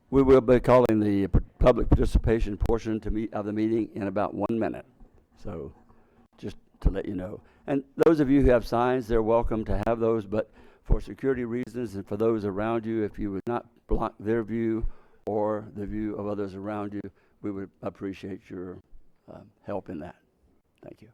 We will be calling the public participation portion of the meeting in about 1 minute. So just to let you know. And those of you who have signs, they're welcome to have those, but for security reasons and for those around you, if you would not block their view or the view of others around you, we would appreciate your help in that. Thank you.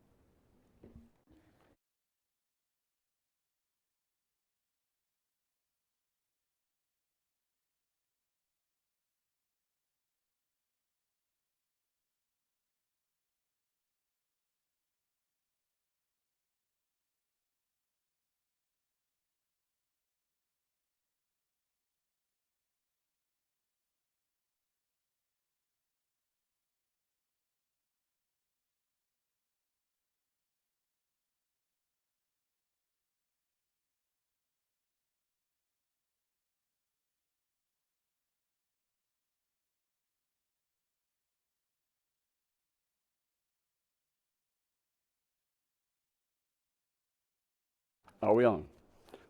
Are we on?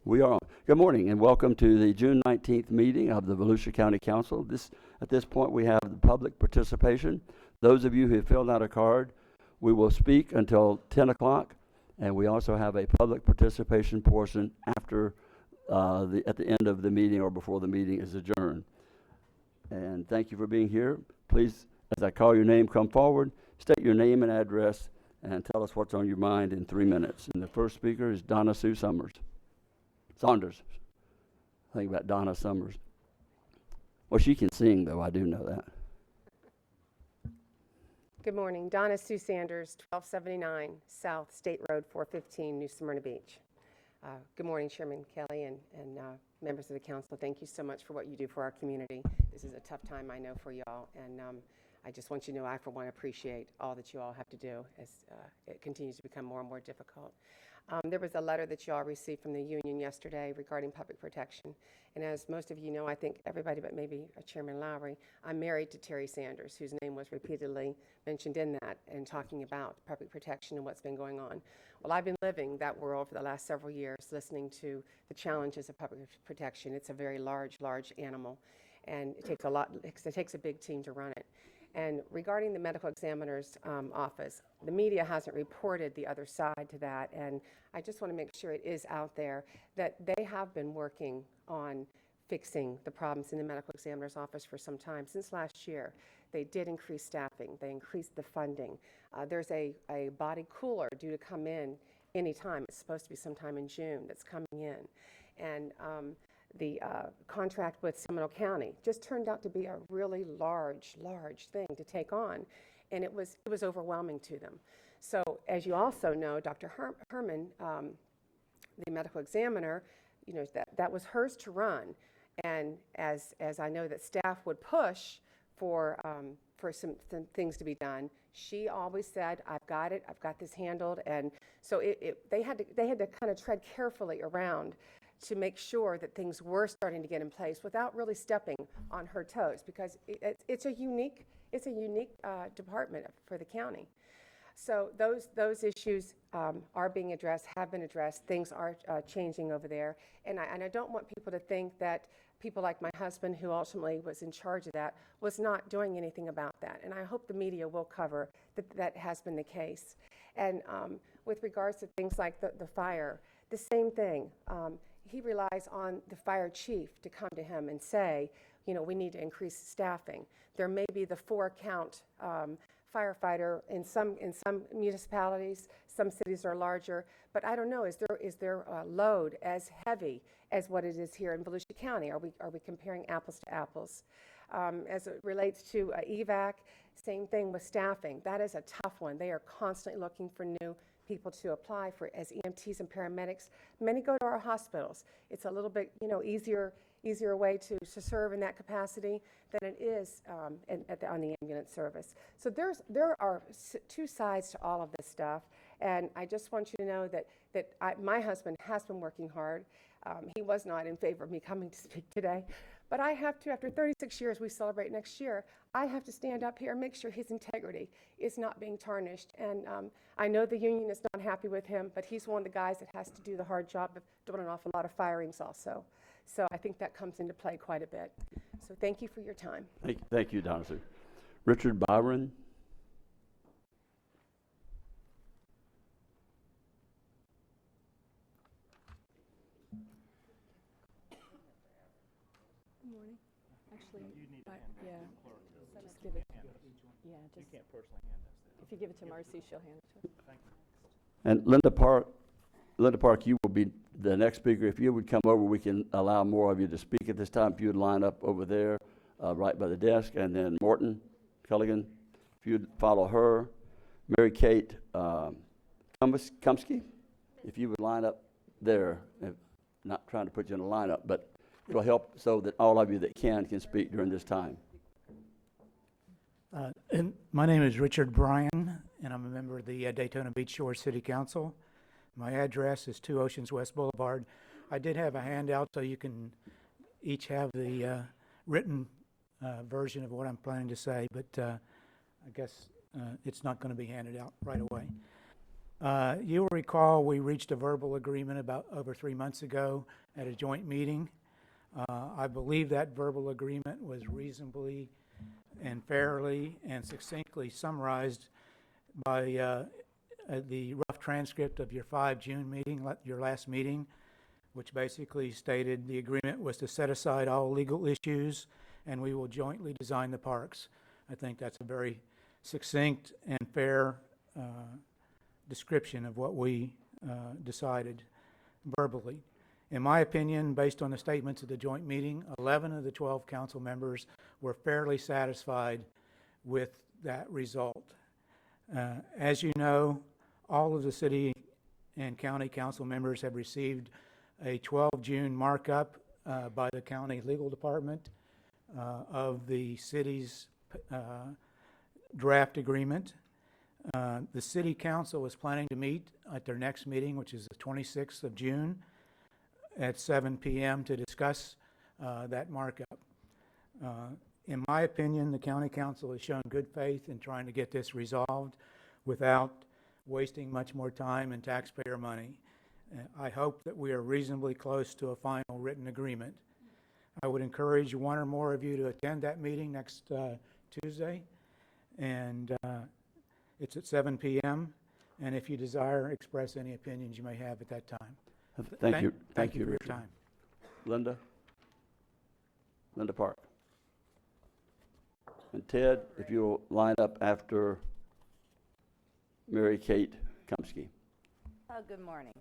We are on. Good morning and welcome to the June 19th meeting of the Volusia County Council. At this point we have the public participation. Those of you who have filled out a card, we will speak until 10 o'clock, and we also have a public participation portion after at the end of the meeting or before the meeting is adjourned. And thank you for being here. Please, as I call your name, come forward, state your name and address, and tell us what's on your mind in 3 minutes. And the first speaker is Donna Sue Saunders. Think about Donna Summers. Well, she can sing, though. I do know that. Good morning. Donna Sue Sanders, 1279 South State Road 415, New Smyrna Beach. Good morning, Chairman Kelly and members of the council. Thank you so much for what you do for our community. This is a tough time, I know, for y'all, and I just want you to know I, for one, appreciate all that you all have to do as it continues to become more and more difficult. There was a letter that you all received from the union yesterday regarding public protection. And as most of you know, I think everybody but maybe Chairman Lowry, I'm married to Terry Sanders, whose name was repeatedly mentioned in that and talking about public protection and what's been going on. Well, I've been living that world for the last several years, listening to the challenges of public protection. It's a very large animal, and it takes a big team to run it. And regarding the medical examiner's office, the media hasn't reported the other side to that, and I just want to make sure it is out there that they have been working on fixing the problems in the medical examiner's office for some time. Since last year, they did increase staffing. They increased the funding. There's a body cooler due to come in anytime. It's supposed to be sometime in June that's coming in. And the contract with Seminole County just turned out to be a really large thing to take on, and it was overwhelming to them. So as you also know, Dr. Herman, the medical examiner, you know, that was hers to run, and as I know that staff would push for some things to be done, she always said, "I've got it. I've got this handled." And so they had to kind of tread carefully around to make sure that things were starting to get in place without really stepping on her toes, because it's a unique department for the county. So those issues are being addressed, have been addressed. Things are changing over there, and I don't want people to think that people like my husband, who ultimately was in charge of that, was not doing anything about that. And I hope the media will cover that has been the case. And with regards to things like the fire, the same thing. He relies on the fire chief to come to him and say, you know, we need to increase staffing. There may be the 4-count firefighter in some municipalities. Some cities are larger, but I don't know. Is their load as heavy as what it is here in Volusia County? Are we comparing apples to apples? As it relates to EVAC, same thing with staffing. That is a tough one. They are constantly looking for new people to apply for as EMTs and paramedics. Many go to our hospitals. It's a little bit, you know, easier way to serve in that capacity than it is on the ambulance service. So there are two sides to all of this stuff, and I just want you to know that my husband has been working hard. He was not in favor of me coming to speak today, but I have to, after 36 years, we celebrate next year, I have to stand up here and make sure his integrity is not being tarnished. And I know the union is not happy with him, but he's one of the guys that has to do the hard job of doing an awful lot of firings also. So I think that comes into play quite a bit. So thank you for your time. Thank you, Donna Sue. Richard Byron. Good morning. Actually, yeah, just give it, yeah, just, if you give it to Marcy, she'll hand it to her. And Linda Park, you will be the next speaker. If you would come over, we can allow more of you to speak at this time. If you would line up over there, right by the desk. And then Morton Culligan, if you'd follow her. Mary Kate Kumsky, if you would line up there. Not trying to put you in a lineup, but it'll help so that all of you that can speak during this time. And my name is Richard Bryan, and I'm a member of the Daytona Beach Shore City Council. My address is 2 Oceans West Boulevard. I did have a handout so you can each have the written version of what I'm planning to say, but I guess it's not going to be handed out right away. You'll recall we reached a verbal agreement about over 3 months ago at a joint meeting. I believe that verbal agreement was reasonably and fairly and succinctly summarized by the rough transcript of your June 5 meeting, your last meeting, which basically stated the agreement was to set aside all legal issues and we will jointly design the parks. I think that's a very succinct and fair description of what we decided verbally. In my opinion, based on the statements of the joint meeting, 11 of the 12 council members were fairly satisfied with that result. As you know, all of the city and county council members have received a 12 June markup by the county legal department of the city's draft agreement. The city council is planning to meet at their next meeting, which is the 26th of June at 7 p.m. to discuss that markup. In my opinion, the county council has shown good faith in trying to get this resolved without wasting much more time and taxpayer money. I hope that we are reasonably close to a final written agreement. I would encourage one or more of you to attend that meeting next Tuesday, and it's at 7 p.m. And if you desire, express any opinions you may have at that time. Thank you. Thank you for your Richard. time. Linda Park. And Ted, if you'll line up after Mary Kate Kumsky. Good morning.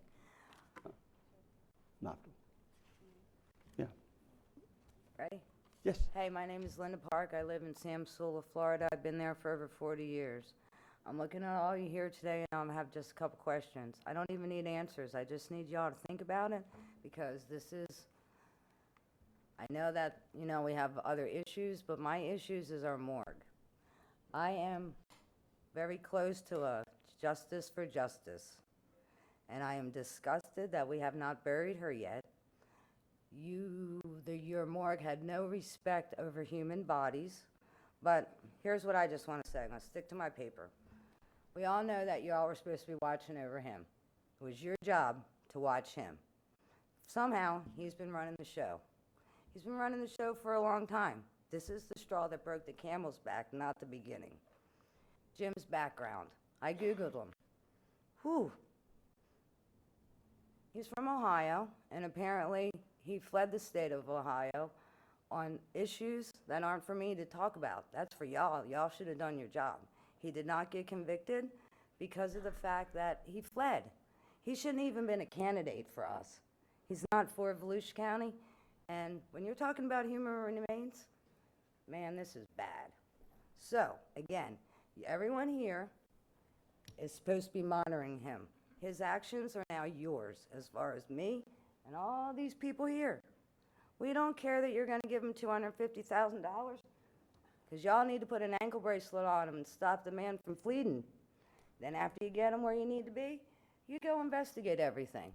Not. Yeah. Ready? Yes. Hey, my name is Linda Park. I live in Samsula, Florida. I've been there for over 40 years. I'm looking at all you here today, and I have just a couple questions. I don't even need answers. I just need y'all to think about it, because this is, I know that, you know, we have other issues, but my issues is our morgue. I am very close to a justice for justice, and I am disgusted that we have not buried her yet. Your morgue had no respect over human bodies, but here's what I just want to say. I'm going to stick to my paper. We all know that you all were supposed to be watching over him. It was your job to watch him. Somehow, he's been running the show. He's been running the show for a long time. This is the straw that broke the camel's back, not the beginning. Jim's background. I Googled him. Whew. He's from Ohio, and apparently he fled the state of Ohio on issues that aren't for me to talk about. That's for y'all. Y'all should have done your job. He did not get convicted because of the fact that he fled. He shouldn't even been a candidate for us. He's not for Volusia County. And when you're talking about human remains, man, this is bad. So, again, everyone here is supposed to be monitoring him. His actions are now yours, as far as me and all these people here. We don't care that you're going to give him $250,000, because y'all need to put an ankle bracelet on him and stop the man from fleeing. Then after you get him where you need to be, you go investigate everything,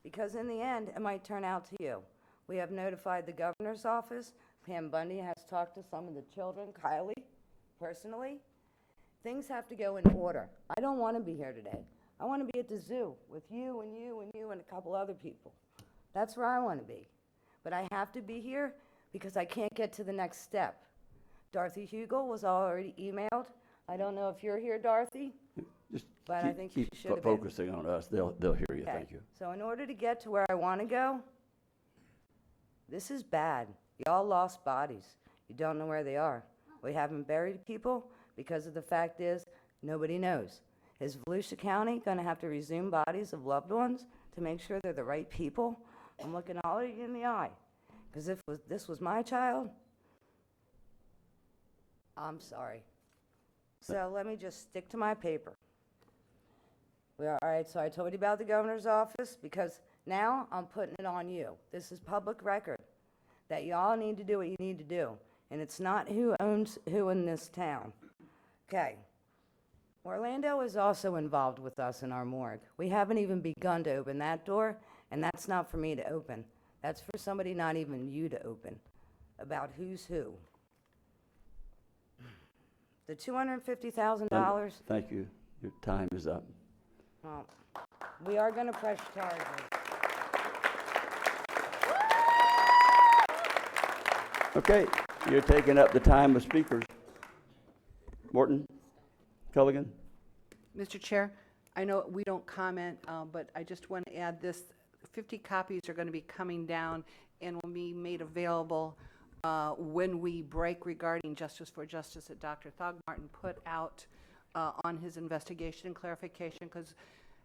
because in the end, it might turn out to you. We have notified the governor's office. Pam Bundy has talked to some of the children, Kylie, personally. Things have to go in order. I don't want to be here today. I want to be at the zoo with you and you and you and a couple other people. That's where I want to be. but I have to be here because I can't get to the next step. Dorothy Hugel was already emailed. I don't know if you're here, Dorothy, Just but I think keep you should have been. focusing on us. They'll hear you. Okay. Thank you. So in order to get to where I want to go, this is bad. Y'all lost bodies. You don't know where they are. We haven't buried people because of the fact is nobody knows. Is Volusia County going to have to resume bodies of loved ones to make sure they're the right people? I'm looking all of you in the eye. Because if this was my child, I'm sorry. So let me just stick to my paper. All right, so I told you about the governor's office because now I'm putting it on you. This is public record that y'all need to do what you need to do. And it's not who owns who in this town. Okay. Orlando is also involved with us in our morgue. We haven't even begun to open that door, and that's not for me to open. That's for somebody, not even you, to open about who's who. The $250,000, Thank you. Your time is up. well, we are going to press charges. Okay, you're taking up the time of speakers. Morton, Culligan? Mr. Chair, I know we don't comment, but I just want to add this. 50 copies are going to be coming down and will be made available when we break regarding Justice for Justice that Dr. Thogmartin put out on his investigation and clarification, because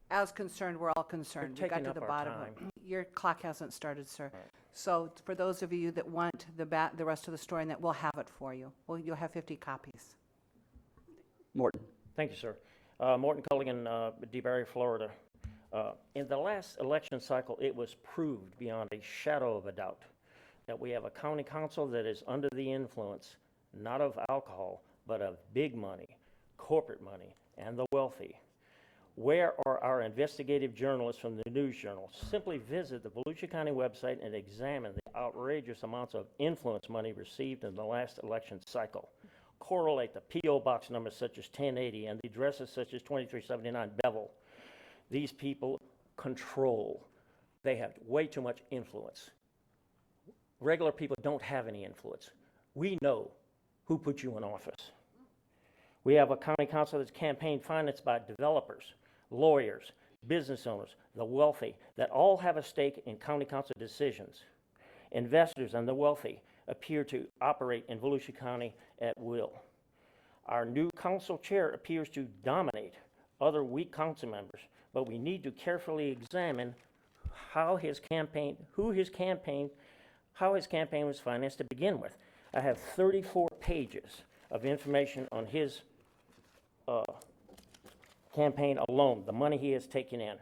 as concerned, we're all concerned. We got to the bottom of it. Your clock hasn't started, sir. Right. So for those of you that want the rest of the story, and that we'll have it for you. Well, you'll have 50 copies. Morton? Thank you, sir. Morton Culligan, DeBarry, Florida. In the last election cycle, it was proved beyond a shadow of a doubt that we have a county council that is under the influence, not of alcohol, but of big money, corporate money, and the wealthy. Where are our investigative journalists from the news journal? Simply visit the Volusia County website and examine the outrageous amounts of influence money received in the last election cycle. Correlate the P.O. box numbers such as 1080 and the addresses such as 2379 Bevel. These people control. They have way too much influence. Regular people don't have any influence. We know who put you in office. We have a county council that's campaign financed by developers, lawyers, business owners, the wealthy, that all have a stake in county council decisions. Investors and the wealthy appear to operate in Volusia County at will. Our new council chair appears to dominate other weak council members, but we need to carefully examine how his campaign was financed to begin with. I have 34 pages of information on his campaign alone, the money he has taken in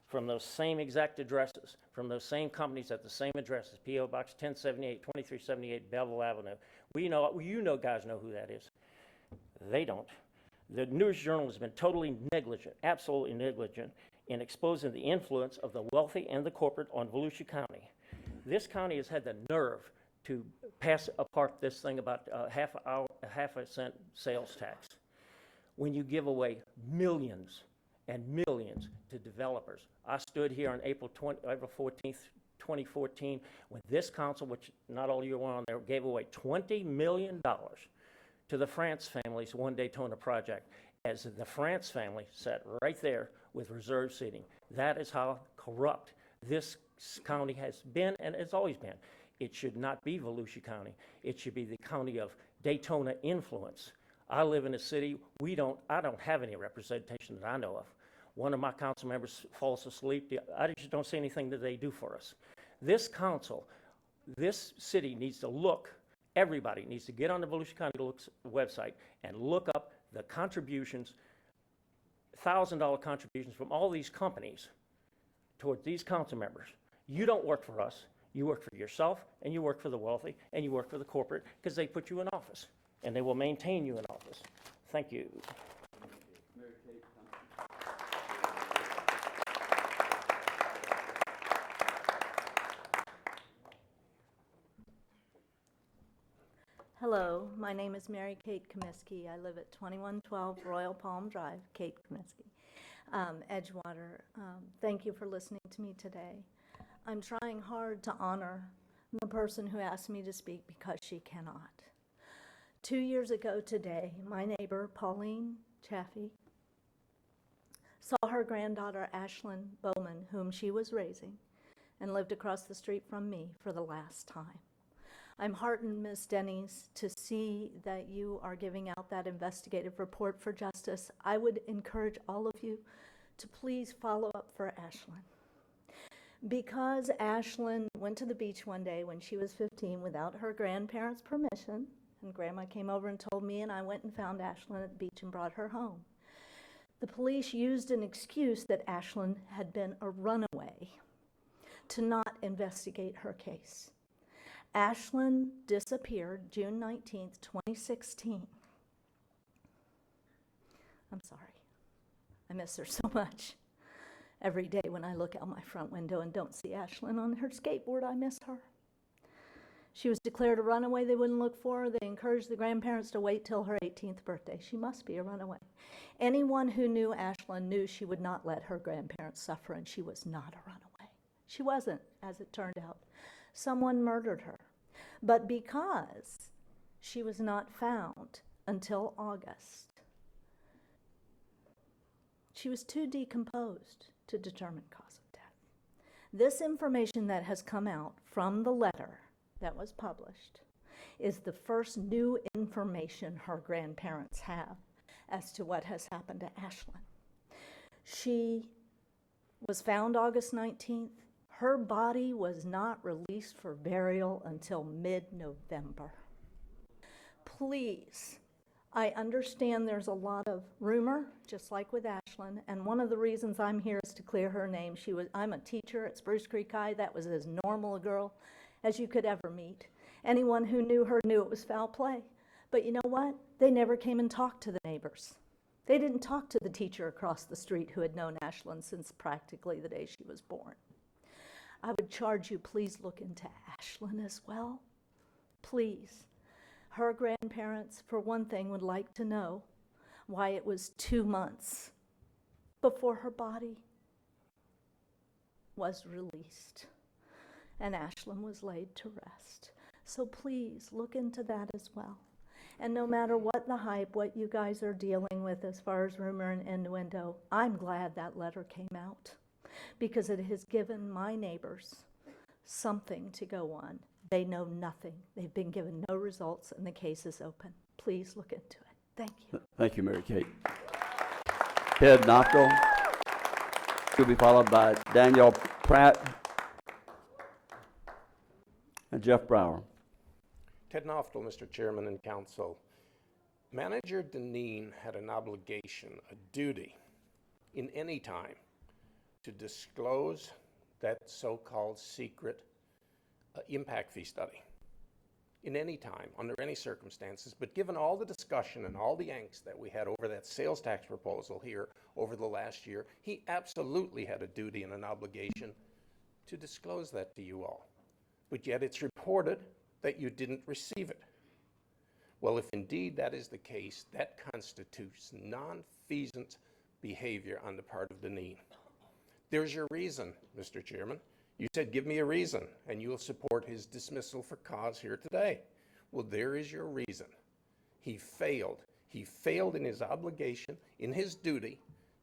from those same exact addresses, from those same companies at the same addresses, P.O. Box 1078, 2378 Bevel Avenue. You guys know who that is. They don't. The news journal has been totally negligent, absolutely negligent, in exposing the influence of the wealthy and the corporate on Volusia County. This county has had the nerve to pass apart this thing about half a cent sales tax. When you give away millions and millions to developers. I stood here on April 14th, 2014, when this council, which not all of you were on there, gave away $20 million to the France family's One Daytona project, as the France family sat right there with reserve seating. That is how corrupt this county has been, and it's always been. It should not be Volusia County. It should be the county of Daytona influence. I live in a city, I don't have any representation that I know of. One of my council members falls asleep. I just don't see anything that they do for us. This council, this city needs to look, everybody needs to get on the Volusia County website and look up the contributions, $1,000 contributions from all these companies towards these council members. You don't work for us. You work for yourself, and you work for the wealthy, and you work for the corporate, because they put you in office, and they will maintain you in office. Thank you. Hello, my name is Mary Kate Comiskey. I live at 2112 Royal Palm Drive, Kate Comiskey, Edgewater. Thank you for listening to me today. I'm trying hard to honor the person who asked me to speak because she cannot. 2 years ago today, my neighbor, Pauline Chaffee, saw her granddaughter, Ashlyn Bowman, whom she was raising, and lived across the street from me for the last time. I'm heartened, Ms. Denny's, to see that you are giving out that investigative report for justice. I would encourage all of you to please follow up for Ashlyn. Because Ashlyn went to the beach one day when she was 15 without her grandparents' permission, and Grandma came over and told me, and I went and found Ashlyn at the beach and brought her home. The police used an excuse that Ashlyn had been a runaway to not investigate her case. Ashlyn disappeared June 19th, 2016. I'm sorry. I miss her so much. Every day when I look out my front window and don't see Ashlyn on her skateboard, I miss her. She was declared a runaway. They wouldn't look for her. They encouraged the grandparents to wait till her 18th birthday. She must be a runaway. Anyone who knew Ashlyn knew she would not let her grandparents suffer, and she was not a runaway. She wasn't, as it turned out. Someone murdered her. But because she was not found until August, she was too decomposed to determine cause of death. This information that has come out from the letter that was published is the first new information her grandparents have as to what has happened to Ashlyn. She was found August 19th. Her body was not released for burial until mid-November. Please, I understand there's a lot of rumor, just like with Ashlyn, and one of the reasons I'm here is to clear her name. I'm a teacher at Spruce Creek High. That was as normal a girl as you could ever meet. Anyone who knew her knew it was foul play. But you know what? They never came and talked to the neighbors. They didn't talk to the teacher across the street who had known Ashlyn since practically the day she was born. I would charge you, please look into Ashlyn as well. Please. Her grandparents, for one thing, would like to know why it was 2 months before her body was released and Ashlyn was laid to rest. So please look into that as well. And no matter what the hype, what you guys are dealing with as far as rumor and innuendo, I'm glad that letter came out because it has given my neighbors something to go on. They know nothing. They've been given no results, and the case is open. Please look into it. Thank you. Thank you, Mary Kate. Ted Knopfel will be followed by Danielle Pratt and Jeff Brower. Ted Knopfel, Mr. Chairman and Council. Manager Deneen had an obligation, a duty, in any time to disclose that so-called secret impact fee study in any time, under any circumstances. But given all the discussion and all the angst that we had over that sales tax proposal here over the last year, he absolutely had a duty and an obligation to disclose that to you all. But yet it's reported that you didn't receive it. Well, if indeed that is the case, that constitutes non-feasant behavior on the part of Deneen. There's your reason, Mr. Chairman. You said, give me a reason, and you'll support his dismissal for cause here today. Well, there is your reason. He failed. He failed in his obligation, in his duty,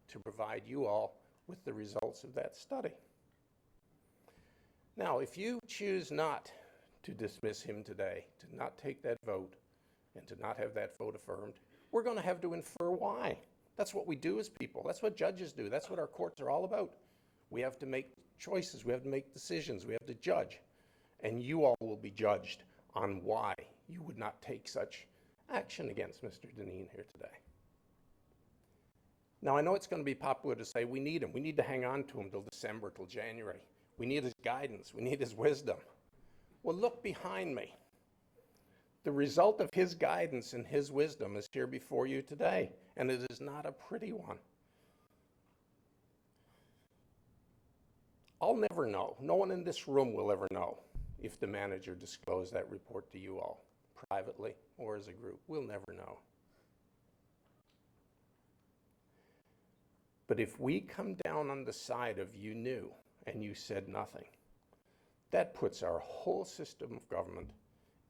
to provide you all with the results of that study. Now, if you choose not to dismiss him today, to not take that vote, and to not have that vote affirmed, we're going to have to infer why. That's what we do as people. That's what judges do. That's what our courts are all about. We have to make choices. We have to make decisions. We have to judge. And you all will be judged on why you would not take such action against Mr. Deneen here today. Now, I know it's going to be popular to say we need him. We need to hang on to him till December, till January. We need his guidance. We need his wisdom. Well, look behind me. The result of his guidance and his wisdom is here before you today, and it is not a pretty one. I'll never know. No one in this room will ever know if the manager disclosed that report to you all, privately or as a group. We'll never know. But if we come down on the side of you knew and you said nothing, That puts our whole system of government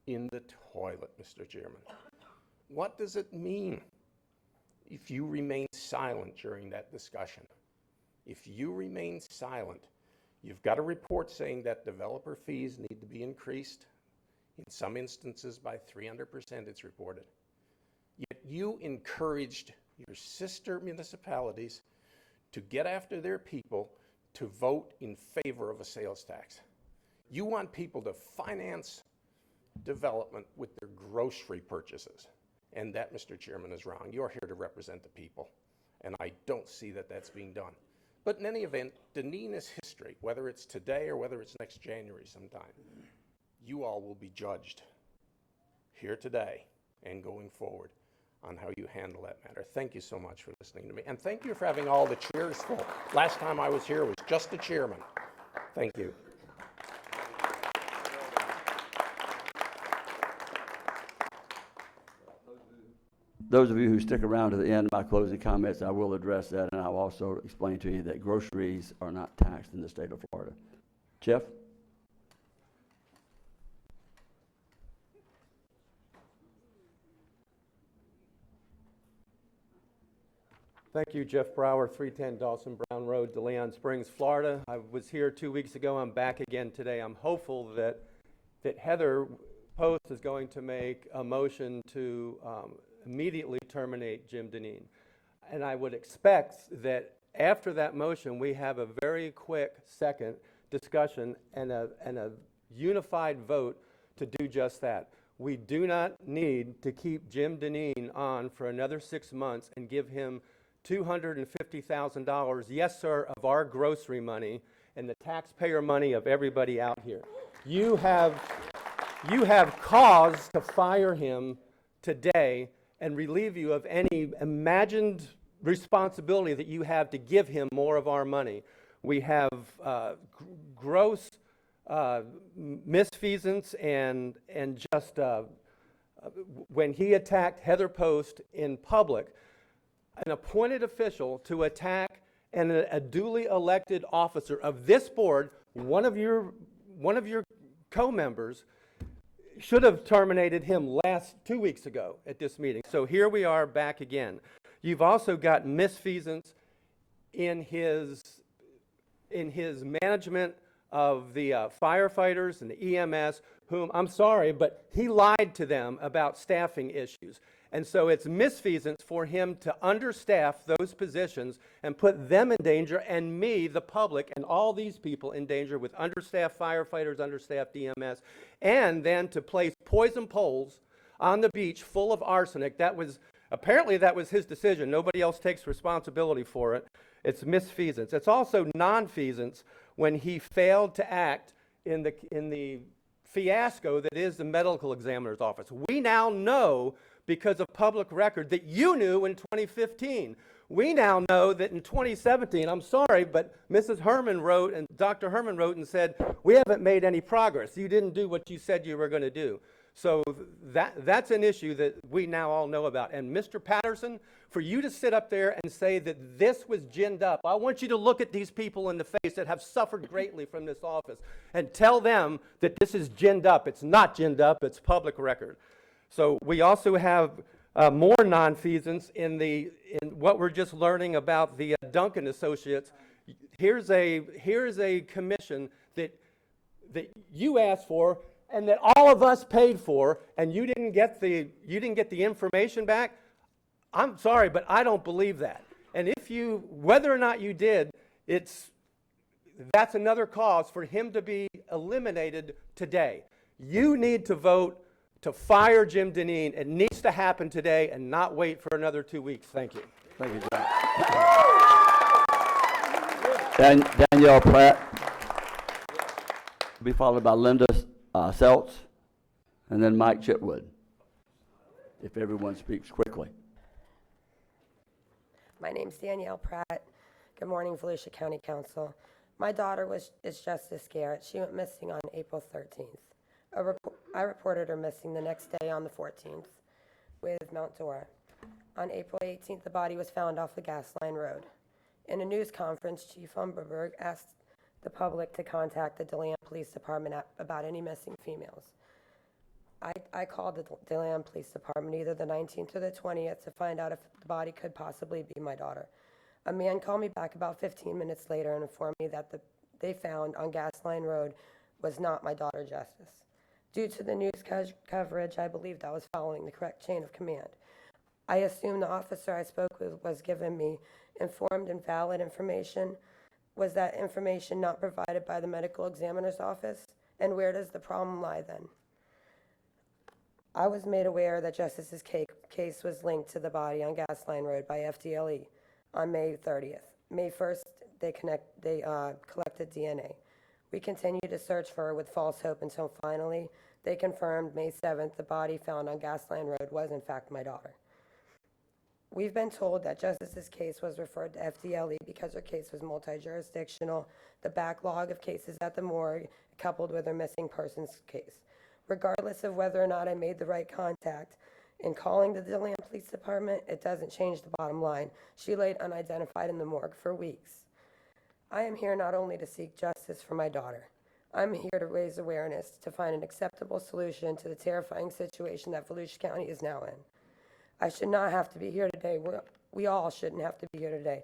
in the toilet, Mr. Chairman. What does it mean if you remain silent during that discussion? If you remain silent, you've got a report saying that developer fees need to be increased, in some instances by 300%, it's reported. Yet you encouraged your sister municipalities to get after their people to vote in favor of a sales tax. You want people to finance development with their grocery purchases. And that, Mr. Chairman, is wrong. You're here to represent the people, and I don't see that that's being done. But in any event, Dineen is history, whether it's today or whether it's next January sometime. You all will be judged here today and going forward on how you handle that matter. Thank you so much for listening to me, and thank you for having all the chairs full. Last time I was here was just the chairman. Thank you. Those of you who stick around to the end of my closing comments, I will address that, and I'll also explain to you that groceries are not taxed in the state of Florida. Jeff? Thank you, Jeff Brower, 310 Dawson Brown Road, DeLeon Springs, Florida. I was here 2 weeks ago. I'm back again today. I'm hopeful that Heather Post is going to make a motion to immediately terminate Jim Dineen. And I would expect that after that motion, we have a very quick second discussion and a unified vote to do just that. We do not need to keep Jim Dineen on for another 6 months and give him $250,000, yes, sir, of our grocery money and the taxpayer money of everybody out here. You have cause to fire him today and relieve you of any imagined responsibility that you have to give him more of our money. We have gross misfeasance and just when he attacked Heather Post in public, an appointed official to attack a duly elected officer of this board, one of your co-members, should have terminated him 2 weeks ago at this meeting. So here we are back again. You've also got misfeasance in his management of the firefighters and the EMS, whom, I'm sorry, but he lied to them about staffing issues. And so it's misfeasance for him to understaff those positions and put them in danger, and me, the public, and all these people in danger with understaffed firefighters, understaffed EMS, and then to place poison poles on the beach full of arsenic. Apparently that was his decision. Nobody else takes responsibility for it. It's misfeasance. It's also nonfeasance when he failed to act in the fiasco that is the medical examiner's office. We now know, because of public record, that you knew in 2015. We now know that in 2017, I'm sorry, but Mrs. Herman wrote and Dr. Herman wrote and said, we haven't made any progress. You didn't do what you said you were going to do. So that's an issue that we now all know about. And Mr. Patterson, for you to sit up there and say that this was ginned up, I want you to look at these people in the face that have suffered greatly from this office and tell them that this is ginned up. It's not ginned up, it's public record. So we also have more nonfeasance in what we're just learning about the Duncan Associates. Here's a commission that you asked for and that all of us paid for, and you didn't get the information back. I'm sorry, but I don't believe that. And whether or not you did, that's another cause for him to be eliminated today. You need to vote to fire Jim Dineen. It needs to happen today and not wait for another 2 weeks. Thank you. Thank you, John. Danielle Pratt will be followed by Linda Seltz, and then Mike Chitwood, if everyone speaks quickly. My name's Danielle Pratt. Good morning, Volusia County Council. My daughter is Justice Garrett. She went missing on April 13th. I reported her missing the next day on the 14th with Mount Dora. On April 18th, the body was found off the Gas Line Road. In a news conference, Chief Umberberg asked the public to contact the DeLand Police Department about any missing females. I called the DeLand Police Department either the 19th or the 20th to find out if the body could possibly be my daughter. A man called me back about 15 minutes later and informed me that they found on Gasline Road was not my daughter, Justice. Due to the news coverage, I believed I was following the correct chain of command. I assumed the officer I spoke with was giving me informed and valid information. Was that information not provided by the medical examiner's office? And where does the problem lie then? I was made aware that Justice's case was linked to the body on Gasline Road by FDLE on May 30th. May 1st, they collected DNA. We continued to search for her with false hope until finally they confirmed May 7th the body found on Gasline Road was in fact my daughter. We've been told that Justice's case was referred to FDLE because her case was multi-jurisdictional, the backlog of cases at the morgue coupled with her missing persons case. Regardless of whether or not I made the right contact, in calling the DeLand Police Department, it doesn't change the bottom line. She laid unidentified in the morgue for weeks. I am here not only to seek justice for my daughter. I'm here to raise awareness to find an acceptable solution to the terrifying situation that Volusia County is now in. I should not have to be here today. We all shouldn't have to be here today.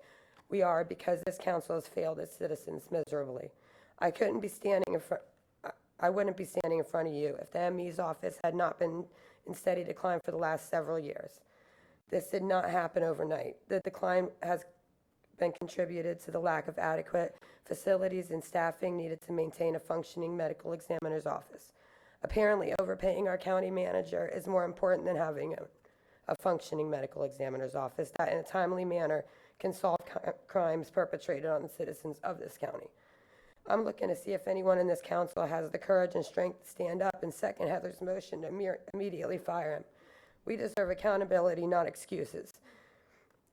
We are because this council has failed its citizens miserably. I wouldn't be standing in front of you if the ME's office had not been in steady decline for the last several years. This did not happen overnight. The decline has been contributed to the lack of adequate facilities and staffing needed to maintain a functioning medical examiner's office. Apparently, overpaying our county manager is more important than having a functioning medical examiner's office that in a timely manner can solve crimes perpetrated on the citizens of this county. I'm looking to see if anyone in this council has the courage and strength to stand up and second Heather's motion to immediately fire him. We deserve accountability, not excuses.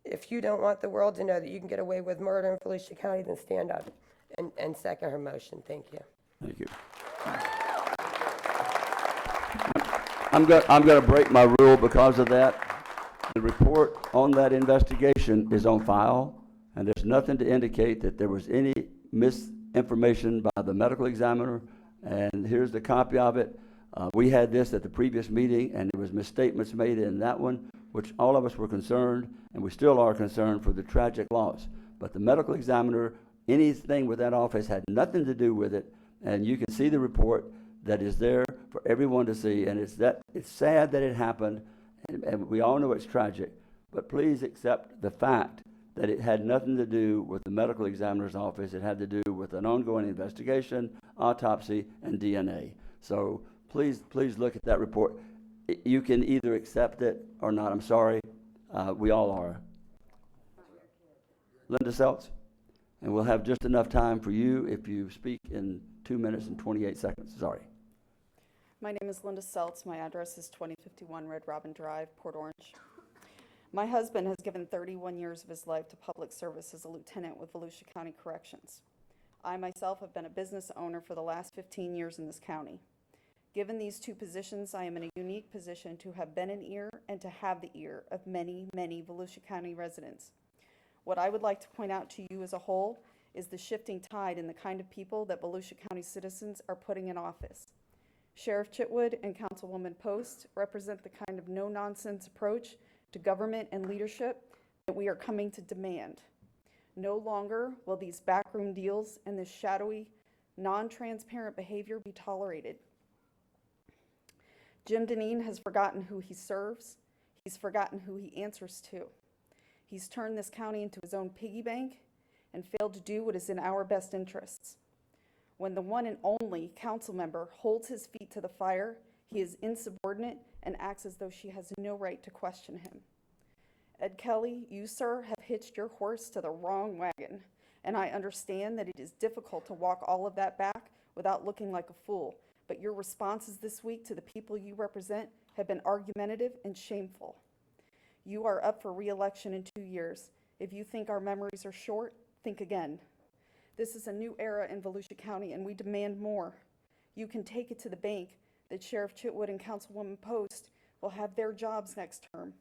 If you don't want the world to know that you can get away with murder in Volusia County, then stand up and second her motion. Thank you. Thank you. I'm going to break my rule because of that. The report on that investigation is on file, and there's nothing to indicate that there was any misinformation by the medical examiner, and here's the copy of it. We had this at the previous meeting, and there was misstatements made in that one, which all of us were concerned, and we still are concerned for the tragic loss. But the medical examiner, anything with that office had nothing to do with it, and you can see the report that is there for everyone to see, and it's sad that it happened, and we all know it's tragic, but please accept the fact that it had nothing to do with the medical examiner's office. It had to do with an ongoing investigation, autopsy, and DNA. So please look at that report. You can either accept it or not. I'm sorry. We all are. Linda Seltz. And we'll have just enough time for you if you speak in 2 minutes and 28 seconds. Sorry. My name is Linda Seltz. My address is 2051 Red Robin Drive, Port Orange. My husband has given 31 years of his life to public service as a lieutenant with Volusia County Corrections. I myself have been a business owner for the last 15 years in this county. Given these two positions, I am in a unique position to have been an ear and to have the ear of many, many Volusia County residents. What I would like to point out to you as a whole is the shifting tide in the kind of people that Volusia County citizens are putting in office. Sheriff Chitwood and Councilwoman Post represent the kind of no-nonsense approach to government and leadership that we are coming to demand. No longer will these backroom deals and this shadowy, non-transparent behavior be tolerated. Jim Deneen has forgotten who he serves. He's forgotten who he answers to. He's turned this county into his own piggy bank and failed to do what is in our best interests. When the one and only council member holds his feet to the fire, he is insubordinate and acts as though she has no right to question him. Ed Kelly, you, sir, have hitched your horse to the wrong wagon, and I understand that it is difficult to walk all of that back without looking like a fool, but your responses this week to the people you represent have been argumentative and shameful. You are up for re-election in 2 years. If you think our memories are short, think again. This is a new era in Volusia County, and we demand more. You can take it to the bank that Sheriff Chitwood and Councilwoman Post will have their jobs next term.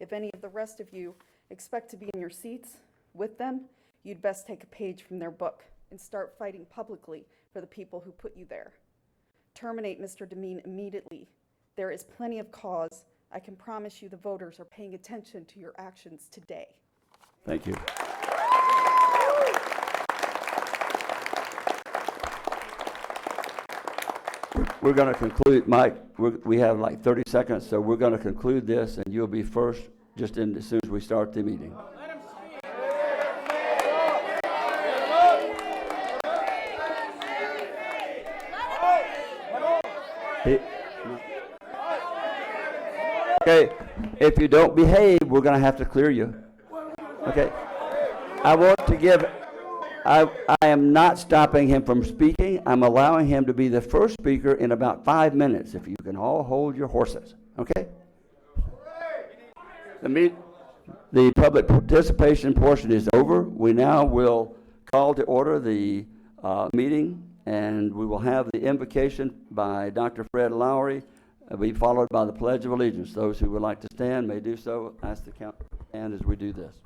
If any of the rest of you expect to be in your seats with them, you'd best take a page from their book. and start fighting publicly for the people who put you there. Terminate Mr. Demeen immediately. There is plenty of cause. I can promise you the voters are paying attention to your actions today. Thank you. We're going to conclude, Mike, we have like 30 seconds, so we're going to conclude this, and you'll be first just as soon as we start the meeting. Okay, if you don't behave, we're going to have to clear you. Okay, I want to give, I am not stopping him from speaking. I'm allowing him to be the first speaker in about 5 minutes, if you can all hold your horses, okay? The public participation portion is over. We now will call to order the meeting, and we will have the invocation by Dr. Fred Lowry, be followed by the Pledge of Allegiance. Those who would like to stand may do so. Ask the count to stand as we do this.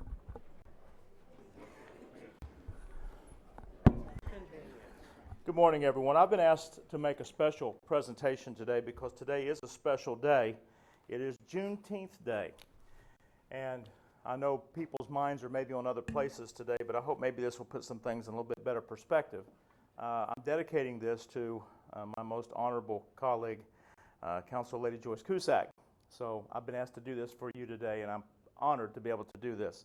Good morning, everyone. I've been asked to make a special presentation today because today is a special day. It is Juneteenth Day. And I know people's minds are maybe on other places today, but I hope maybe this will put some things in a little bit better perspective. I'm dedicating this to my most honorable colleague, Council Lady Joyce Cusack. So I've been asked to do this for you today, and I'm honored to be able to do this.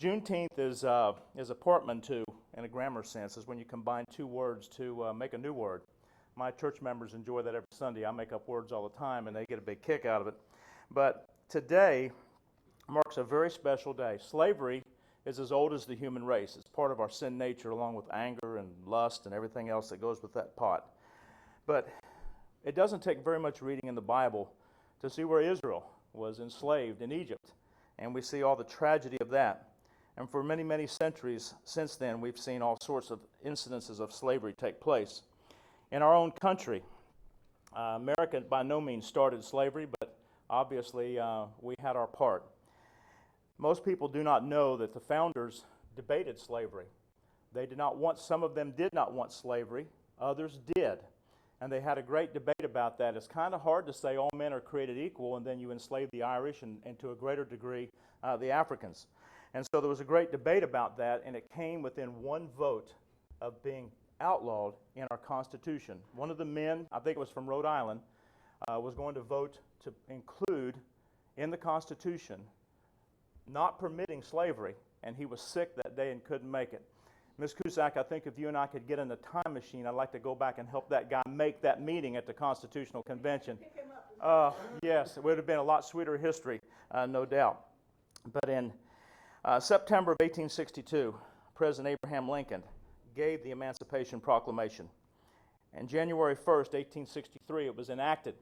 Juneteenth is a portmanteau in a grammar sense, is when you combine two words to make a new word. My church members enjoy that every Sunday. I make up words all the time, and they get a big kick out of it. But today marks a very special day. Slavery is as old as the human race. It's part of our sin nature, along with anger and lust and everything else that goes with that pot. But it doesn't take very much reading in the Bible to see where Israel was enslaved in Egypt. And we see all the tragedy of that. And for many, many centuries since then, we've seen all sorts of incidences of slavery take place. In our own country, America by no means started slavery, but obviously we had our part. Most people do not know that the founders debated slavery. They did not want, some of them did not want slavery, others did. And they had a great debate about that. It's kind of hard to say all men are created equal and then you enslave the Irish and to a greater degree the Africans. And so there was a great debate about that, and it came within one vote of being outlawed in our Constitution. One of the men, I think it was from Rhode Island, was going to vote to include in the Constitution not permitting slavery, and he was sick that day and couldn't make it. Ms. Cusack, I think if you and I could get in a time machine, I'd like to go back and help that guy make that meeting at the Constitutional Convention. Yes, it would have been a lot sweeter history, no doubt. But in September of 1862, President Abraham Lincoln gave the Emancipation Proclamation. And January 1st, 1863, it was enacted.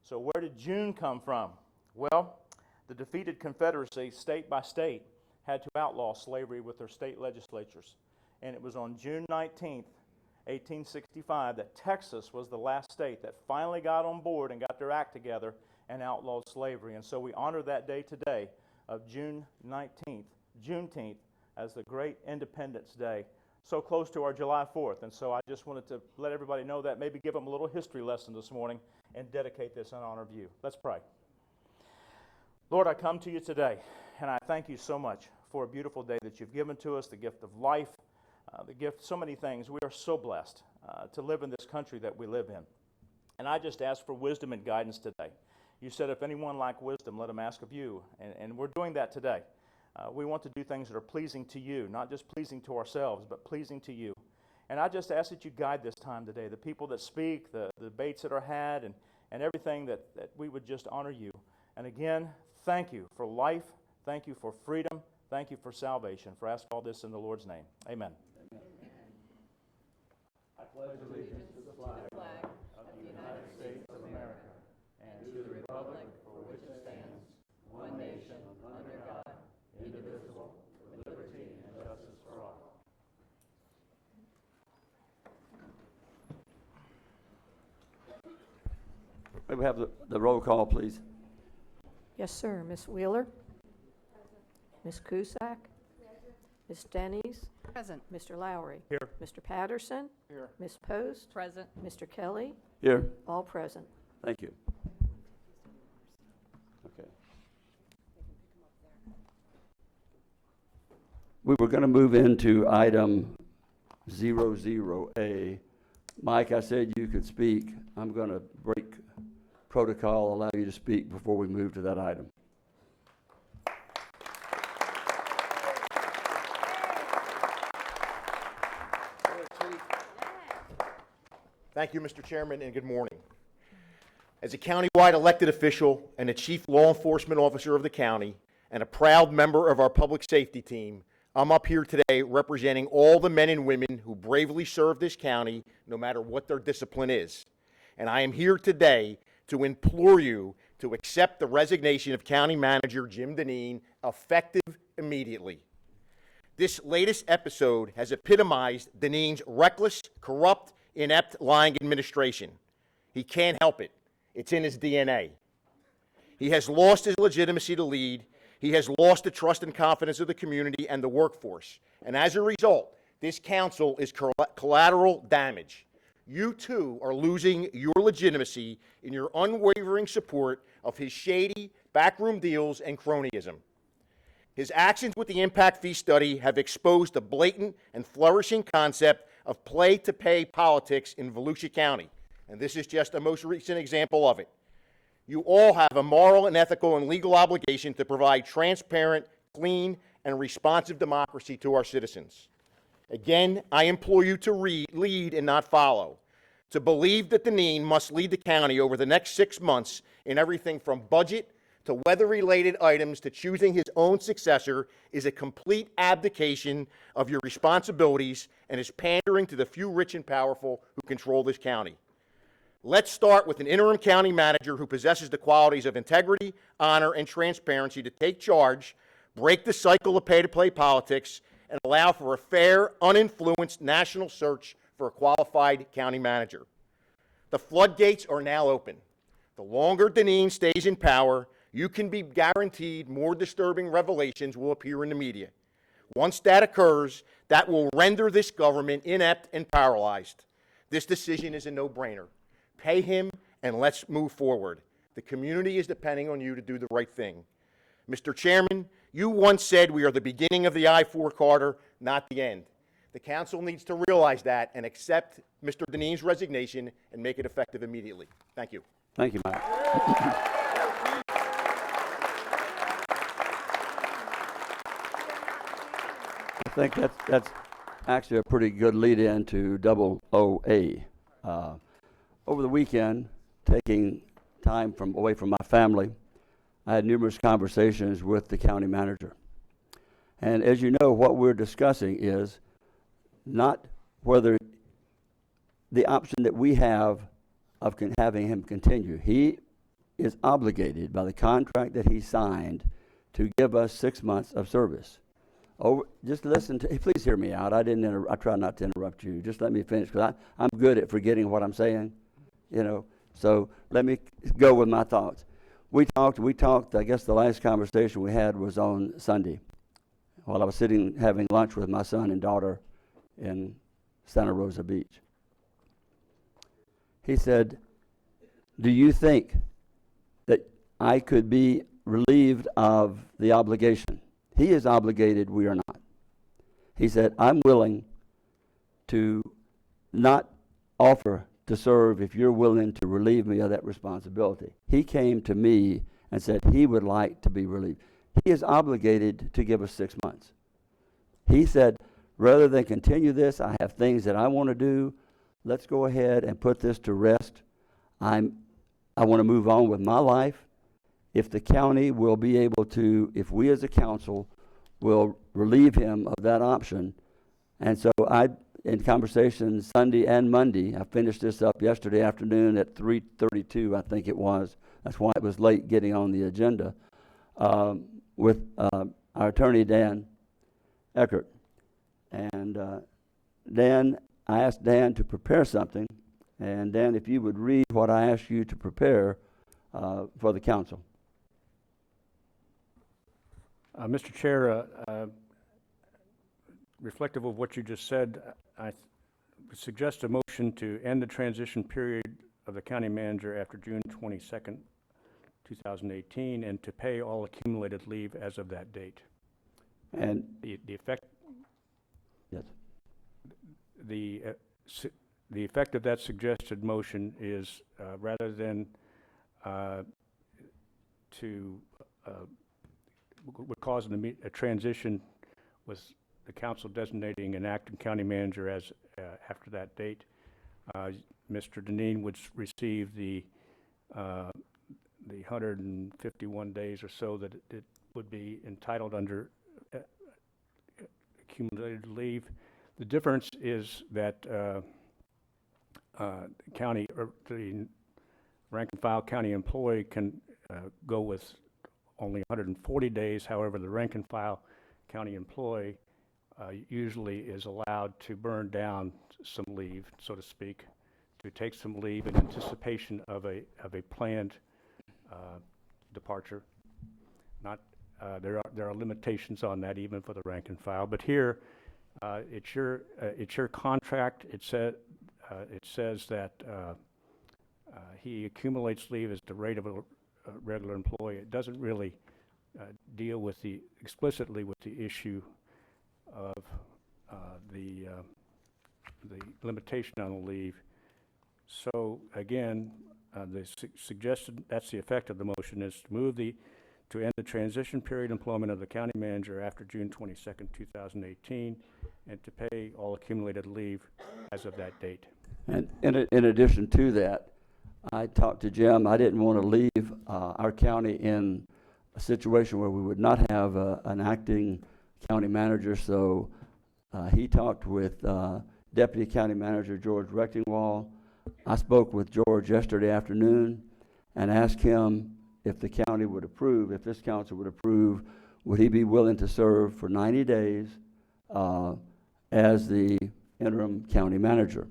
So where did June come from? Well, the defeated Confederacy, state by state, had to outlaw slavery with their state legislatures. And it was on June 19th, 1865, that Texas was the last state that finally got on board and got their act together and outlawed slavery. And so we honor that day today of June 19th, Juneteenth, as the great Independence Day, so close to our July 4th. And so I just wanted to let everybody know that, maybe give them a little history lesson this morning and dedicate this in honor of you. Let's pray. Lord, I come to you today, and I thank you so much for a beautiful day that you've given to us, the gift of life, the gift, so many things. We are so blessed to live in this country that we live in. And I just ask for wisdom and guidance today. You said if anyone lack wisdom, let him ask of you. And we're doing that today. We want to do things that are pleasing to you, not just pleasing to ourselves, but pleasing to you. And I just ask that you guide this time today, the people that speak, the debates that are had, and everything that we would just honor you. And again, thank you for life. Thank you for freedom. Thank you for salvation. For ask all this in the Lord's name. Amen. I pledge allegiance to the flag of the United States of America and to the republic for which it stands, one nation, under God, indivisible, with liberty and justice for all. May we have the roll call, please? Yes, sir. Ms. Wheeler? Ms. Cusack? Ms. Denny's. Present. Mr. Lowry. Here. Mr. Patterson. Here. Ms. Post. Present. Mr. Kelly. Here. All present. Thank you. Okay. We were going to move into item 00A. Mike, I said you could speak. I'm going to break protocol, allow you to speak before we move to that item. Thank you, Mr. Chairman, and good morning. As a countywide elected official and the chief law enforcement officer of the county and a proud member of our public safety team, I'm up here today representing all the men and women who bravely serve this county, no matter what their discipline is. And I am here today to implore you to accept the resignation of County Manager Jim Deneen, effective immediately. This latest episode has epitomized Deneen's reckless, corrupt, inept, lying administration. He can't help it. It's in his DNA. He has lost his legitimacy to lead. He has lost the trust and confidence of the community and the workforce. And as a result, this council is collateral damage. You too are losing your legitimacy in your unwavering support of his shady backroom deals and cronyism. His actions with the impact fee study have exposed the blatant and flourishing concept of play-to-pay politics in Volusia County, and this is just a most recent example of it. You all have a moral and ethical and legal obligation to provide transparent, clean, and responsive democracy to our citizens. Again, I implore you to lead and not follow, to believe that Deneen must lead the county over the next 6 months in everything from budget to weather-related items to choosing his own successor is a complete abdication of your responsibilities and is pandering to the few rich and powerful who control this county. Let's start with an interim county manager who possesses the qualities of integrity, honor, and transparency to take charge, break the cycle of pay-to-play politics, and allow for a fair, uninfluenced national search for a qualified county manager. The floodgates are now open. The longer Deneen stays in power, you can be guaranteed more disturbing revelations will appear in the media. Once that occurs, that will render this government inept and paralyzed. This decision is a no-brainer. Pay him and let's move forward. The community is depending on you to do the right thing. Mr. Chairman, you once said we are the beginning of the I-4 corridor, not the end. The council needs to realize that and accept Mr. Deneen's resignation and make it effective immediately. Thank you. Thank you, Mike. I think that's actually a pretty good lead-in to 00A. Over the weekend, taking time away from my family, I had numerous conversations with the county manager. And as you know, what we're discussing is not whether the option that we have of having him continue. He is obligated by the contract that he signed to give us 6 months of service. Oh, just listen to, please hear me out. I try not to interrupt you. Just let me finish, because I'm good at forgetting what I'm saying, So let me go with my thoughts. We talked, I guess the last conversation we had was on Sunday, while I was sitting having lunch with my son and daughter in Santa Rosa Beach. He said, do you think that I could be relieved of the obligation? He is obligated, we are not. He said, I'm willing to not offer to serve if you're willing to relieve me of that responsibility. He came to me and said he would like to be relieved. He is obligated to give us 6 months. He said, rather than continue this, I have things that I want to do. Let's go ahead and put this to rest. I want to move on with my life. If the county will be able to, if we as a council will relieve him of that option. And so in conversations Sunday and Monday, I finished this up yesterday afternoon at 3:32, I think it was. That's why it was late getting on the agenda, with our attorney, Dan Eckert. And I asked Dan to prepare something. And Dan, if you would read what I asked you to prepare for the council. Mr. Chair, reflective of what you just said, I suggest a motion to end the transition period of the county manager after June 22nd, 2018, and to pay all accumulated leave as of that date. And The effect, yes, the effect of that suggested motion is, rather than would cause a transition with the council designating an acting county manager as after that date, Mr. Deneen would receive the 151 days or so that it would be entitled under accumulated leave. The difference is that the rank and file county employee can go with only 140 days. However, the rank and file county employee usually is allowed to burn down some leave, so to speak, to take some leave in anticipation of a planned departure. Not there are limitations on that even for the rank and file, but here it's your contract. It says that he accumulates leave as the rate of a regular employee. It doesn't really deal with explicitly with the issue of the limitation on the leave. So again, the suggested, that's the effect of the motion, is to end the transition period employment of the county manager after June 22nd, 2018, and to pay all accumulated leave as of that date. and in addition to that, I talked to Jim. I didn't want to leave our county in a situation where we would not have an acting county manager, so he talked with Deputy County Manager George Rechtingwall. I spoke with George yesterday afternoon and asked him if the county would approve, if this council would approve, would he be willing to serve for 90 days as the interim county manager.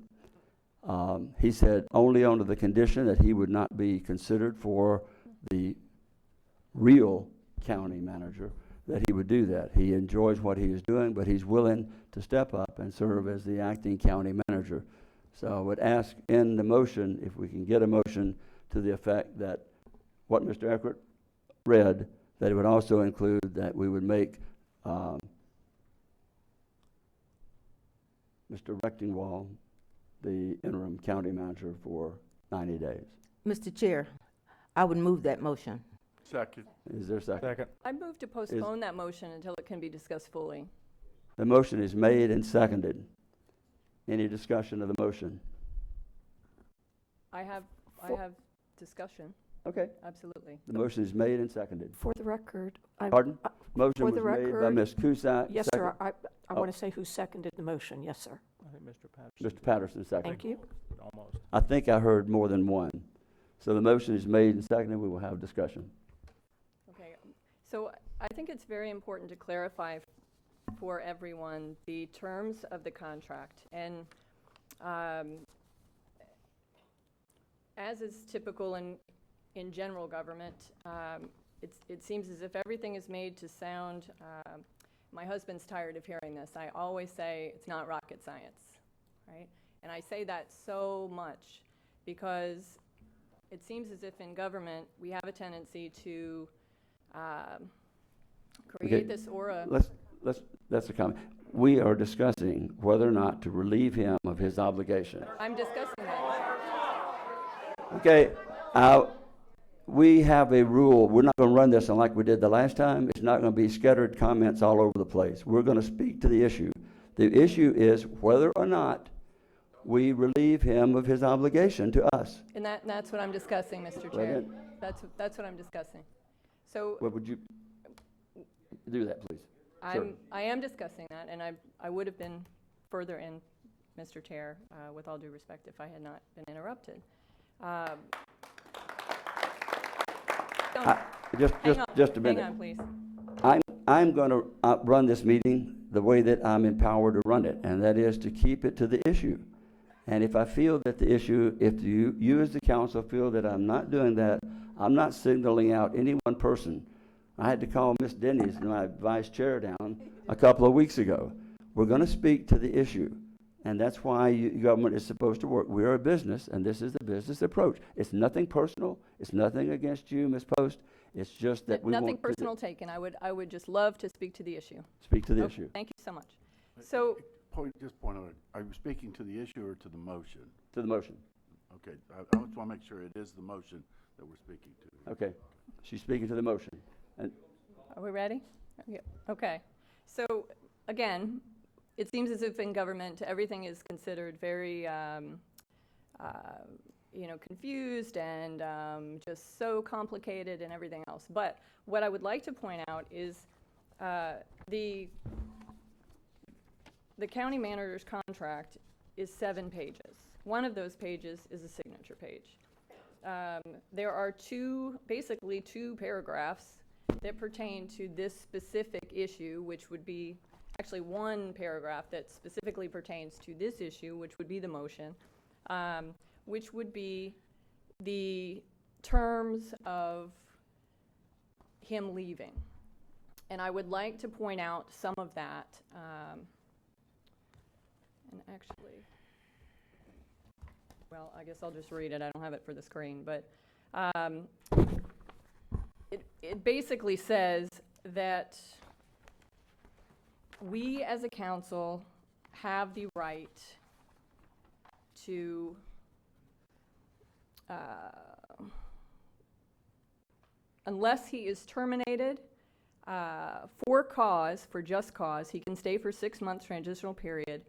He said only under the condition that he would not be considered for the real county manager, that he would do that. He enjoys what he is doing, but he's willing to step up and serve as the acting county manager. So I would ask in the motion, if we can get a motion to the effect that what Mr. Eckert read, that it would also include that we would make Mr. Rechtingwall the interim county manager for 90 days. Mr. Chair, I would move that motion. Second. Is there a second? Second. I move to postpone that motion until it can be discussed fully. The motion is made and seconded. Any discussion of the motion? I have discussion, Okay. absolutely. The motion is made and seconded. For the record, Pardon? Motion for was the made by record- Ms. Cusack. yes, sir, second- I want to say who seconded the motion. Yes, sir. I think Mr. Patterson. Mr. Patterson, second. Thank you. Almost. I think I heard more than one. So the motion is made and seconded. We will have discussion. Okay, so I think it's very important to clarify for everyone the terms of the contract. And as is typical in general government, it seems as if everything is made to sound, my husband's tired of hearing this. I always say it's not rocket science, right? And I say that so much because it seems as if in government we have a tendency to create this aura. That's a comment. We are discussing whether or not to relieve him of his obligation. I'm discussing that. Okay, we have a rule. We're not going to run this like we did the last time. It's not going to be scattered comments all over the place. We're going to speak to the issue. The issue is whether or not we relieve him of his obligation to us. And that's what I'm discussing, Mr. Chair. That's what I'm discussing. So What would you do that, please? I am discussing that, and I would have been further in, Mr. Chair, with all due respect, if I had not been interrupted. Just a minute. Hang on, please. I'm going to run this meeting the way that I'm empowered to run it, and that is to keep it to the issue. And if I feel that the issue, if you as the council feel that I'm not doing that, I'm not signaling out any one person. I had to call Miss Denny's, my vice chair, down a couple of weeks ago. We're going to speak to the issue. And that's why government is supposed to work. We're a business, and this is the business approach. It's nothing personal. It's nothing against you, Ms. Post. It's just that we Nothing want to personal taken. I would just love to speak to the issue. speak to the Okay, issue. Thank you so much. So, Point out, are you speaking to the issue or to the motion? To the motion. Okay, I just want to make sure it is the motion that we're speaking to. Okay. She's speaking to the motion. And are we ready? Yeah, okay. So, again, it seems as if in government everything is considered very, confused and just so complicated and everything else. But what I would like to point out is the county manager's contract is 7 pages. One of those pages is a signature page. There are basically two paragraphs that pertain to this specific issue, which would be actually one paragraph that specifically pertains to this issue, which would be the motion, which would be the terms of him leaving. And I would like to point out some of that. And actually, well, I guess I'll just read it. I don't have it for the screen, but it basically says that we as a council have the right to unless he is terminated for just cause, he can stay for 6 months transitional period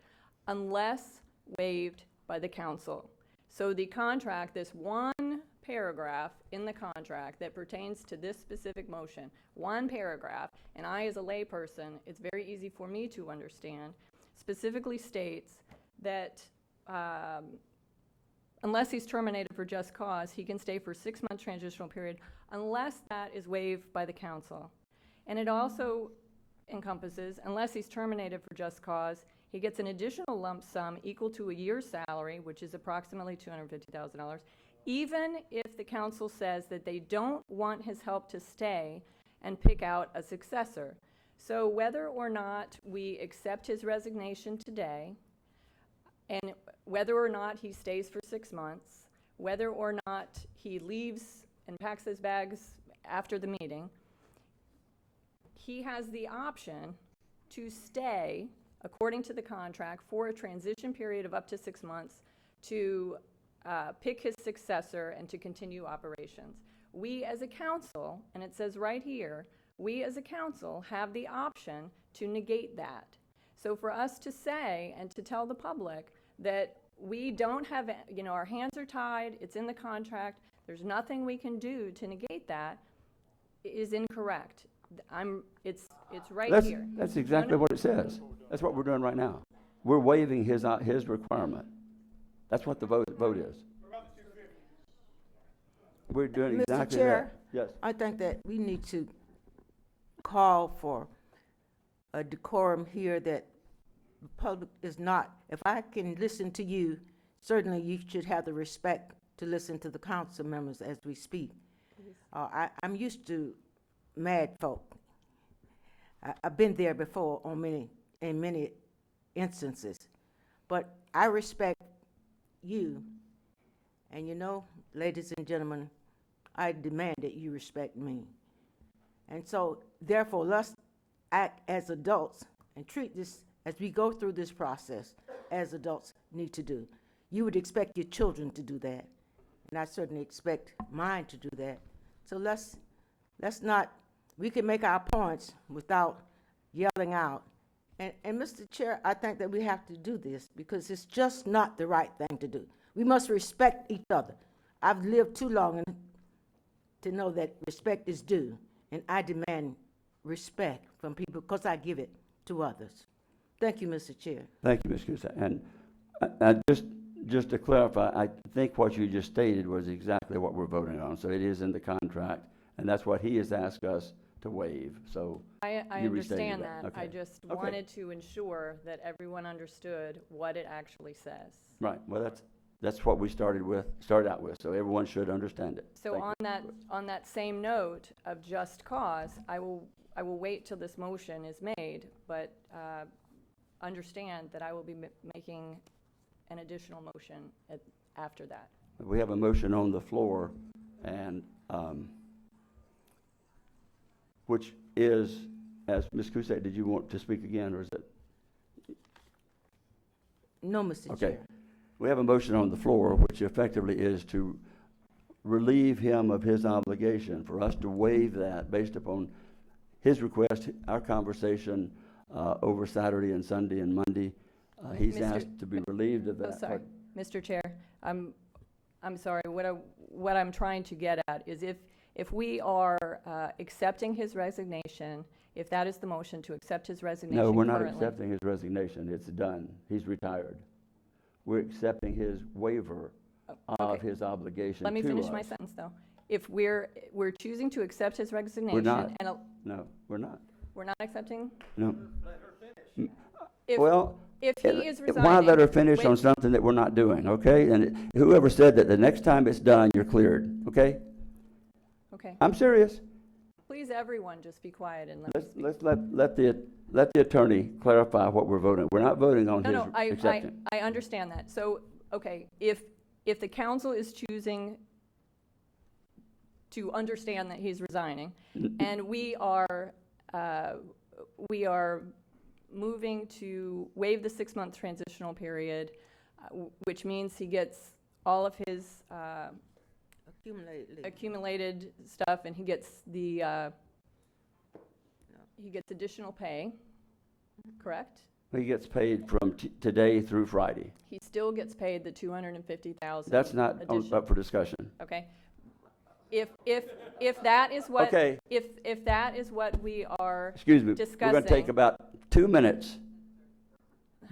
unless waived by the council. So the contract, this one paragraph in the contract that pertains to this specific motion, one paragraph, and I as a layperson, it's very easy for me to understand, specifically states that unless he's terminated for just cause, he can stay for 6 months transitional period unless that is waived by the council. And it also encompasses, unless he's terminated for just cause, he gets an additional lump sum equal to a year's salary, which is approximately $250,000, even if the council says that they don't want his help to stay and pick out a successor. So whether or not we accept his resignation today, and whether or not he stays for 6 months, whether or not he leaves and packs his bags after the meeting, he has the option to stay, according to the contract, for a transition period of up to 6 months to pick his successor and to continue operations. We as a council, and it says right here, we as a council have the option to negate that. So for us to say and to tell the public that we don't have, our hands are tied, it's in the contract, there's nothing we can do to negate that, is incorrect. It's right here. That's exactly what it says. That's what we're doing right now. We're waiving his requirement. That's what the vote is. We're doing exactly Mr. Chair, that. Yes. I think that we need to call for a decorum here that the public is not, if I can listen to you, certainly you should have the respect to listen to the council members as we speak. I'm used to mad folk. I've been there before in many instances, but I respect you, and ladies and gentlemen, I demand that you respect me. And so, therefore, let's act as adults and treat this as we go through this process as adults need to do. You would expect your children to do that, and I certainly expect mine to do that. So let's not, we can make our points without yelling out. And Mr. Chair, I think that we have to do this because it's just not the right thing to do. We must respect each other. I've lived too long to know that respect is due, and I demand respect from people because I give it to others. Thank you, Mr. Chair. Thank you, Ms. Cusack. And just to clarify, I think what you just stated was exactly what we're voting on. So it is in the contract, and that's what he has asked us to waive. So I you restated understand that. Okay. I just Okay. wanted to ensure that everyone understood what it actually says. Right. Well, that's what we started out with. So everyone should understand it. So on that same note of just cause, I will wait till this motion is made, but understand that I will be making an additional motion after that. We have a motion on the floor, and, which is, as Ms. Cusack, did you want to speak again, or is it? No, Mr. Okay. Chair. We have a motion on the floor, which effectively is to relieve him of his obligation, for us to waive that based upon his request, our conversation over Saturday and Sunday and Monday. He's Mr. asked to be relieved of Oh, that. sorry, Mr. Chair, I'm sorry, what I'm trying to get at is if we are accepting his resignation, if that is the motion to accept his resignation No, we're not currently- accepting his resignation. It's done. He's retired. We're accepting his waiver of his obligation to us. Let me finish my sentence, though. If we're choosing to accept his resignation. We're not. And No, we're not. we're not accepting? No. If- Well, if he is why let her resigning- finish on wait. something that we're not doing, okay? And whoever said that the next time it's done, you're cleared, okay? Okay. I'm serious. Please, everyone, just be quiet and let me speak. Let's let the attorney clarify what we're voting. We're not voting on No, his no, acceptance. I understand that. So, okay, if the council is choosing to understand that he's resigning, and we are moving to waive the 6-month transitional period, which means he gets all of his accumulated stuff, and he gets additional pay, correct? He gets paid from today through Friday. He still gets paid the $250,000. That's not up for discussion. Okay. If that is what. Okay. If that is what we are Excuse me, discussing. we're going to take about 2 minutes.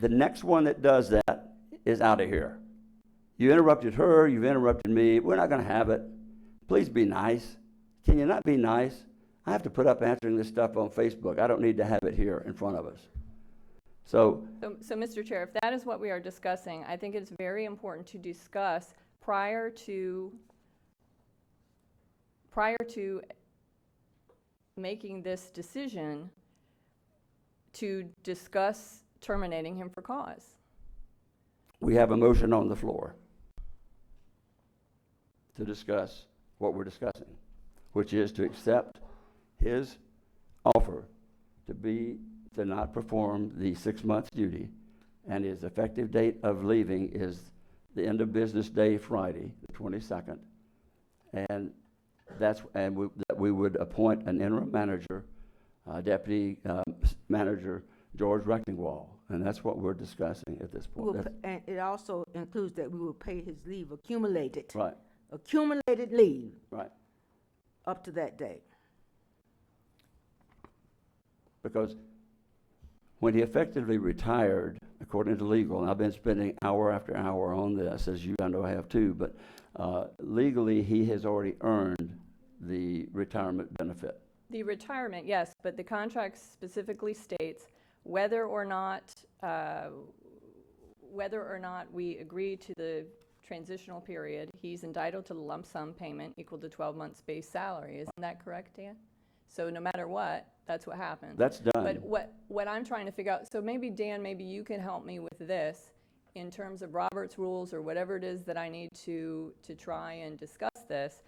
The next one that does that is out of here. You interrupted her, you've interrupted me. We're not going to have it. Please be nice. Can you not be nice? I have to put up answering this stuff on Facebook. I don't need to have it here in front of us. So So, Mr. Chair, if that is what we are discussing, I think it's very important to discuss prior to making this decision, to discuss terminating him for cause. we have a motion on the floor to discuss what we're discussing, which is to accept his offer to not perform the 6 months duty, and his effective date of leaving is the end of business day, Friday, the 22nd. And that we would appoint an interim manager, Deputy Manager George Rechtingwald, and that's what we're discussing at this point. And it also includes that we will pay his leave accumulated. Right. Accumulated leave. Right. Up to that date. Because when he effectively retired, according to legal, and I've been spending hour after hour on this, as you I know I have too, but legally he has already earned the retirement benefit. The retirement, yes, but the contract specifically states whether or not we agree to the transitional period, he's entitled to the lump sum payment equal to 12 months base salary. Isn't that correct, Dan? So no matter what, that's what happens. That's done. But what I'm trying to figure out, so maybe, Dan, maybe you can help me with this in terms of Robert's rules or whatever it is that I need to try and discuss this.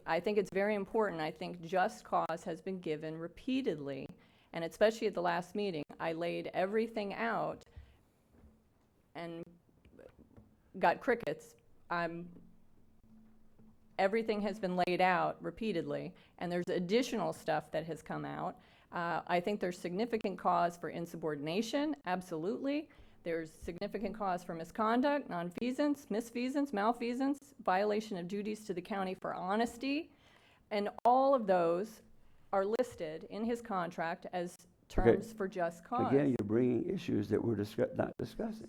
I think it's very important. I think just cause has been given repeatedly, and especially at the last meeting, I laid everything out and got crickets. Everything has been laid out repeatedly, and there's additional stuff that has come out. I think there's significant cause for insubordination, absolutely. There's significant cause for misconduct, nonfeasance, misfeasance, malfeasance, violation of duties to the county for honesty, and all of those are listed in his contract as terms for just cause. Again, you're bringing issues that we're not discussing.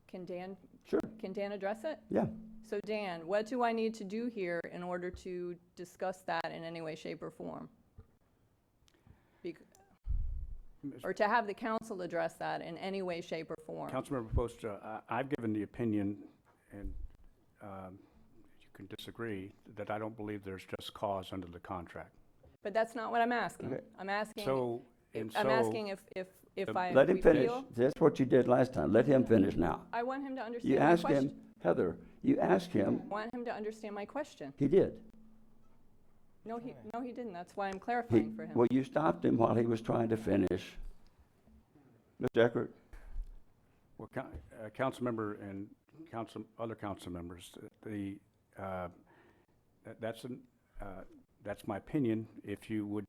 Can Dan? Sure. Can Dan address it? Yeah. So Dan, what do I need to do here in order to discuss that in any way, shape, or form? Or to have the council address that in any way, shape, or form? Councilmember Post, I've given the opinion, and you can disagree, that I don't believe there's just cause under the contract. But that's not what I'm asking. Okay. I'm asking, So And I'm so- asking if Let him we finish. feel. That's what you did last time. Let him finish now. I want him to understand You my asked question. him, Heather, you asked him, I want him to understand my question. he did. No, he didn't. That's why I'm He, clarifying for him. well, you stopped him while he was trying to finish. Mr. Eckert? Well, council member and other council members, that's my opinion. If you would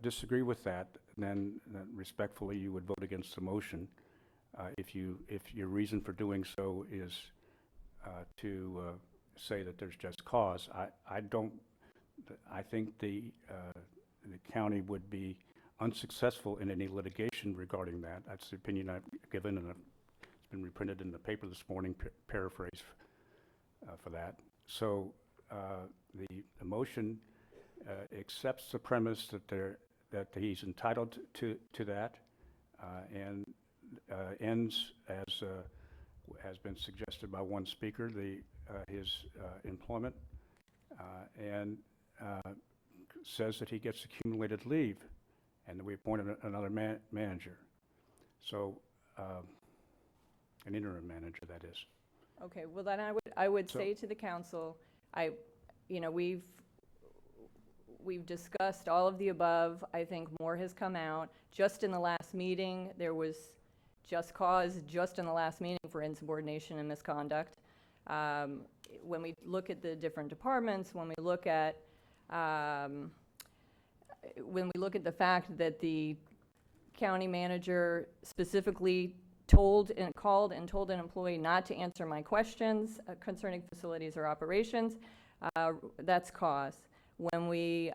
disagree with that, then respectfully, you would vote against the motion. If your reason for doing so is to say that there's just cause, I think the county would be unsuccessful in any litigation regarding that. That's the opinion I've given, and it's been reprinted in the paper this morning, paraphrase for that. So the motion accepts the premise that he's entitled to that, and ends, as has been suggested by one speaker, his employment, and says that he gets accumulated leave, and that we appoint another manager. So, an interim manager, that is. Okay, well then I would So- say to the council, we've discussed all of the above. I think more has come out. Just in the last meeting, there was just cause, just in the last meeting, for insubordination and misconduct. When we look at the different departments, when we look at the fact that the county manager specifically called and told an employee not to answer my questions concerning facilities or operations, that's cause. When we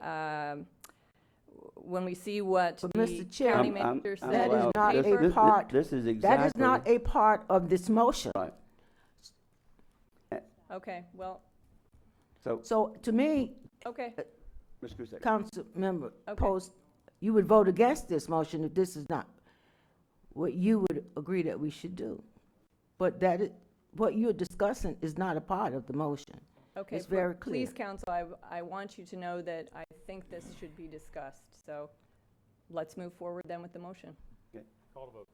see what But the Mr. Chair, county manager said that is in not paper- a part, This is that exactly. is not a part of this motion. Right. Okay, well, So to me, okay, Ms. Cusack. council member Okay. Post, you would vote against this motion if this is not what you would agree that we should do. But what you're discussing is not a part of the motion. okay. It's very Please, clear. council, I want you to know that I think this should be discussed. So let's move forward then with the motion. Call the vote.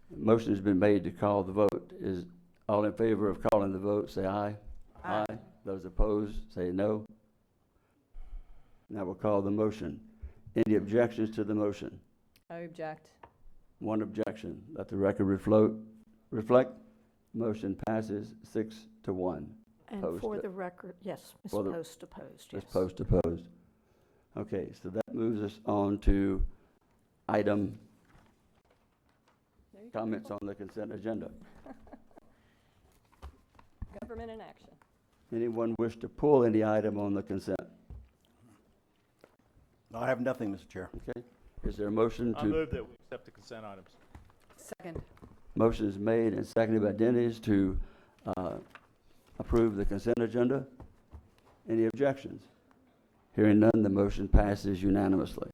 Motion has been made to call the vote. Is all in favor of calling the vote, say aye. Aye. Those opposed, say no. Now we'll call the motion. Any objections to the motion? I object. One objection. Let the record reflect. Motion passes 6-1. And Opposed for to- the record, yes, Ms. For the- Post opposed, Ms. yes. Post opposed. Okay, so that moves us on to item There you go. comments on the consent agenda. Government in action. Anyone wish to pull any item on the consent? I have nothing, Mr. Chair. Okay. Is there a motion I to? move that we accept the consent items. Second. Motion is made and seconded by Dennis to approve the consent agenda. Any objections? Hearing none, the motion passes unanimously.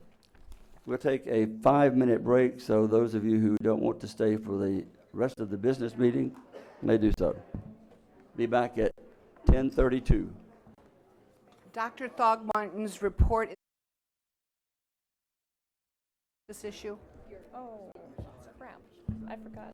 We'll take a 5-minute break, so those of you who don't want to stay for the rest of the business meeting may do so. Be back at 10:32. Dr. Thogmartin's report. This issue? Oh, crap. I forgot.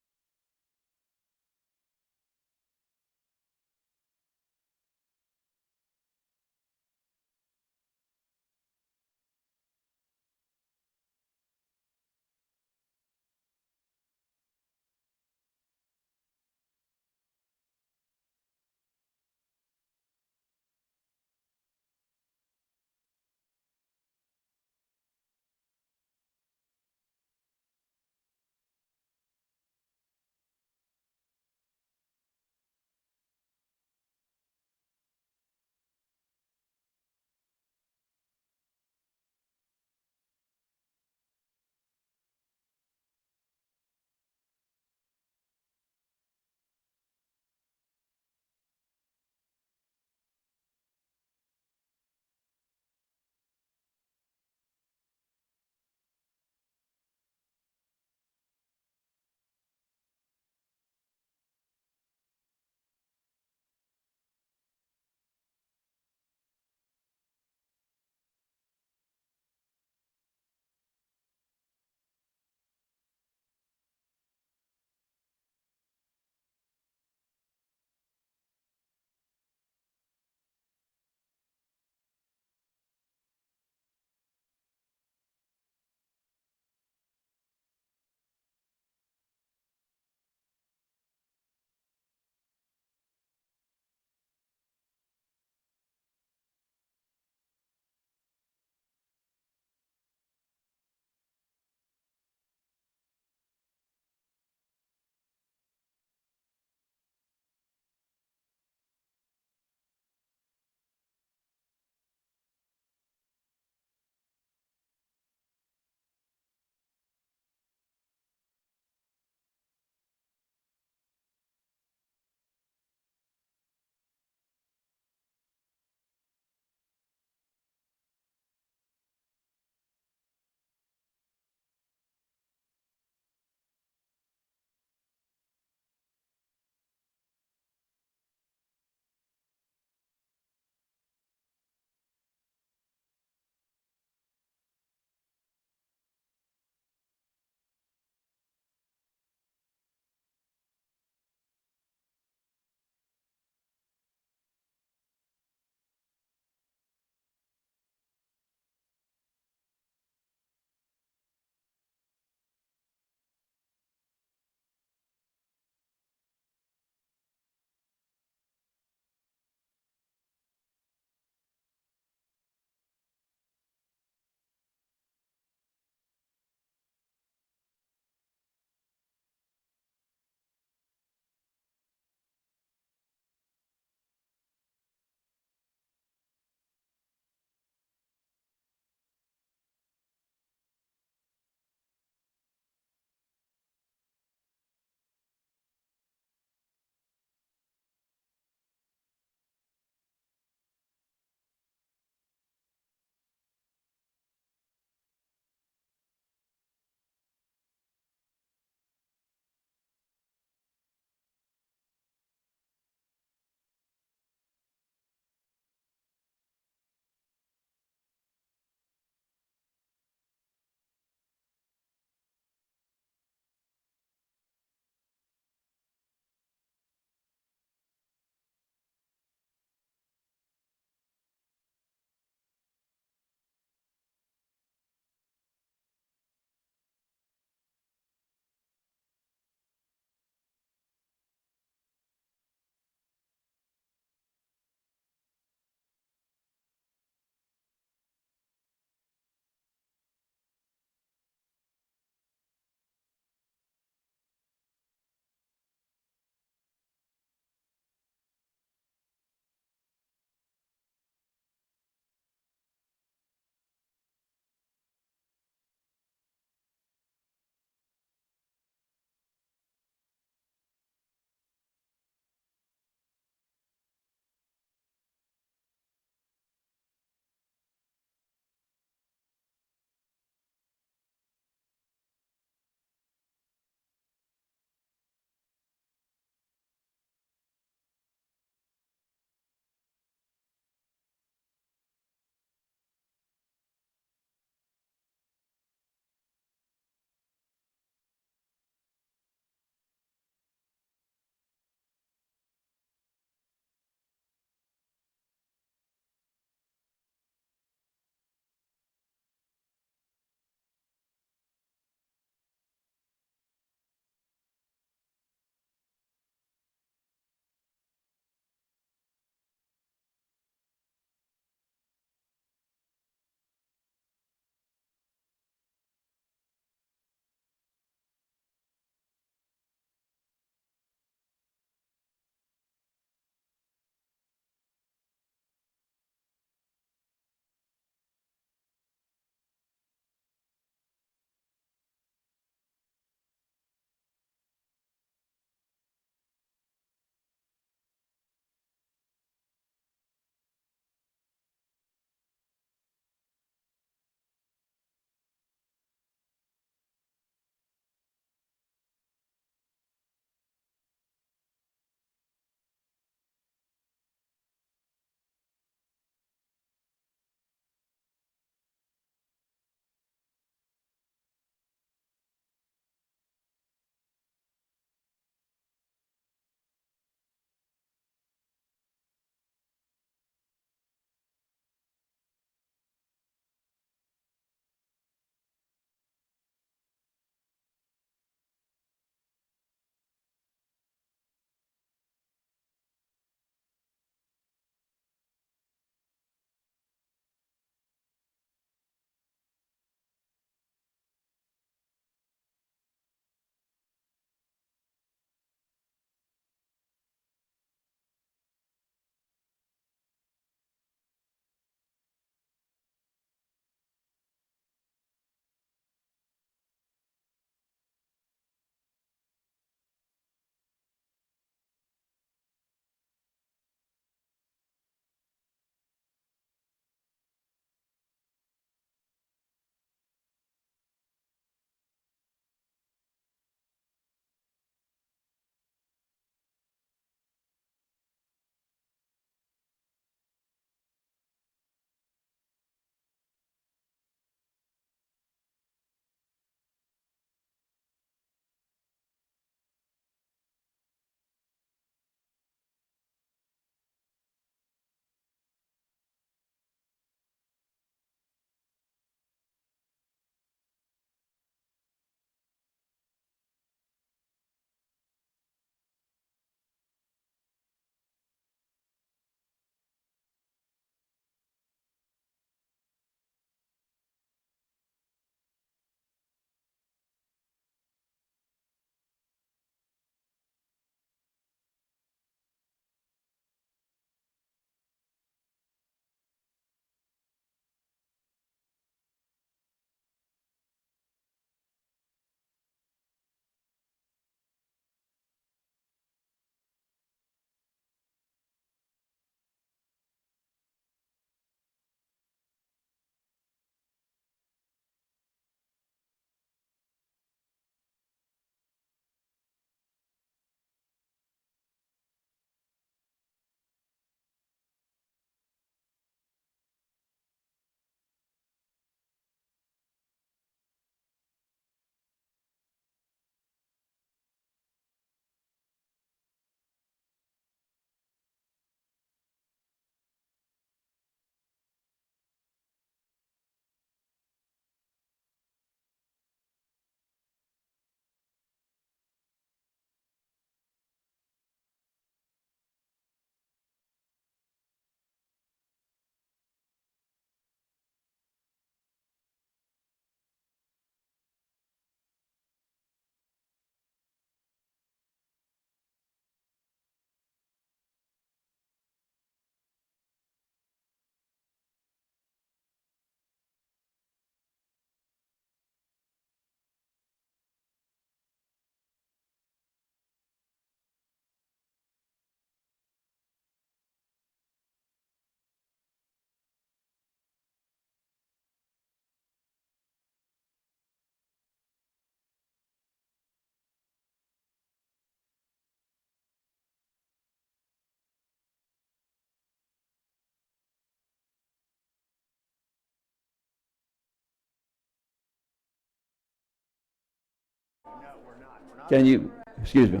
Can you, excuse me,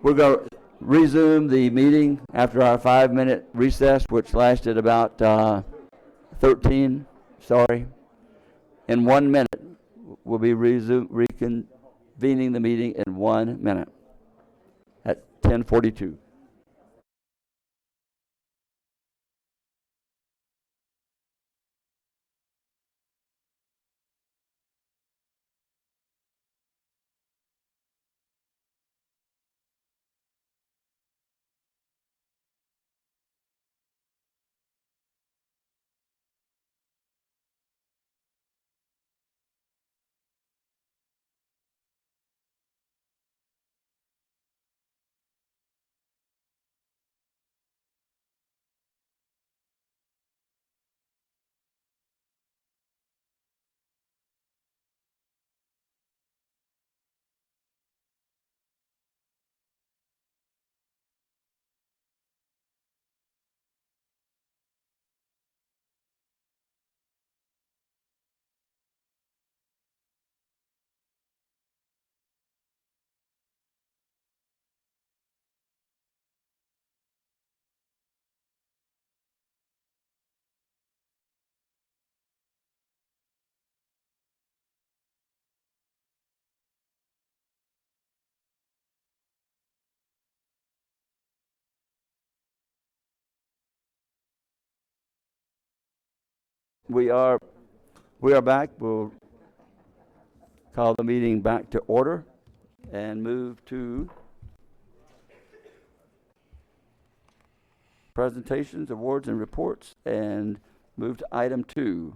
we're going to resume the meeting after our 5-minute recess, which lasted about 13, sorry. In 1 minute, we'll be reconvening the meeting in 1 minute at 10:42. We are back. We'll call the meeting back to order and move to presentations, awards, and reports, and move to item 2.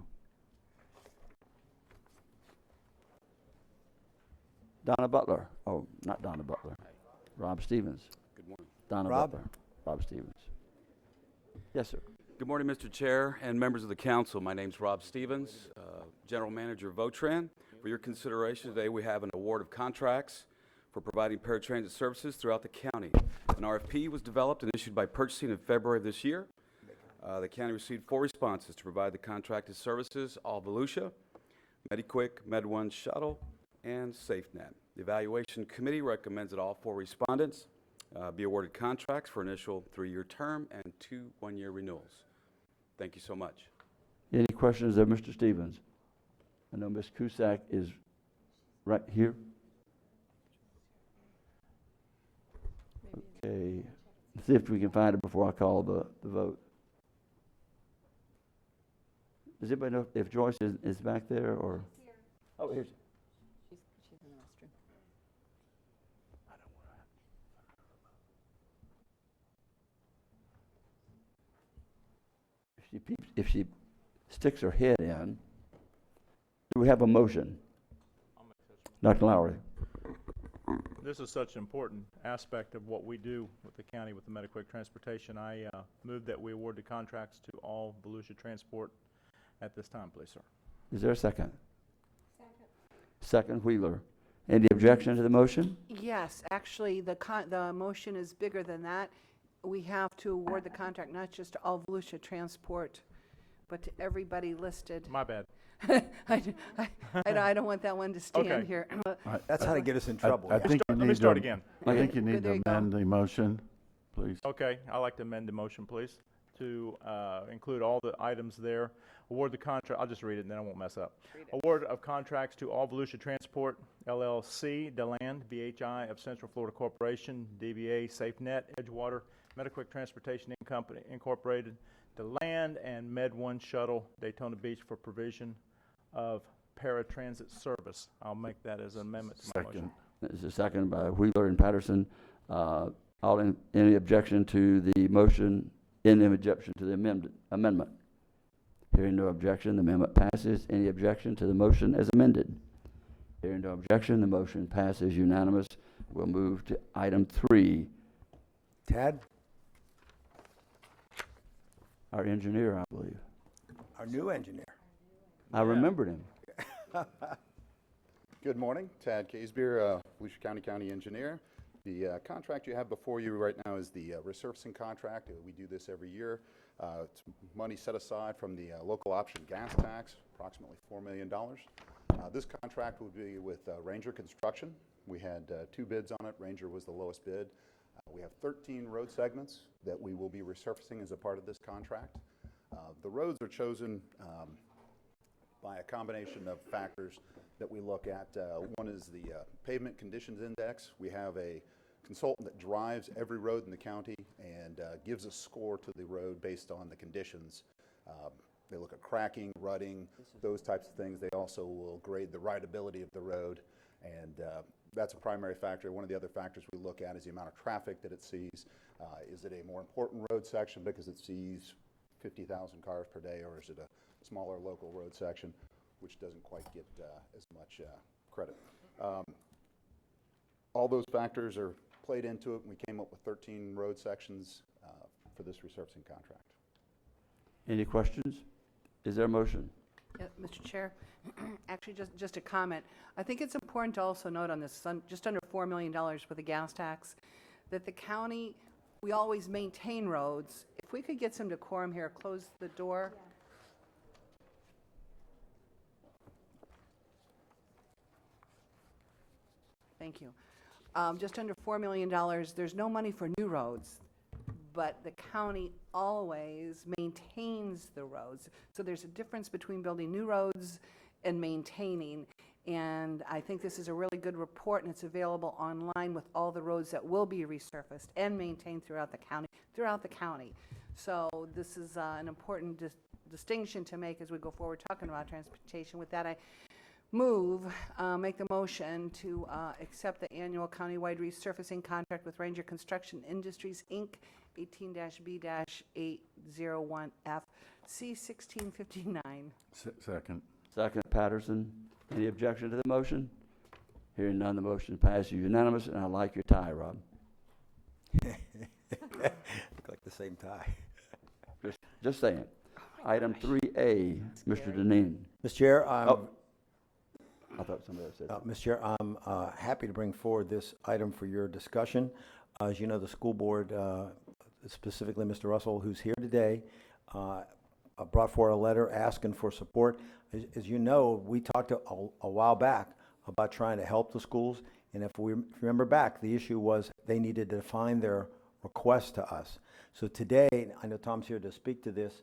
Donna Butler. Oh, not Donna Butler. Rob Stevens. Good morning. Donna Rob? Butler. Rob Stevens. Yes, sir. Good morning, Mr. Chair and members of the council. My name's Rob Stevens, General Manager of Votran. For your consideration today, we have an award of contracts for providing paratransit services throughout the county. An RFP was developed and issued by purchasing in February of this year. The county received 4 responses to provide the contracted services: All Volusia, MediQuick, MedOne Shuttle, and SafeNet. The evaluation committee recommends that all 4 respondents be awarded contracts for initial 3-year term and 2 one-year renewals. Thank you so much. Any questions of Mr. Stevens? I know Ms. Cusack is right here. Okay. Let's see if we can find her before I call the vote. Does anybody know if Joyce is back there or? Oh, here's. She's in the restroom. If she sticks her head in, do we have a motion? Dr. Lowry. This is such an important aspect of what we do with the county with the MediQuick transportation. I move that we award the contracts to All Volusia Transport at this time, please, sir. Is there a second? Second, Wheeler. Any objection to the motion? Yes, actually, the motion is bigger than that. We have to award the contract not just to All Volusia Transport, but to everybody listed. My bad. I don't want that one to stand Okay. here. That's how to get us in trouble. Let me start again. I think you need There to you go. amend the motion, please. Okay, I'd like to amend the motion, please, to include all the items there. Award the contract, I'll just read it and then I won't mess up. Award of contracts to All Volusia Transport, LLC, DeLand, BHI of Central Florida Corporation, DBA, SafeNet, Edgewater, MediQuick Transportation Incorporated, DeLand, and MedOne Shuttle, Daytona Beach, for provision of paratransit service. I'll make that as an amendment to my motion. There's a second by Wheeler and Patterson. Any objection to the motion? Any objection to the amendment? Hearing no objection, the amendment passes. Any objection to the motion as amended? Hearing no objection, the motion passes unanimous. We'll move to item 3. Tad? Our engineer, I believe. Our new engineer. I remembered him. Good morning, Tad Casebeer, Volusia County Engineer. The contract you have before you right now is the resurfacing contract. We do this every year. It's money set aside from the local option gas tax, approximately $4 million. This contract will be with Ranger Construction. We had 2 bids on it. Ranger was the lowest bid. We have 13 road segments that we will be resurfacing as a part of this contract. The roads are chosen by a combination of factors that we look at. One is the pavement conditions index. We have a consultant that drives every road in the county and gives a score to the road based on the conditions. They look at cracking, rutting, those types of things. They also will grade the rideability of the road, and that's a primary factor. One of the other factors we look at is the amount of traffic that it sees. Is it a more important road section because it sees 50,000 cars per day, or is it a smaller local road section, which doesn't quite get as much credit? All those factors are played into it, and we came up with 13 road sections for this resurfacing contract. Any questions? Is there a motion? Yeah, Mr. Chair, actually, just a comment. I think it's important to also note on this, just under $4 million for the gas tax, that the county, we always maintain roads. If we could get some decorum here, close the door. Thank you. Just under $4 million, there's no money for new roads, but the county always maintains the roads. So there's a difference between building new roads and maintaining. And I think this is a really good report, and it's available online with all the roads that will be resurfaced and maintained throughout the county. So this is an important distinction to make as we go forward talking about transportation. With that, I make the motion to accept the annual countywide resurfacing contract with Ranger Construction Industries, Inc., 18-B-801F, C-1659. Second. Second, Patterson. Any objection to the motion? Hearing none, the motion passes unanimous, and I like your tie, Rob. Look like the same tie. Just saying. Item 3A, Mr. Deneen. Mr. Chair, I thought somebody else said that. Mr. Chair, I'm happy to bring forward this item for your discussion. As you know, the school board, specifically Mr. Russell, who's here today, brought forward a letter asking for support. As you know, we talked a while back about trying to help the schools, and if you remember back, the issue was they needed to define their request to us. So today, I know Tom's here to speak to this,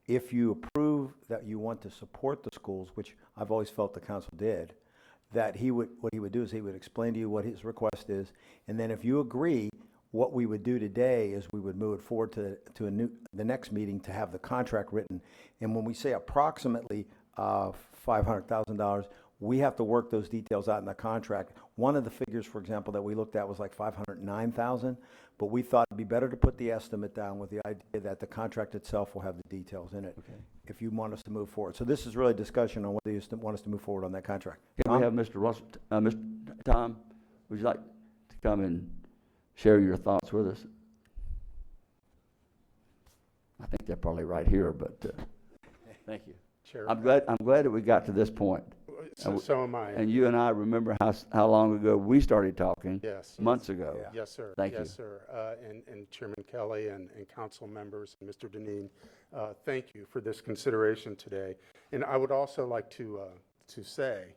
if you approve that you want to support the schools, which I've always felt the council did, that what he would do is he would explain to you what his request is, and then if you agree, what we would do today is we would move it forward to the next meeting to have the contract written. And when we say approximately $500,000, we have to work those details out in the contract. One of the figures, for example, that we looked at was like $509,000, but we thought it'd be better to put the estimate down with the idea that the contract itself will have the details in it, if you want us to move forward. So this is really a discussion on whether you want us to move forward on that contract. Can we have Mr. Russell, Mr. Tom, would you like to come and share your thoughts with us? I think they're probably right here, but thank you. Chair. I'm glad that we got to this point. So am I. And you and I remember how long ago we started talking. Yes. Months ago. Yeah. Yes, sir. Thank you. Yes, sir. And Chairman Kelly and council members and Mr. Deneen, thank you for this consideration today. And I would also like to say,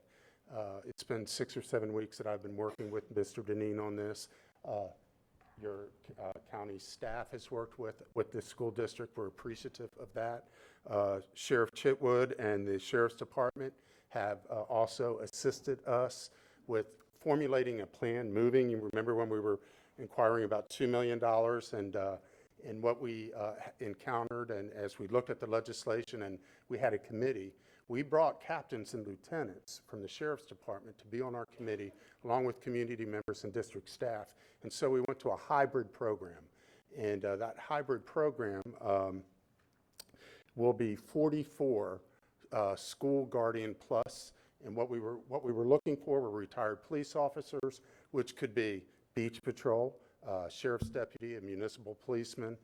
it's been 6 or 7 weeks that I've been working with Mr. Deneen on this. Your county staff has worked with the school district. We're appreciative of that. Sheriff Chitwood and the Sheriff's Department have also assisted us with formulating a plan, moving. You remember when we were inquiring about $2 million and what we encountered, and as we looked at the legislation and we had a committee, we brought captains and lieutenants from the Sheriff's Department to be on our committee, along with community members and district staff. And so we went to a hybrid program. And that hybrid program will be 44 School Guardian Plus. And what we were looking for were retired police officers, which could be beach patrol, sheriff's deputy, a municipal policeman,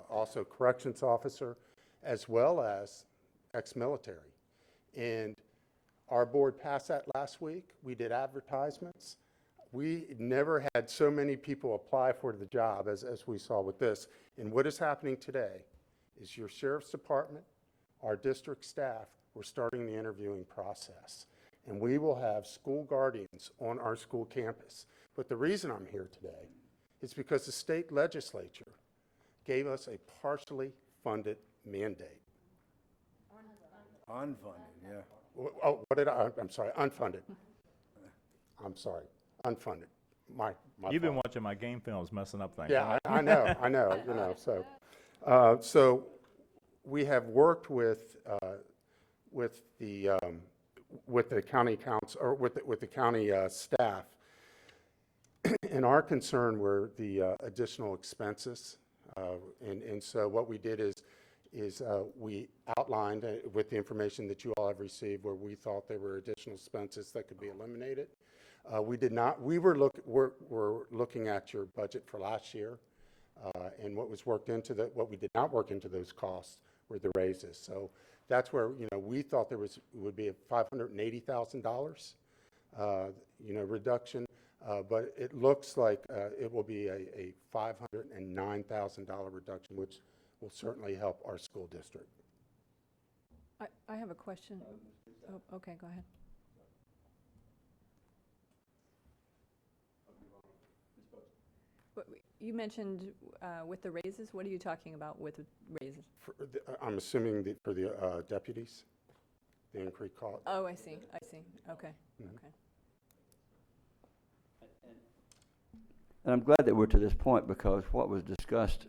also corrections officer, as well as ex-military. And our board passed that last week. We did advertisements. We never had so many people apply for the job as we saw with this. And what is happening today is your sheriff's department, our district staff, we're starting the interviewing process. and we will have school guardians on our school campus. But the reason I'm here today is because the state legislature gave us a partially funded mandate. Unfunded, yeah. Oh, what did I'm sorry, unfunded. I'm sorry, unfunded. My You've been fault. watching my game films, messing up things. Yeah, I know, you know, so, so we have worked with the county council, or with the county staff, and our concern were the additional expenses. And so what we did is we outlined with the information that you all have received where we thought there were additional expenses that could be eliminated. We did not. We're looking at your budget for last year, and what was worked into what we did not work into those costs were the raises. So that's where, you know, we thought there would be a $580,000 reduction, but it looks like it will be a $509,000 reduction, which will certainly help our school district. I have a question. Oh, okay, go ahead. You mentioned with the raises, what are you talking about with the raises? I'm assuming for the deputies, the increased cost. Oh, I see, okay, Mhm. okay. And I'm glad that we're to this point, because what was discussed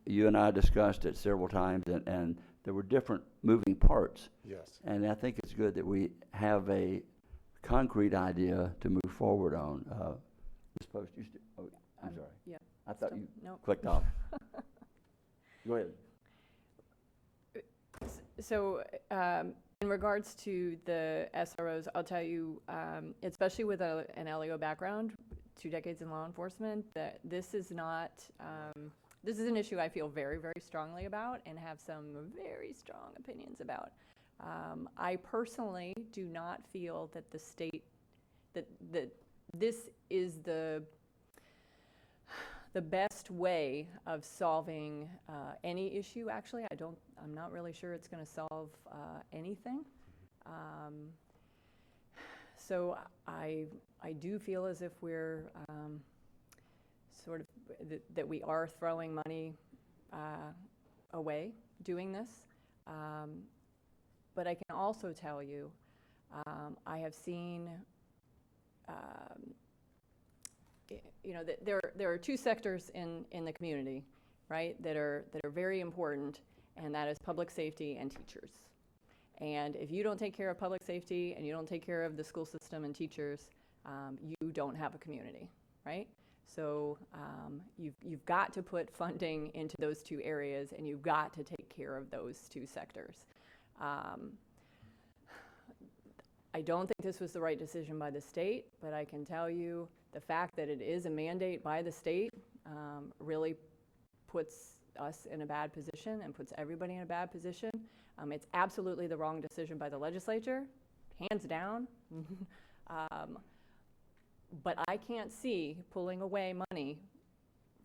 you and I discussed it several times, and there were different moving parts. Yes. And I think it's good that we have a concrete idea to move forward on. Ms. Post, I'm sorry. Yeah. I thought Still- you nope. clicked off. Go ahead. So, in regards to the SROs, I'll tell you, especially with an LEO background, 2 decades in law enforcement, that this is not, this is an issue I feel very, very strongly about and have some very strong opinions about. I personally do not feel that the state, that this is the best way of solving any issue. Actually, I'm not really sure it's going to solve anything. So I do feel as if we're sort of that we are throwing money away doing this. But I can also tell you, I have seen, you know, that there are 2 sectors in the community, right, that are very important, and that is public safety and teachers. And if you don't take care of public safety and you don't take care of the school system and teachers, you don't have a community, right? So you've got to put funding into those 2 areas, and you've got to take care of those 2 sectors. I don't think this was the right decision by the state, but I can tell you the fact that it is a mandate by the state really puts us in a bad position and puts everybody in a bad position. It's absolutely the wrong decision by the legislature, hands down. But I can't see pulling away money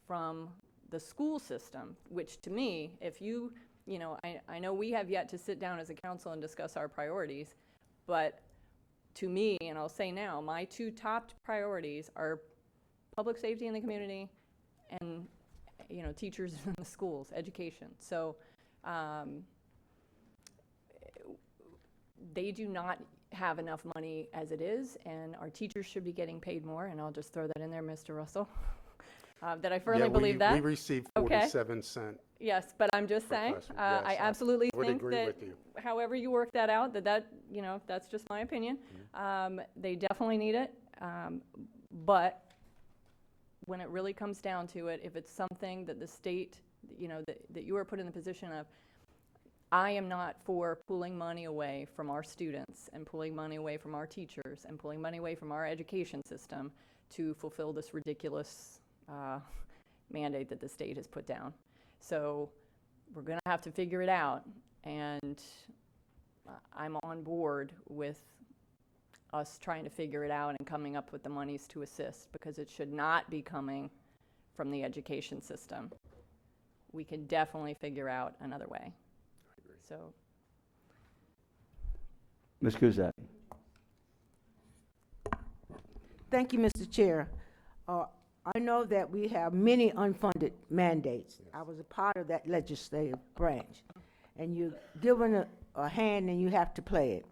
from the school system, which to me, if you know, I know we have yet to sit down as a council and discuss our priorities, but to me, and I'll say now, my 2 top priorities are public safety in the community and, you know, teachers in the schools, education. So they do not have enough money as it is, and our teachers should be getting paid more, and I'll just throw that in there, Mr. Russell, that I firmly believe that. We received Okay. 47 cents. Yes, but I'm just saying, Professor, I yes, absolutely I would think agree that with you. however you work that out, that you know, that's just my opinion. They definitely need it, but when it really comes down to it, if it's something that the state, you know, that you are put in the position of, I am not for pulling money away from our students and pulling money away from our teachers and pulling money away from our education system to fulfill this ridiculous mandate that the state has put down. So we're going to have to figure it out, and I'm on board with us trying to figure it out and coming up with the monies to assist, because it should not be coming from the education system. We can definitely figure out another way. So, Ms. Kuzak. Thank you, Mr. Chair. I know that we have many unfunded mandates. I was a part of that legislative branch. And you're given a hand and you have to play it.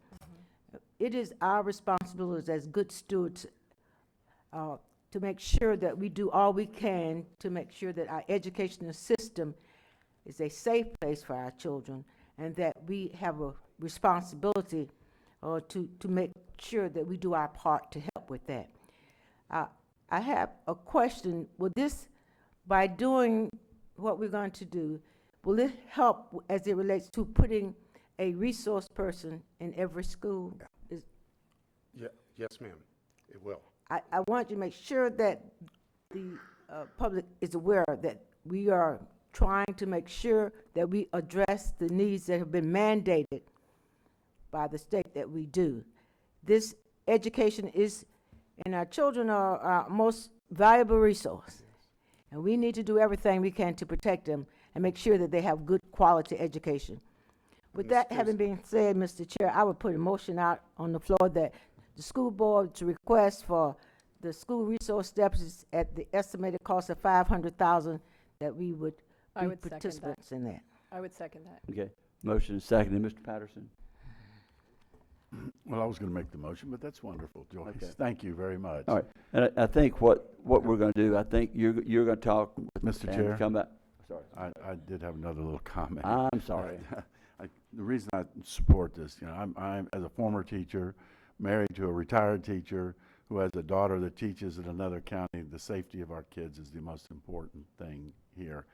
It is our responsibility as good stewards to make sure that we do all we can to make sure that our educational system is a safe place for our children, and that we have a responsibility to make sure that we do our part to help with that. I have a question. Will this, by doing what we're going to do, will it help as it relates to putting a resource person in every school? Yes, ma'am, it will. I want you to make sure that the public is aware that we are trying to make sure that we address the needs that have been mandated by the state that we do. This education is, and our children are our most valuable resource. And we need to do everything we can to protect them and make sure that they have good quality education. With that having been said, Mr. Chair, I would put a motion out on the floor that the school board to request for the school resource deputies at the estimated cost of $500,000, that we would I be would second that. participants in that. I would second that. Okay, motion is seconded. Mr. Patterson? Well, I was going to make the motion, but that's wonderful, Joyce. Okay. Thank you very much. All right, and I think what we're going to do, I think you're going to talk with Mr. and Chair? come back. Sorry. I did have another little comment. I'm sorry. The reason I support this, I'm as a former teacher, married to a retired teacher who has a daughter that teaches in another county. The safety of our kids is the most important thing here.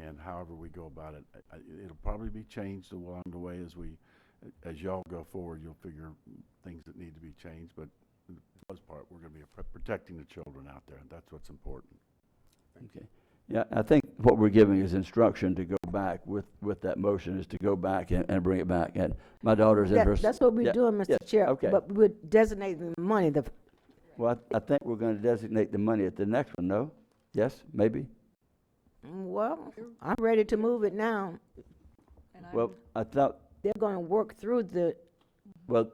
And however we go about it, it'll probably be changed along the way as y'all go forward. You'll figure things that need to be changed, but for the most part, we're going to be protecting the children out there. That's what's important. Okay. Yeah, I think what we're giving is instruction to go back with that motion, is to go back and bring it back. And my daughter's interest. That's what we're doing, Mr. Chair. Okay. But we're designating the money. Well, I think we're going to designate the money at the next one, no? Yes, maybe? Well, I'm ready to move it now. Well, I thought, They're going to work through the, well,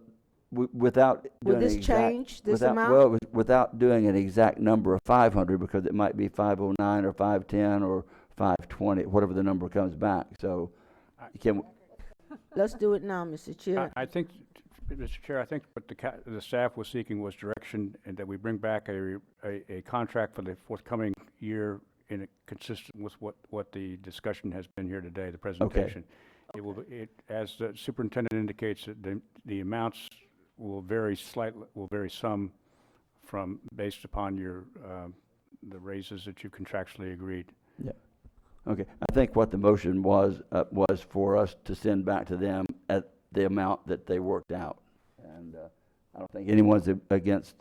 without Will doing this an exact- change, this without- amount? Well, without doing an exact number of 500, because it might be 509 or 510 or 520, whatever the number comes back. So, can, let's do it now, Mr. Chair. I think, Mr. Chair, I think what the staff was seeking was direction, and that we bring back a contract for the forthcoming year consistent with what the discussion has been here today, the presentation. It will, as the superintendent indicates, that the amounts will vary slightly, some from, based upon your, the raises that you contractually agreed. yeah. Okay, I think what the motion was for us to send back to them at the amount that they worked out. And I don't think anyone's against,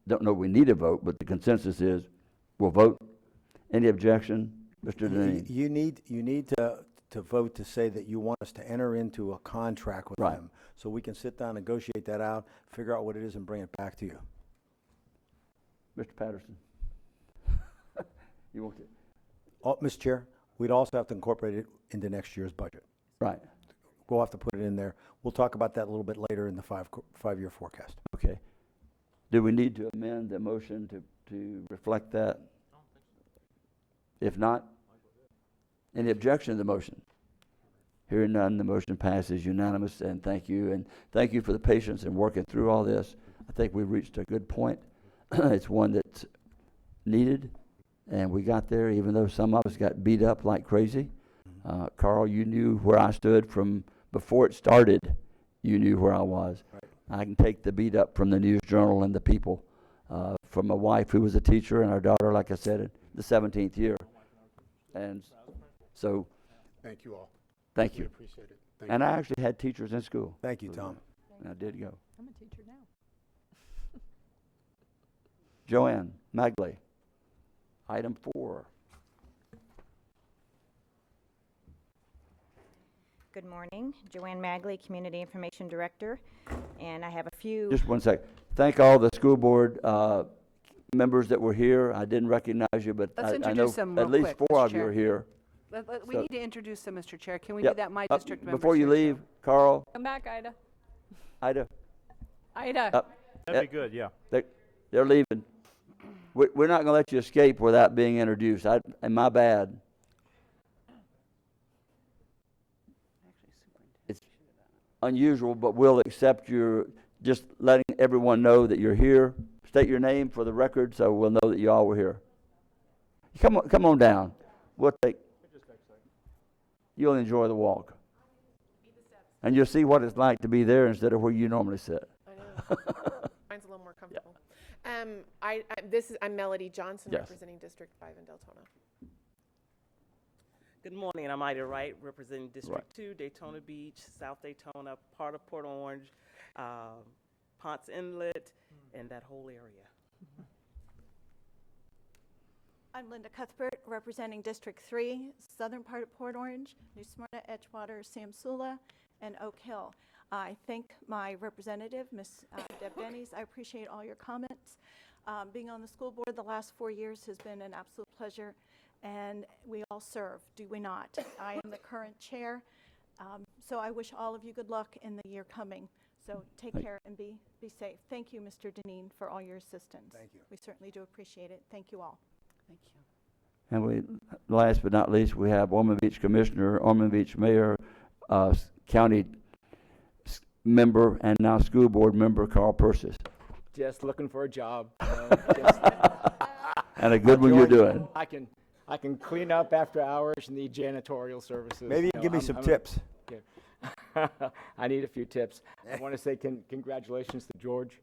don't know we need a vote, but the consensus is we'll vote. Any objection, Mr. Deneen? You need to vote to say that you want us to enter into a contract with them, so we can sit down, negotiate that out, figure out what it is, and bring it back to you. Mr. Patterson? You want to? Oh, Mr. Chair, we'd also have to incorporate it into next year's budget. Right. We'll have to put it in there. We'll talk about that a little bit later in the five-year forecast. Okay. Do we need to amend the motion to reflect that? If not, any objection to the motion? Hearing none, the motion passes unanimous, and thank you. And thank you for the patience in working through all this. I think we've reached a good point. It's one that's needed, and we got there, even though some of us got beat up like crazy. Carl, you knew where I stood from before it started. You knew where I was. Right. I can take the beat up from the News Journal and the People, from my wife who was a teacher and our daughter, like I said, in the 17th year. And so, thank you all. Thank you. Appreciate it. Thank and you. I actually had teachers in school. Thank you, Tom. And I did go. I'm a teacher now. Joanne Magley, item 4. Good morning, Joanne Magley, Community Information Director, and I have a few. Just one second. Thank all the school board members that were here. I didn't recognize you, but Let's I know introduce them real at least quick, 4 Mr. of you Chair. are here. We So- need to introduce them, Mr. Chair. Can we Yep. do that, my district members? Before you here, leave, Carl, Come back, Ida. Ida. Ida. That'd be good, yeah. They're leaving. We're not gonna let you escape without being introduced. And my bad. It's unusual, but we'll accept your, just letting everyone know that you're here. State your name for the record so we'll know that you all were here. Come on down. We'll take, you'll enjoy the walk. And you'll see what it's like to be there instead of where you normally sit. I know. Mine's a little more comfortable. I'm Melody Johnson, Yes. representing District 5 in Deltona. Good morning, and I'm Ida Wright, representing District Right. 2, Daytona Beach, South Daytona, part of Port Orange, Ponce Inlet, and that whole area. I'm Linda Cuthbert, representing District 3, southern part of Port Orange, New Smyrna, Edgewater, Samsula, and Oak Hill. I thank my representative, Ms. Deb Denny's. I appreciate all your comments. Being on the school board the last 4 years has been an absolute pleasure, and we all serve, do we not? I am the current chair, so I wish all of you good luck in the year coming. So take care and be safe. Thank you, Mr. Deneen, for all your assistance. Thank you. We certainly do appreciate it. Thank you all. Thank you. And last but not least, we have Ormond Beach Commissioner, Ormond Beach Mayor, County member, and now school board member Carl Persis. Just looking for a job. And a good one you're doing. I can clean up after hours, need janitorial services. Maybe you can give me some tips. Okay. I need a few tips. I want to say congratulations to George.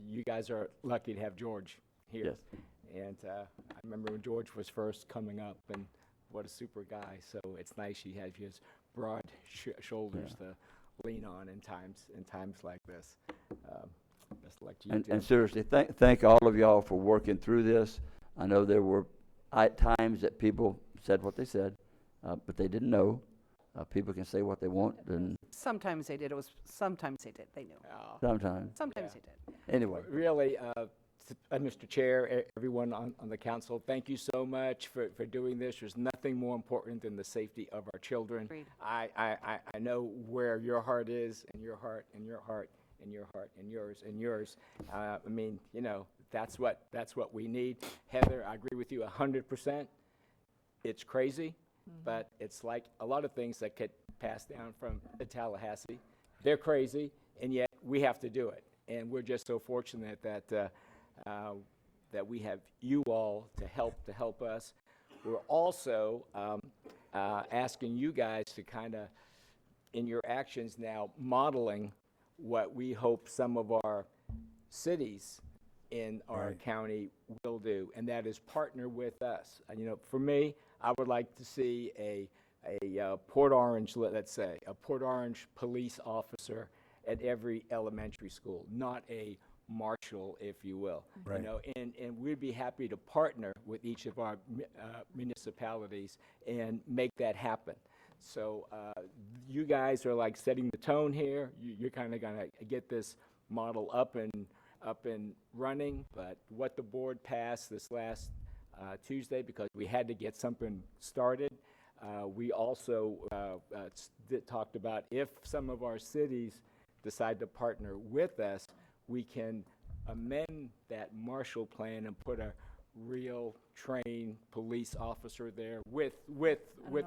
You guys are lucky to have George here. Yes. And I remember when George was first coming up, and what a super guy. So it's nice he has his broad shoulders to lean on in times like this. Best of luck to you, And Jim. seriously, thank all of y'all for working through this. I know there were at times that people said what they said, but they didn't know. People can say what they want, and Sometimes they did. Sometimes they did. They knew. sometimes. Sometimes they did. Anyway. Really, Mr. Chair, everyone on the council, thank you so much for doing this. There's nothing more important than the safety of our children. Agreed. I know where your heart is, and your heart, and your heart, and your heart, and yours, and yours. I mean, you know, that's what we need. Heather, I agree with you 100%. It's crazy, but it's like a lot of things that get passed down from Tallahassee. They're crazy, and yet we have to do it. And we're just so fortunate that that we have you all to help us. We're also asking you guys to kind of, in your actions now, modeling what we hope some of our cities in our county will do, and that is partner with us. And, you know, for me, I would like to see a Port Orange, let's say, a Port Orange police officer at every elementary school, not a marshal, if you will. Right. You know, and we'd be happy to partner with each of our municipalities and make that happen. So you guys are like setting the tone here. You're kind of gonna get this model up and running. But what the board passed this last Tuesday, because we had to get something started, we also talked about if some of our cities decide to partner with us, we can amend that Marshall Plan and put a real trained police officer there with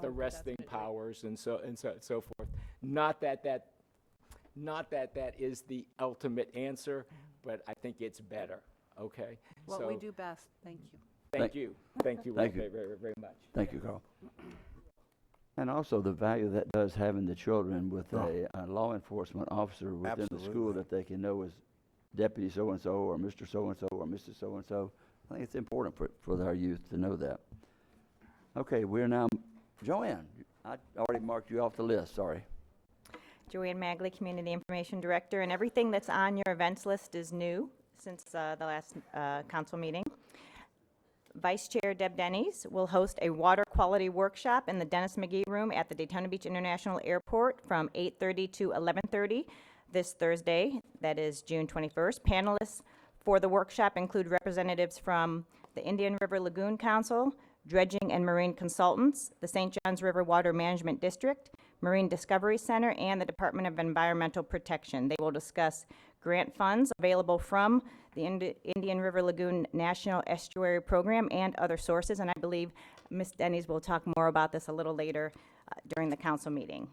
arresting powers and so forth. Not that that is the ultimate answer, but I think it's better. Okay. What we do best. Thank you. Thank you. Thank you Thank you. very, very, very much. Thank you, Carl. And also the value that does having the children with a law enforcement officer within the school that they can know as Deputy so-and-so or Mr. so-and-so or Mrs. so-and-so. I think it's important for our youth to know that. Okay, we're now, Joanne, I already marked you off the list, sorry. Joanne Magley, Community Information Director, and everything that's on your events list is new since the last council meeting. Vice Chair Deb Denny's will host a water quality workshop in the Dennis McGee Room at the Daytona Beach International Airport from 8:30 to 11:30 this Thursday, that is June 21st. Panelists for the workshop include representatives from the Indian River Lagoon Council, Dredging and Marine Consultants, the St. Johns River Water Management District, Marine Discovery Center, and the Department of Environmental Protection. They will discuss grant funds available from the Indian River Lagoon National Estuary Program, and other sources. And I believe Ms. Denny's will talk more about this a little later during the council meeting.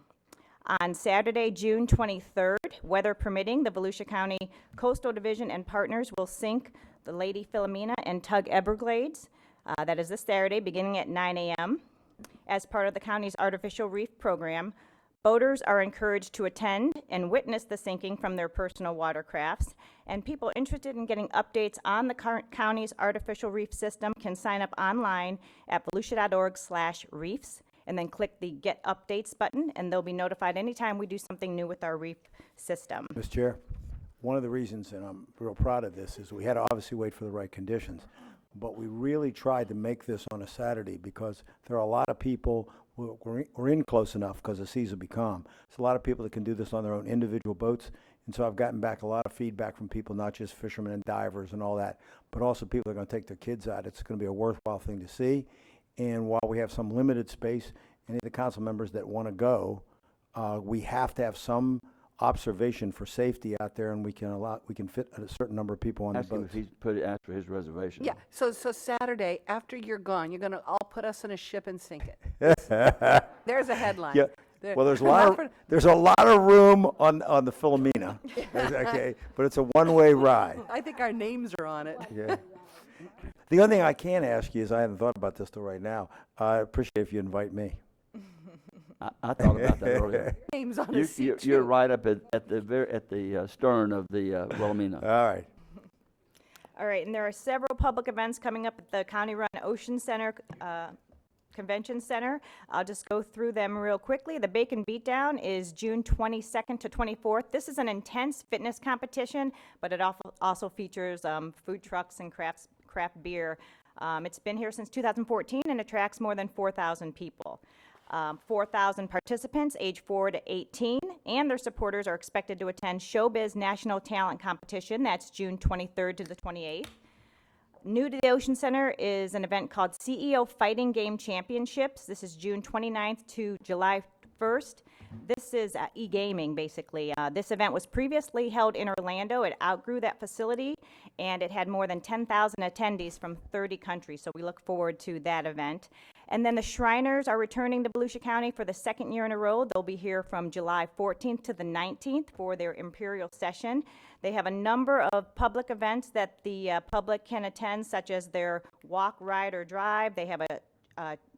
On Saturday, June 23rd, weather permitting, the Volusia County Coastal Division and partners will sink the Lady Philomena and Tug Everglades. That is this Saturday, beginning at 9 a.m. As part of the county's artificial reef program, boaters are encouraged to attend and witness the sinking from their personal watercrafts, and people interested in getting updates on the current county's artificial reef system can sign up online at volusia.org/reefs, and then click the Get Updates button, and they'll be notified anytime we do something new with our reef system. Mr. Chair, one of the reasons, and I'm real proud of this, is we had to obviously wait for the right conditions, but we really tried to make this on a Saturday because there are a lot of people who we're in close enough because the seas will be calm. There's a lot of people that can do this on their own individual boats, and so I've gotten back a lot of feedback from people, not just fishermen and divers and all that, but also people that are going to take their kids out. It's going to be a worthwhile thing to see, and while we have some limited space, any of the council members that want to go, we have to have some observation for safety out there, and we can fit a certain number of people on the Ask him boats. if he's asked for his reservation. Yeah, so Saturday, after you're gone, you're gonna all put us in a ship and sink it. There's a headline. Yeah. There- Well, there's Not for- there's a lot of room on the Philomena. Okay, but it's a one-way ride. I think our names are on it. Yeah. The other thing I can ask you is, I haven't thought about this till right now. I appreciate if you invite me. I thought about that earlier. Names on a seat, You're too. right up at the stern of the Wilhelmina. All right. All right, and there are several public events coming up at the county-run Ocean Center Convention Center. I'll just go through them real quickly. The Bacon Beatdown is June 22nd to 24th. This is an intense fitness competition, but it also features food trucks and craft beer. It's been here since 2014 and attracts more than 4,000 people. 4,000 participants age 4 to 18 and their supporters are expected to attend Showbiz National Talent Competition. That's June 23rd to the 28th. New to the Ocean Center is an event called CEO Fighting Game Championships. This is June 29th to July 1st. This is e-gaming, basically. This event was previously held in Orlando. It outgrew that facility, and it had more than 10,000 attendees from 30 countries, so we look forward to that event. And then the Shriners are returning to Volusia County for the second year in a row. They'll be here from July 14th to the 19th for their Imperial Session. They have a number of public events that the public can attend, such as their walk, ride, or drive. They have a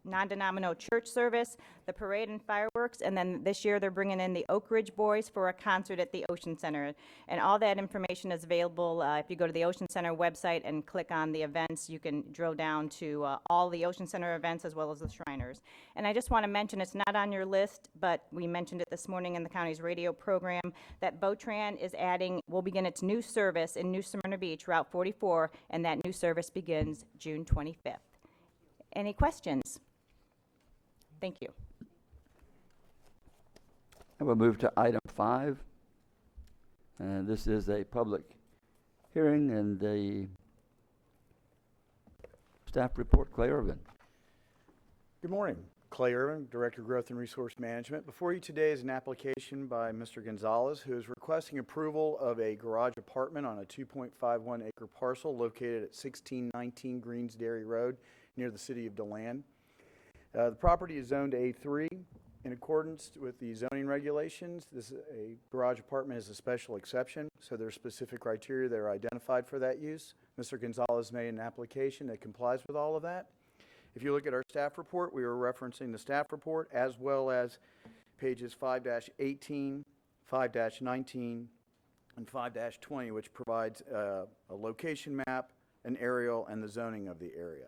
non-denominational church service, the parade and fireworks, and then this year they're bringing in the Oak Ridge Boys for a concert at the Ocean Center. And all that information is available if you go to the Ocean Center website and click on the events. You can drill down to all the Ocean Center events as well as the Shriners. And I just want to mention, it's not on your list, but we mentioned it this morning in the county's radio program, that Votran will begin its new service in New Smyrna Beach, Route 44, and that new service begins June 25th. Any questions? Thank you. I will move to item 5. And this is a public hearing and the staff report. Clay Irvin. Good morning. Clay Irvin, Director of Growth and Resource Management. Before you today is an application by Mr. Gonzalez, who is requesting approval of a garage apartment on a 2.51 acre parcel located at 1619 Greens Dairy Road near the city of DeLand. The property is zoned A3 in accordance with the zoning regulations. A garage apartment is a special exception, so there are specific criteria that are identified for that use. Mr. Gonzalez made an application that complies with all of that. If you look at our staff report, we are referencing the staff report as well as pages 5-18, 5-19, and 5-20, which provides a location map, an aerial, and the zoning of the area.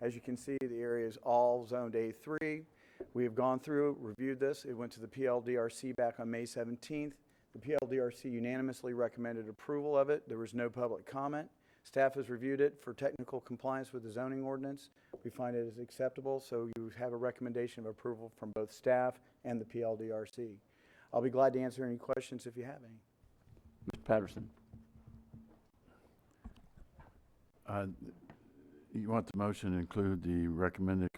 As you can see, the area is all zoned A3. We have gone through, reviewed this. It went to the PLDRC back on May 17th. The PLDRC unanimously recommended approval of it. There was no public comment. Staff has reviewed it for technical compliance with the zoning ordinance. We find it is acceptable, so you have a recommendation of approval from both staff and the PLDRC. I'll be glad to answer any questions if you have any. Mr. Patterson. You want the motion to include the recommended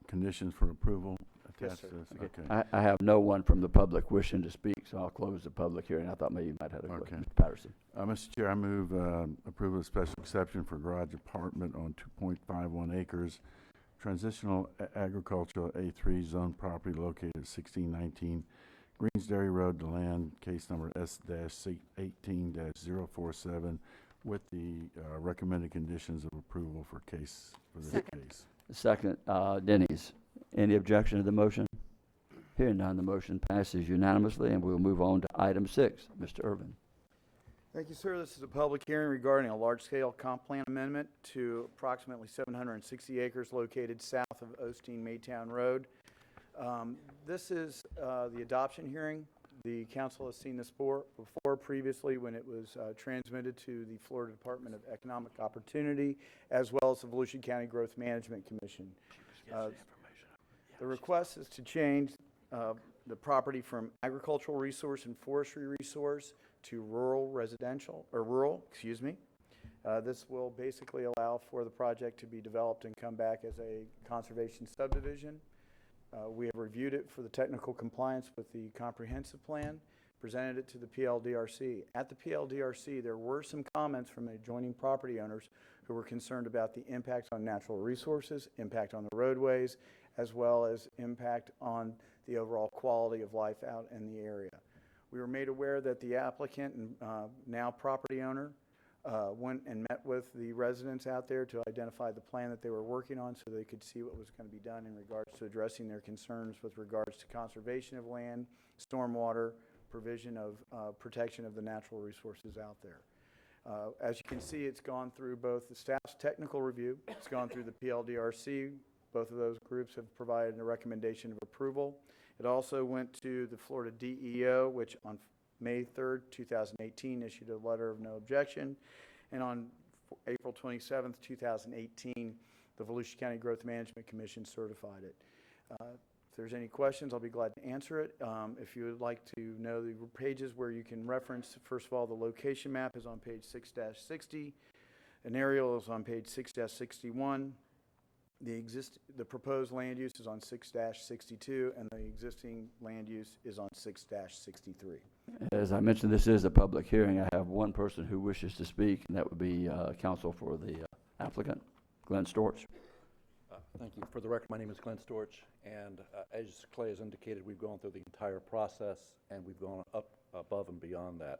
conditions for approval attached sir. to this? Okay. Okay. I have no one from the public wishing to speak, so I'll close the public hearing. I thought maybe you might have a question. Okay. Mr. Patterson. Mr. Chair, I move approval of special exception for garage apartment on 2.51 acres, transitional agricultural A3 zone property located at 1619 Greensdale Road, the land, case number S-18-047, with the recommended conditions of approval for this case. Second, Denny's. Any objection to the motion? Hearing none, the motion passes unanimously, and we'll move on to item 6. Mr. Irvin. Thank you, sir. This is a public hearing regarding a large-scale comp plan amendment to approximately 760 acres located south of Osteen Maytown Road. This is the adoption hearing. The council has seen this before previously when it was transmitted to the Florida Department of Economic Opportunity, as well as the Volusia County Growth Management Commission. The request is to change the property from agricultural resource and forestry resource to rural residential, or rural, excuse me. This will basically allow for the project to be developed and come back as a conservation subdivision. We have reviewed it for the technical compliance with the comprehensive plan, presented it to the PLDRC. At the PLDRC, there were some comments from adjoining property owners who were concerned about the impact on natural resources, impact on the roadways, as well as impact on the overall quality of life out in the area. We were made aware that the applicant and now property owner went and met with the residents out there to identify the plan that they were working on so they could see what was going to be done in regards to addressing their concerns with regards to conservation of land, stormwater, provision of protection of the natural resources out there. As you can see, it's gone through both the staff's technical review, it's gone through the PLDRC. Both of those groups have provided a recommendation of approval. It also went to the Florida DEO, which on May 3rd, 2018, issued a letter of no objection. And on April 27th, 2018, the Volusia County Growth Management Commission certified it. If there's any questions, I'll be glad to answer it. If you would like to know the pages where you can reference, first of all, the location map is on page 6-60. An aerial is on page 6-61. The proposed land use is on 6-62, and the existing land use is on 6-63. As I mentioned, this is a public hearing. I have one person who wishes to speak, and that would be counsel for the applicant, Glenn Storch. Thank you. For the record, my name is Glenn Storch, and as Clay has indicated, we've gone through the entire process, and we've gone up above and beyond that.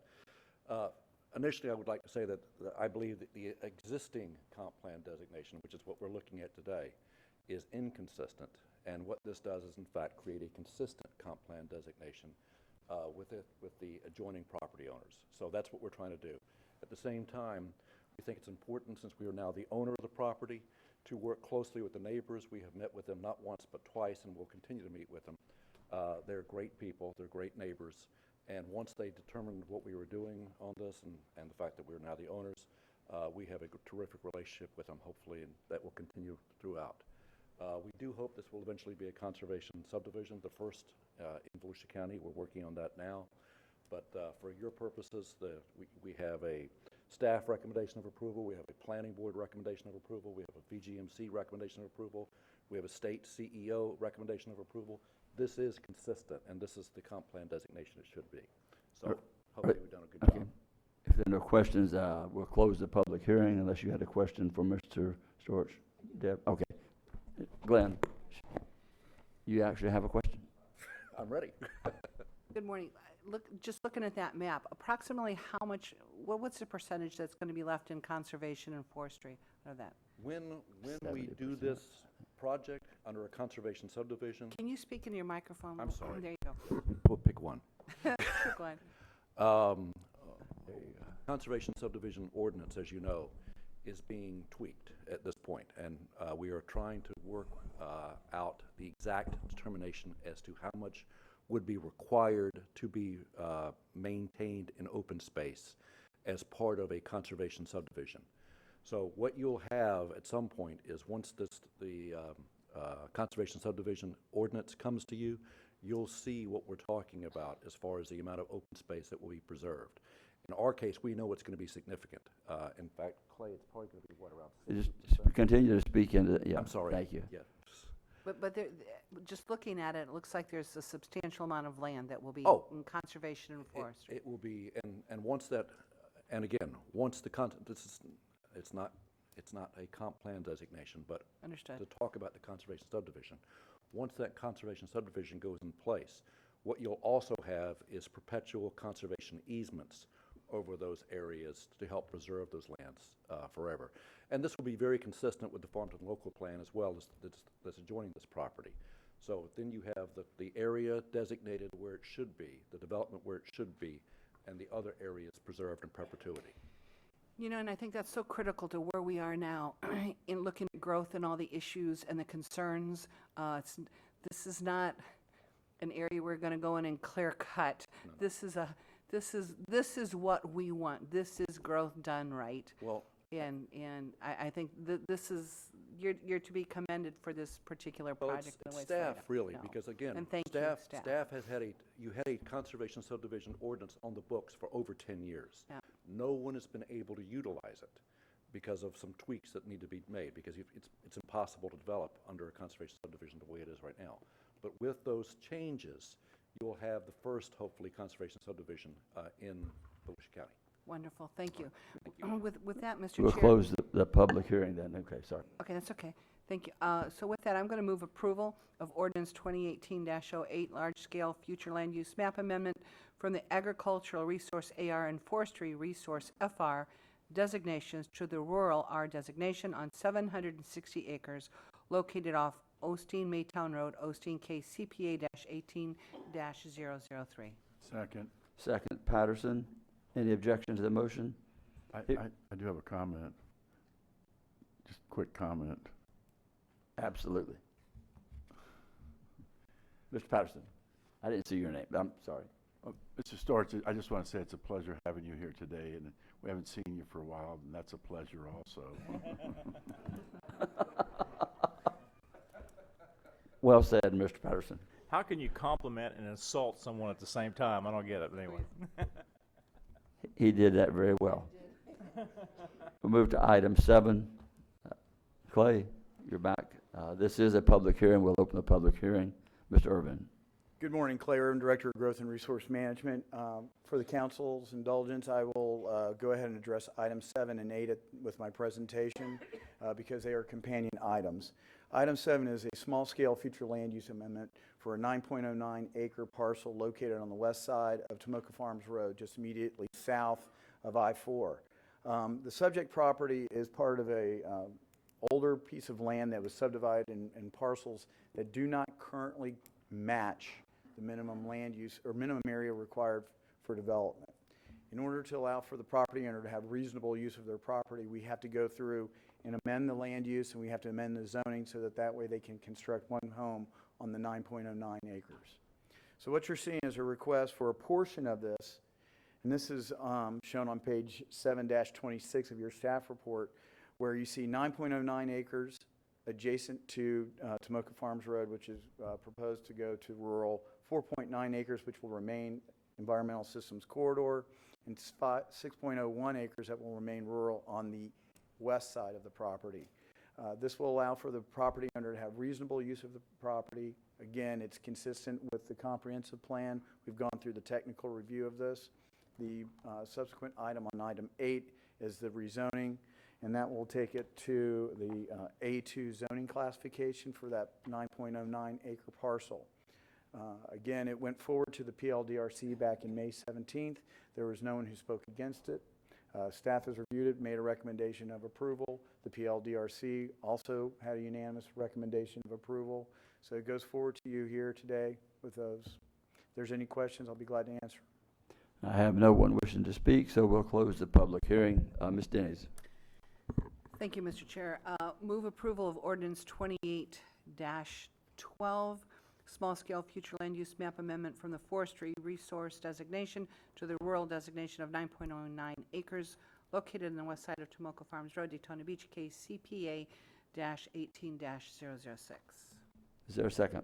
Initially, I would like to say that I believe that the existing comp plan designation, which is what we're looking at today, is inconsistent. And what this does is, in fact, create a consistent comp plan designation with the adjoining property owners. So that's what we're trying to do. At the same time, we think it's important, since we are now the owner of the property, to work closely with the neighbors. We have met with them not once but twice, and we'll continue to meet with them. They're great people. They're great neighbors. And once they determined what we were doing on this and the fact that we're now the owners, we have a terrific relationship with them, hopefully, and that will continue throughout. We do hope this will eventually be a conservation subdivision, the first in Volusia County. We're working on that now. But for your purposes, we have a staff recommendation of approval. We have a planning board recommendation of approval. We have a VGMC recommendation of approval. We have a state CEO recommendation of approval. This is consistent, and this is the comp plan designation it should be. So hopefully we've done a good job. If there are no questions, we'll close the public hearing unless you had a question for Mr. Storch. Deb? Okay. Glenn, you actually have a question? I'm ready. Good morning. Just looking at that map, approximately how much, what's the percentage that's going to be left in conservation and forestry of that? When we do this project under a conservation subdivision. Can you speak into your microphone? I'm sorry. There you go. We'll pick one. Pick one. Conservation subdivision ordinance, as you know, is being tweaked at this point, and we are trying to work out the exact determination as to how much would be required to be maintained in open space as part of a conservation subdivision. So what you'll have at some point is, once the conservation subdivision ordinance comes to you, you'll see what we're talking about as far as the amount of open space that will be preserved. In our case, we know it's going to be significant. In fact, Clay, it's probably going to be what, around 60%? Just continue to speak into, yeah. I'm sorry. Thank you. Yeah. But just looking at it, it looks like there's a substantial amount of land that will be Oh. in conservation and forestry. It will be, and once that, and again, once the it's not a comp plan designation, but Understood. to talk about the conservation subdivision. Once that conservation subdivision goes in place, what you'll also have is perpetual conservation easements over those areas to help preserve those lands forever. And this will be very consistent with the Farmington local plan as well as that's adjoining this property. So then you have the area designated where it should be, the development where it should be, and the other areas preserved in perpetuity. You know, and I think that's so critical to where we are now in looking at growth and all the issues and the concerns. This is not an area we're going to go in and clear cut. No. This is what we want. This is growth done right. Well, and I think this is you're to be commended for this particular project. It's the way it's staff laid out. really, No. because again, And thank staff you, staff. has had you had a conservation subdivision ordinance on the books for over 10 years. Yeah. No one has been able to utilize it because of some tweaks that need to be made, because it's impossible to develop under a conservation subdivision the way it is right now. But with those changes, you'll have the first, hopefully, conservation subdivision in Volusia County. Wonderful, thank you. With that, Mr. We'll Chair. close the public hearing then. Okay, sorry. Okay, that's okay. Thank you. So with that, I'm going to move approval of ordinance 2018-08, large-scale future land use map amendment from the agricultural resource AR and forestry resource FR designations to the rural R designation on 760 acres located off Osteen Maytown Road, Osteen case CPA-18-003. Second. Second, Patterson. Any objection to the motion? I do have a comment. Just a quick comment. Absolutely. Mr. Patterson, I didn't see your name, but I'm sorry. Mr. Storch, I just want to say it's a pleasure having you here today, and we haven't seen you for a while, and that's a pleasure also. Well said, Mr. Patterson. How can you compliment and insult someone at the same time? I don't get it, but anyway. He did that very well. We'll move to item 7. Clay, you're back. This is a public hearing. We'll open the public hearing. Mr. Irvin. Good morning, Clay Irvin, Director of Growth and Resource Management. For the council's indulgence, I will go ahead and address items 7 and 8 with my presentation because they are companion items. Item 7 is a small-scale future land use amendment for a 9.09 acre parcel located on the west side of Tomoka Farms Road, just immediately south of I-4. The subject property is part of a older piece of land that was subdivided in parcels that do not currently match the minimum land use or minimum area required for development. In order to allow for the property owner to have reasonable use of their property, we have to go through and amend the land use, and we have to amend the zoning so that way they can construct one home on the 9.09 acres. So what you're seeing is a request for a portion of this, and this is shown on page 7-26 of your staff report, where you see 9.09 acres adjacent to Tomoka Farms Road, which is proposed to go to rural, 4.9 acres, which will remain environmental systems corridor, and 6.01 acres that will remain rural on the west side of the property. This will allow for the property owner to have reasonable use of the property. Again, it's consistent with the comprehensive plan. We've gone through the technical review of this. The subsequent item on item 8 is the rezoning, and that will take it to the A2 zoning classification for that 9.09 acre parcel. Again, it went forward to the PLDRC back in May 17th. There was no one who spoke against it. Staff has reviewed it, made a recommendation of approval. The PLDRC also had a unanimous recommendation of approval. So it goes forward to you here today with those. If there's any questions, I'll be glad to answer. I have no one wishing to speak, so we'll close the public hearing. Ms. Denny's. Thank you, Mr. Chair. Move approval of ordinance 28-12, small-scale future land use map amendment from the forestry resource designation to the rural designation of 9.09 acres located on the west side of Tomoka Farms Road, Daytona Beach, case CPA-18-006. Is there a second?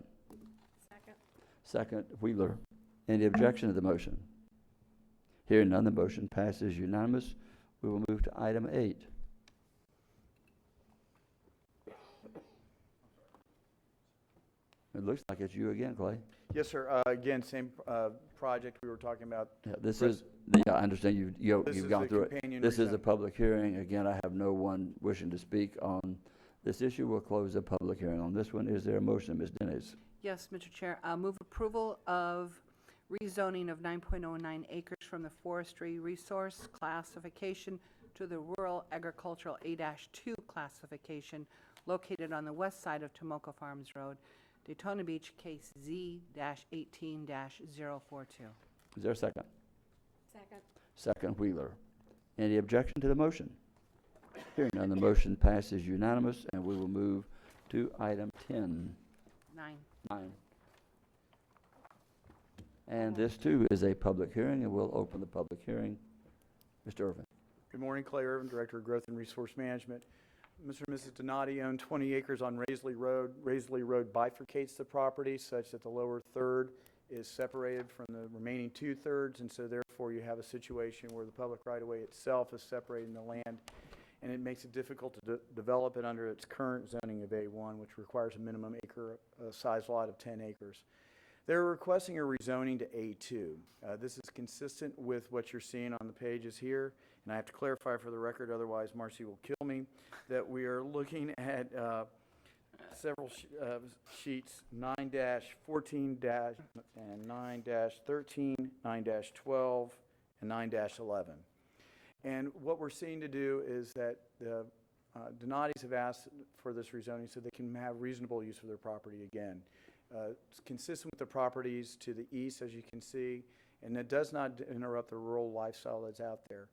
Second. Second, Wheeler. Any objection to the motion? Hearing none, the motion passes unanimous. We will move to item 8. It looks like it's you again, Clay. Yes, sir. Again, same project we were talking about. Yeah, this Res- is, yeah, I understand you've This is gone the through it. companion This is a rezoning. public hearing. Again, I have no one wishing to speak on this issue. We'll close the public hearing on this one. Is there a motion, Ms. Dennis? Yes, Mr. Chair, move approval of rezoning of 9.09 acres from the forestry resource classification to the rural agricultural A-2 classification located on the west side of Tomoka Farms Road, Daytona Beach, case Z-18-042. Is there a second? Second. Second, Wheeler. Any objection to the motion? Hearing none, the motion passes unanimous, and we will move to item 10. 9. And this too is a public hearing, and we'll open the public hearing. Mr. Irvin. Good morning, Clay Irvin, Director of Growth and Resource Management. Mr. and Mrs. Donati own 20 acres on Raisley Road. Raisley Road bifurcates the property such that the lower third is separated from the remaining 2/3, and so therefore you have a situation where the public right-of-way itself is separating the land, and it makes it difficult to develop it under its current zoning of A1, which requires a minimum acre size lot of 10 acres. They're requesting a rezoning to A2. This is consistent with what you're seeing on the pages here, and I have to clarify for the record, otherwise Marcy will kill me, that we are looking at several sheets, 9-14- and 9-13, 9-12, and 9-11. And what we're seeking to do is that the Donatis have asked for this rezoning so they can have reasonable use of their property again. It's consistent with the properties to the east, as you can see, and it does not interrupt the rural lifestyle that's out there.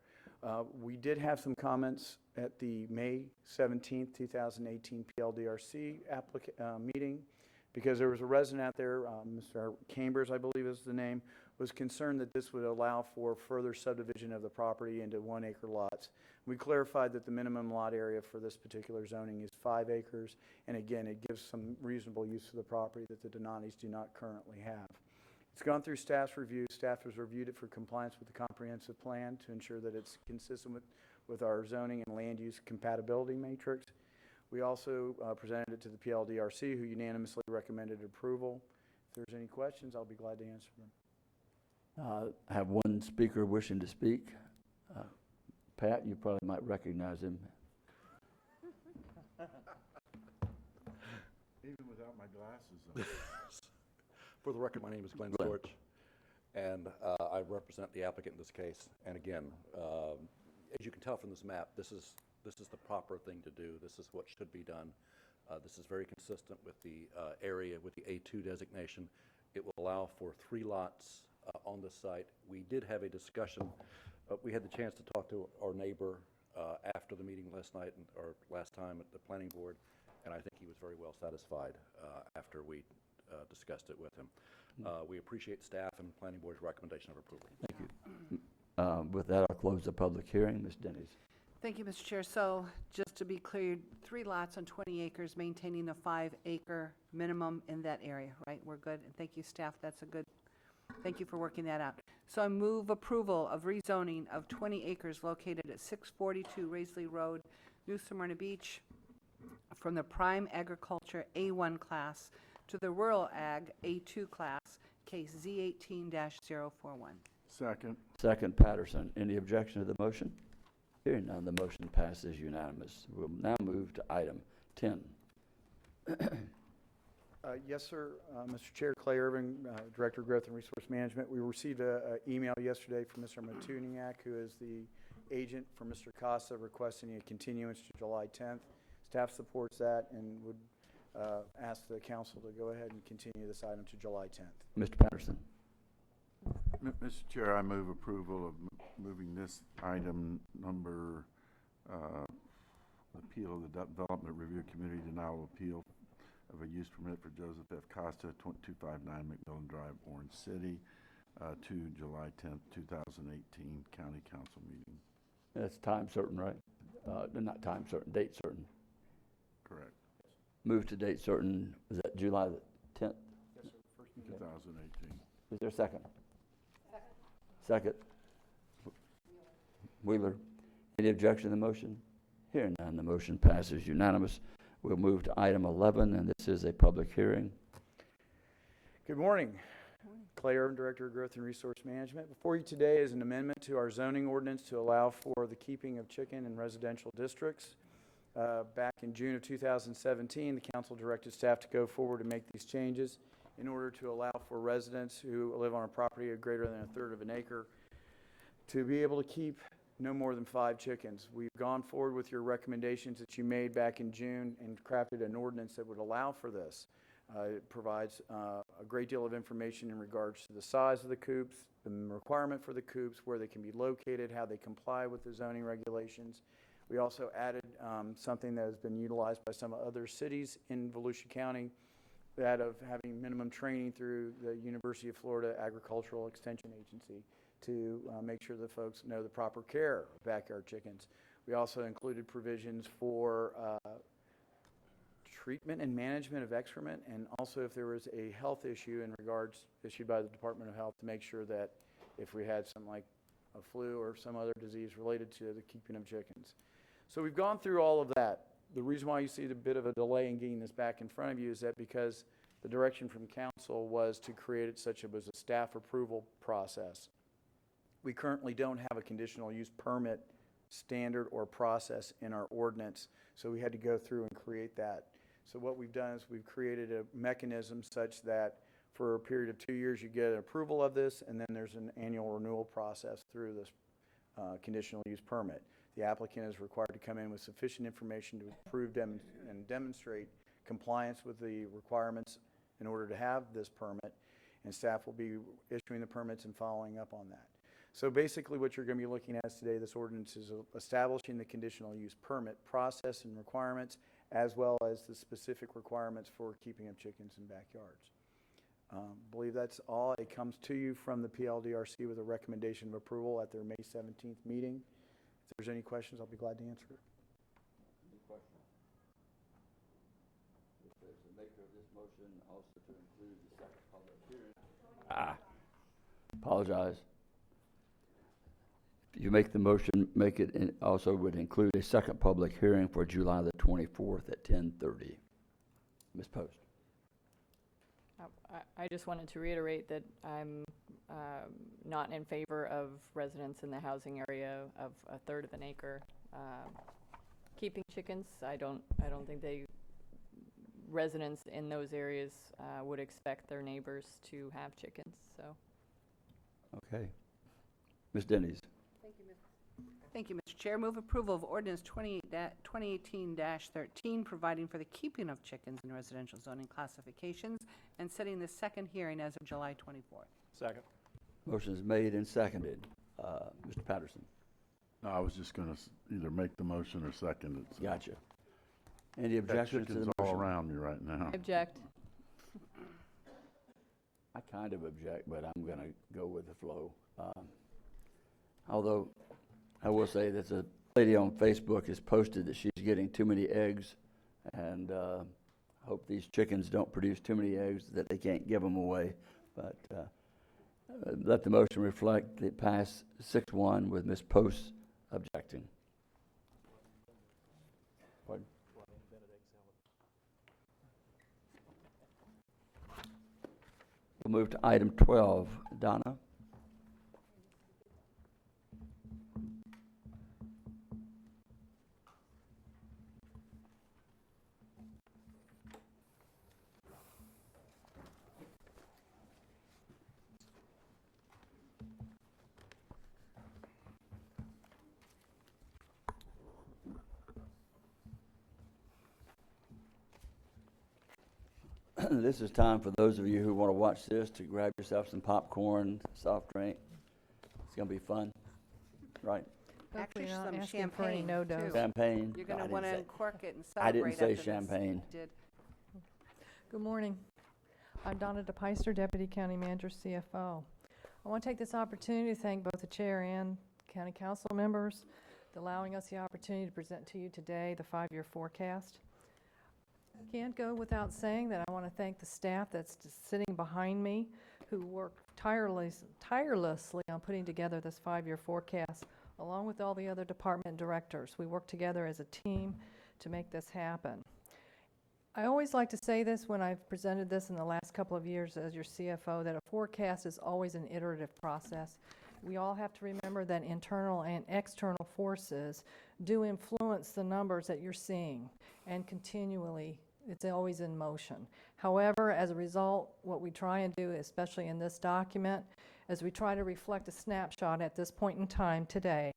We did have some comments at the May 17th, 2018 PLDRC meeting, because there was a resident out there, Mr. Chambers, I believe is the name, was concerned that this would allow for further subdivision of the property into 1-acre lots. We clarified that the minimum lot area for this particular zoning is 5 acres, and again, it gives some reasonable use of the property that the Donatis do not currently have. It's gone through staff's review. Staff has reviewed it for compliance with the comprehensive plan to ensure that it's consistent with our zoning and land use compatibility matrix. We also presented it to the PLDRC, who unanimously recommended approval. If there's any questions, I'll be glad to answer them. I have one speaker wishing to speak. Pat, you probably might recognize him. Even without my glasses on. For the record, my name is Glenn Storch, and I represent the applicant in this case. And again, as you can tell from this map, this is the proper thing to do. This is what should be done. This is very consistent with the area, with the A2 designation. It will allow for 3 lots on the site. We did have a discussion. We had the chance to talk to our neighbor after the meeting last night, or last time at the planning board, and I think he was very well satisfied after we discussed it with him. We appreciate staff and planning board's recommendation of approval. Thank you. With that, I'll close the public hearing. Ms. Dennis. Thank you, Mr. Chair. So just to be clear, 3 lots on 20 acres, maintaining the 5-acre minimum in that area, right? We're good. And thank you, staff. That's a good, thank you for working that out. So I move approval of rezoning of 20 acres located at 642 Raisley Road, New Smyrna Beach, from the prime agriculture A1 class to the rural ag A2 class, case Z18-041. Second. Second, Patterson. Any objection to the motion? Hearing none, the motion passes unanimous. We'll now move to item 10. Yes, sir. Mr. Chair, Clay Irvin, Director of Growth and Resource Management. We received an email yesterday from Mr. Matuniak, who is the agent for Mr. Costa, requesting a continuance to July 10th. Staff supports that and would ask the council to go ahead and continue this item to July 10th. Mr. Patterson. Mr. Chair, I move approval of moving this item number, appeal of the Development Review Committee denial appeal of a use permit for Joseph F. Costa, 259 McMillan Drive, Orange City, to July 10th, 2018 County Council meeting. That's time certain, right? Not time certain, date certain. Correct. Move to date certain, is that July the 10th? Yes, sir. First 2018. Is there a second? Second. Wheeler. Any objection to the motion? Hearing none, the motion passes unanimous. We'll move to item 11, and this is a public hearing. Good morning. Clay Irvin, Director of Growth and Resource Management. Before you today is an amendment to our zoning ordinance to allow for the keeping of chicken in residential districts. Back in June of 2017, the council directed staff to go forward and make these changes in order to allow for residents who live on a property of greater than a third of an acre to be able to keep no more than 5 chickens. We've gone forward with your recommendations that you made back in June and crafted an ordinance that would allow for this. It provides a great deal of information in regards to the size of the coops, the requirement for the coops, where they can be located, how they comply with the zoning regulations. We also added something that has been utilized by some other cities in Volusia County, that of having minimum training through the University of Florida Agricultural Extension Agency to make sure the folks know the proper care of backyard chickens. We also included provisions for treatment and management of excrement, and also if there was a health issue in regards issued by the Department of Health, to make sure that if we had something like a flu or some other disease related to the keeping of chickens. So we've gone through all of that. The reason why you see a bit of a delay in getting this back in front of you is that because the direction from council was to create it such it was a staff approval process. We currently don't have a conditional use permit standard or process in our ordinance, so we had to go through and create that. So what we've done is we've created a mechanism such that for a period of 2 years you get an approval of this, and then there's an annual renewal process through this conditional use permit. The applicant is required to come in with sufficient information to prove and demonstrate compliance with the requirements in order to have this permit, and staff will be issuing the permits and following up on that. So basically what you're going to be looking at today, this ordinance is establishing the conditional use permit process and requirements, as well as the specific requirements for keeping of chickens in backyards. I believe that's all. It comes to you from the PLDRC with a recommendation of approval at their May 17th meeting. If there's any questions, I'll be glad to answer it. Any questions? If there's a maker of this motion also to include the second public hearing. Apologize. If you make the motion, make it also would include a second public hearing for July the 24th at 10:30. Ms. Post. I just wanted to reiterate that I'm not in favor of residents in the housing area of a third of an acre keeping chickens. I don't think residents in those areas would expect their neighbors to have chickens. So. Okay. Ms. Denny's. Thank you, Mr. Chair. Move approval of ordinance 2018-13, providing for the keeping of chickens in residential zoning classifications and setting the second hearing as of July 24th. Second. Motion is made and seconded. Mr. Patterson. No, I was just going to either make the motion or second it. So. Gotcha. Any objections to the motion? Chickens all around me right now. Object. I kind of object, but I'm going to go with the flow. Although I will say that a lady on Facebook has posted that she's getting too many eggs, and hope these chickens don't produce too many eggs that they can't give them away. But let the motion reflect it passed 6-1 with Ms. Post objecting. Pardon? We'll move to item 12. Donna? This is time for those of you who want to watch this to grab yourself some popcorn, soft drink. It's going to be fun, right? Actually, not some asking for any champagne, no-dos. too. Champagne. You're going I to didn't want to say- uncork it and I celebrate didn't say after this. champagne. You did. Good morning. I'm Donna DePeister, Deputy County Manager, CFO. I want to take this opportunity to thank both the Chair and County Council members for allowing us the opportunity to present to you today the 5-year forecast. Can't go without saying that I want to thank the staff that's just sitting behind me who worked tirelessly on putting together this 5-year forecast, along with all the other department directors. We work together as a team to make this happen. I always like to say this when I've presented this in the last couple of years as your CFO, that a forecast is always an iterative process. We all have to remember that internal and external forces do influence the numbers that you're seeing, and continually, it's always in motion. However, as a result, what we try and do, especially in this document, is we try to reflect a snapshot at this point in time today,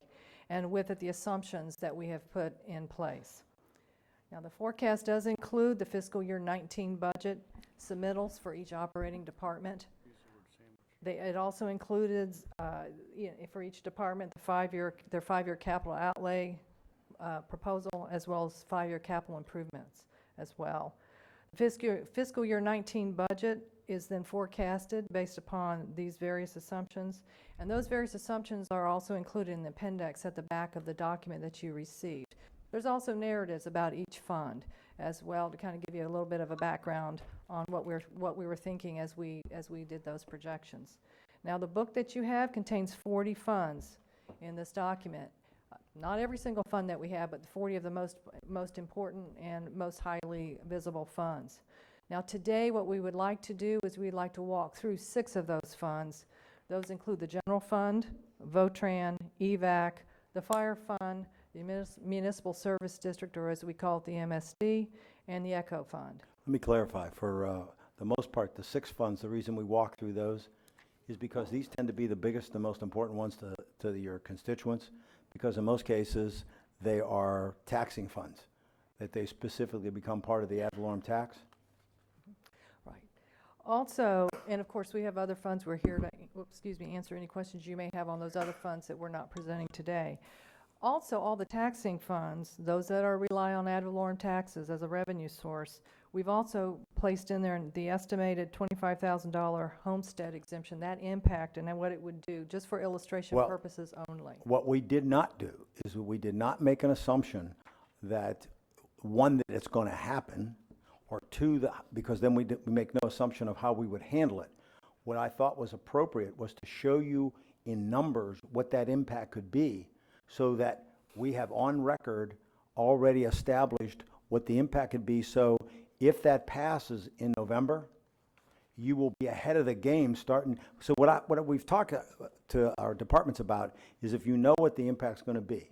and with it the assumptions that we have put in place. Now, the forecast does include the fiscal year 19 budget submittals for each operating department. It also included, for each department, their five-year capital outlay proposal, as well as five-year capital improvements as well. Fiscal year 19 budget is then forecasted based upon these various assumptions, and those various assumptions are also included in the appendix at the back of the document that you received. There's also narratives about each fund as well to kind of give you a little bit of a background on what we were thinking as we did those projections. Now, the book that you have contains 40 funds in this document. Not every single fund that we have, but 40 of the most important and most highly visible funds. Now, today what we would like to do is we'd like to walk through 6 of those funds. Those include the General Fund, Votran, EVAC, the Fire Fund, the Municipal Service District, or as we call it, the MSD, and the ECHO Fund. Let me clarify. For the most part, the 6 funds, the reason we walk through those is because these tend to be the biggest and most important ones to your constituents, because in most cases, they are taxing funds, that they specifically become part of the ad valorem tax. Right. Also, and of course, we have other funds. We're here to, answer any questions you may have on those other funds that we're not presenting today. Also, all the taxing funds, those that rely on ad valorem taxes as a revenue source, we've also placed in there the estimated $25,000 homestead exemption, that impact, and then what it would do, just for illustration purposes only. What we did not do is we did not make an assumption that, one, that it's going to happen, or two, because then we make no assumption of how we would handle it. What I thought was appropriate was to show you in numbers what that impact could be, so that we have on record already established what the impact could be. So if that passes in November, you will be ahead of the game starting. So what we've talked to our departments about is, if you know what the impact's going to be,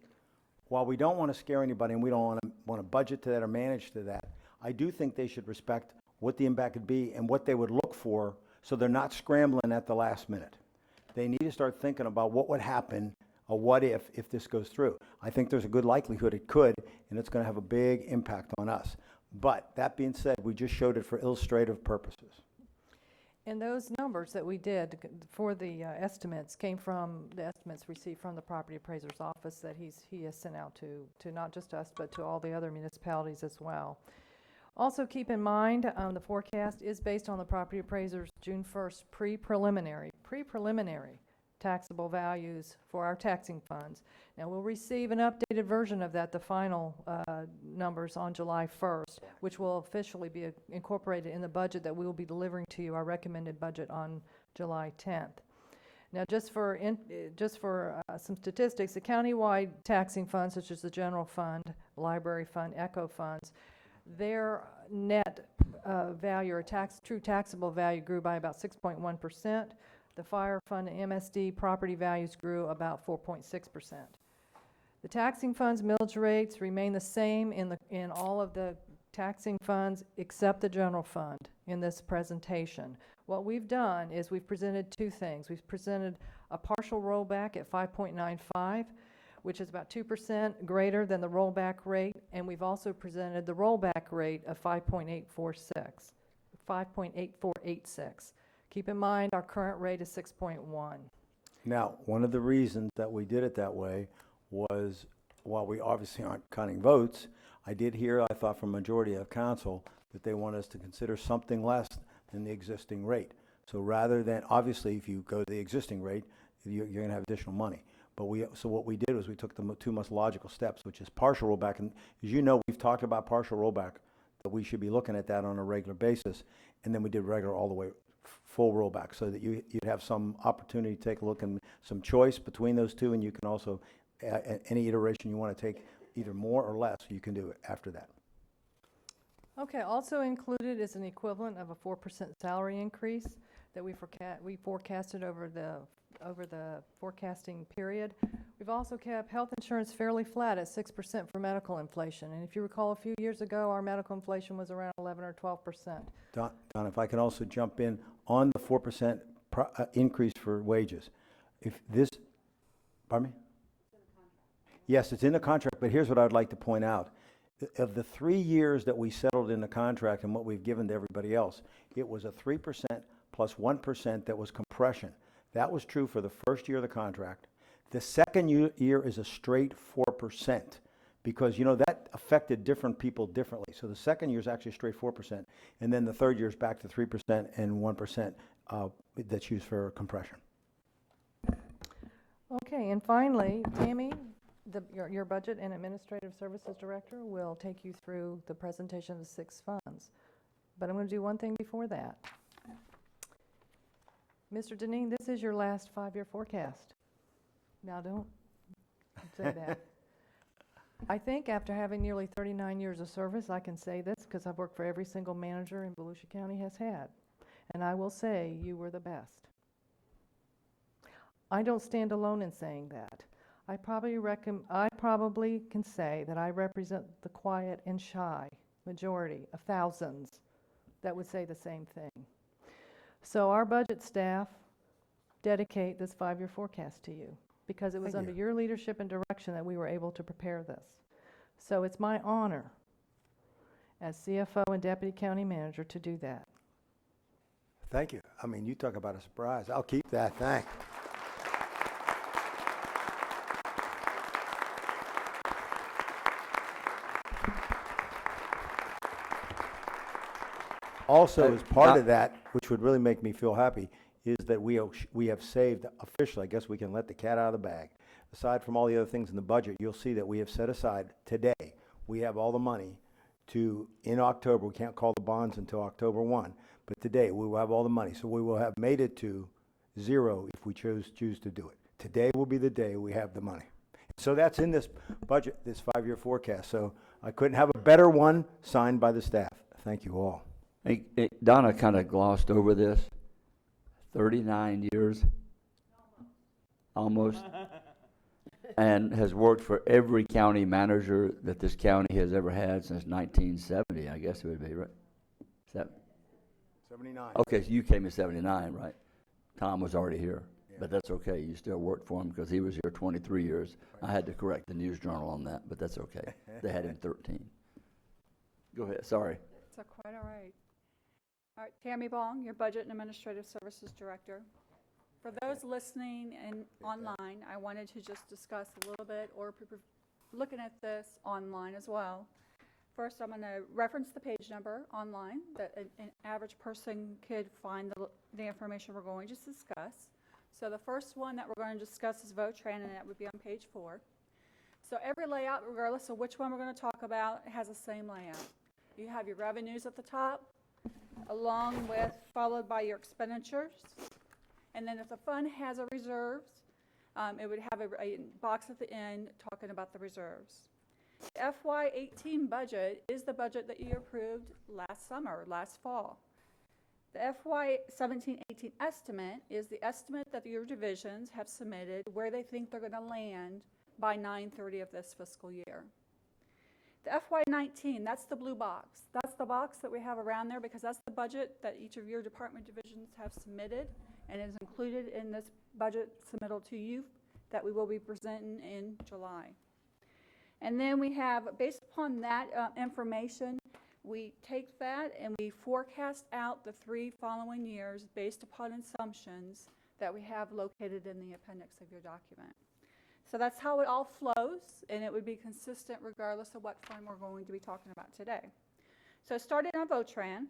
while we don't want to scare anybody and we don't want to budget to that or manage to that, I do think they should respect what the impact could be and what they would look for, so they're not scrambling at the last minute. They need to start thinking about what would happen, or what if this goes through. I think there's a good likelihood it could, and it's going to have a big impact on us. But that being said, we just showed it for illustrative purposes. And those numbers that we did for the estimates came from the estimates received from the property appraiser's office that he has sent out to not just us, but to all the other municipalities as well. Also, keep in mind, the forecast is based on the property appraiser's June 1st pre-preliminary taxable values for our taxing funds. Now, we'll receive an updated version of that, the final numbers, on July 1st, which will officially be incorporated in the budget that we will be delivering to you, our recommended budget, on July 10th. Now, just for some statistics, the countywide taxing funds, such as the General Fund, Library Fund, ECHO funds, their net value, or true taxable value, grew by about 6.1%. The Fire Fund and MSD property values grew about 4.6%. The taxing funds millage rates remain the same in all of the taxing funds except the General Fund in this presentation. What we've done is we've presented 2 things. We've presented a partial rollback at 5.95, which is about 2% greater than the rollback rate, and we've also presented the rollback rate of 5.8486. Keep in mind, our current rate is 6.1. Now, one of the reasons that we did it that way was, while we obviously aren't counting votes, I did hear, I thought, from majority of council that they want us to consider something less than the existing rate. So rather than, obviously, if you go to the existing rate, you're going to have additional money. But so what we did was we took the 2 most logical steps, which is partial rollback. And as you know, we've talked about partial rollback, that we should be looking at that on a regular basis. And then we did regular all the way, full rollback, so that you'd have some opportunity to take a look and some choice between those 2, and you can also, any iteration you want to take, either more or less, you can do it after that. Okay, also included is an equivalent of a 4% salary increase that we forecasted over the forecasting period. We've also kept health insurance fairly flat at 6% for medical inflation. And if you recall, a few years ago, our medical inflation was around 11 or 12%. Don, if I can also jump in on the 4% increase for wages. If this, pardon me? Yes, it's in the contract, but here's what I'd like to point out. Of the 3 years that we settled in the contract and what we've given to everybody else, it was a 3% plus 1% that was compression. That was true for the first year of the contract. The second year is a straight 4% because, you know, that affected different people differently. So the second year is actually straight 4%, and then the third year is back to 3% and 1% that's used for compression. Okay, and finally, Tammy, your Budget and Administrative Services Director will take you through the presentation of the 6 funds. But I'm going to do one thing before that. Mr. Deneen, this is your last 5-year forecast. Now, don't say that. I think after having nearly 39 years of service, I can say this because I've worked for every single manager in Volusia County has had. And I will say you were the best. I don't stand alone in saying that. I probably can say that I represent the quiet and shy majority of thousands that would say the same thing. So our budget staff dedicate this 5-year forecast to you because it was under your leadership and direction that we were able to prepare this. So it's my honor as CFO and Deputy County Manager to do that. Thank you. I mean, you talk about a surprise. I'll keep that. Thanks. Also, as part of that, which would really make me feel happy, is that we have saved officially, I guess we can let the cat out of the bag. Aside from all the other things in the budget, you'll see that we have set aside today, we have all the money to, in October, we can't call the bonds until October 1, but today we will have all the money. So we will have made it to 0 if we choose to do it. Today will be the day we have the money. So that's in this budget, this 5-year forecast. So I couldn't have a better one signed by the staff. Thank you all. Hey, Donna kind of glossed over this. 39 years, almost, and has worked for every county manager that this county has ever had since 1970, I guess it would be, right? Is that 79. Okay, so you came in 79, right? Tom was already here, but that's okay. You still worked for him because he was here 23 years. I had to correct the News Journal on that, but that's okay. They had him 13. Go ahead, sorry. It's quite all right. All right, Tammy Bong, your Budget and Administrative Services Director. For those listening and online, I wanted to just discuss a little bit, or looking at this online as well. First, I'm going to reference the page number online that an average person could find the information we're going to discuss. So the first one that we're going to discuss is Votran, and that would be on page 4. So every layout, regardless of which one we're going to talk about, has the same layout. You have your revenues at the top, along with, followed by your expenditures. And then if the fund has a reserves, it would have a box at the end talking about the reserves. The FY18 budget is the budget that you approved last summer, last fall. The FY17-18 estimate is the estimate that your divisions have submitted where they think they're going to land by 9/30 of this fiscal year. The FY19, that's the blue box. That's the box that we have around there because that's the budget that each of your department divisions have submitted and is included in this budget submittal to you that we will be presenting in July. And then we have, based upon that information, we take that and we forecast out the 3 following years based upon assumptions that we have located in the appendix of your document. So that's how it all flows, and it would be consistent regardless of what fund we're going to be talking about today. So starting on Votran.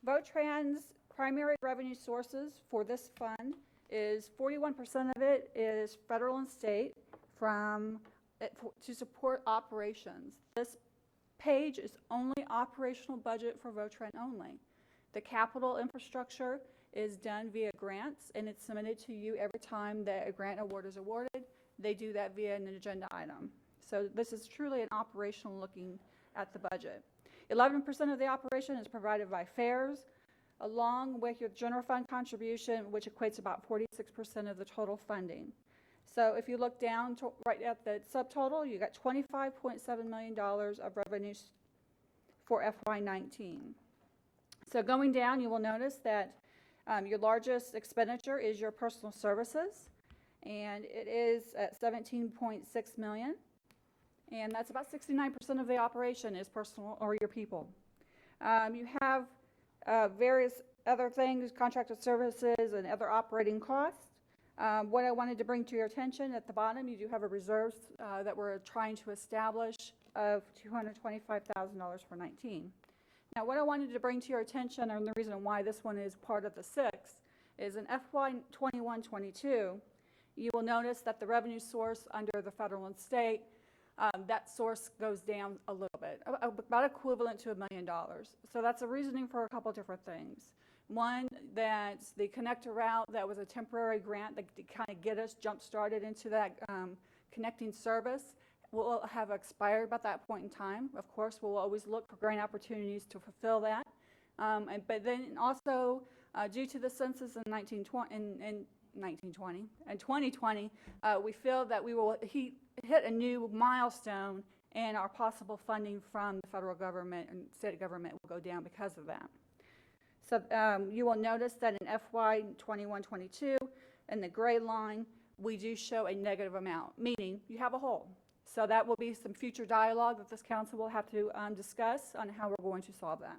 Votran's primary revenue sources for this fund is 41% of it is federal and state to support operations. This page is only operational budget for Votran only. The capital infrastructure is done via grants, and it's submitted to you every time that a grant award is awarded. They do that via an agenda item. So this is truly an operational looking at the budget. 11% of the operation is provided by fares, along with your general fund contribution, which equates about 46% of the total funding. So if you look down to right at the subtotal, you got $25.7 million of revenues for FY19. So going down, you will notice that your largest expenditure is your personal services, and it is at $17.6 million. And that's about 69% of the operation is personal or your people. You have various other things, contracted services and other operating costs. What I wanted to bring to your attention at the bottom, you do have a reserve that we're trying to establish of $225,000 for 19. Now, what I wanted to bring to your attention, and the reason why this one is part of the 6, is in FY 21-22, you will notice that the revenue source under the federal and state, that source goes down a little bit, about equivalent to $1 million. So that's a reasoning for a couple different things. One, that the connector route, that was a temporary grant that kind of get us jump-started into that connecting service, will have expired by that point in time. Of course, we'll always look for grant opportunities to fulfill that. But then also, due to the census in 2020, we feel that we will hit a new milestone, and our possible funding from the federal government and state government will go down because of that. So you will notice that in FY 21-22, in the gray line, we do show a negative amount, meaning you have a hole. So that will be some future dialogue that this council will have to discuss on how we're going to solve that.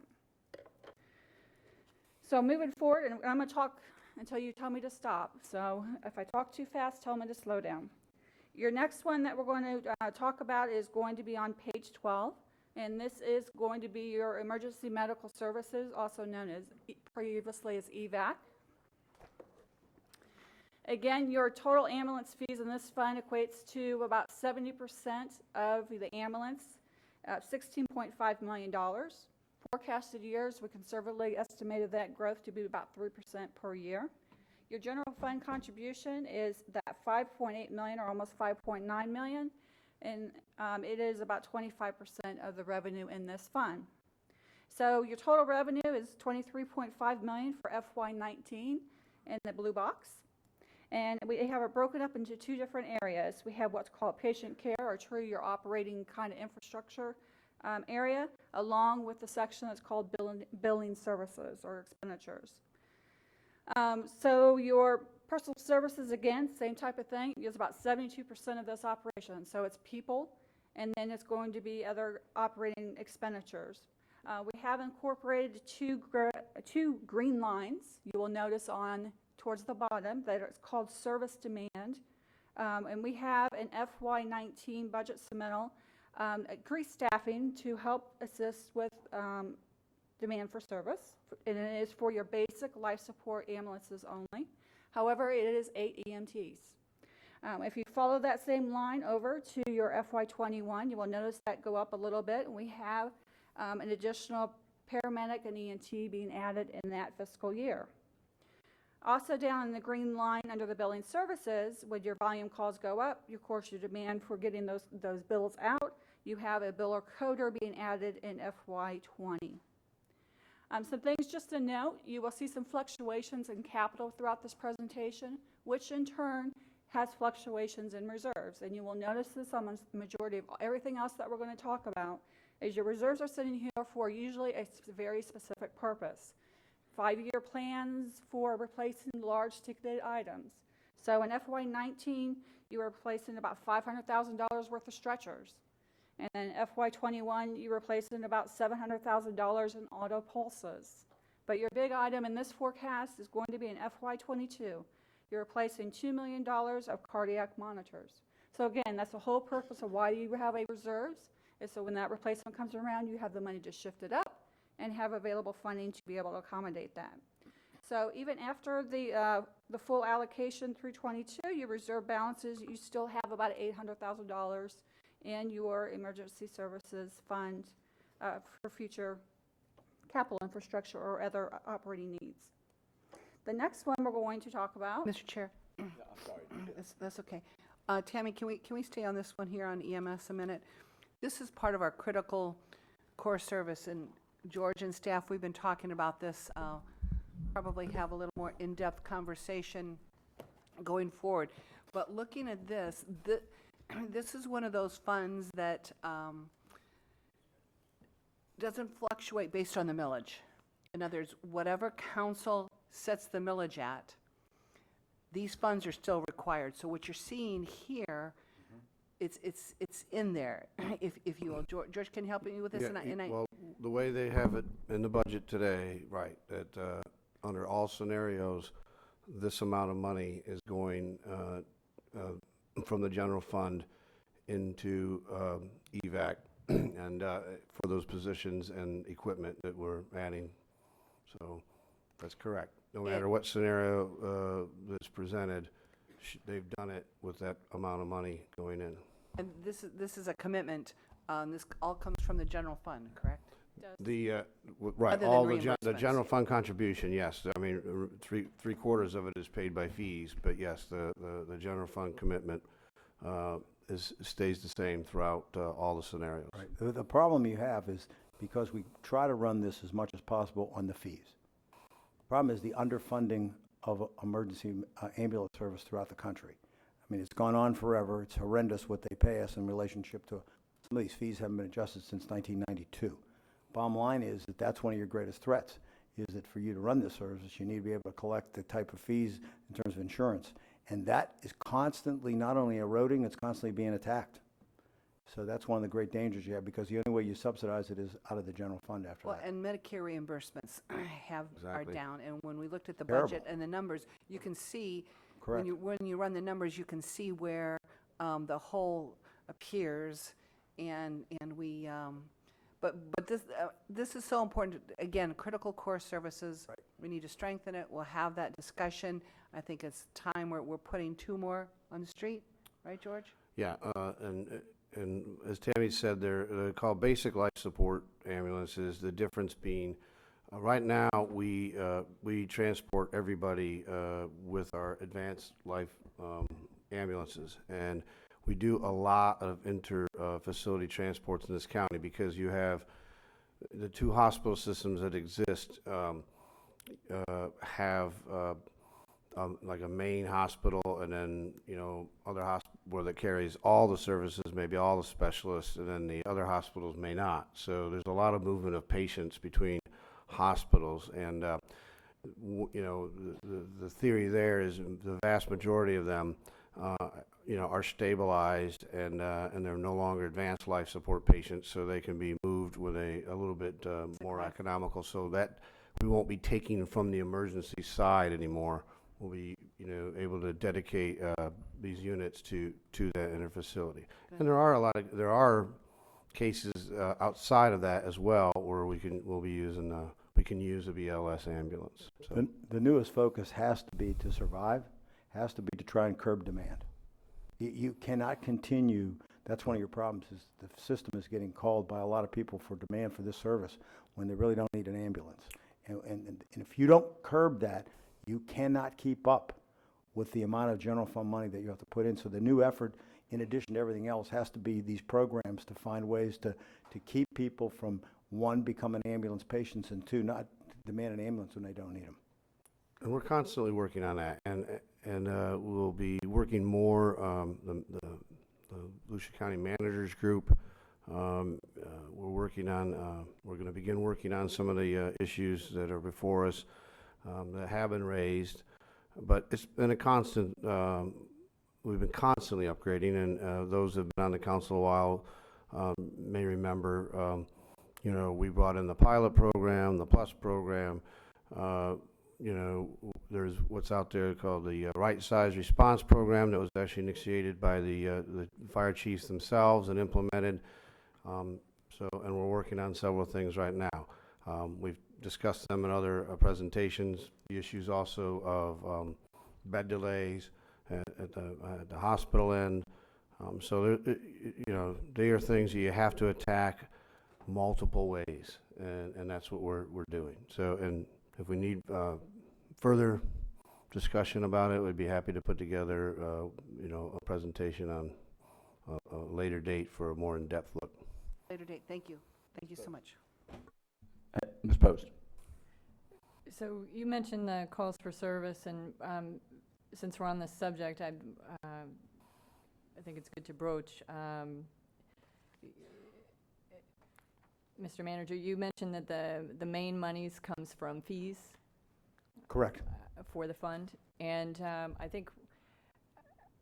So moving forward, and I'm going to talk until you tell me to stop. So if I talk too fast, tell me to slow down. Your next one that we're going to talk about is going to be on page 12, and this is going to be your emergency medical services, also known as previously as EVAC. Again, your total ambulance fees in this fund equates to about 70% of the ambulance, $16.5 million. Forecasted years, we conservatively estimated that growth to be about 3% per year. Your general fund contribution is that $5.8 million, or almost $5.9 million, and it is about 25% of the revenue in this fund. So your total revenue is $23.5 million for FY19 in the blue box. And we have it broken up into two different areas. We have what's called patient care, or true your operating kind of infrastructure area, along with the section that's called billing services or expenditures. So your personal services, again, same type of thing, is about 72% of this operation. So it's people, and then it's going to be other operating expenditures. We have incorporated two green lines, you will notice on towards the bottom, that it's called service demand. And we have an FY19 budget submittal, increased staffing to help assist with demand for service. And it is for your basic life support ambulances only. However, it is 8 EMTs. If you follow that same line over to your FY21, you will notice that go up a little bit. We have an additional paramedic and EMT being added in that fiscal year. Also down in the green line under the billing services, when your volume calls go up, of course your demand for getting those bills out, you have a biller coder being added in FY20. Some things just to note, you will see some fluctuations in capital throughout this presentation, which in turn has fluctuations in reserves. And you will notice this on the majority of everything else that we're going to talk about, is your reserves are sitting here for usually a very specific purpose. 5-year plans for replacing large ticketed items. So in FY19, you were replacing about $500,000 worth of stretchers. And in FY21, you were replacing about $700,000 in auto pulses. But your big item in this forecast is going to be in FY22. You're replacing $2 million of cardiac monitors. So again, that's the whole purpose of why you have a reserves, is so when that replacement comes around, you have the money to shift it up and have available funding to be able to accommodate that. So even after the full allocation through 22, your reserve balances, you still have about $800,000 in your emergency services fund for future capital infrastructure or other operating needs. The next one we're going to talk about. Mr. Chair. I'm sorry. That's okay. Tammy, can we stay on this one here on EMS a minute? This is part of our critical Core Service, and George and staff, we've been talking about this, probably have a little more in-depth conversation going forward. But looking at this, this is one of those funds that doesn't fluctuate based on the millage. In other words, whatever council sets the millage at, these funds are still required. So what you're seeing here, it's in there, if you will. George, can you help me with this? Well, the way they have it in the budget today, right, that under all scenarios, this amount of money is going from the general fund into EVAC and for those positions and equipment that we're adding. So that's correct. No matter what scenario that's presented, they've done it with that amount of money going in. And this is a commitment, this all comes from the general fund, correct? Right, Other all than the reimbursements. general fund contribution, yes. I mean, three quarters of it is paid by fees, but yes, the general fund commitment stays the same throughout all the scenarios. Right. The problem you have is because we try to run this as much as possible on the fees. The problem is the underfunding of emergency ambulance service throughout the country. I mean, it's gone on forever. It's horrendous what they pay us in relationship to some of these fees haven't been adjusted since 1992. Bottom line is that that's one of your greatest threats, is that for you to run this service, you need to be able to collect the type of fees in terms of insurance. And that is constantly not only eroding, it's constantly being attacked. So that's one of the great dangers you have, because the only way you subsidize it is out of the general fund after Well, that. and Medicare reimbursements are Exactly. down, and when we looked at the Terrible. budget and the numbers, you can see, Correct. when you run the numbers, you can see where the hole appears, and we, but this is so important. Again, critical core services, we need to strengthen it. We'll have that discussion. I think it's time we're putting 2 more on the street, right, George? Yeah, and as Tammy said, they're called basic life support ambulances. The difference being, right now, we transport everybody with our advanced life ambulances. And we do a lot of inter-facility transports in this county because you have the 2 hospital systems that exist have like a main hospital, and then, you know, other hospital where that carries all the services, maybe all the specialists, and then the other hospitals may not. So there's a lot of movement of patients between hospitals, and you know, the theory there is the vast majority of them, you know, are stabilized, and they're no longer advanced life support patients, so they can be moved with a little bit more economical, so that we won't be taking from the emergency side anymore. We'll be, you know, able to dedicate these units to that interfacility. And there are cases outside of that as well where we can use a BLS ambulance. So. The newest focus has to be to survive, has to be to try and curb demand. You cannot continue, that's one of your problems, is the system is getting called by a lot of people for demand for this service when they really don't need an ambulance. And if you don't curb that, you cannot keep up with the amount of general fund money that you have to put in. So the new effort, in addition to everything else, has to be these programs to find ways to keep people from, 1, becoming ambulance patients, and 2, not demand an ambulance when they don't need them. And we're constantly working on that, and we'll be working more, the Volusia County Managers Group, we're going to begin working on some of the issues that are before us that have been raised, but it's been a constant, we've been constantly upgrading, and those who have been on the council a while may remember, you know, we brought in the pilot program, the plus program, you know, there's what's out there called the Right Size Response Program that was actually initiated by the fire chiefs themselves and implemented. And we're working on several things right now. We've discussed them in other presentations. The issues also of bed delays at the hospital end. So you know, they are things you have to attack multiple ways, and that's what we're doing. So, and if we need further discussion about it, we'd be happy to put together you know, a presentation on a later date for a more in-depth look. Later date, thank you. Thank you so much. Ms. Post. So you mentioned the calls for service, and since we're on this subject, I think it's good to broach. Mr. Manager, you mentioned that the main monies comes from fees Correct. for the fund, and I think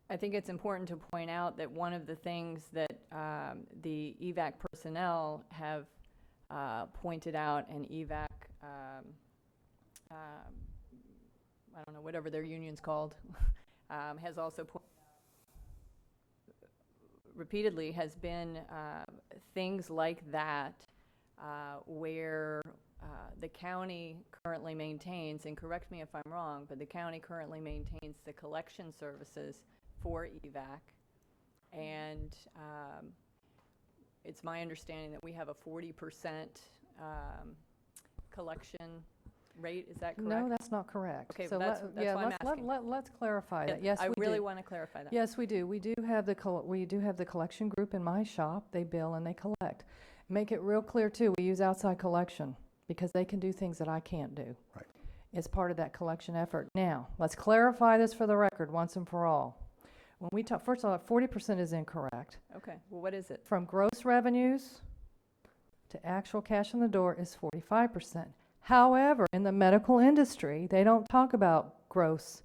it's important to point out that one of the things that the EVAC personnel have pointed out, and EVAC, I don't know, whatever their union's called, has also repeatedly has been things like that where the county currently maintains, and correct me if I'm wrong, but the county currently maintains the collection services for EVAC, and it's my understanding that we have a 40% collection rate. Is that correct? No, that's not correct. Okay, So that's yeah, why I'm asking. let's clarify that. Yeah, Yes, I we really do. want to clarify that. Yes, we do. We do have the collection group in my shop. They bill and they collect. Make it real clear too. We use outside collection because they can do things that I can't do. Right. It's part of that collection effort. Now, let's clarify this for the record once and for all. When we talk, first of all, 40% is incorrect. Okay, well, what is it? From gross revenues to actual cash in the door is 45%. However, in the medical industry, they don't talk about gross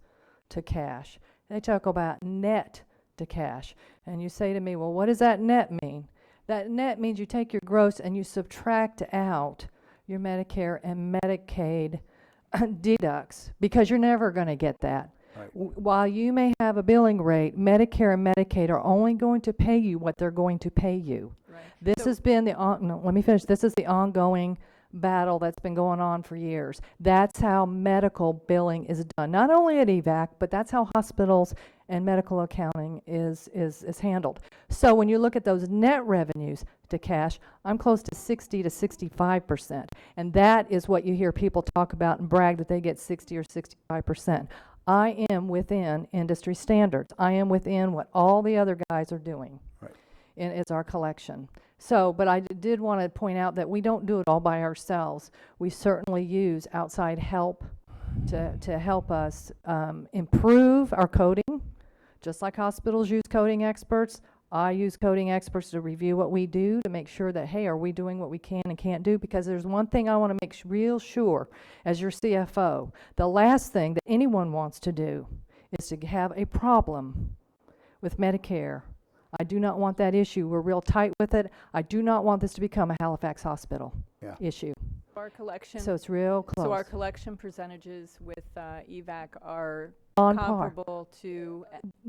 to cash. They talk about net to cash. And you say to me, well, what does that net mean? That net means you take your gross and you subtract out your Medicare and Medicaid deducts, because you're never going to get that. Right. While you may have a billing rate, Medicare and Medicaid are only going to pay you what they're going to pay you. Right. This has been no, let me finish. This is the ongoing battle that's been going on for years. That's how medical billing is done. Not only at EVAC, but that's how hospitals and medical accounting is handled. So when you look at those net revenues to cash, I'm close to 60 to 65%. And that is what you hear people talk about and brag that they get 60 or 65%. I am within industry standards. I am within what all the other guys are doing. Right. And it's our collection. So, but I did want to point out that we don't do it all by ourselves. We certainly use outside help to help us improve our coding. Just like hospitals use coding experts, I use coding experts to review what we do to make sure that, hey, are we doing what we can and can't do? Because there's one thing I want to make real sure as your CFO. The last thing that anyone wants to do is to have a problem with Medicare. I do not want that issue. We're real tight with it. I do not want this to become a Halifax Hospital issue. Our collection. So it's real close. So our collection percentages with EVAC are On par. comparable to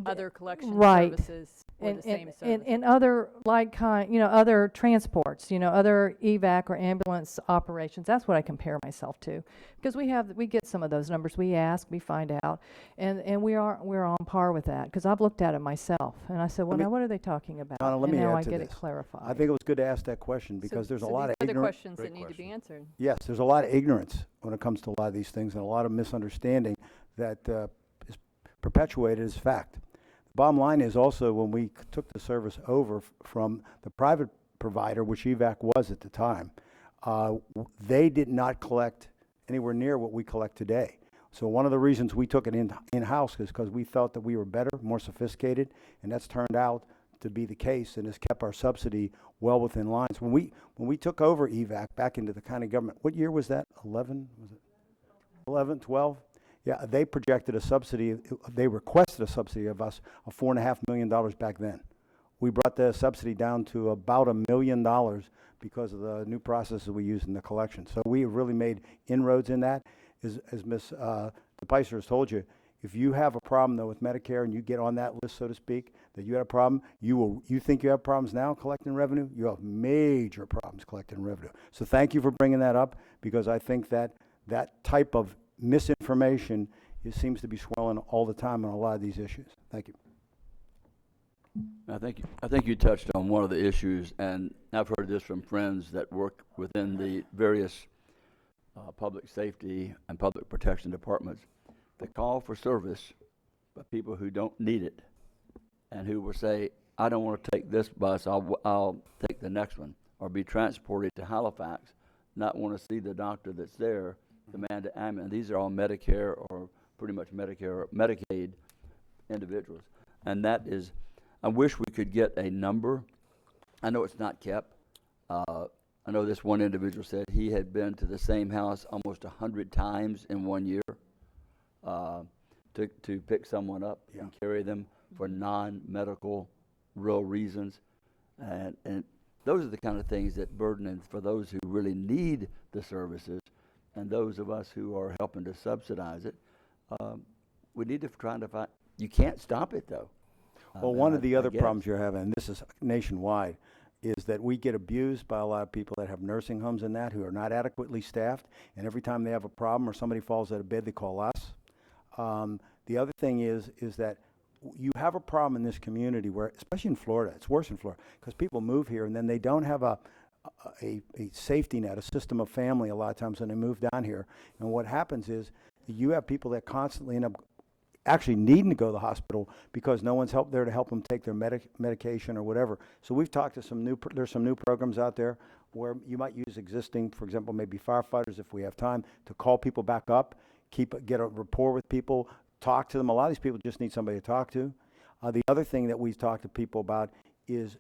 other collection Right. services for the same service. And other other transports, other EVAC or ambulance operations. That's what I compare myself to, because we get some of those numbers. We ask, we find out, and we're on par with that. Because I've looked at it myself, and I said, well, now what are they talking about? Donna, let and me now add I to get this. it clarified. I think it was good to ask that question because there's a lot of these are the ignorance. questions that need to be answered. Yes, there's a lot of ignorance when it comes to a lot of these things and a lot of misunderstanding that is perpetuated as fact. The bottom line is also when we took the service over from the private provider, which EVAC was at the time, they did not collect anywhere near what we collect today. So one of the reasons we took it in-house is because we felt that we were better, more sophisticated, and that's turned out to be the case and has kept our subsidy well within lines. When we took over EVAC back into the county government, what year was that? 11? Was it 11, 12? Yeah, they projected a subsidy. They requested a subsidy of us of $4.5 million back then. We brought the subsidy down to about $1 million because of the new processes we use in the collection. So we have really made inroads in that. As Ms. DePicer has told you, if you have a problem though with Medicare and you get on that list, so to speak, that you had a problem, you think you have problems now collecting revenue, you have major problems collecting revenue. So thank you for bringing that up, because I think that that type of misinformation seems to be swelling all the time on a lot of these issues. Thank you. I think you touched on one of the issues, and I've heard this from friends that work within the various public safety and public protection departments. The call for service by people who don't need it and who will say, I don't want to take this bus, I'll take the next one. or be transported to Halifax, not want to see the doctor that's there, demand an ambulance. These are all Medicare or pretty much Medicare or Medicaid individuals. And that is, I wish we could get a number. I know it's not kept. I know this one individual said he had been to the same house almost 100 times in 1 year to pick someone up and carry them for non-medical real reasons. And those are the kind of things that burden and for those who really need the services and those of us who are helping to subsidize it. We need to try to find, you can't stop it though. Well, one of the other problems you're having, and this is nationwide, is that we get abused by a lot of people that have nursing homes and that who are not adequately staffed, and every time they have a problem or somebody falls out of bed, they call us. The other thing is that you have a problem in this community where, especially in Florida, it's worse in Florida, because people move here and then they don't have a safety net, a system of family a lot of times when they move down here. And what happens is you have people that constantly end up actually needing to go to the hospital because no one's there to help them take their medication or whatever. So we've talked to there's some new programs out there where you might use existing, for example, maybe firefighters if we have time, to call people back up, get a rapport with people, talk to them. A lot of these people just need somebody to talk to. The other thing that we've talked to people about is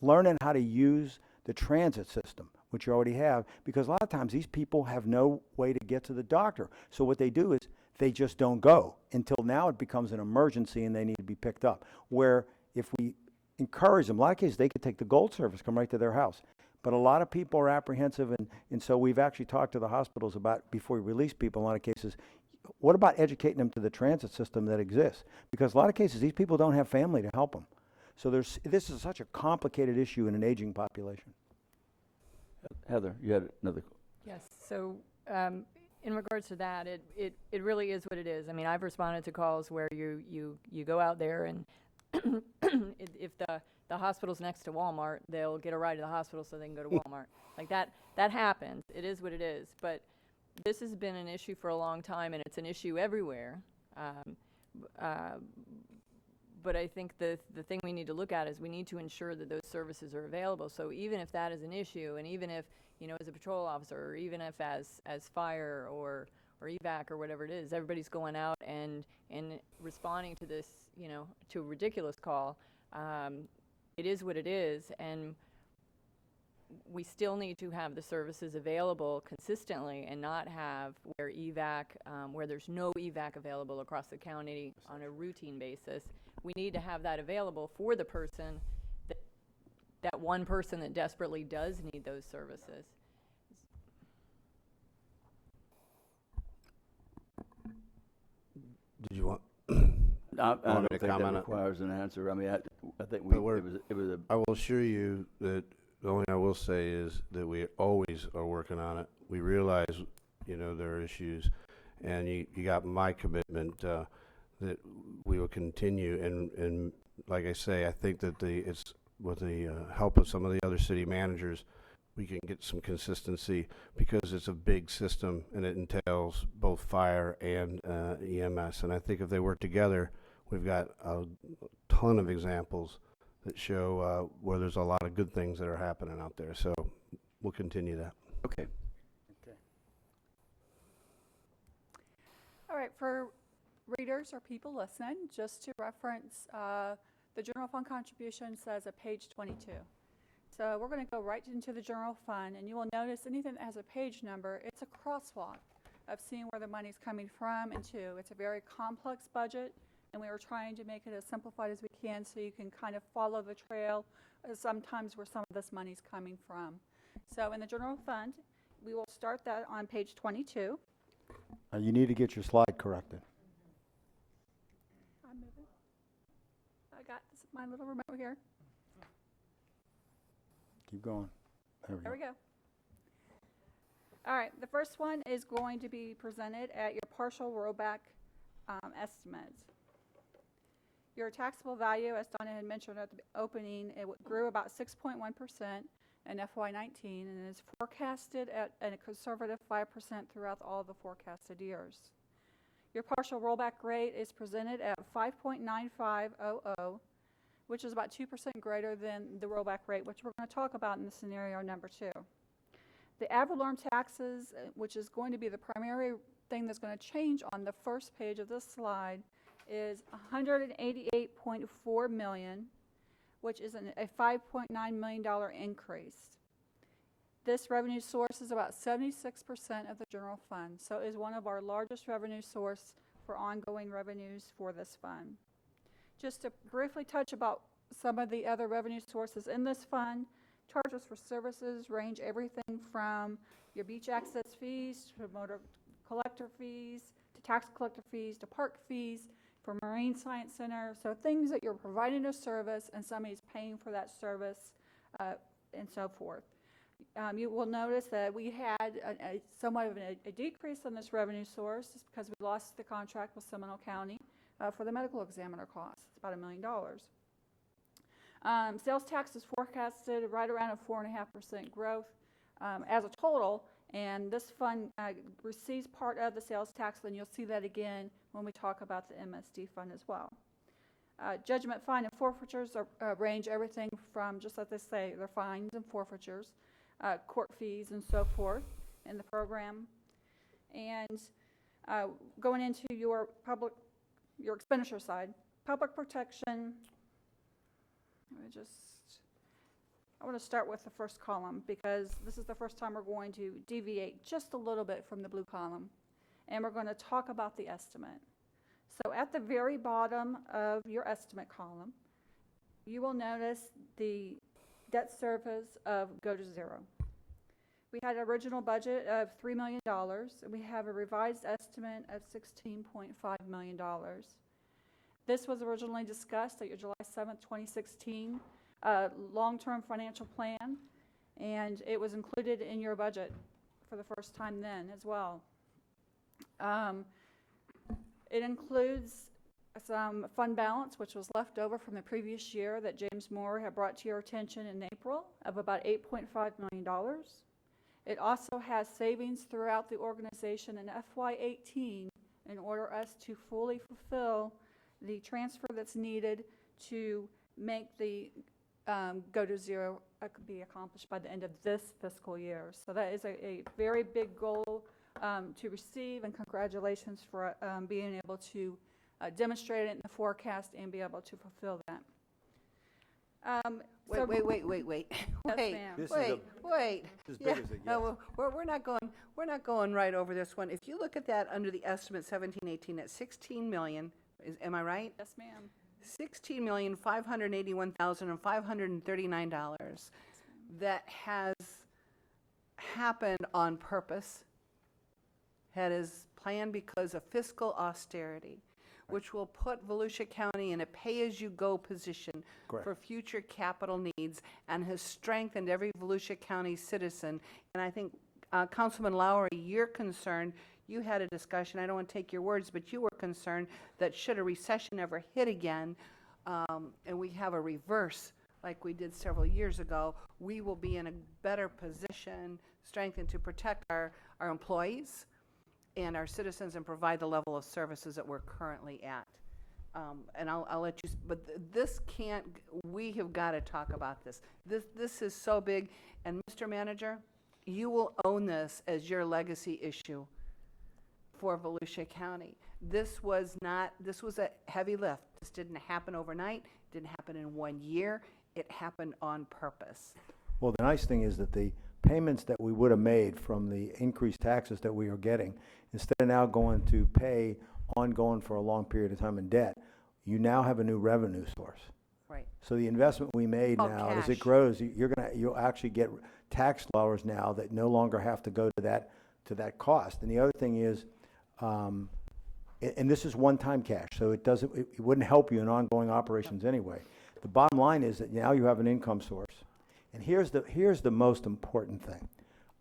learning how to use the transit system, which you already have, because a lot of times these people have no way to get to the doctor. So what they do is they just don't go until now it becomes an emergency and they need to be picked up. Where if we encourage them, a lot of cases they could take the Gold service, come right to their house. But a lot of people are apprehensive, and so we've actually talked to the hospitals about, before we release people, in a lot of cases, what about educating them to the transit system that exists? Because a lot of cases these people don't have family to help them. So this is such a complicated issue in an aging population. Heather, you had another. Yes, so in regards to that, it really is what it is. I mean, I've responded to calls where you go out there and if the hospital's next to Walmart, they'll get a ride to the hospital so they can go to Walmart. Like that happens. It is what it is. But this has been an issue for a long time, and it's an issue everywhere. But I think the thing we need to look at is we need to ensure that those services are available. So even if that is an issue, and even if, as a patrol officer, or even if as fire or evac or whatever it is, everybody's going out and responding to this, to a ridiculous call, it is what it is, and we still need to have the services available consistently and not have where where there's no evac available across the county on a routine basis. We need to have that available for the person, that one person that desperately does need those services. Did you want? I don't think that requires an answer. I mean, I think it was a. I will assure you that the only thing I will say is that we always are working on it. We realize, there are issues, and you got my commitment that we will continue. And like I say, I think that it's with the help of some of the other city managers, we can get some consistency because it's a big system and it entails both fire and EMS. And I think if they work together, we've got a ton of examples that show where there's a lot of good things that are happening out there. So we'll continue that. Okay. All right, for readers or people listening, just to reference, the general fund contribution says at page 22. So we're going to go right into the general fund, and you will notice anything that has a page number, it's a crosswalk of seeing where the money's coming from and to. It's a very complex budget, and we were trying to make it as simplified as we can so you can kind of follow the trail sometimes where some of this money's coming from. So in the general fund, we will start that on page 22. You need to get your slide corrected. I'm moving. I got my little remote here. Keep going. There we go. All right, the first one is going to be presented at your partial rollback estimates. Your taxable value, as Donna had mentioned at the opening, it grew about 6.1% in FY19 and is forecasted at a conservative 5% throughout all the forecasted years. Your partial rollback rate is presented at 5.9500. which is about 2% greater than the rollback rate, which we're going to talk about in the scenario number 2. The ad valorem taxes, which is going to be the primary thing that's going to change on the first page of this slide, is $188.4 million, which is a $5.9 million increase. This revenue source is about 76% of the general fund, so it is one of our largest revenue source for ongoing revenues for this fund. Just to briefly touch about some of the other revenue sources in this fund, charges for services range everything from your beach access fees to motor collector fees to tax collector fees to park fees for Marine Science Center. So things that you're providing a service and somebody's paying for that service and so forth. You will notice that we had somewhat of a decrease in this revenue source because we lost the contract with Seminole County for the medical examiner costs. It's about $1 million. Sales tax is forecasted right around a 4.5% growth as a total, and this fund receives part of the sales tax, and you'll see that again when we talk about the MSD fund as well. Judgment, fine, and forfeitures range everything from, just like they say, they're fines and forfeitures, court fees and so forth in the program. And going into your expenditure side, public protection, I want to start with the first column because this is the first time we're going to deviate just a little bit from the blue column, and we're going to talk about the estimate. So at the very bottom of your estimate column, you will notice the debt service of go to zero. We had an original budget of $3 million, and we have a revised estimate of $16.5 million. This was originally discussed at your July 7th, 2016 long-term financial plan, and it was included in your budget for the first time then as well. It includes some fund balance, which was left over from the previous year that James Moore had brought to your attention in April of about $8.5 million. It also has savings throughout the organization in FY18 in order us to fully fulfill the transfer that's needed to make the go to zero be accomplished by the end of this fiscal year. So that is a very big goal to receive, and congratulations for being able to demonstrate it in the forecast and be able to fulfill that. Wait. Yes, Wait, ma'am. wait. As big as it No, we're not going right over this one. If you look at that under the estimate 1718 at 16 million, am I right? Yes, ma'am. $16,581,539 that has happened on purpose, that is planned because of fiscal austerity, which will put Volusia County in a pay-as-you-go position for future capital needs, and has strengthened every Volusia County citizen. And I think, Councilman Lowry, you're concerned, you had a discussion, I don't want to take your words, but you were concerned that should a recession ever hit again, and we have a reverse like we did several years ago, we will be in a better position, strengthened, to protect our employees and our citizens and provide the level of services that we're currently at. And I'll let you, but this can't, we have got to talk about this. This is so big, and Mr. Manager, you will own this as your legacy issue for Volusia County. This was a heavy lift. This didn't happen overnight, didn't happen in 1 year, it happened on purpose. Well, the nice thing is that the payments that we would have made from the increased taxes that we are getting, instead of now going to pay ongoing for a long period of time in debt, you now have a new revenue source. Right. So the investment we made now, as it grows, you'll actually get tax dollars now that no longer have to go to that cost. And the other thing is, and this is one-time cash, so it wouldn't help you in ongoing operations anyway. The bottom line is that now you have an income source. And here's the most important thing.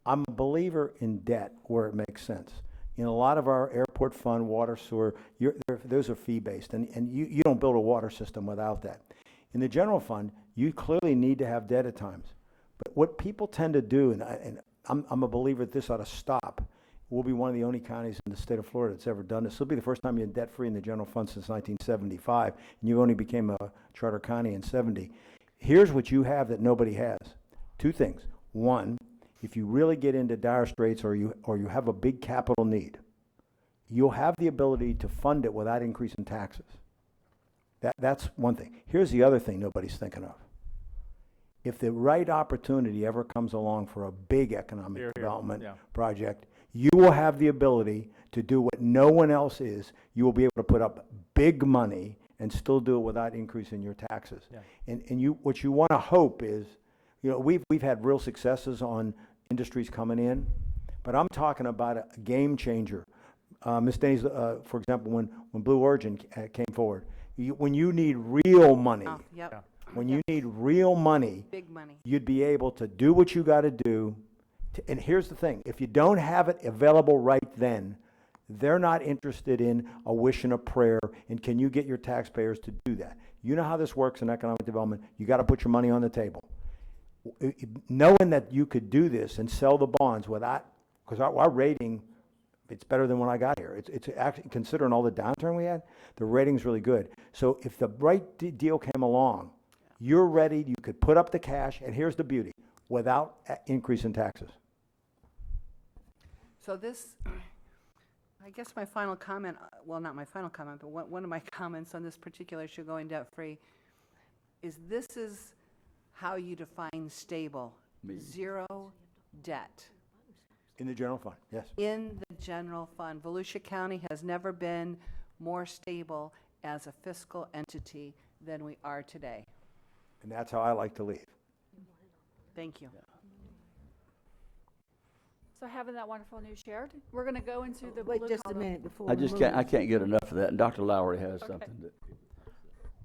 I'm a believer in debt where it makes sense. In a lot of our airport fund, water, sewer, those are fee-based, and you don't build a water system without that. In the general fund, you clearly need to have debt at times. But what people tend to do, and I'm a believer that this ought to stop, We'll be one of the only counties in the state of Florida that's ever done this. This will be the first time you're debt-free in the general fund since 1975, and you only became a charter county in 70. Here's what you have that nobody has. Two things. One, if you really get into dire straits or you have a big capital need, you'll have the ability to fund it without increasing taxes. That's one thing. Here's the other thing nobody's thinking of. If the right opportunity ever comes along for a big economic development project, you will have the ability to do what no one else is. You will be able to put up big money and still do it without increasing your taxes. And what you want to hope is, we've had real successes on industries coming in, but I'm talking about a game changer. Ms. Denny's, for example, when Blue Origin came forward, when you need real money, when you need real money, Big money. you'd be able to do what you got to do. And here's the thing, if you don't have it available right then, they're not interested in a wish and a prayer, and can you get your taxpayers to do that? You know how this works in economic development. You got to put your money on the table. Knowing that you could do this and sell the bonds without, because our rating, it's better than when I got here. It's actually, considering all the downturn we had, the rating's really good. So if the right deal came along, you're ready, you could put up the cash, and here's the beauty, without increasing taxes. So this, I guess my final comment, well, not my final comment, but one of my comments on this particular issue going debt-free is this is how you define stable. Zero debt. In the general fund, yes. In the general fund. Volusia County has never been more stable as a fiscal entity than we are today. And that's how I like to leave. Thank you. So having that wonderful news shared, we're going to go into the Wait blue just a collar. minute before I we just move. can't, I can't get enough of that, and Dr. Lowry has something that.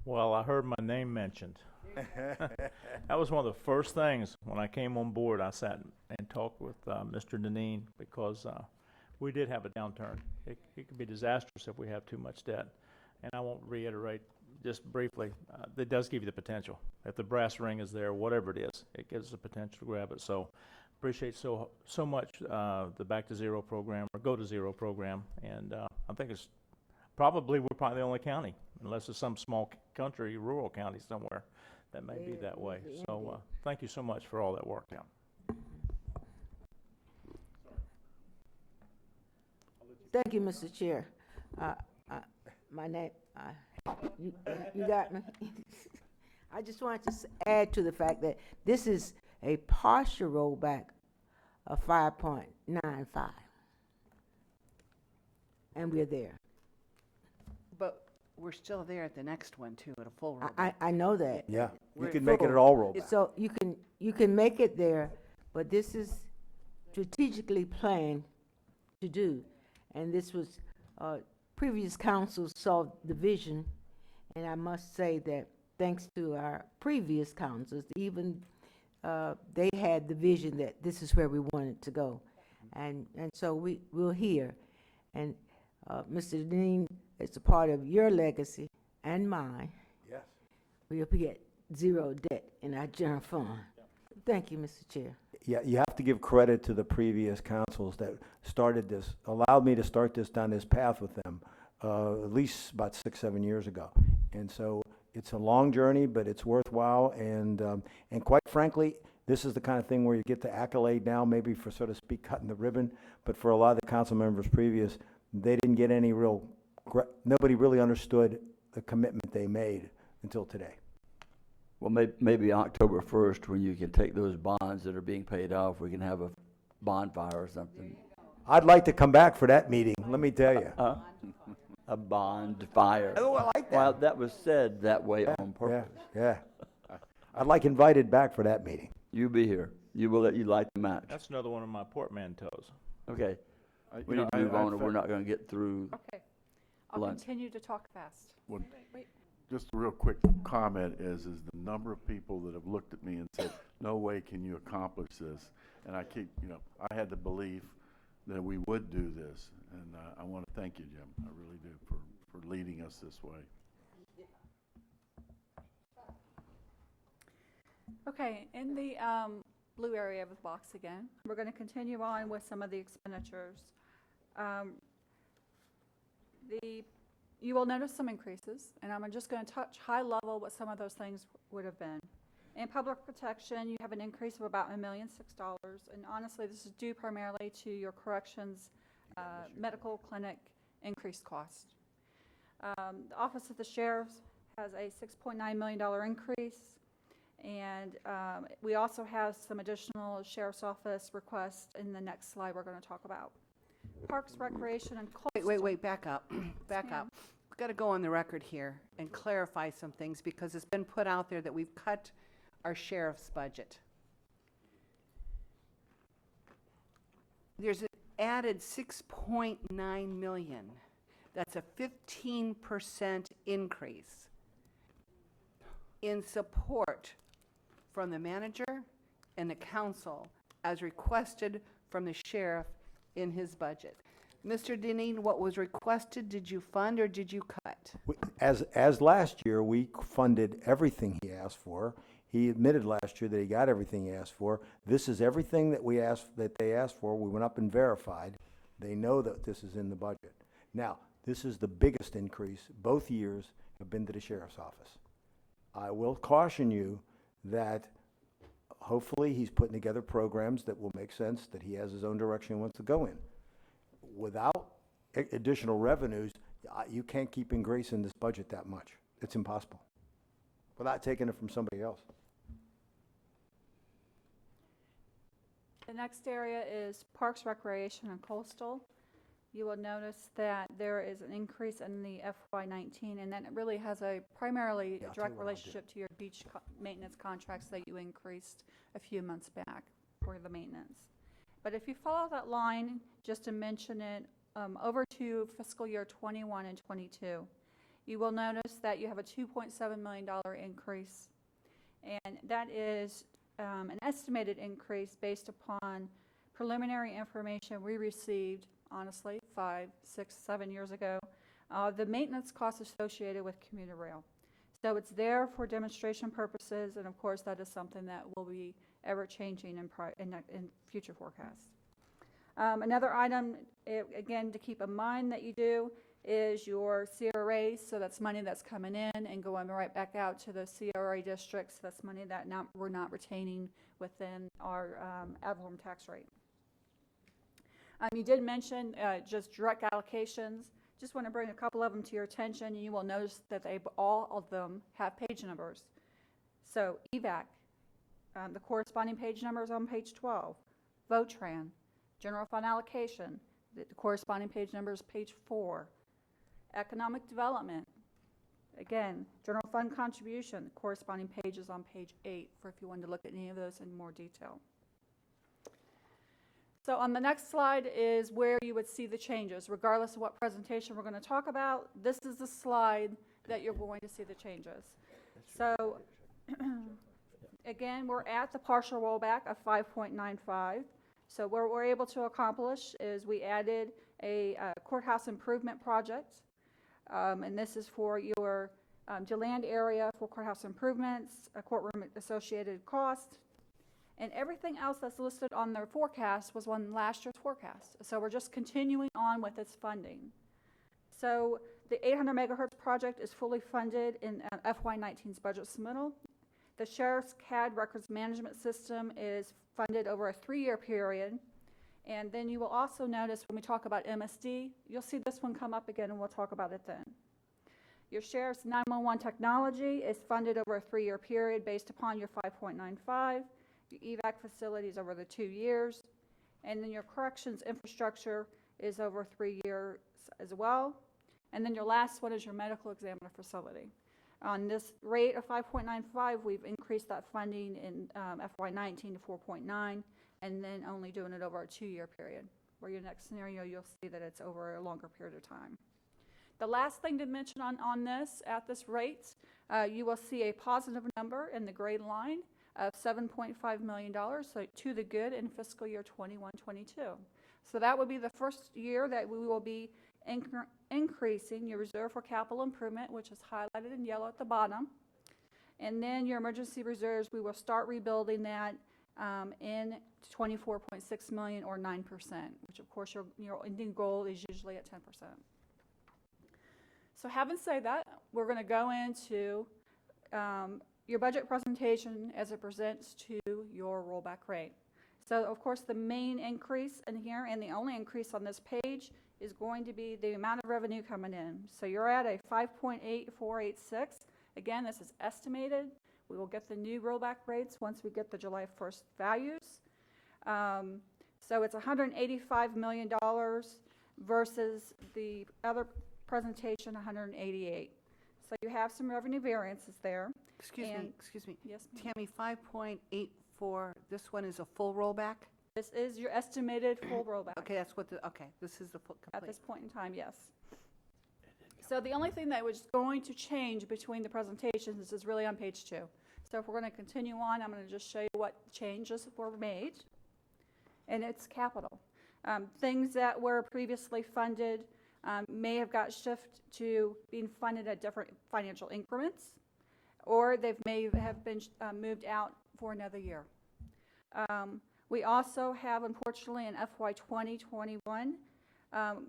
Well, I heard my name mentioned. That was one of the first things when I came on board. I sat and talked with Mr. Deneen because we did have a downturn. It could be disastrous if we have too much debt. And I won't reiterate, just briefly, it does give you the potential. If the brass ring is there, whatever it is, it gives the potential to grab it. So appreciate so much the Back to Zero program or Go to Zero program. And I think it's probably, we're probably the only county, unless it's some small country, rural county somewhere, that may be that way. So thank you so much for all that work now. Thank you, Mr. Chair. My name, you got me? I just wanted to add to the fact that this is a partial rollback of 5.95. And we're there. But we're still there at the next one, too, at a full rollback. I know that. Yeah, you We're can make it at all roll back. So you can make it there, but this is strategically planned to do. And this was, previous councils saw the vision, and I must say that thanks to our previous councils, even they had the vision that this is where we wanted to go. And so we're here. And Mr. Deneen, it's a part of your legacy and mine. Yes. We'll be at zero debt in our general fund. Thank you, Mr. Chair. Yeah, you have to give credit to the previous councils that started this, allowed me to start this down this path with them, at least about 6-7 years ago. And so it's a long journey, but it's worthwhile. And quite frankly, this is the kind of thing where you get the accolade now, maybe for, so to speak, cutting the ribbon. But for a lot of the council members previous, they didn't get any real, nobody really understood the commitment they made until today. Well, maybe October 1st, when you can take those bonds that are being paid off, we can have a bonfire or something. I'd like to come back for that meeting, let me tell you. A bonfire. Oh, I like that. Well, that was said that way on purpose. Yeah. I'd like invited back for that meeting. You be here. You will let you light the match. That's another one of my portmanteaus. Okay. We need to move on, or we're not going to get through Okay. I'll lunch. continue to talk fast. Well, Wait. just a real quick comment is the number of people that have looked at me and said, no way can you accomplish this. And I keep, I had the belief that we would do this. And I want to thank you, Jim. I really do, for leading us this way. Okay, in the blue area of the box again, we're going to continue on with some of the expenditures. You will notice some increases, and I'm just going to touch high level what some of those things would have been. In public protection, you have an increase of about $1.6 million, and honestly, this is due primarily to your corrections medical clinic increased cost. The Office of the Sheriff has a $6.9 million increase, and we also have some additional Sheriff's Office requests in the next slide we're going to talk about. Parks, Recreation, and Coastal. Wait, back up, back up. We've got to go on the record here and clarify some things because it's been put out there that we've cut our sheriff's budget. There's an added $6.9 million. That's a 15% increase in support from the manager and the council as requested from the sheriff in his budget. Mr. Dineen, what was requested, did you fund or did you cut? As last year, we funded everything he asked for. He admitted last year that he got everything he asked for. This is everything that they asked for. We went up and verified. They know that this is in the budget. Now, this is the biggest increase. Both years have been to the sheriff's office. I will caution you that hopefully he's putting together programs that will make sense, that he has his own direction he wants to go in. Without additional revenues, you can't keep increasing this budget that much. It's impossible. Without taking it from somebody else. The next area is Parks, Recreation, and Coastal. You will notice that there is an increase in the FY19, and that really has a primarily direct relationship to your beach maintenance contracts that you increased a few months back for the maintenance. But if you follow that line, just to mention it, over to fiscal year 21 and 22, you will notice that you have a $2.7 million increase, and that is an estimated increase based upon preliminary information we received, honestly, 5, 6, 7 years ago, the maintenance costs associated with commuter rail. So it's there for demonstration purposes, and of course that is something that will be ever changing in future forecasts. Another item, again, to keep in mind that you do is your CRAs, so that's money that's coming in and going right back out to the CRA districts. That's money that we're not retaining within our ad valorem tax rate. You did mention just direct allocations. Just want to bring a couple of them to your attention. You will notice that all of them have page numbers. So EVAC, the corresponding page number is on page 12. VOTRAN, general fund allocation, the corresponding page number is page 4. Economic development, again, general fund contribution, the corresponding page is on page 8 for if you wanted to look at any of those in more detail. So on the next slide is where you would see the changes. Regardless of what presentation we're going to talk about, this is the slide that you're going to see the changes. So again, we're at the partial rollback of 5.95. So what we're able to accomplish is we added a courthouse improvement project, and this is for your DeLand area for courthouse improvements, a courtroom associated cost, and everything else that's listed on their forecast was on last year's forecast. So we're just continuing on with its funding. So the 800 megahertz project is fully funded in FY19's budget submittal. The Sheriff's CAD records management system is funded over a 3-year period. And then you will also notice when we talk about MSD, you'll see this one come up again and we'll talk about it then. Your Sheriff's 911 technology is funded over a 3-year period based upon your 5.95. Your EVAC facilities over the 2 years. And then your corrections infrastructure is over 3 years as well. And then your last one is your medical examiner facility. On this rate of 5.95, we've increased that funding in FY19 to 4.9, and then only doing it over a 2-year period. Where your next scenario, you'll see that it's over a longer period of time. The last thing to mention on this, at this rate, you will see a positive number in the grade line of $7.5 million, so to the good in fiscal year 21-22. So that would be the first year that we will be increasing your reserve for capital improvement, which is highlighted in yellow at the bottom. And then your emergency reserves, we will start rebuilding that in 24.6 million or 9%, which of course your ending goal is usually at 10%. So having said that, we're going to go into your budget presentation as it presents to your rollback rate. So of course the main increase in here, and the only increase on this page, is going to be the amount of revenue coming in. So you're at a 5.8486. Again, this is estimated. We will get the new rollback rates once we get the July 1st values. So it's $185 million versus the other presentation, 188. So you have some revenue variances there. Excuse me. Yes, ma'am. Tammy, 5.84, this one is a full rollback? This is your estimated full rollback. Okay, that's what this is the full complete. At this point in time, yes. So the only thing that was going to change between the presentations is really on page 2. So if we're going to continue on, I'm going to just show you what changes were made. And it's capital. Things that were previously funded may have got shifted to being funded at different financial increments, or they may have been moved out for another year. We also have, unfortunately, in FY 2021,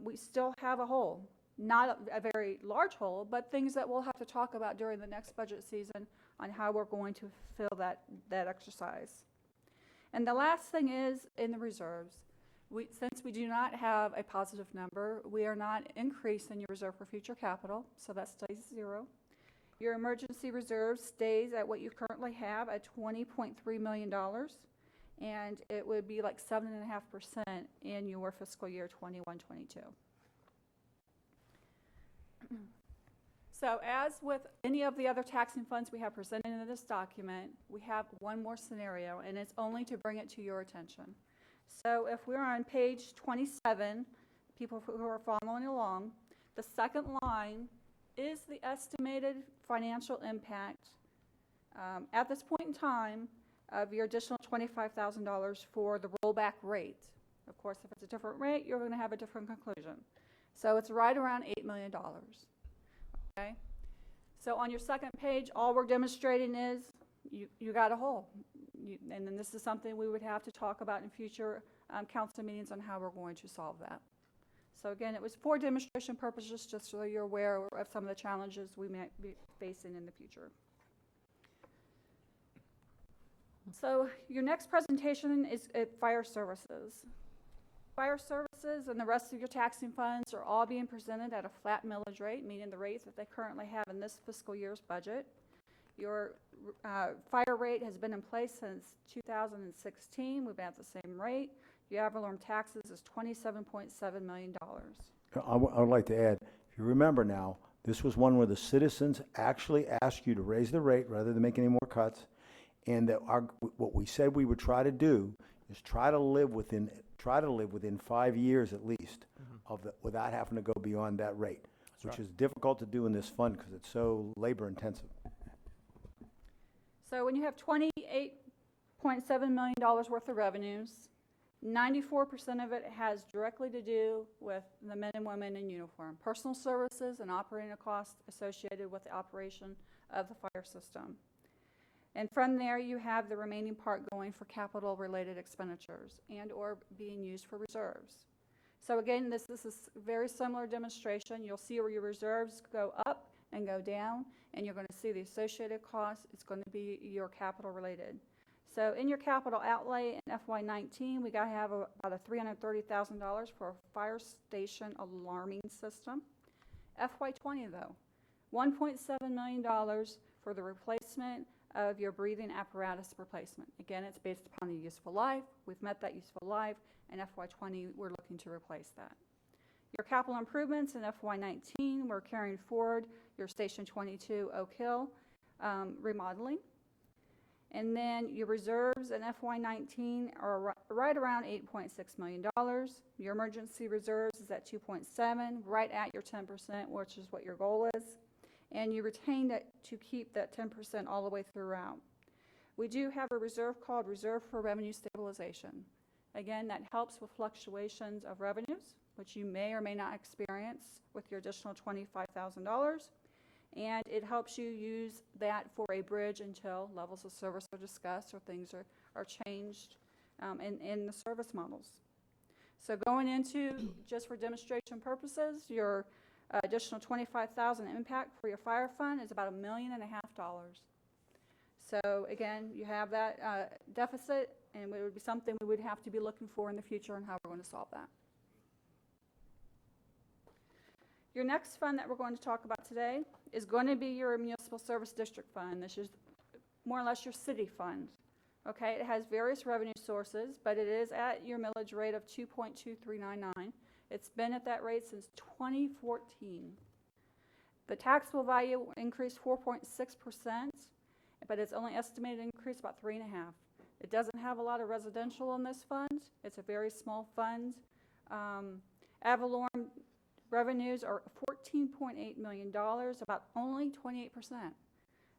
we still have a hole. Not a very large hole, but things that we'll have to talk about during the next budget season on how we're going to fill that exercise. And the last thing is in the reserves. Since we do not have a positive number, we are not increasing your reserve for future capital, so that stays 0. Your emergency reserve stays at what you currently have at $20.3 million, and it would be like 7.5% in your fiscal year 21-22. So as with any of the other taxing funds we have presented in this document, we have one more scenario, and it's only to bring it to your attention. So if we're on page 27, people who are following along, the second line is the estimated financial impact at this point in time of your additional $25,000 for the rollback rate. Of course, if it's a different rate, you're going to have a different conclusion. So it's right around $8 million. Okay? So on your second page, all we're demonstrating is you got a hole. And then this is something we would have to talk about in future council meetings on how we're going to solve that. So again, it was for demonstration purposes, just so you're aware of some of the challenges we might be facing in the future. So your next presentation is fire services. Fire services and the rest of your taxing funds are all being presented at a flat millage rate, meaning the rates that they currently have in this fiscal year's budget. Your fire rate has been in place since 2016. We've been at the same rate. Your ad valorem taxes is $27.7 million. I would like to add, if you remember now, this was one where the citizens actually asked you to raise the rate rather than make any more cuts, and that what we said we would try to do is try to live within 5 years at least without having to go beyond that rate, which is difficult to do in this fund because it's so labor intensive. So when you have $28.7 million worth of revenues, 94% of it has directly to do with the men and women in uniform, personal services and operating costs associated with the operation of the fire system. And from there, you have the remaining part going for capital-related expenditures and or being used for reserves. So again, this is a very similar demonstration. You'll see where your reserves go up and go down, and you're going to see the associated costs. It's going to be your capital-related. So in your capital outlay in FY19, we got to have about $330,000 for a fire station alarming system. FY20 though, $1.7 million for the replacement of your breathing apparatus replacement. Again, it's based upon the useful life. We've met that useful life, and FY20 we're looking to replace that. Your capital improvements in FY19, we're carrying forward your Station 22 Oak Hill remodeling. And then your reserves in FY19 are right around $8.6 million. Your emergency reserves is at 2.7, right at your 10%, which is what your goal is. And you retain that to keep that 10% all the way throughout. We do have a reserve called Reserve for Revenue Stabilization. Again, that helps with fluctuations of revenues, which you may or may not experience with your additional $25,000. and it helps you use that for a bridge until levels of service are discussed or things are changed in the service models. So going into, just for demonstration purposes, your additional $25,000 impact for your fire fund is about $1.5 million. So again, you have that deficit, and it would be something we would have to be looking for in the future and how we're going to solve that. Your next fund that we're going to talk about today is going to be your Municipal Service District Fund. This is more or less your city fund. Okay, it has various revenue sources, but it is at your millage rate of 2.2399. It's been at that rate since 2014. The taxable value increased 4.6%, but it's only estimated to increase about 3.5%. It doesn't have a lot of residential in this fund. It's a very small fund. Avalon revenues are $14.8 million, about only 28%.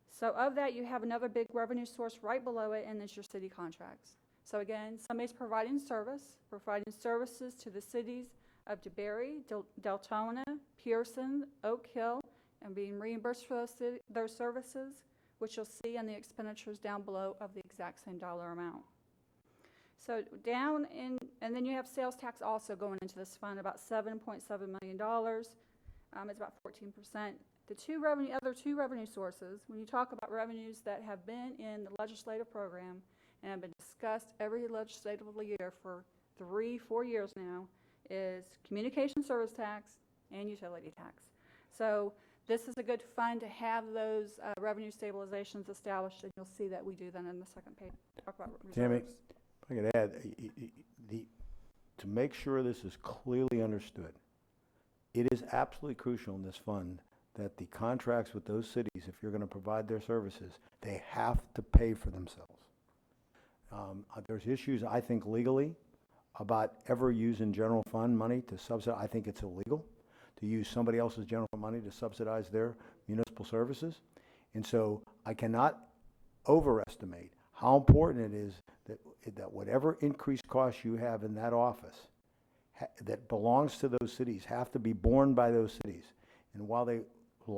So of that, you have another big revenue source right below it, and it's your city contracts. So again, somebody's providing services to the cities of DeBary, Deltona, Pearson, Oak Hill, and being reimbursed for those services, which you'll see in the expenditures down below of the exact same dollar amount. So down in, and then you have sales tax also going into this fund, about $7.7 million. It's about 14%. The other two revenue sources, when you talk about revenues that have been in the legislative program and have been discussed every legislative year for 3-4 years now, is communication service tax and utility tax. So this is a good fund to have those revenue stabilizations established, and you'll see that we do that in the second page. Talk about reserves. Tammy, if I could add, to make sure this is clearly understood, it is absolutely crucial in this fund that the contracts with those cities, if you're going to provide their services, they have to pay for themselves. There's issues, I think, legally about ever using general fund money to subsidize. I think it's illegal to use somebody else's general fund money to subsidize their municipal services. And so I cannot overestimate how important it is that whatever increased costs you have in that office that belongs to those cities have to be borne by those cities. And while they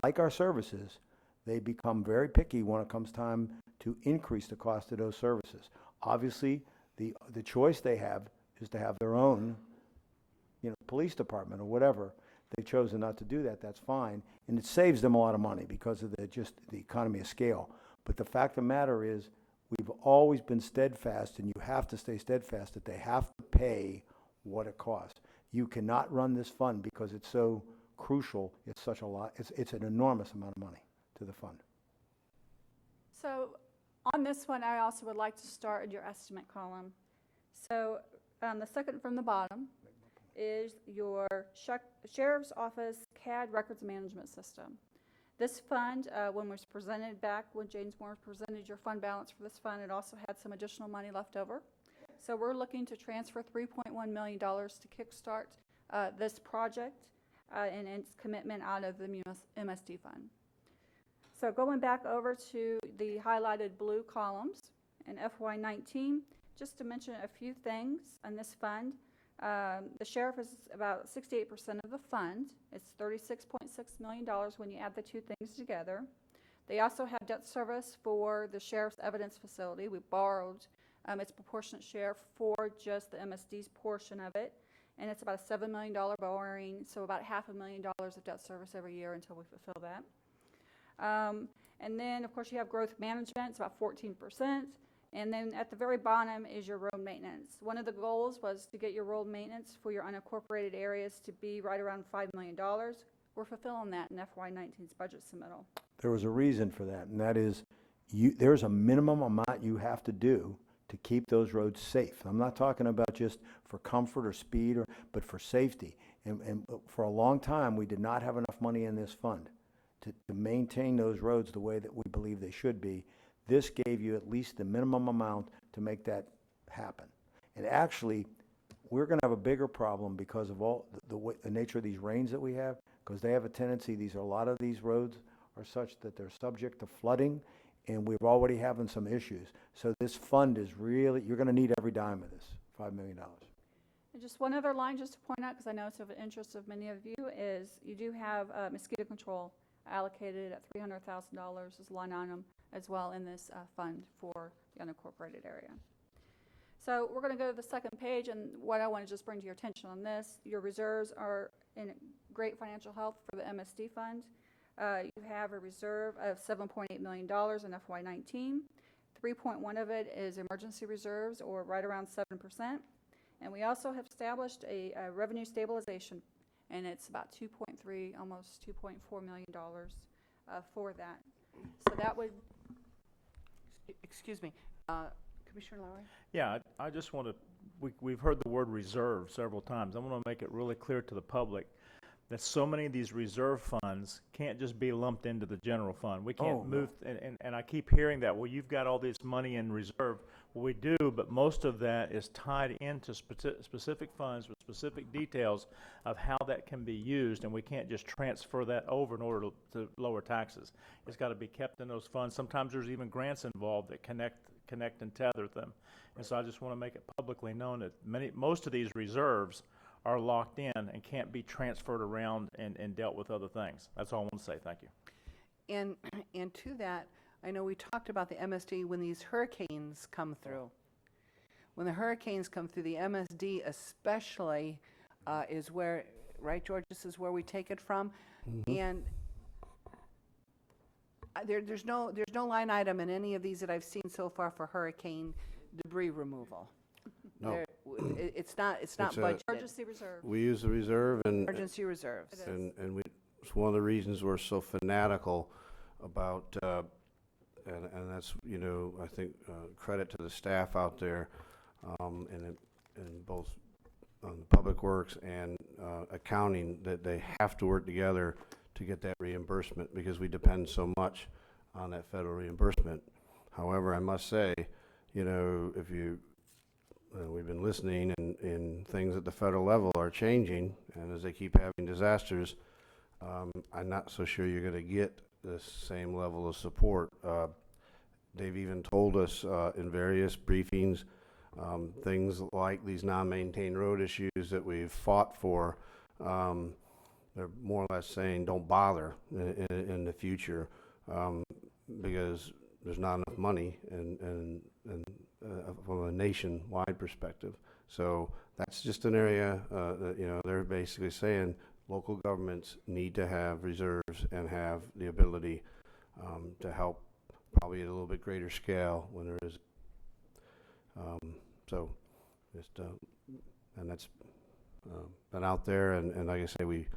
like our services, they become very picky when it comes time to increase the cost of those services. Obviously, the choice they have is to have their own, police department or whatever. They've chosen not to do that. That's fine, and it saves them a lot of money because of the economy of scale. But the fact of the matter is, we've always been steadfast, and you have to stay steadfast that they have to pay what it costs. You cannot run this fund because it's so crucial. It's such a lot. It's an enormous amount of money to the fund. So on this one, I also would like to start in your estimate column. So the second from the bottom is your Sheriff's Office CAD records management system. This fund, when James Moore presented your fund balance for this fund, it also had some additional money left over. So we're looking to transfer $3.1 million to kickstart this project and its commitment out of the MSD fund. So going back over to the highlighted blue columns in FY19, just to mention a few things on this fund. The sheriff is about 68% of the fund. It's $36.6 million when you add the two things together. They also have debt service for the sheriff's evidence facility. We borrowed its proportionate share for just the MSD's portion of it, and it's about a $7 million borrowing, so about $500,000 of debt service every year until we fulfill that. And then, of course, you have growth management. It's about 14%. And then at the very bottom is your road maintenance. One of the goals was to get your road maintenance for your unincorporated areas to be right around $5 million. We're fulfilling that in FY19's budget submittal. There was a reason for that, and that is there's a minimum amount you have to do to keep those roads safe. I'm not talking about just for comfort or speed, but for safety. And for a long time, we did not have enough money in this fund to maintain those roads the way that we believe they should be. This gave you at least the minimum amount to make that happen. And actually, we're going to have a bigger problem because of all the nature of these rains that we have, because they have a tendency, a lot of these roads are such that they're subject to flooding, and we're already having some issues. So this fund is really, you're going to need every dime of this, $5 million. And just one other line just to point out, because I know it's of interest of many of you, is you do have mosquito control allocated at $300,000 as line item as well in this fund for the unincorporated area. So we're going to go to the second page, and what I want to just bring to your attention on this, your reserves are in great financial health for the MSD fund. You have a reserve of $7.8 million in FY19. 3.1 of it is emergency reserves, or right around 7%. And we also have established a revenue stabilization, and it's about 2.3, almost $2.4 million for that. So that would... Excuse me, Commissioner Lowry? Yeah, I just want to, we've heard the word reserve several times. I want to make it really clear to the public that so many of these reserve funds can't just be lumped into the general fund. We can't move, and I keep hearing that, well, you've got all this money in reserve. Well, we do, but most of that is tied into specific funds with specific details of how that can be used, and we can't just transfer that over in order to lower taxes. It's got to be kept in those funds. Sometimes there's even grants involved that connect and tether them. And so I just want to make it publicly known that most of these reserves are locked in and can't be transferred around and dealt with other things. That's all I want to say. Thank you. And to that, I know we talked about the MSD when these hurricanes come through. When the hurricanes come through, the MSD especially is where, right, George, this is where we take it from. And there's no line item in any of these that I've seen so far for hurricane debris removal. No. It's not It's budgeted. Emergency reserve. We use the reserve and. Emergency reserves. And it's one of the reasons we're so fanatical about, and that's, you know, I think, credit to the staff out there, in both Public Works and accounting, that they have to work together to get that reimbursement, because we depend so much on that federal reimbursement. However, I must say, you know, if you, we've been listening, and things at the federal level are changing, and as they keep having disasters, I'm not so sure you're going to get the same level of support. They've even told us in various briefings things like these non-maintained road issues that we've fought for. They're more or less saying don't bother in the future because there's not enough money and from a nationwide perspective. So that's just an area that, you know, they're basically saying local governments need to have reserves and have the ability to help, probably at a little bit greater scale when there is. So just, and that's been out there, and like I say, we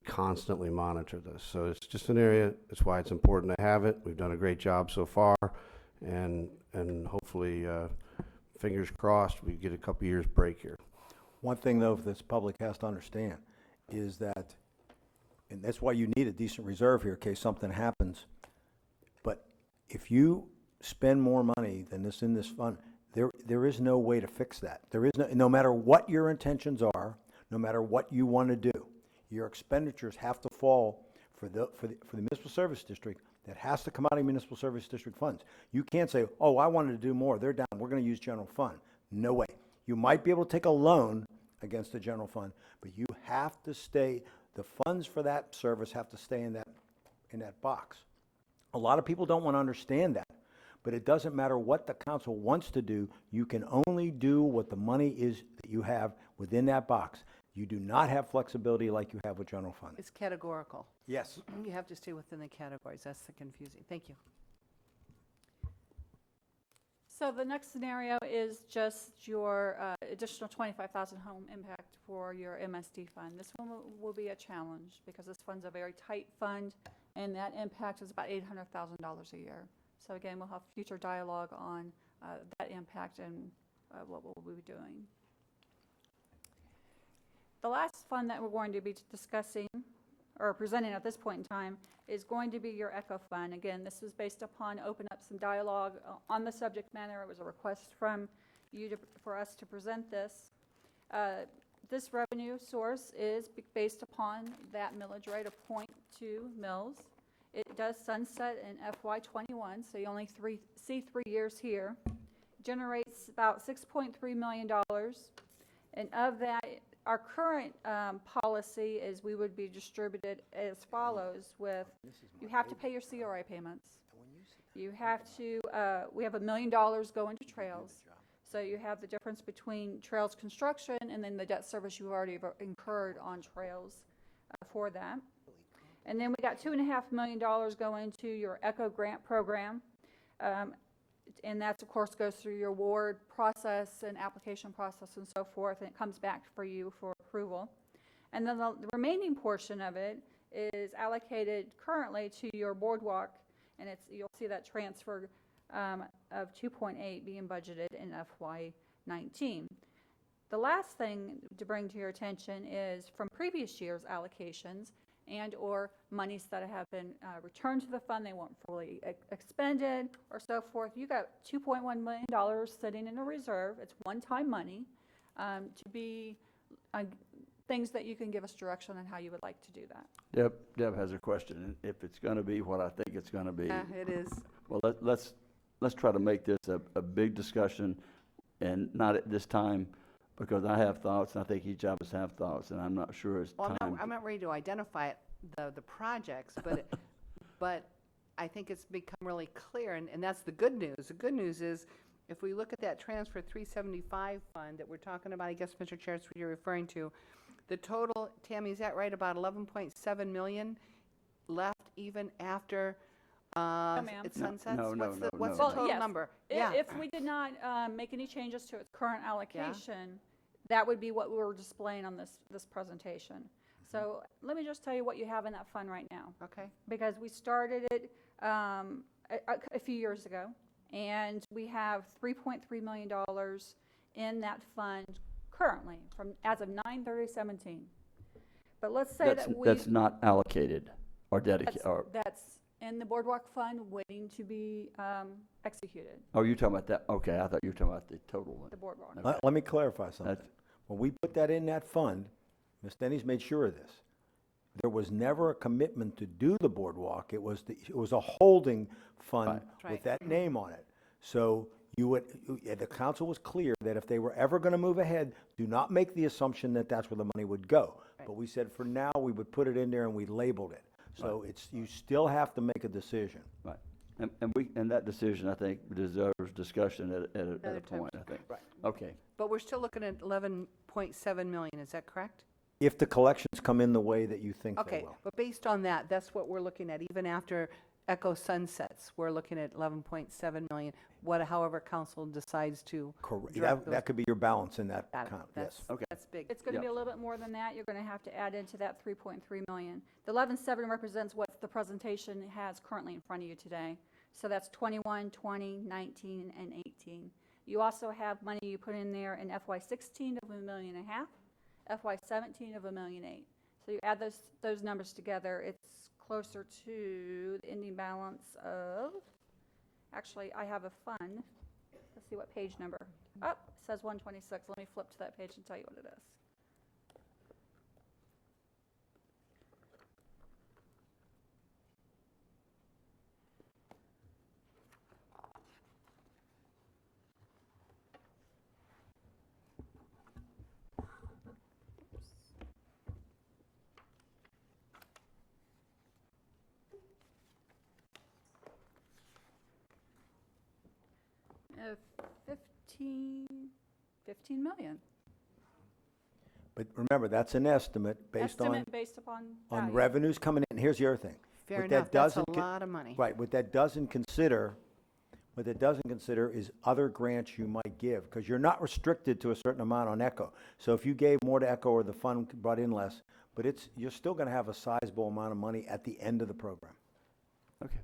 constantly monitor this. So it's just an area, that's why it's important to have it. We've done a great job so far, and hopefully, fingers crossed, we get a couple years break here. One thing, though, this public has to understand is that, and that's why you need a decent reserve here in case something happens, but if you spend more money than this in this fund, there is no way to fix that. There is no matter what your intentions are, no matter what you want to do, your expenditures have to fall for the municipal service district. That has to come out of municipal service district funds. You can't say, oh, I wanted to do more, they're down, we're going to use general fund. No way. You might be able to take a loan against the general fund, but you have to stay, the funds for that service have to stay in that box. A lot of people don't want to understand that, but it doesn't matter what the council wants to do, you can only do what the money is that you have within that box. You do not have flexibility like you have with general fund. It's categorical. Yes. You have to stay within the categories. That's the confusing. Thank you. So the next scenario is just your additional 25,000 home impact for your MSD fund. This one will be a challenge because this fund's a very tight fund, and that impact is about $800,000 a year. So again, we'll have future dialogue on that impact and what we'll be doing. The last fund that we're going to be discussing or presenting at this point in time is going to be your ECHO fund. Again, this was based upon open up some dialogue on the subject matter. It was a request from you for us to present this. This revenue source is based upon that millage rate of 0.2 mils. It does sunset in FY21, so you only see 3 years here. Generates about $6.3 million, and of that, our current policy is we would be distributed as follows with, you have to pay your CRA payments. You have to, we have $1 million going to trails. So you have the difference between trails construction and then the debt service you've already incurred on trails for that. And then we got $2.5 million going to your ECHO grant program. And that, of course, goes through your award process and application process and so forth, and it comes back for you for approval. And then the remaining portion of it is allocated currently to your boardwalk, and you'll see that transfer of 2.8 being budgeted in FY19. The last thing to bring to your attention is from previous year's allocations and or monies that have been returned to the fund, they weren't fully expended or so forth. You got $2.1 million sitting in a reserve. It's one-time money to be things that you can give us direction on how you would like to do that. Deb has a question. If it's going to be what I think it's going to be. Yeah, it is. Well, let's try to make this a big discussion, and not at this time, because I have thoughts, and I think each of us have thoughts, and I'm not sure it's Well, time. I'm not ready to identify the projects, but but I think it's become really clear, and that's the good news. The good news is, if we look at that transfer 375 fund that we're talking about, I guess, Mr. Chair, that's what you're referring to, the total, Tammy, is that right, about 11.7 million left even after it sunsets? What's the total yes. number? If we did not make any changes to its current allocation, that would be what we were displaying on this presentation. So let me just tell you what you have in that fund right now. Okay. Because we started it a few years ago, and we have $3.3 million in that fund currently as of 9/30/17. But let's say that's not allocated or dedicated. That's in the boardwalk fund waiting to be executed. Oh, you're talking about that? Okay, I thought you were talking about the total one. The boardwalk. Okay. Let me clarify something. When we put that in that fund, Ms. Denny's made sure of this. There was never a commitment to do the boardwalk. It was a holding fund with that name on it. So the council was clear that if they were ever going to move ahead, do not make the assumption that that's where the money would go. But we said for now we would put it in there and we labeled it. So you still have to make a decision. Right. And that decision, I think, deserves discussion at a point, I think. Right. Okay. But we're still looking at 11.7 million, is that correct? If the collections come in the way that you think they Okay, will. but based on that, that's what we're looking at. Even after Echo sunsets, we're looking at 11.7 million, however council decides to. Correct. direct those. That could be your balance in that account, That's, yes. that's big. It's going to be a little bit more than that. You're going to have to add into that 3.3 million. The 11.7 represents what the presentation has currently in front of you today. So that's 21, 20, 19, and 18. You also have money you put in there in FY16 of $1.5 million, FY17 of $1.8 million. So you add those numbers together, it's closer to the ending balance of, actually, I have a fund. Let's see what page number. Oh, it says 126. Let me flip to that page and tell you what it is. Uh, 15 million. But remember, that's an estimate based on Based upon value. revenues coming in. Here's the other thing. Fair What enough, that that's a doesn't lot of money. Right, what that doesn't consider is other grants you might give, because you're not restricted to a certain amount on ECHO. So if you gave more to ECHO or the fund brought in less, but you're still going to have a sizable amount of money at the end of the program. Okay.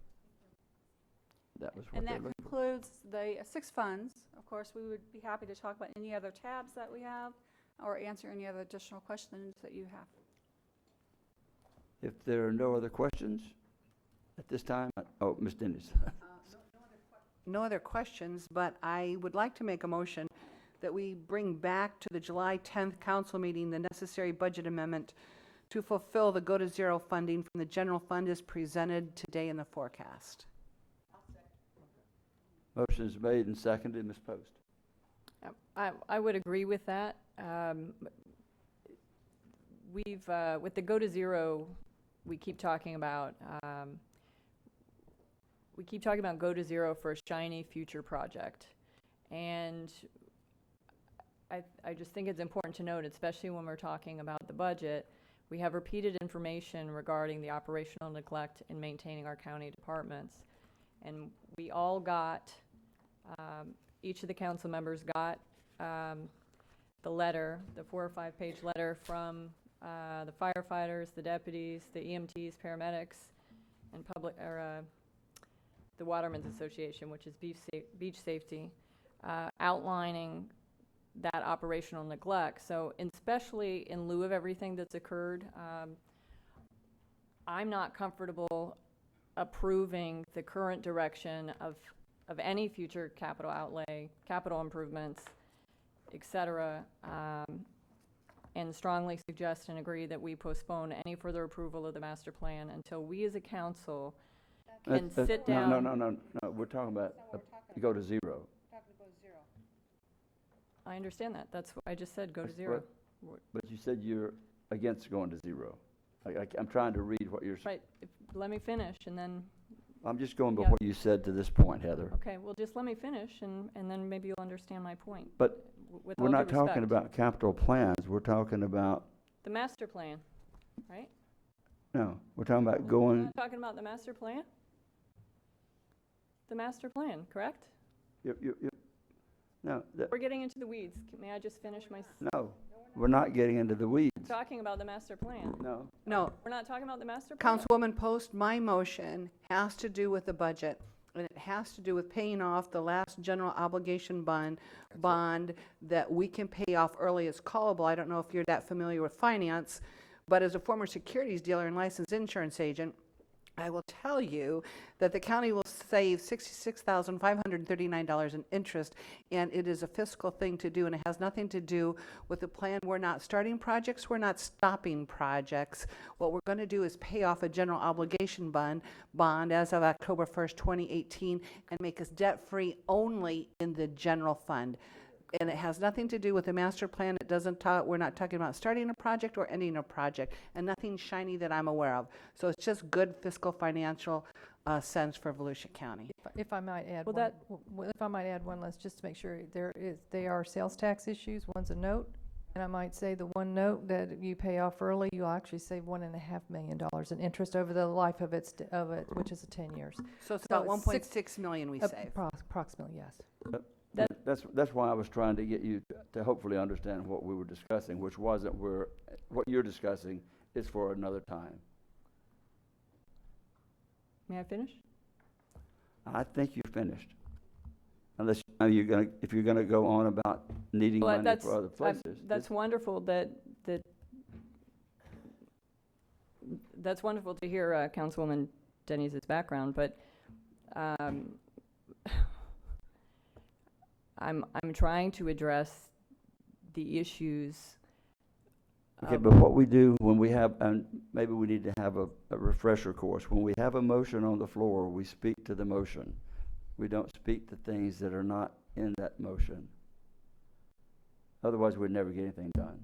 That was what And they're that looking for. concludes the 6 funds. Of course, we would be happy to talk about any other tabs that we have or answer any other additional questions that you have. If there are no other questions at this time, Ms. Dennis. No other questions, but I would like to make a motion that we bring back to the July 10th council meeting the necessary budget amendment to fulfill the Go to Zero funding from the general fund as presented today in the forecast. Motion is made and seconded. Ms. Post. I would agree with that. we've, with the Go to Zero, we keep talking about Go to Zero for a shiny future project. And I just think it's important to note, especially when we're talking about the budget, we have repeated information regarding the operational neglect in maintaining our county departments. And we all got, each of the council members got the letter, the 4 or 5 page letter from the firefighters, the deputies, the EMTs, paramedics, and the Watermen's Association, which is beach safety, outlining that operational neglect. So, especially in lieu of everything that's occurred, I'm not comfortable approving the current direction of any future capital outlay, capital improvements, et cetera, and strongly suggest and agree that we postpone any further approval of the master plan until we as a council can sit down. No, we're talking about go to zero. I understand that. That's what I just said, go to zero. But you said you're against going to zero. I'm trying to read what you're saying. Right, let me finish and then. I'm just going by what you said to this point, Heather. Okay, well, just let me finish and then maybe you'll understand my point. But With we're all not due talking respect. about capital plans, we're talking about, The master plan, right? no, we're talking about We're going, not talking about the master plan? The master plan, correct? no, We're getting into the weeds. May I just finish my? no, we're not getting into the weeds. Talking about the master plan. No. No, We're not talking about the master plan? Councilwoman Post, my motion has to do with the budget, and it has to do with paying off the last general obligation bond that we can pay off early. It's callable. I don't know if you're that familiar with finance, but as a former securities dealer and licensed insurance agent, I will tell you that the county will save $66,539 in interest, and it is a fiscal thing to do, and it has nothing to do with the plan. We're not starting projects, we're not stopping projects. What we're going to do is pay off a general obligation bond as of October 1st, 2018, and make us debt-free only in the general fund. And it has nothing to do with the master plan. It doesn't talk, we're not talking about starting a project or ending a project, and nothing shiny that I'm aware of. So it's just good fiscal financial sense for Volusia County. If I might add Well, if I might add one last, just to make sure, they are sales tax issues. One's a note, and I might say the one note that you pay off early, you'll actually save $1.5 million in interest over the life of it, which is 10 years. So it's about 1.6 million we save. Approximately, yes. That's why I was trying to get you to hopefully understand what we were discussing, which wasn't what you're discussing is for another time. May I finish? I think you finished. Unless if you're gonna go on about needing Well, money for other places. That's wonderful that's wonderful to hear Councilwoman Denny's background, but I'm trying to address the issues. Okay, but what we do when we have, and maybe we need to have a refresher course, when we have a motion on the floor, we speak to the motion. We don't speak to things that are not in that motion. Otherwise, we'd never get anything done.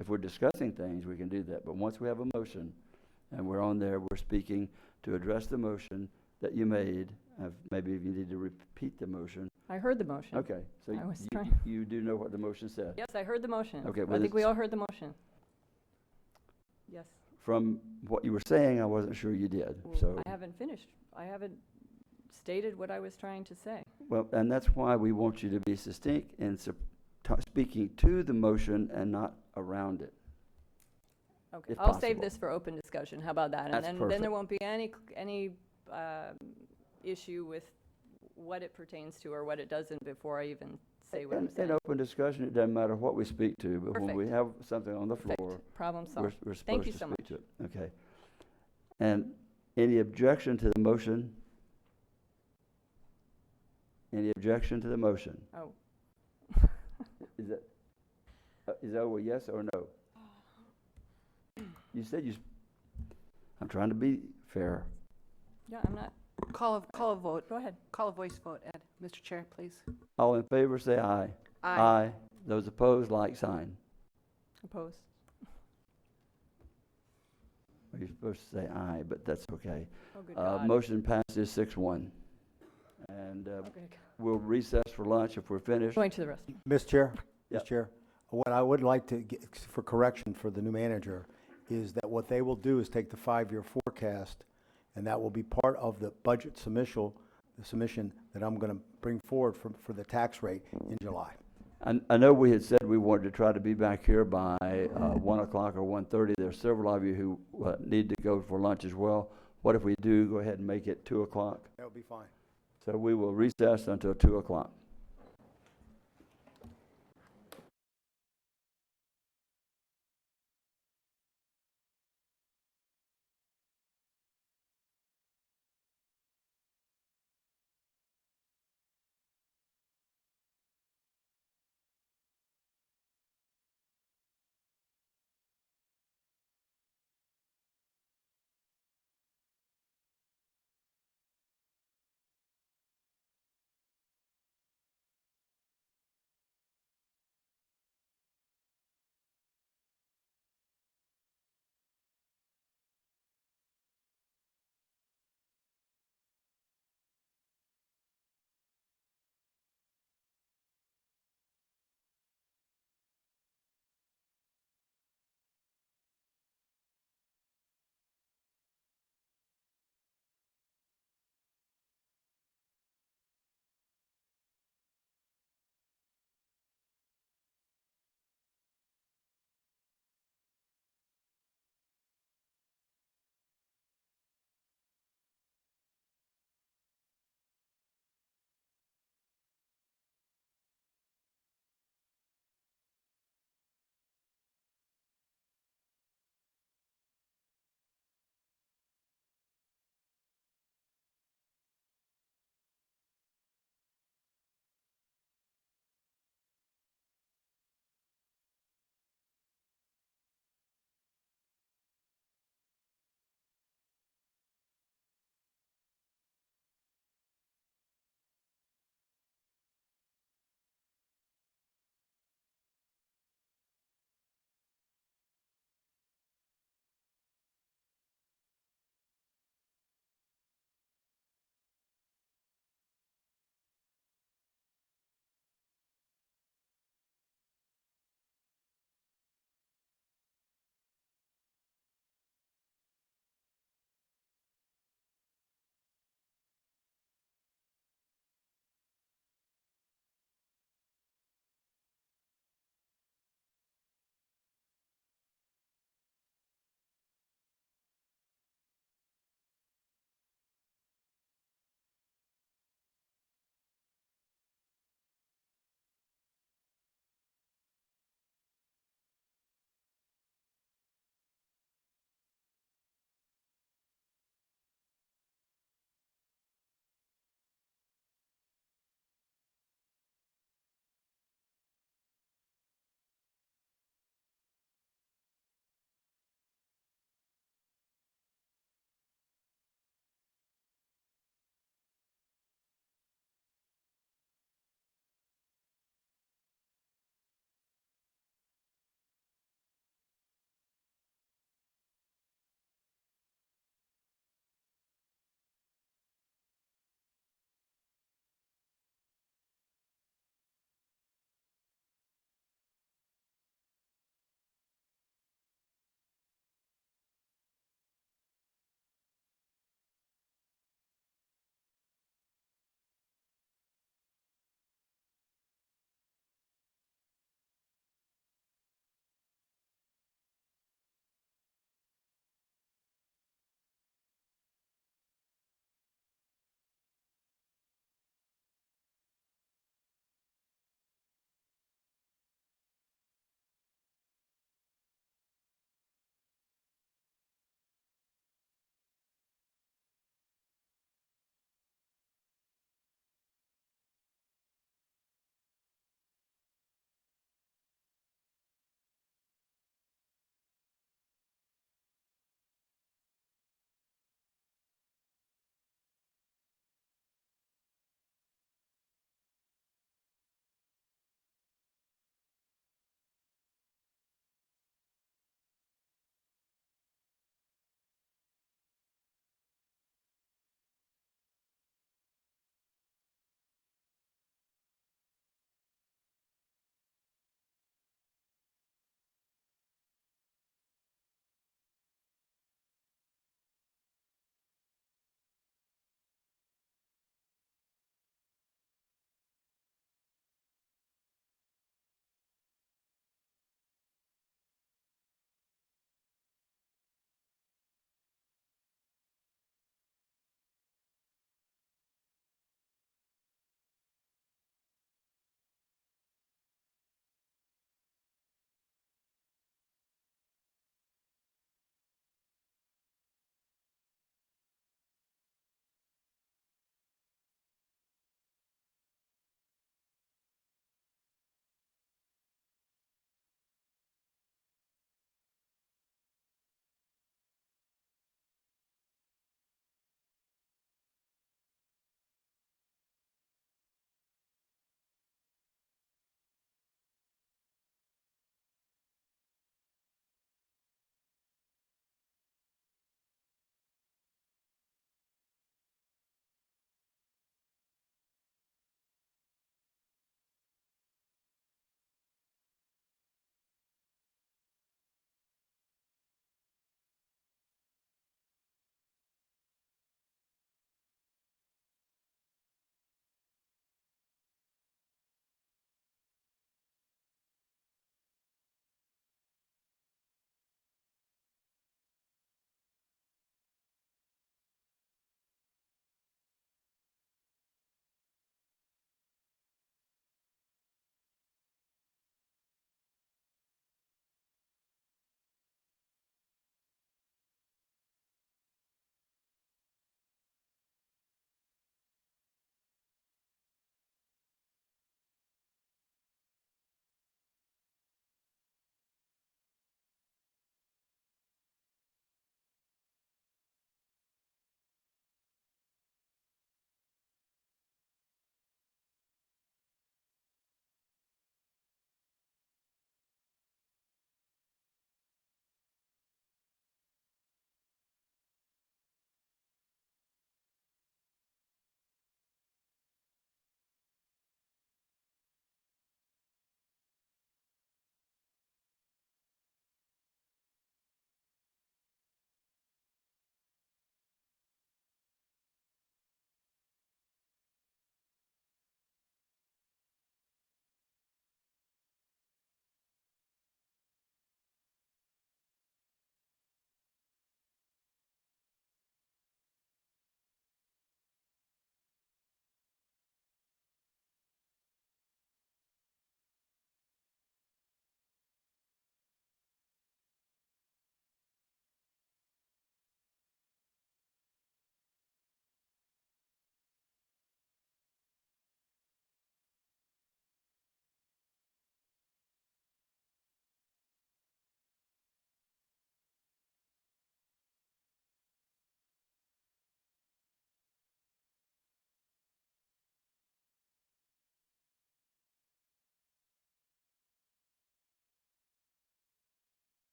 If we're discussing things, we can do that, but once we have a motion and we're on there, we're speaking to address the motion that you made. Maybe if you need to repeat the motion. I heard the motion. Okay, so I was trying. you do know what the motion said? Yes, I heard the motion. Okay, I well, think we all heard the motion. Yes. From what you were saying, I wasn't sure you did, so. I haven't finished. I haven't stated what I was trying to say. Well, and that's why we want you to be succinct in speaking to the motion and not around it. Okay, if I'll save possible. this for open discussion. How about that? That's And then perfect. there won't be any issue with what it pertains to or what it doesn't before I even say what I'm saying. In open discussion, it doesn't matter what we speak to, but when we have something on the Perfect. floor, Problem we're solved. supposed Thank you to so speak much. to it. Okay. And any objection to the motion? Any objection to the motion? Oh. Is that a yes or no? You said I'm trying to be fair. Yeah, I'm not. Call a vote. Go ahead. Call a voice vote, Ed. Mr. Chair, please. All in favor, say aye. Aye. Those opposed, like sign. Opposed. You're supposed to say aye, but that's okay. Oh, good God. Motion passes 6-1. And Okay. we'll recess for lunch if we're finished. Going to the rest. Mr. Chair, Yep. Mr. Chair, what I would like to get for correction for the new manager is that what they will do is take the 5-year forecast, and that will be part of the budget the submission that I'm going to bring forward for the tax rate in July. I know we had said we wanted to try to be back here by 1 o'clock or 1:30. There's several of you who need to go for lunch as well. What if we do go ahead and make it 2 o'clock? That would be fine. So we will recess until 2 o'clock.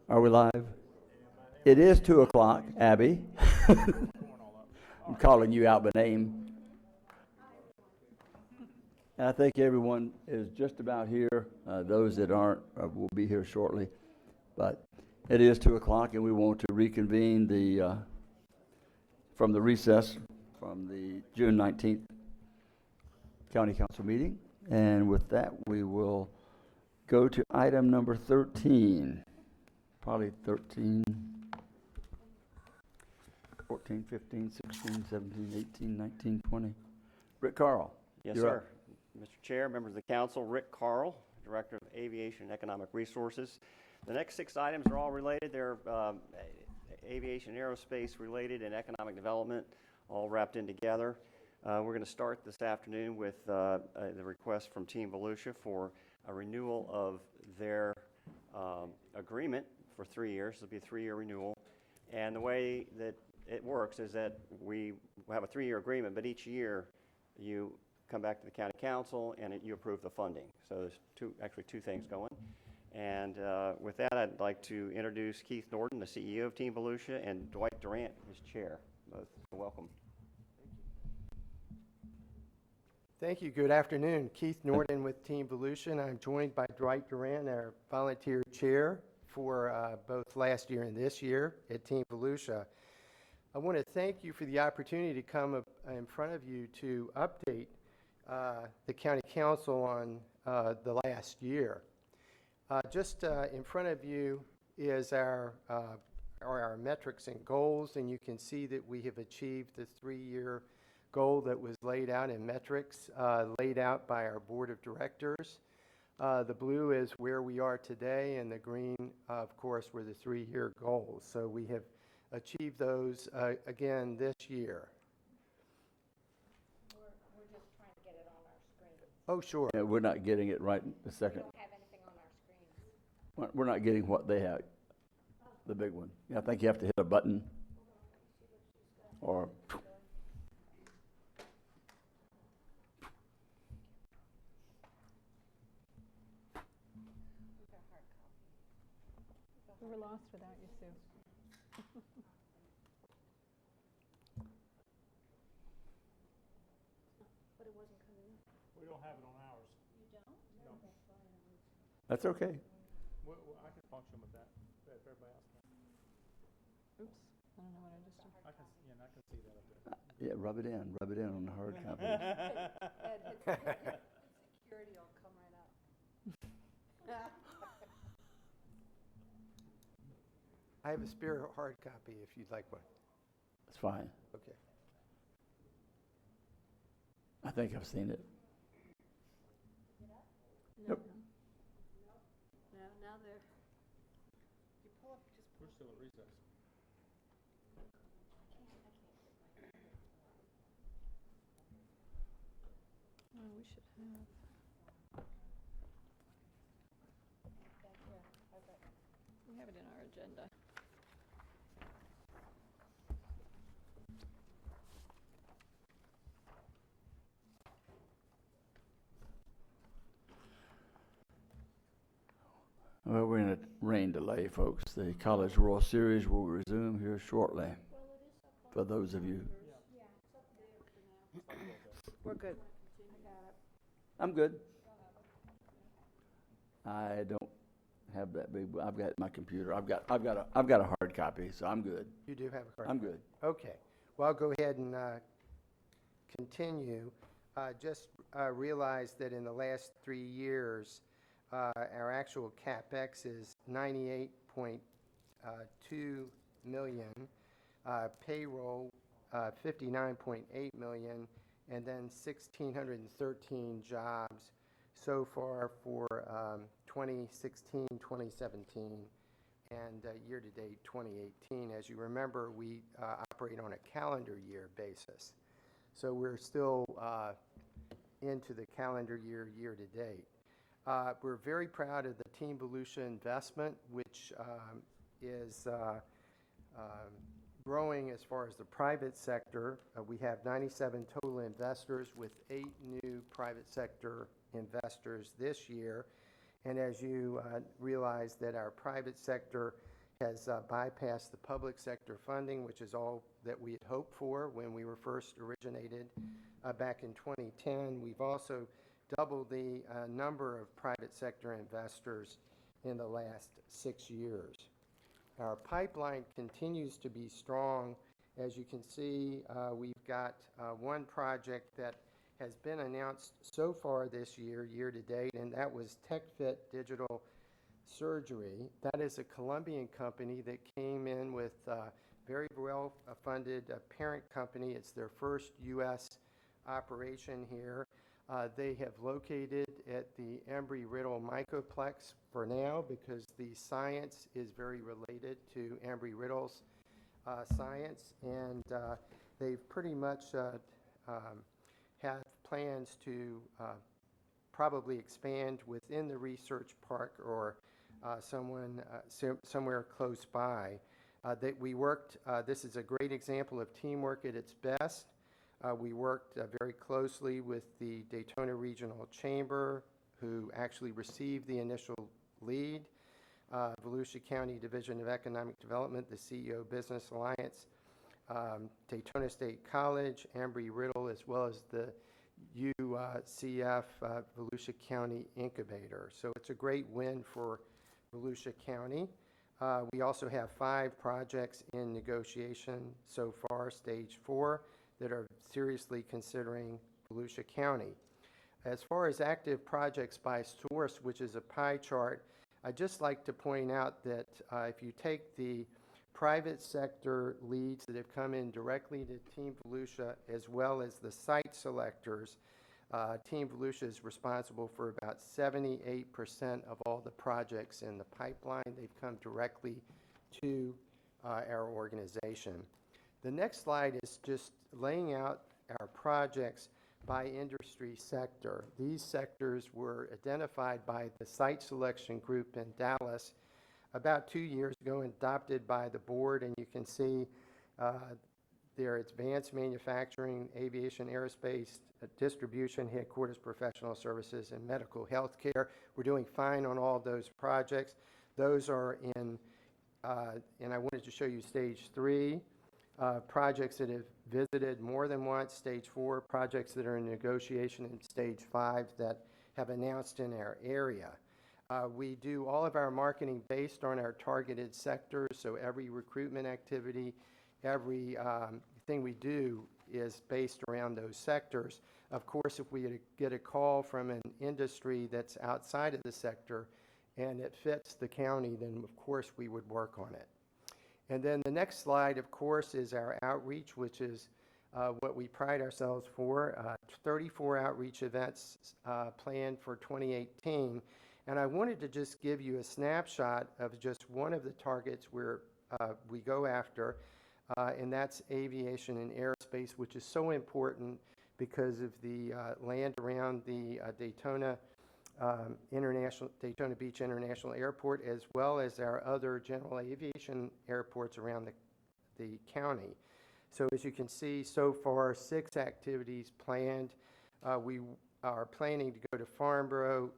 Are we live? It is 2 o'clock, Abby. I'm calling you out by name. And I think everyone is just about here. Those that aren't will be here shortly. But it is 2 o'clock, and we want to reconvene from the recess from the June 19th County Council meeting. And with that, we will go to item number 13. Probably 13, 14, 15, 16, 17, 18, 19, 20. Rick Carl. Yes, you're sir. up. Mr. Chair, members of the council, Rick Carl, Director of Aviation and Economic Resources. The next 6 items are all related. They're aviation, aerospace related, and economic development, all wrapped in together. We're going to start this afternoon with the request from Team Volusia for a renewal of their agreement for 3 years. It'll be a 3-year renewal. And the way that it works is that we have a 3-year agreement, but each year you come back to the county council and you approve the funding. So there's actually two things going. And with that, I'd like to introduce Keith Norton, the CEO of Team Volusia, and Dwight Durant, his chair. Both welcome. Thank you. Good afternoon. Keith Norton with Team Volusia, and I'm joined by Dwight Durant, our volunteer chair for both last year and this year at Team Volusia. I want to thank you for the opportunity to come up in front of you to update the county council on the last year. Just in front of you is our metrics and goals, and you can see that we have achieved the 3-year goal that was laid out in metrics, laid out by our board of directors. The blue is where we are today, and the green, of course, were the 3-year goals. So we have achieved those again this year. We're just trying to get it on our screen. Oh, sure. Yeah, we're not getting it right a second. We don't have anything on our screens. We're not getting what they have, the big one. Yeah, I think you have to hit a button or. We were lost without you, Sue. But it wasn't coming up. We don't have it on ours. You don't? No. That's okay. I can function with that, if everybody else can. Oops, I don't know what I just did. I can see that up there. Yeah, rub it in on the hard copy. Ed, hit security, will come right up. I have a spare hard copy if you'd like one. It's fine. Okay. I think I've seen it. No, Yep. no, now they're. We're still at recess. Oh, we should have. We have it in our agenda. Well, we're in a rain delay, folks. The College World Series will resume here shortly. For those of you. We're good. I'm good. I don't have that big, I've got my computer. I've got a hard copy, so I'm good. You do have a card? I'm good. Okay. Well, I'll go ahead and continue. Just realize that in the last 3 years, our actual CapEx is $98.2 million, payroll $59.8 million, and then 1,613 jobs so far for 2016, 2017, and year-to-date 2018. As you remember, we operate on a calendar year basis. So we're still into the calendar year, year-to-date. We're very proud of the Team Volusia investment, which is growing as far as the private sector. We have 97 total investors with 8 new private sector investors this year. And as you realize that our private sector has bypassed the public sector funding, which is all that we had hoped for when we were first originated back in 2010. We've also doubled the number of private sector investors in the last 6 years. Our pipeline continues to be strong. As you can see, we've got one project that has been announced so far this year, year to date, and that was TechFit Digital Surgery. That is a Colombian company that came in with very well-funded parent company. It's their first U.S. operation here. They have located at the Embry-Riddle Microplex for now because the science is very related to Embry-Riddle's science, and they've pretty much have plans to probably expand within the research park or somewhere close by. This is a great example of teamwork at its best. We worked very closely with the Daytona Regional Chamber, who actually received the initial lead, Volusia County Division of Economic Development, the CEO Business Alliance, Daytona State College, Embry-Riddle, as well as the UCF Volusia County Incubator. So it's a great win for Volusia County. We also have 5 projects in negotiation so far, stage 4, that are seriously considering Volusia County. As far as active projects by source, which is a pie chart, I'd just like to point out that if you take the private sector leads that have come in directly to Team Volusia, as well as the site selectors, Team Volusia is responsible for about 78% of all the projects in the pipeline. They've come directly to our organization. The next slide is just laying out our projects by industry sector. These sectors were identified by the site selection group in Dallas about 2 years ago and adopted by the board, and you can see there advanced manufacturing, aviation, aerospace, distribution, headquarters, professional services, and medical health care. We're doing fine on all those projects. Those are in, and I wanted to show you stage 3, projects that have visited more than once, stage 4, projects that are in negotiation, and stage 5 that have announced in our area. We do all of our marketing based on our targeted sectors, so every recruitment activity, every thing we do is based around those sectors. Of course, if we get a call from an industry that's outside of the sector and it fits the county, then of course we would work on it. And then the next slide, of course, is our outreach, which is what we pride ourselves for. 34 outreach events planned for 2018. And I wanted to just give you a snapshot of just one of the targets where we go after, and that's aviation and aerospace, which is so important because of the land around the Daytona Beach International Airport, as well as our other general aviation airports around the county. So as you can see, so far, 6 activities planned. We are planning to go to Farnborough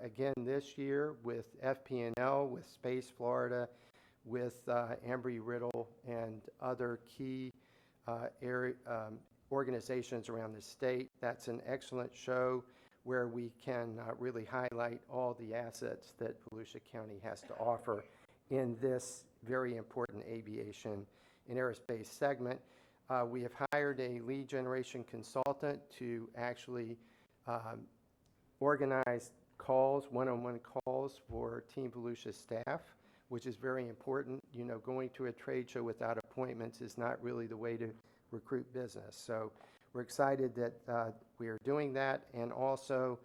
again this year with FP&L, with Space Florida, with Embry-Riddle, and other key organizations around the state. That's an excellent show where we can really highlight all the assets that Volusia County has to offer in this very important aviation and aerospace segment. We have hired a lead generation consultant to actually organize calls, one-on-one calls for Team Volusia staff, which is very important. You know, going to a trade show without appointments is not really the way to recruit business. So we're excited that we are doing that, and also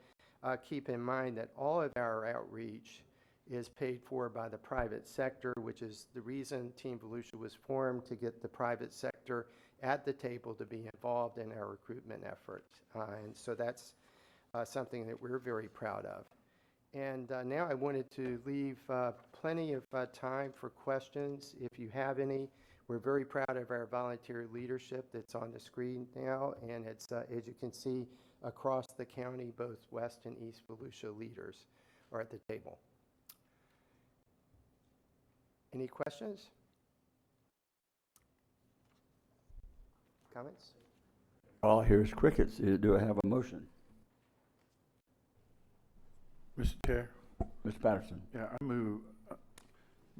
keep in mind that all of our outreach is paid for by the private sector, which is the reason Team Volusia was formed, to get the private sector at the table to be involved in our recruitment efforts. And so that's something that we're very proud of. And now I wanted to leave plenty of time for questions if you have any. We're very proud of our volunteer leadership that's on the screen now, and it's, as you can see, across the county, both West and East Volusia leaders are at the table. Any questions? Comments? All I hear is crickets. Do I have a motion? Mr. Chair? Mr. Patterson? Yeah, I move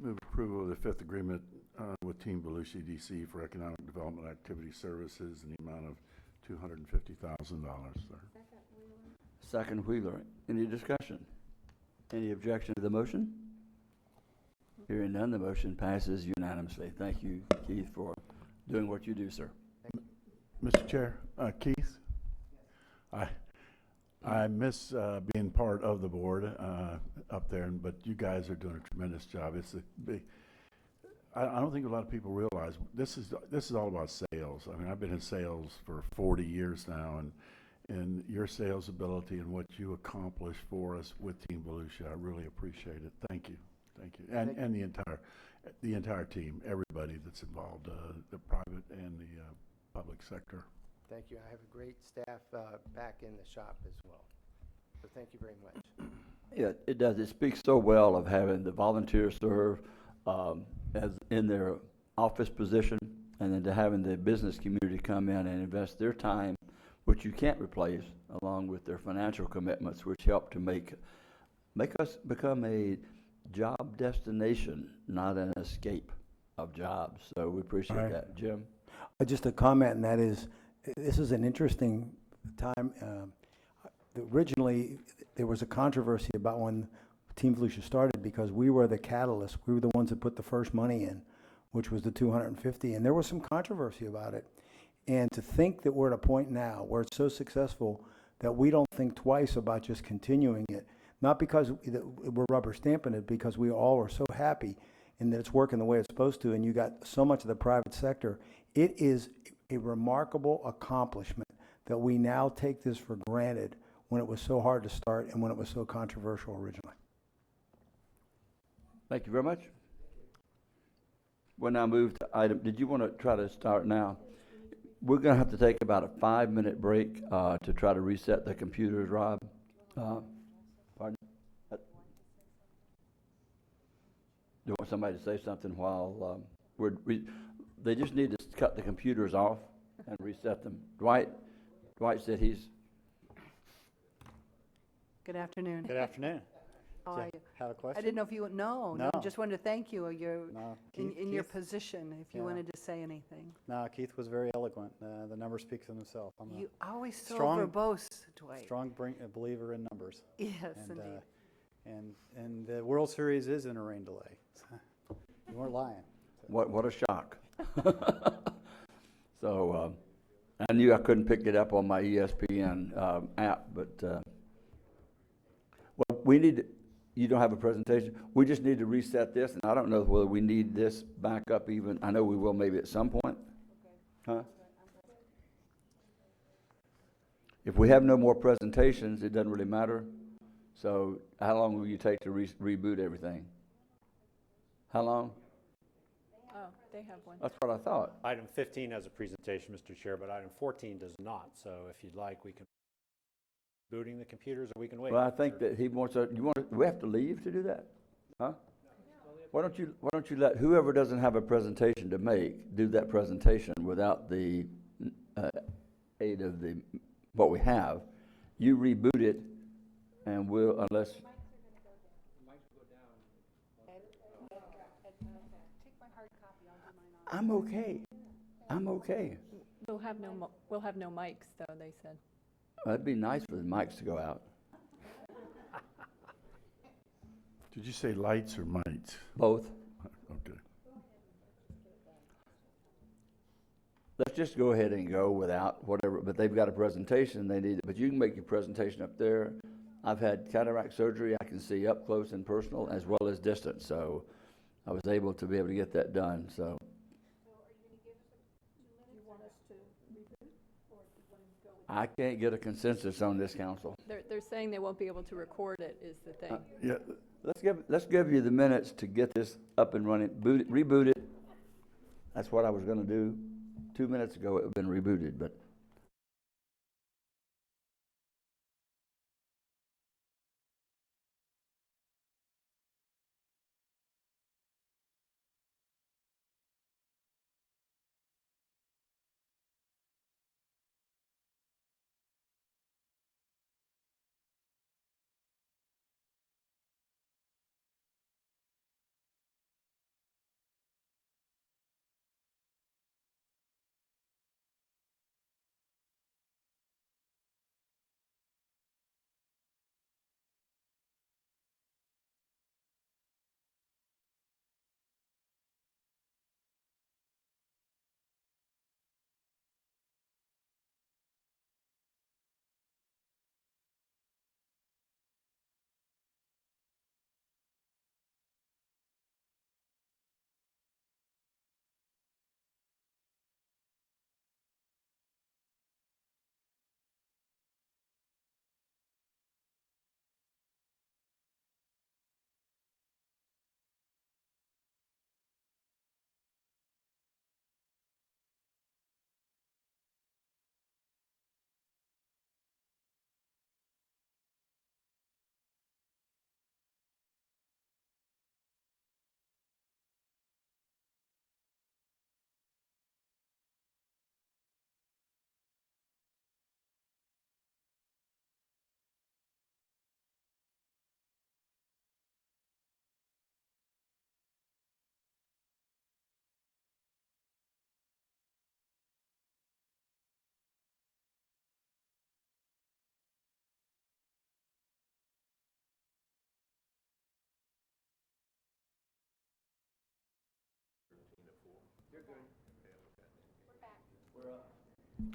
approval of the fifth agreement with Team Volusia DC for economic development activity services in the amount of $250,000, sir. Second Wheeler. Any discussion? Any objection to the motion? Hearing none, the motion passes unanimously. Thank you, Keith, for doing what you do, sir. Mr. Chair, Keith, I miss being part of the board up there, but you guys are doing a tremendous job. It's a big. I don't think a lot of people realize this is all about sales. I mean, I've been in sales for 40 years now, and your sales ability and what you accomplish for us with Team Volusia, I really appreciate it. Thank you, and the entire team, everybody that's involved, the private and the public sector. Thank you. I have a great staff back in the shop as well. So thank you very much. Yeah, it does. It speaks so well of having the volunteers serve as in their office position, and then to having the business community come in and invest their time, which you can't replace, along with their financial commitments, which help to make us become a job destination, not an escape of jobs. So we appreciate that. Jim? Just a comment, and that is, this is an interesting time. Originally, there was a controversy about when Team Volusia started because we were the catalyst. We were the ones that put the first money in, which was the 250, and there was some controversy about it. And to think that we're at a point now where it's so successful that we don't think twice about just continuing it, not because we're rubber stamping it, because we all are so happy and that it's working the way it's supposed to, and you got so much of the private sector. It is a remarkable accomplishment that we now take this for granted when it was so hard to start and when it was so controversial originally. Thank you very much. We'll now move to item, did you want to try to start now? We're going to have to take about a 5-minute break to try to reset the computers, Rob. Pardon? You want somebody to say something while they just need to cut the computers off and reset them. Dwight said he's... Good afternoon. Good afternoon. How Do are you you? have a question? I didn't know if you, no, No. just wanted to thank you. You're in your Keith? position, if you Yeah. wanted to say anything. No, Keith was very eloquent. The numbers speak for themselves. I'm You always so strong- verbose, Dwight. strong believer in numbers. Yes, and, indeed. And the World Series is in a rain delay. You weren't lying. What a shock. So I knew I couldn't pick it up on my ESPN app, but well, we need, you don't have a presentation. We just need to reset this, and I don't know whether we need this back up even. I know we will maybe at some point. Huh? If we have no more presentations, it doesn't really matter. So how long will you take to reboot everything? How long? Oh, they have one. That's what I thought. Item 15 has a presentation, Mr. Chair, but item 14 does not. So if you'd like, we can booting the computers, or we can wait. Well, I think that he wants to, do we have to leave to do that? Huh? Why don't you let whoever doesn't have a presentation to make, do that presentation without the aid of what we have. You reboot it, and we'll, unless... I'm okay. I'm okay. We'll have no mics, though, they said. It'd be nice for the mics to go out. Did you say lights or mites? Both. Okay. Let's just go ahead and go without whatever, but they've got a presentation they need, but you can make your presentation up there. I've had cataract surgery. I can see up close and personal as well as distance, so I was able to be able to get that done, so. I can't get a consensus on this, council. They're saying they won't be able to record it, is the thing. Yeah, let's give you the minutes to get this up and running. Reboot it. That's what I was going to do. 2 minutes ago, it had been rebooted, but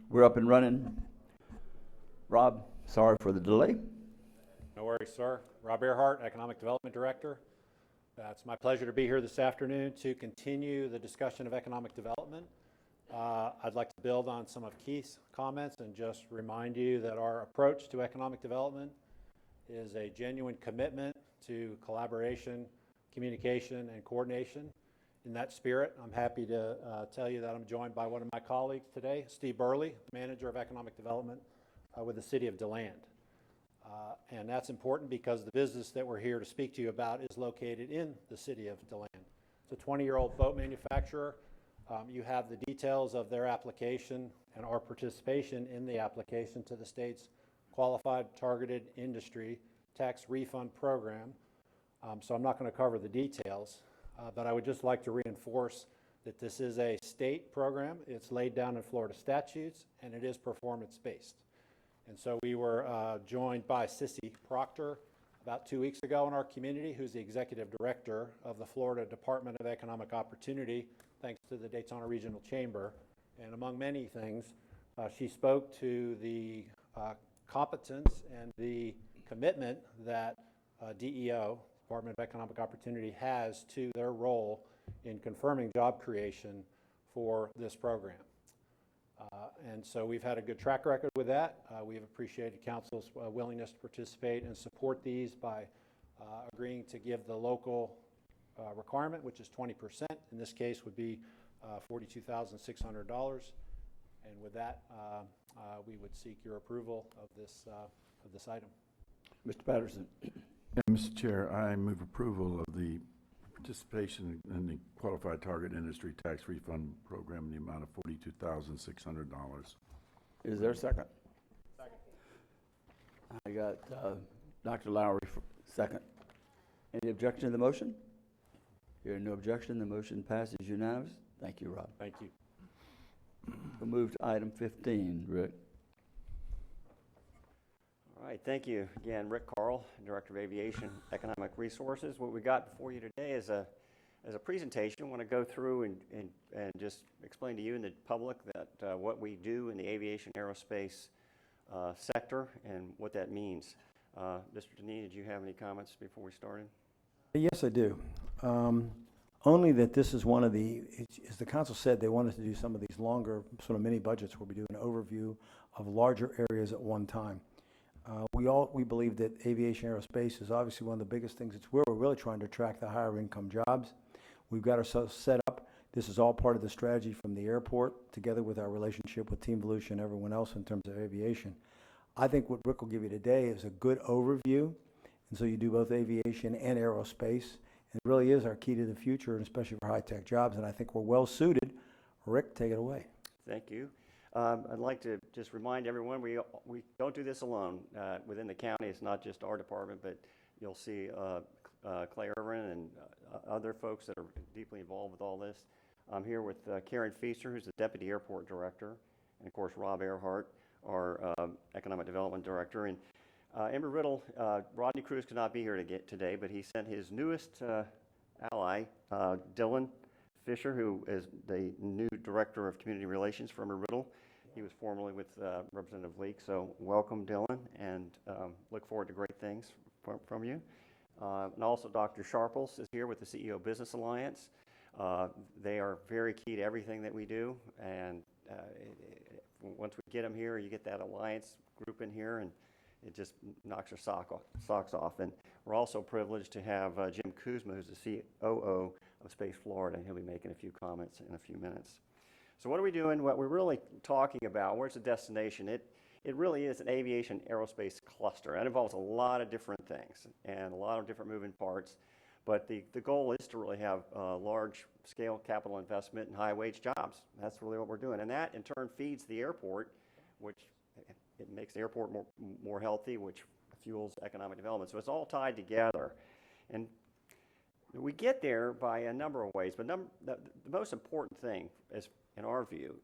We're up and running. Rob, sorry for the delay. No worries, sir. Rob Earhart, Economic Development Director. It's my pleasure to be here this afternoon to continue the discussion of economic development. I'd like to build on some of Keith's comments and just remind you that our approach to economic development is a genuine commitment to collaboration, communication, and coordination. In that spirit, I'm happy to tell you that I'm joined by one of my colleagues today, Steve Burley, Manager of Economic Development with the City of DeLand. And that's important because the business that we're here to speak to you about is located in the City of DeLand. It's a 20-year-old boat manufacturer. You have the details of their application and our participation in the application to the state's Qualified Targeted Industry Tax Refund Program. So I'm not going to cover the details, but I would just like to reinforce that this is a state program. It's laid down in Florida statutes, and it is performance-based. And so we were joined by Sissy Proctor about 2 weeks ago in our community, who's the Executive Director of the Florida Department of Economic Opportunity, thanks to the Daytona Regional Chamber. And among many things, she spoke to the competence and the commitment that DEO, Department of Economic Opportunity, has to their role in confirming job creation for this program. And so we've had a good track record with that. We've appreciated Council's willingness to participate and support these by agreeing to give the local requirement, which is 20%. In this case would be $42,600. And with that, we would seek your approval of this item. Mr. Patterson. Mr. Chair, I move approval of the participation in the Qualified Target Industry Tax Refund Program in the amount of $42,600. Is there a second? Second. I got Dr. Lowry for second. Any objection to the motion? Hearing no objection, the motion passes unanimous. Thank you, Rob. Thank you. We'll move to item 15, Rick. All right, thank you again, Rick Carl, Director of Aviation Economic Resources. What we got before you today is a presentation. I want to go through and just explain to you and the public that what we do in the aviation aerospace sector and what that means. Mr. Denis, did you have any comments before we started? Yes, I do. Only that this is one of the, as the council said, they wanted to do some of these longer sort of mini budgets where we do an overview of larger areas at one time. We believe that aviation aerospace is obviously one of the biggest things. It's where we're really trying to attract the higher income jobs. We've got ourselves set up. This is all part of the strategy from the airport, together with our relationship with Team Volusia and everyone else in terms of aviation. I think what Rick will give you today is a good overview. And so you do both aviation and aerospace. It really is our key to the future, and especially for high-tech jobs. And I think we're well suited. Rick, take it away. Thank you. I'd like to just remind everyone we don't do this alone. Within the county, it's not just our department, but you'll see Clay Irvin and other folks that are deeply involved with all this. I'm here with Karen Feaster, who's the Deputy Airport Director, and of course Rob Earhart, our Economic Development Director. And Embry-Riddle, Rodney Cruz could not be here today, but he sent his newest ally, Dylan Fisher, who is the new Director of Community Relations for Embry-Riddle. He was formerly with Representative Leake, so welcome, Dylan, and look forward to great things from you. And also Dr. Sharples is here with the CEO Business Alliance. They are very key to everything that we do, and once we get them here, you get that alliance group in here, and it just knocks your socks off. And we're also privileged to have Jim Kuzma, who's the COO of Space Florida, and he'll be making a few comments in a few minutes. So what are we doing? What we're really talking about, where's the destination? It really is an aviation aerospace cluster. That involves a lot of different things and a lot of different moving parts. But the goal is to really have large-scale capital investment in high-wage jobs. That's really what we're doing. And that, in turn, feeds the airport, which it makes the airport more healthy, which fuels economic development. So it's all tied together. And we get there by a number of ways. But the most important thing, is, in our view,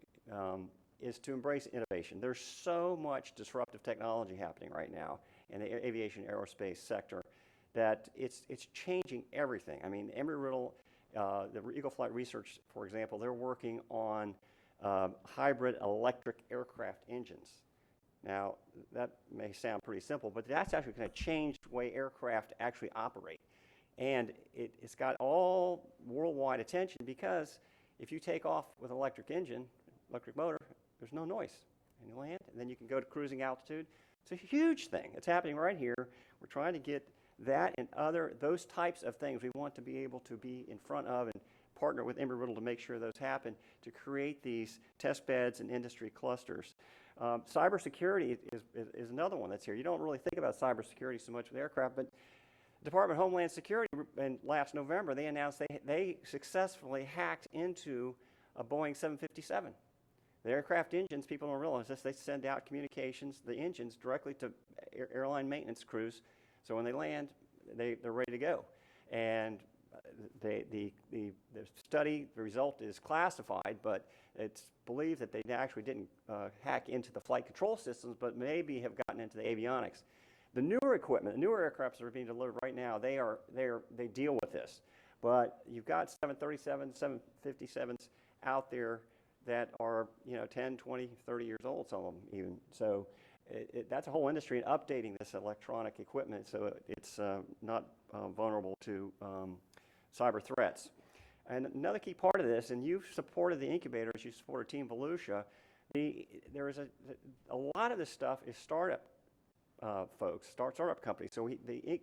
is to embrace innovation. There's so much disruptive technology happening right now in the aviation aerospace sector that it's changing everything. I mean, Embry-Riddle The Eagle Flight Research, for example, they're working on hybrid electric aircraft engines. Now, that may sound pretty simple, but that's actually going to change the way aircraft actually operate. And it's got all worldwide attention because if you take off with an electric engine, electric motor, there's no noise. And you land, and then you can go to cruising altitude. It's a huge thing. It's happening right here. We're trying to get that and those types of things we want to be able to be in front of and partner with Embry-Riddle to make sure those happen, to create these test beds and industry clusters. Cybersecurity is another one that's here. You don't really think about cybersecurity so much with aircraft, but Department of Homeland Security, and last November, they announced they successfully hacked into a Boeing 757. The aircraft engines, people don't realize this, they send out communications, the engines, directly to airline maintenance crews. So when they land, they're ready to go. And the study, the result is classified, but it's believed that they actually didn't hack into the flight control systems, but maybe have gotten into the avionics. The newer equipment, the newer aircraft that are being delivered right now, they deal with this. But you've got 737s, 757s out there that are 10, 20, 30 years old, some of them even. So that's a whole industry in updating this electronic equipment so it's not vulnerable to cyber threats. And another key part of this, and you've supported the incubators, you supported Team Volusia, there is a lot of this stuff is startup folks, startup companies. So the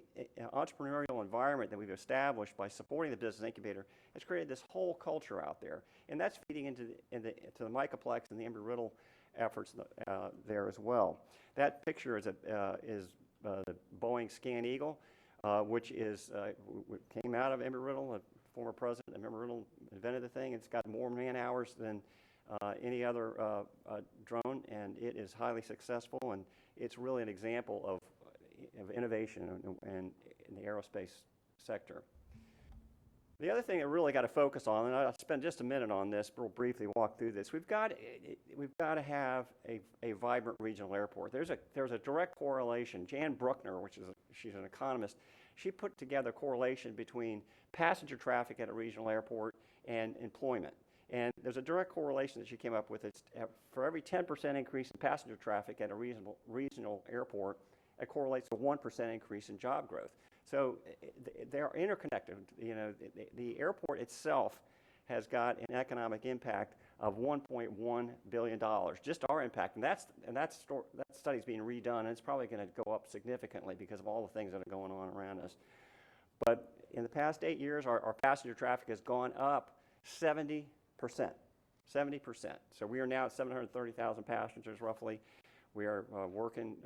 entrepreneurial environment that we've established by supporting the business incubator has created this whole culture out there, and that's feeding into the Microplex and the Embry-Riddle efforts there as well. That picture is the Boeing Scan Eagle, which came out of Embry-Riddle. The former president of Embry-Riddle invented the thing. It's got more man hours than any other drone, and it is highly successful, and it's really an example of innovation in the aerospace sector. The other thing that really got to focus on, and I'll spend just a minute on this, real briefly walk through this. We've got to have a vibrant regional airport. There's a direct correlation. Jan Bruckner, she's an economist, she put together a correlation between passenger traffic at a regional airport and employment. And there's a direct correlation that she came up with. It's for every 10% increase in passenger traffic at a regional airport, it correlates to 1% increase in job growth. So they're interconnected. The airport itself has got an economic impact of $1.1 billion, just our impact. And that study's being redone, and it's probably going to go up significantly because of all the things that are going on around us. But in the past 8 years, our passenger traffic has gone up 70%. 70%. So we are now at 730,000 passengers roughly. We are working,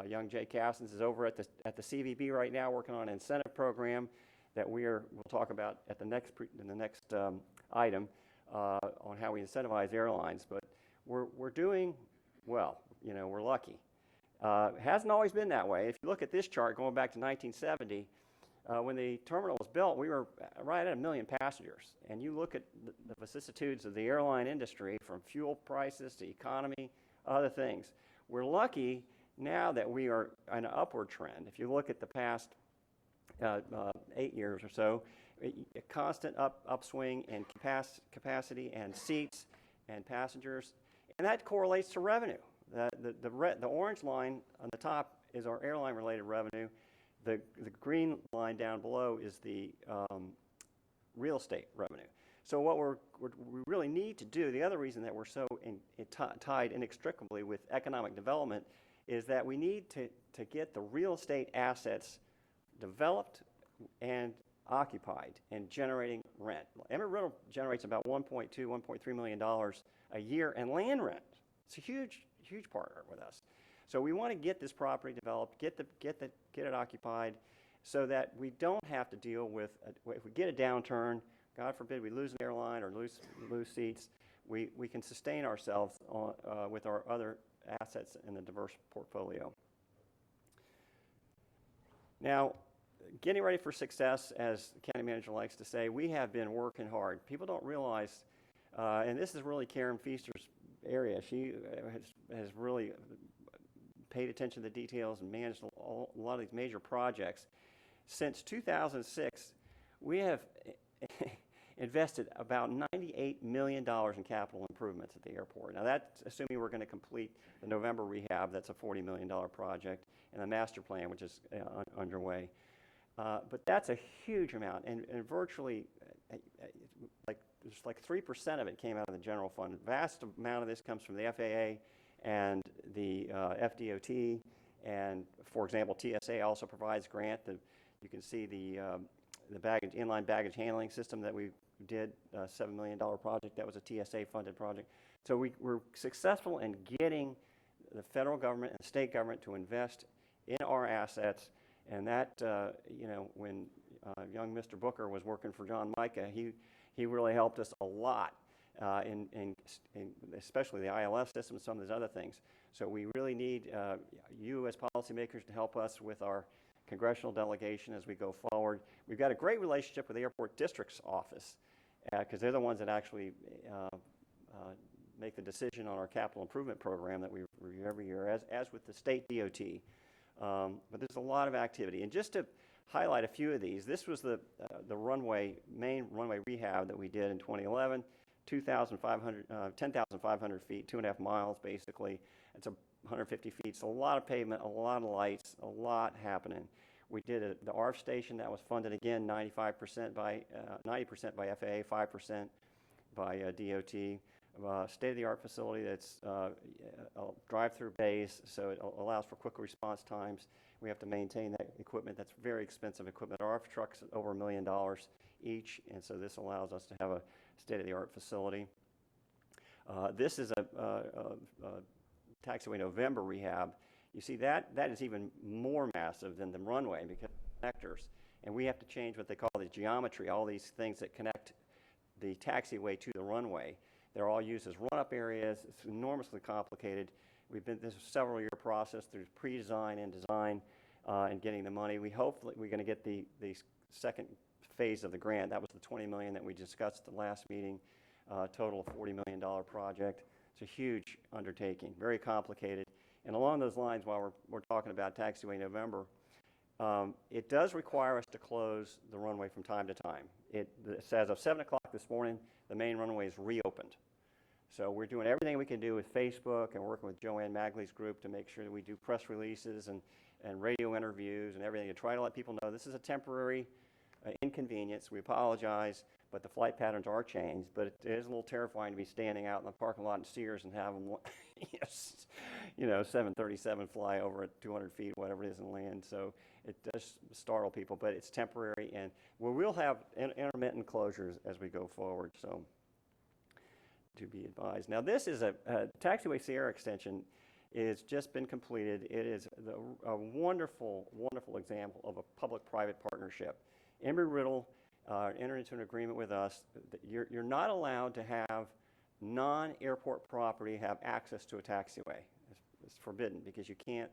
young Jay Cassins is over at the CVB right now working on an incentive program that we'll talk about in the next item on how we incentivize airlines. But we're doing well, we're lucky. It hasn't always been that way. If you look at this chart going back to 1970, when the terminal was built, we were right at 1 million passengers. And you look at the vicissitudes of the airline industry, from fuel prices to economy, other things. We're lucky now that we are on an upward trend. If you look at the past 8 years or so, a constant upswing in capacity and seats and passengers, and that correlates to revenue. The orange line on the top is our airline-related revenue. The green line down below is the real estate revenue. So what we really need to do, the other reason that we're so tied inextricably with economic development, is that we need to get the real estate assets developed and occupied and generating rent. Embry-Riddle generates about $1.2, $1.3 million a year in land rent. It's a huge partner with us. So we want to get this property developed, get it occupied, so that we don't have to deal with if we get a downturn. God forbid we lose an airline or lose seats, we can sustain ourselves with our other assets in the diverse portfolio. Now, getting ready for success, as the county manager likes to say, we have been working hard. People don't realize, and this is really Karen Feaster's area. She has really paid attention to the details and managed a lot of these major projects. Since 2006, we have invested about $98 million in capital improvements at the airport. Now that's assuming we're going to complete the November rehab, that's a $40 million project, and the master plan, which is underway. But that's a huge amount, and virtually like 3% of it came out of the general fund. A vast amount of this comes from the FAA and the FDOT, and for example, TSA also provides grant. You can see the inline baggage handling system that we did, a $7 million project. That was a TSA-funded project. So we're successful in getting the federal government and state government to invest in our assets, and that, when young Mr. Booker was working for John Mica, he really helped us a lot, in especially the ILS system and some of these other things. So we really need you as policymakers to help us with our congressional delegation as we go forward. We've got a great relationship with the Airport District's office, because they're the ones that actually make the decision on our capital improvement program that we review every year, as with the state DOT. But there's a lot of activity. And just to highlight a few of these, this was the main runway rehab that we did in 2011, 10,500 feet, 2.5 miles basically. It's 150 feet, so a lot of pavement, a lot of lights, a lot happening. We did the ARF station that was funded again 90% by FAA, 5% by DOT. State-of-the-art facility that's a drive-through base, so it allows for quick response times. We have to maintain that equipment. That's very expensive equipment. Our ARF trucks over $1 million each, and so this allows us to have a state-of-the-art facility. This is a taxiway November rehab. You see that is even more massive than the runway because of connectors, and we have to change what they call the geometry, all these things that connect the taxiway to the runway. They're all used as run-up areas. It's enormously complicated. This is a several-year process through pre-design and design and getting the money. We're going to get the second phase of the grant. That was the $20 million that we discussed at the last meeting, total of $40 million project. It's a huge undertaking, very complicated. And along those lines, while we're talking about Taxiway November, it does require us to close the runway from time to time. It says of 7 o'clock this morning, the main runway is reopened. So we're doing everything we can do with Facebook and working with Joanne Magley's group to make sure that we do press releases and radio interviews and everything to try to let people know this is a temporary inconvenience. We apologize, but the flight patterns are changed. But it is a little terrifying to be standing out in the parking lot in Sears and have them, 737 fly over at 200 feet, whatever it is, and land. So it does startle people, but it's temporary, and we will have intermittent closures as we go forward. So to be advised. Now this is a Taxiway Sierra extension. It's just been completed. It is a wonderful, wonderful example of a public-private partnership. Embry-Riddle entered into an agreement with us that you're not allowed to have non-airport property have access to a taxiway. It's forbidden because you can't.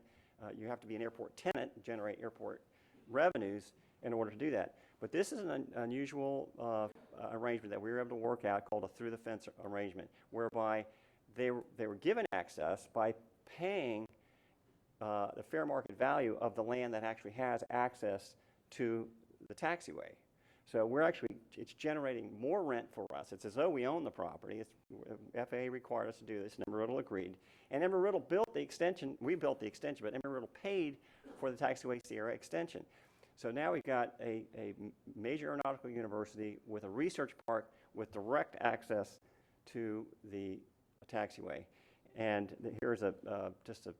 You have to be an airport tenant and generate airport revenues in order to do that. But this is an unusual arrangement that we were able to work out called a through-the-fence arrangement, whereby they were given access by paying the fair market value of the land that actually has access to the taxiway. So it's generating more rent for us. It's as though we own the property. FAA required us to do this, and Embry-Riddle agreed. And Embry-Riddle built the extension. We built the extension, but Embry-Riddle paid for the Taxiway Sierra extension. So now we've got a major aeronautical university with a research park with direct access to the taxiway. And here's just a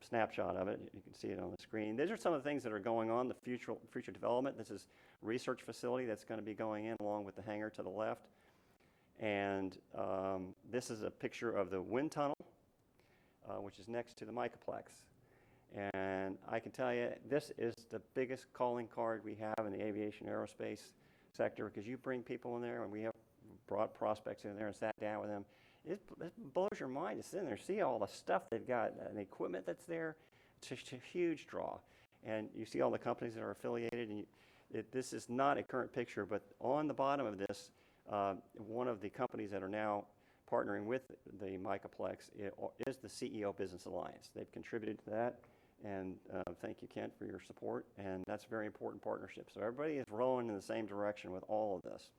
snapshot of it. You can see it on the screen. These are some of the things that are going on, the future development. This is a research facility that's going to be going in along with the hangar to the left. And this is a picture of the wind tunnel, which is next to the Micaplex. And I can tell you, this is the biggest calling card we have in the aviation aerospace sector, because you bring people in there, and we have brought prospects in there and sat down with them. It blows your mind to sit in there, see all the stuff they've got, and the equipment that's there. It's just a huge draw. And you see all the companies that are affiliated. And this is not a current picture, but on the bottom of this, one of the companies that are now partnering with the Micaplex is the CEO Business Alliance. They've contributed to that. And thank you, Kent, for your support. And that's a very important partnership. So everybody is rowing in the same direction with all of this.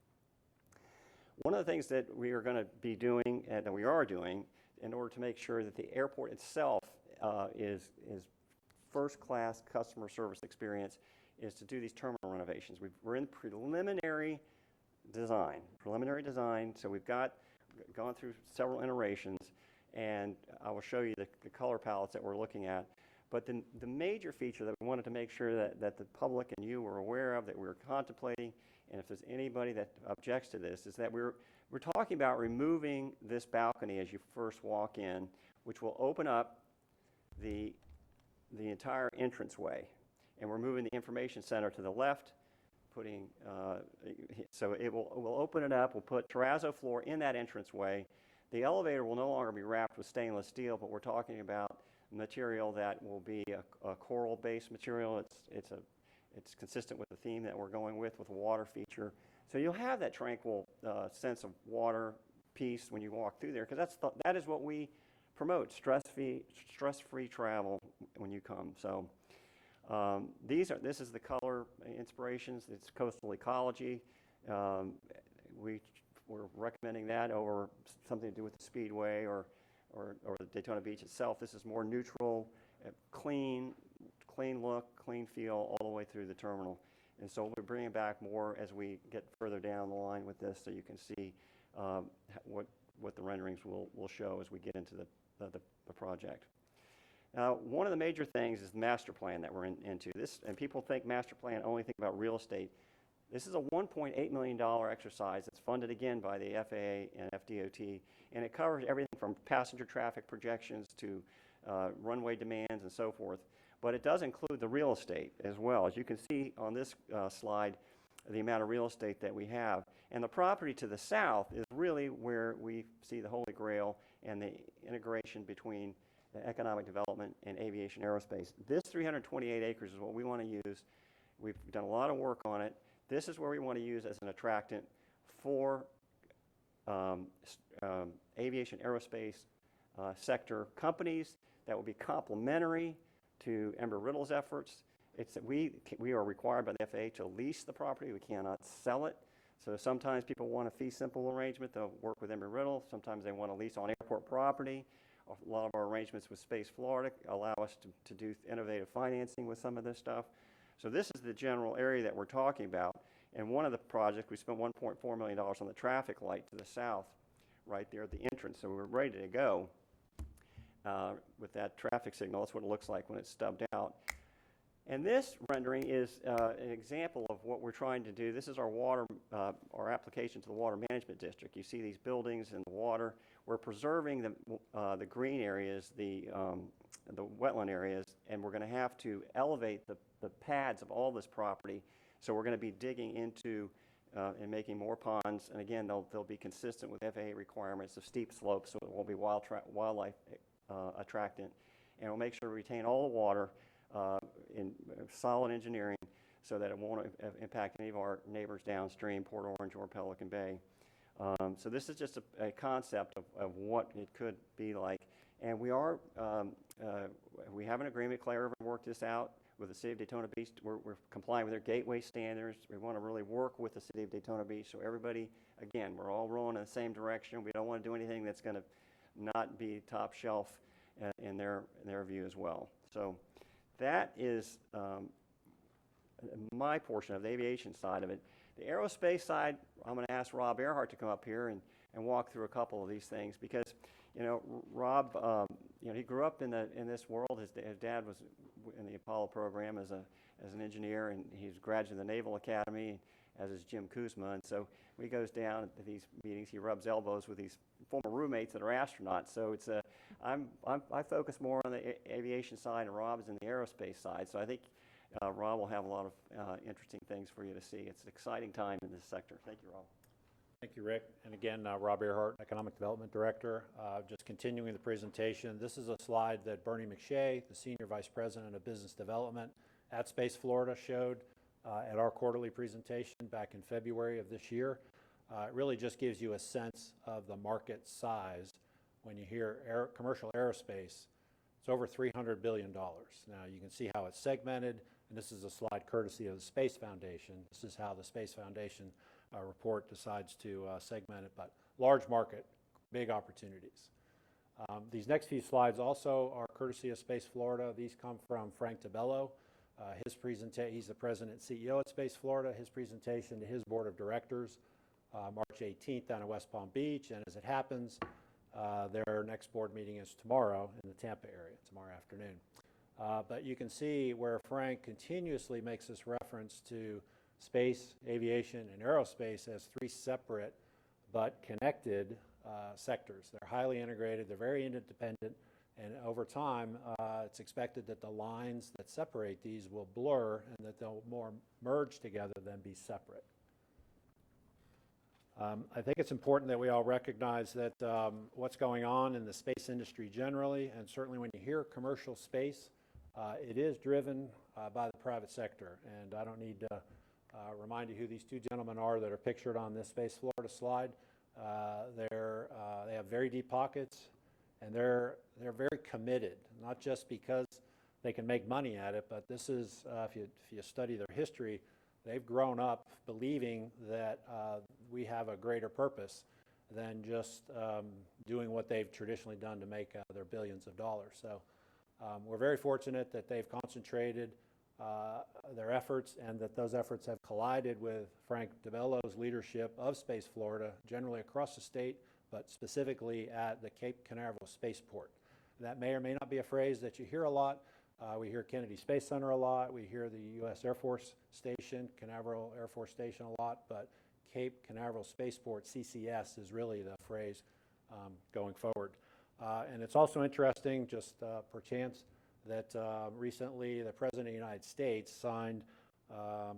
One of the things that we are going to be doing, and that we are doing, in order to make sure that the airport itself is first-class customer service experience, is to do these terminal renovations. We're in preliminary design, so we've gone through several iterations, and I will show you the color palettes that we're looking at. But the major feature that we wanted to make sure that the public and you were aware of, that we were contemplating, and if there's anybody that objects to this, is that we're talking about removing this balcony as you first walk in, which will open up the entire entranceway. And we're moving the information center to the left, so it will open it up. We'll put terrazzo floor in that entranceway. The elevator will no longer be wrapped with stainless steel, but we're talking about material that will be a coral-based material. It's consistent with the theme that we're going with a water feature. So you'll have that tranquil sense of water, peace when you walk through there, because that is what we promote, stress-free travel when you come. So this is the color inspirations. It's coastal ecology. We're recommending that over something to do with the Speedway or the Daytona Beach itself. This is more neutral, clean look, clean feel all the way through the terminal. And so we're bringing back more as we get further down the line with this, so you can see what the renderings will show as we get into the project. Now, one of the major things is the master plan that we're into. And people think master plan, only think about real estate. This is a $1.8 million exercise that's funded again by the FAA and FDOT, and it covers everything from passenger traffic projections to runway demands and so forth. But it does include the real estate as well. As you can see on this slide, the amount of real estate that we have. And the property to the south is really where we see the holy grail and the integration between the economic development and aviation aerospace. This 328 acres is what we want to use. We've done a lot of work on it. This is where we want to use as an attractant for aviation aerospace sector companies that will be complementary to Embry-Riddle's efforts. It's that we are required by the FAA to lease the property. We cannot sell it. So sometimes people want a fee simple arrangement. They'll work with Embry-Riddle. Sometimes they want to lease on airport property. A lot of our arrangements with Space Florida allow us to do innovative financing with some of this stuff. So this is the general area that we're talking about. And one of the projects, we spent $1.4 million on the traffic light to the south, right there at the entrance. So we're ready to go with that traffic signal. That's what it looks like when it's stubbed out. And this rendering is an example of what we're trying to do. This is our application to the Water Management District. You see these buildings and the water. We're preserving the green areas, the wetland areas, and we're going to have to elevate the pads of all this property. So we're going to be digging into and making more ponds. And again, they'll be consistent with FAA requirements of steep slopes, so it won't be wildlife attractant. And we'll make sure we retain all the water in solid engineering so that it won't impact any of our neighbors downstream, Port Orange or Pelican Bay. So this is just a concept of what it could be like. And we have an agreement. Clay Irvin worked this out with the City of Daytona Beach. We're complying with their gateway standards. We want to really work with the City of Daytona Beach so everybody, again, we're all rolling in the same direction. We don't want to do anything that's going to not be top shelf in their view as well. So that is my portion of the aviation side of it. The aerospace side, I'm going to ask Rob Earhart to come up here and walk through a couple of these things because, Rob, he grew up in this world. His dad was in the Apollo program as an engineer, and he's a graduate of the Naval Academy, as is Jim Kuzma. And so when he goes down to these meetings, he rubs elbows with these former roommates that are astronauts. So it's I focus more on the aviation side, and Rob's in the aerospace side. So I think Rob will have a lot of interesting things for you to see. It's an exciting time in this sector. Thank you, Rob. Thank you, Rick. And again, Rob Earhart, Economic Development Director. Just continuing the presentation, this is a slide that Bernie McShay, the Senior Vice President of Business Development at Space Florida, showed at our quarterly presentation back in February of this year. It really just gives you a sense of the market size. When you hear commercial aerospace, it's over $300 billion. Now, you can see how it's segmented And this is a slide courtesy of the Space Foundation. This is how the Space Foundation report decides to segment it, but large market, big opportunities. These next few slides also are courtesy of Space Florida. These come from Frank DeBello. He's the president and CEO at Space Florida. His presentation to his board of directors, March 18th down in West Palm Beach. And as it happens, their next board meeting is tomorrow in the Tampa area, tomorrow afternoon. But you can see where Frank continuously makes this reference to space, aviation, and aerospace as three separate but connected sectors. They're highly integrated, they're very interdependent, and over time, it's expected that the lines that separate these will blur and that they'll more merge together than be separate. I think it's important that we all recognize that what's going on in the space industry generally, and certainly when you hear commercial space, it is driven by the private sector. And I don't need to remind you who these two gentlemen are that are pictured on this Space Florida slide. They have very deep pockets, and they're very committed, not just because they can make money at it, but this is, if you study their history, they've grown up believing that we have a greater purpose than just doing what they've traditionally done to make their billions of dollars. So we're very fortunate that they've concentrated their efforts and that those efforts have collided with Frank DeBello's leadership of Space Florida, generally across the state, but specifically at the Cape Canaveral Spaceport. That may or may not be a phrase that you hear a lot. We hear Kennedy Space Center a lot. We hear the U.S. Air Force Station, Canaveral Air Force Station a lot, but Cape Canaveral Spaceport, CCS, is really the phrase going forward. And it's also interesting, just perchance, that recently the President of the United States signed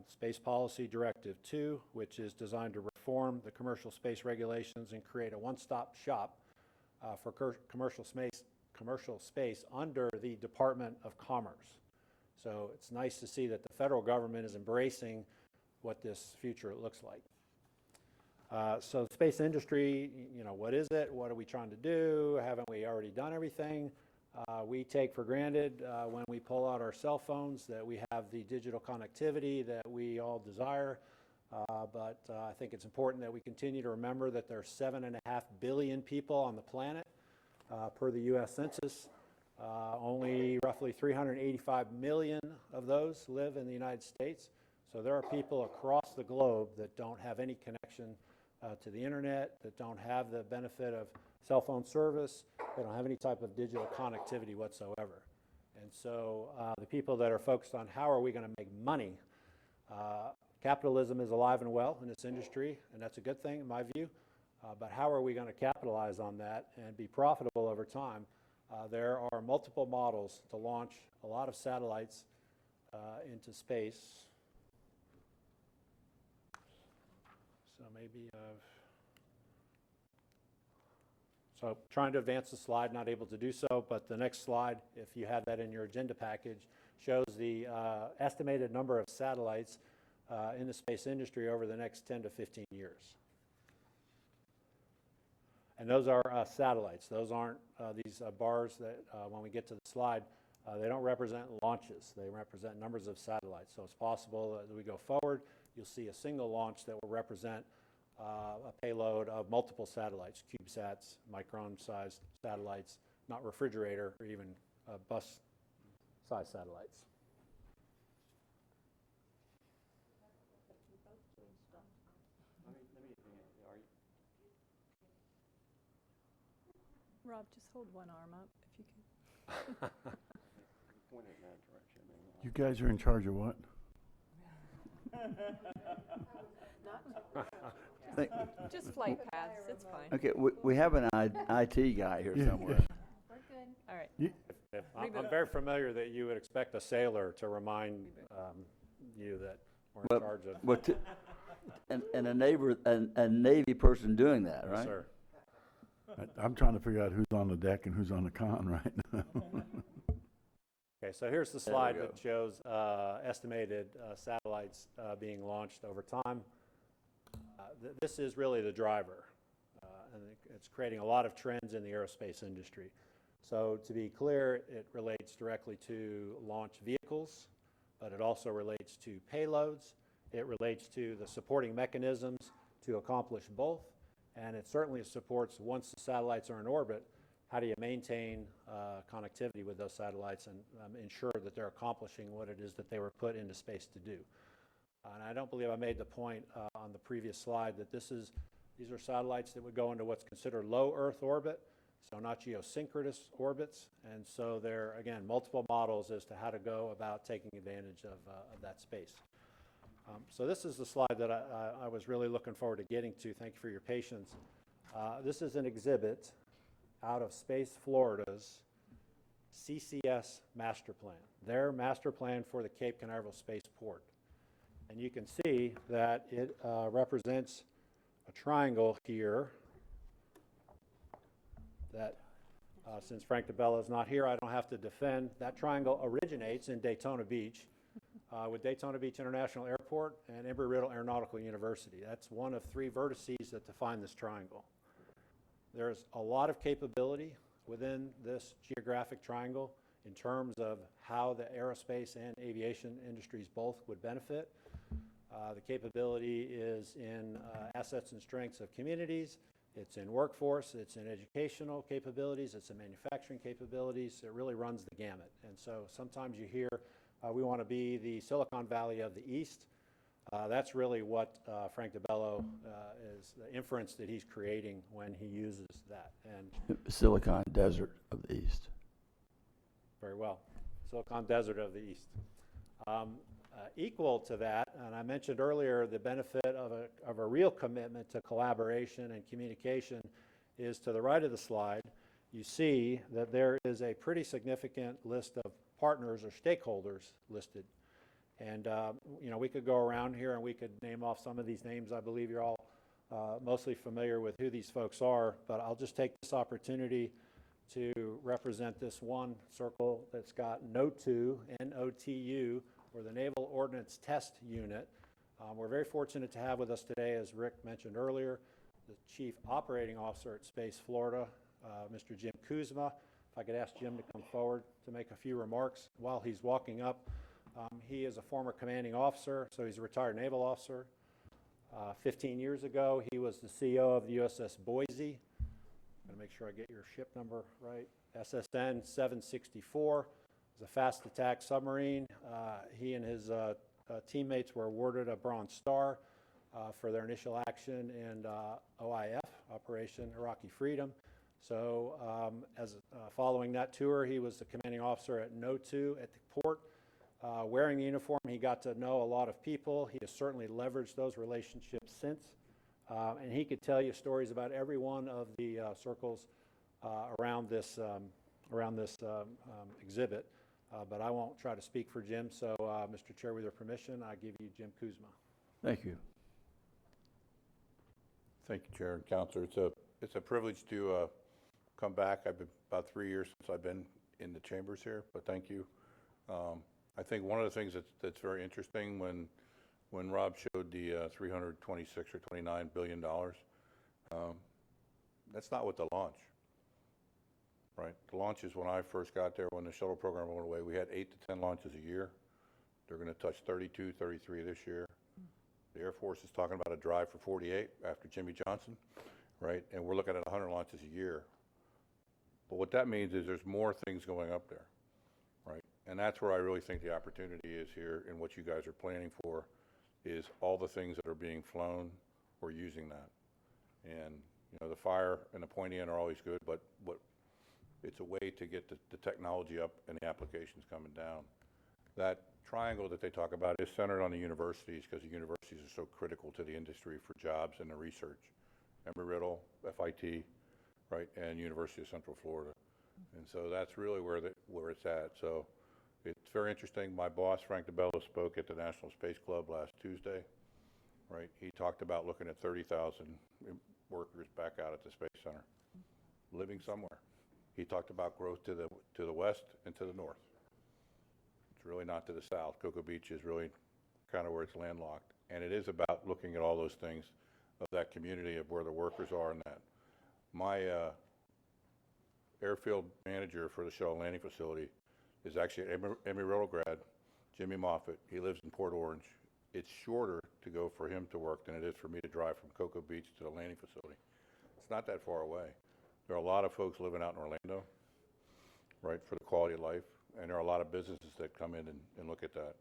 Space Policy Directive 2, which is designed to reform the commercial space regulations and create a one-stop shop for commercial space under the Department of Commerce. So it's nice to see that the federal government is embracing what this future looks like. So the space industry, what is it? What are we trying to do? Haven't we already done everything? We take for granted when we pull out our cell phones that we have the digital connectivity that we all desire. But I think it's important that we continue to remember that there are 7.5 billion people on the planet per the U.S. Census. Only roughly 385 million of those live in the United States. So there are people across the globe that don't have any connection to the internet, that don't have the benefit of cell phone service, they don't have any type of digital connectivity whatsoever. And so the people that are focused on how are we going to make money, capitalism is alive and well in this industry, and that's a good thing in my view, but how are we going to capitalize on that and be profitable over time? There are multiple models to launch a lot of satellites into space. So maybe so trying to advance the slide, not able to do so, but the next slide, if you have that in your agenda package, shows the estimated number of satellites in the space industry over the next 10 to 15 years. And those are satellites. Those aren't these bars that when we get to the slide, they don't represent launches. They represent numbers of satellites. So it's possible that as we go forward, you'll see a single launch that will represent a payload of multiple satellites, CubeSats, micron-sized satellites, not refrigerator or even bus-sized satellites. Rob, just hold one arm up if you can. Point it in that direction. You guys are in charge of what? Just flight paths, it's fine. Okay, we have an IT guy here somewhere. We're good. All right. I'm very familiar that you would expect a sailor to remind you that we're in charge of. And a Navy person doing that, right? Yes, sir. I'm trying to figure out who's on the deck and who's on the con right now. Okay, so here's the slide that shows estimated satellites being launched over time. This is really the driver, and it's creating a lot of trends in the aerospace industry. So to be clear, it relates directly to launch vehicles, but it also relates to payloads. It relates to the supporting mechanisms to accomplish both, and it certainly supports, once the satellites are in orbit, how do you maintain connectivity with those satellites and ensure that they're accomplishing what it is that they were put into space to do. And I don't believe I made the point on the previous slide that these are satellites that would go into what's considered low Earth orbit, so not geosynchronous orbits. And so there are, again, multiple models as to how to go about taking advantage of that space. So this is the slide that I was really looking forward to getting to. Thank you for your patience. This is an exhibit out of Space Florida's CCS master plan, their master plan for the Cape Canaveral Spaceport. And you can see that it represents a triangle here that, since Frank DeBella is not here, I don't have to defend. That triangle originates in Daytona Beach with Daytona Beach International Airport and Embry-Riddle Aeronautical University. That's one of 3 vertices that define this triangle. There's a lot of capability within this geographic triangle in terms of how the aerospace and aviation industries both would benefit. The capability is in assets and strengths of communities. It's in workforce. It's in educational capabilities. It's in manufacturing capabilities. It really runs the gamut. And so sometimes you hear we want to be the Silicon Valley of the East. That's really what Frank DeBello is, the inference that he's creating when he uses that. And Silicon Desert of the East. very well, Silicon Desert of the East. Equal to that, and I mentioned earlier the benefit of a real commitment to collaboration and communication is to the right of the slide. You see that there is a pretty significant list of partners or stakeholders listed. And you know, we could go around here and we could name off some of these names. I believe you're all mostly familiar with who these folks are, but I'll just take this opportunity to represent this one circle that's got NOTU, N-O-T-U, or the Naval Ordnance Test Unit. We're very fortunate to have with us today, as Rick mentioned earlier, the Chief Operating Officer at Space Florida, Mr. Jim Kuzma. If I could ask Jim to come forward to make a few remarks while he's walking up. He is a former commanding officer, so he's a retired naval officer. 15 years ago, he was the CEO of the USS Boise. I'm going to make sure I get your ship number right. SSN 764. It was a fast attack submarine. He and his teammates were awarded a Bronze Star for their initial action in OIF, Operation Iraqi Freedom. So following that tour, he was the commanding officer at NOTU at the port. Wearing the uniform, he got to know a lot of people. He has certainly leveraged those relationships since. And he could tell you stories about every one of the circles around this exhibit. But I won't try to speak for Jim. So, Mr. Chair, with your permission, I give you Jim Kuzma. Thank you. Thank you, Chair and Counselor. It's a privilege to come back. I've been about 3 years since I've been in the chambers here, but thank you. I think one of the things that's very interesting when Rob showed the 326 or 29 billion dollars, that's not what the launch, right? The launches when I first got there, when the shuttle program went away, we had 8 to 10 launches a year. They're going to touch 32, 33 this year. The Air Force is talking about a drive for 48 after Jimmy Johnson, right? And we're looking at 100 launches a year. But what that means is there's more things going up there, right? And that's where I really think the opportunity is here, and what you guys are planning for is all the things that are being flown, we're using that. And, you know, the fire and the pointy end are always good, but it's a way to get the technology up and the applications coming down. That triangle that they talk about is centered on the universities, because the universities are so critical to the industry for jobs and the research. Embry-Riddle, FIT, right, and University of Central Florida. And so that's really where it's at. So it's very interesting. My boss, Frank DeBello, spoke at the National Space Club last Tuesday, right? He talked about looking at 30,000 workers back out at the Space Center, living somewhere. He talked about growth to the west and to the north. It's really not to the south. Cocoa Beach is really kind of where it's landlocked. And it is about looking at all those things of that community, of where the workers are and that. My airfield manager for the shuttle landing facility is actually an Embry-Riddle grad, Jimmy Moffett, he lives in Port Orange. It's shorter to go for him to work than it is for me to drive from Cocoa Beach to the landing facility. It's not that far away. There are a lot of folks living out in Orlando, right, for the quality of life, and there are a lot of businesses that come in and look at that.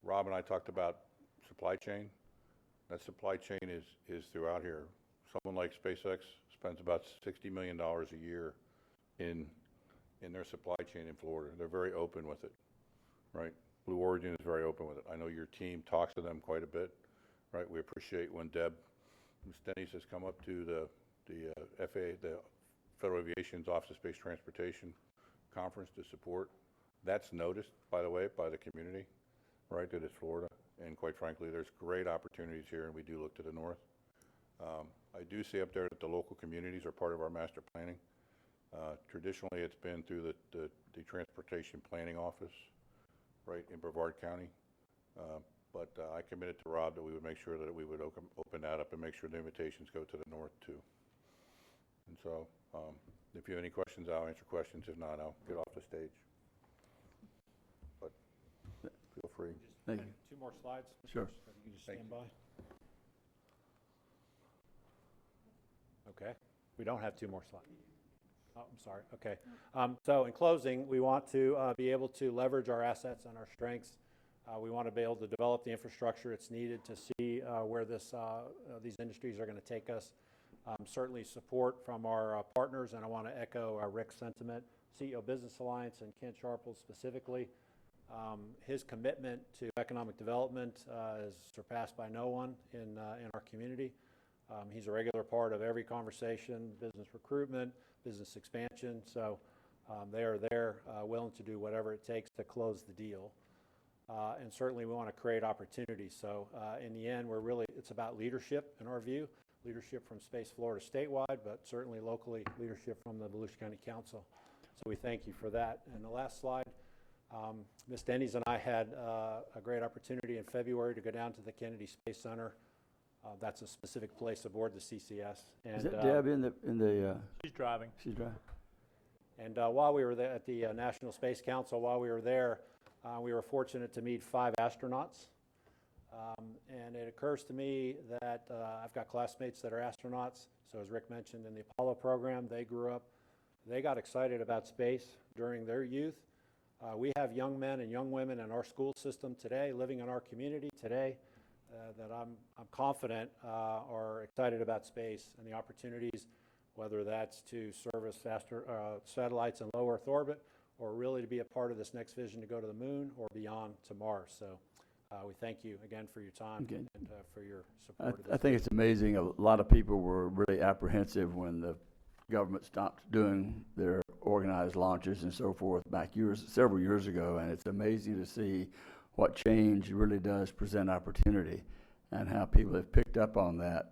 Rob and I talked about supply chain. That supply chain is throughout here. Someone like SpaceX spends about $60 million a year in their supply chain in Florida. They're very open with it, right? Blue Origin is very open with it. I know your team talks to them quite a bit, right? We appreciate when Ms. Denny's has come up to the FAA, the Federal Aviation's Office of Space Transportation Conference to support. That's noticed, by the way, by the community, right, that it's Florida. And quite frankly, there's great opportunities here, and we do look to the north. I do see up there that the local communities are part of our master planning. Traditionally, it's been through the Transportation Planning Office, right, in Brevard County. But I committed to Rob that we would make sure that we would open that up and make sure the invitations go to the north too. And so, if you have any questions, I'll answer questions. If not, I'll get off the stage. But feel free. Thank you. 2 more slides. Sure. If you can just stand by. Okay. We don't have 2 more slides. Oh, I'm sorry. Okay. So in closing, we want to be able to leverage our assets and our strengths. We want to be able to develop the infrastructure it's needed to see where these industries are going to take us. Certainly support from our partners, and I want to echo Rick's sentiment, CEO Business Alliance and Kent Sharple specifically. His commitment to economic development is surpassed by no one in our community. He's a regular part of every conversation, business recruitment, business expansion, so they are there willing to do whatever it takes to close the deal. And certainly we want to create opportunities. So in the end, it's about leadership in our view, leadership from Space Florida statewide, but certainly locally leadership from the Volusia County Council. So we thank you for that. And the last slide, Ms. Denny's and I had a great opportunity in February to go down to the Kennedy Space Center. That's a specific place aboard the CCS. And, Is that Deb in the? She's driving. She's driving. And while we were there at the National Space Council, while we were there, we were fortunate to meet 5 astronauts. And it occurs to me that I've got classmates that are astronauts. So as Rick mentioned, in the Apollo program, they grew up. They got excited about space during their youth. We have young men and young women in our school system today, living in our community today, that I'm confident are excited about space and the opportunities, whether that's to service satellites in low Earth orbit, or really to be a part of this next vision to go to the moon or beyond to Mars. So we thank you again for your time and for your support of this. I think it's amazing. A lot of people were really apprehensive when the government stopped doing their organized launches and so forth back several years ago, and it's amazing to see what change really does present opportunity and how people have picked up on that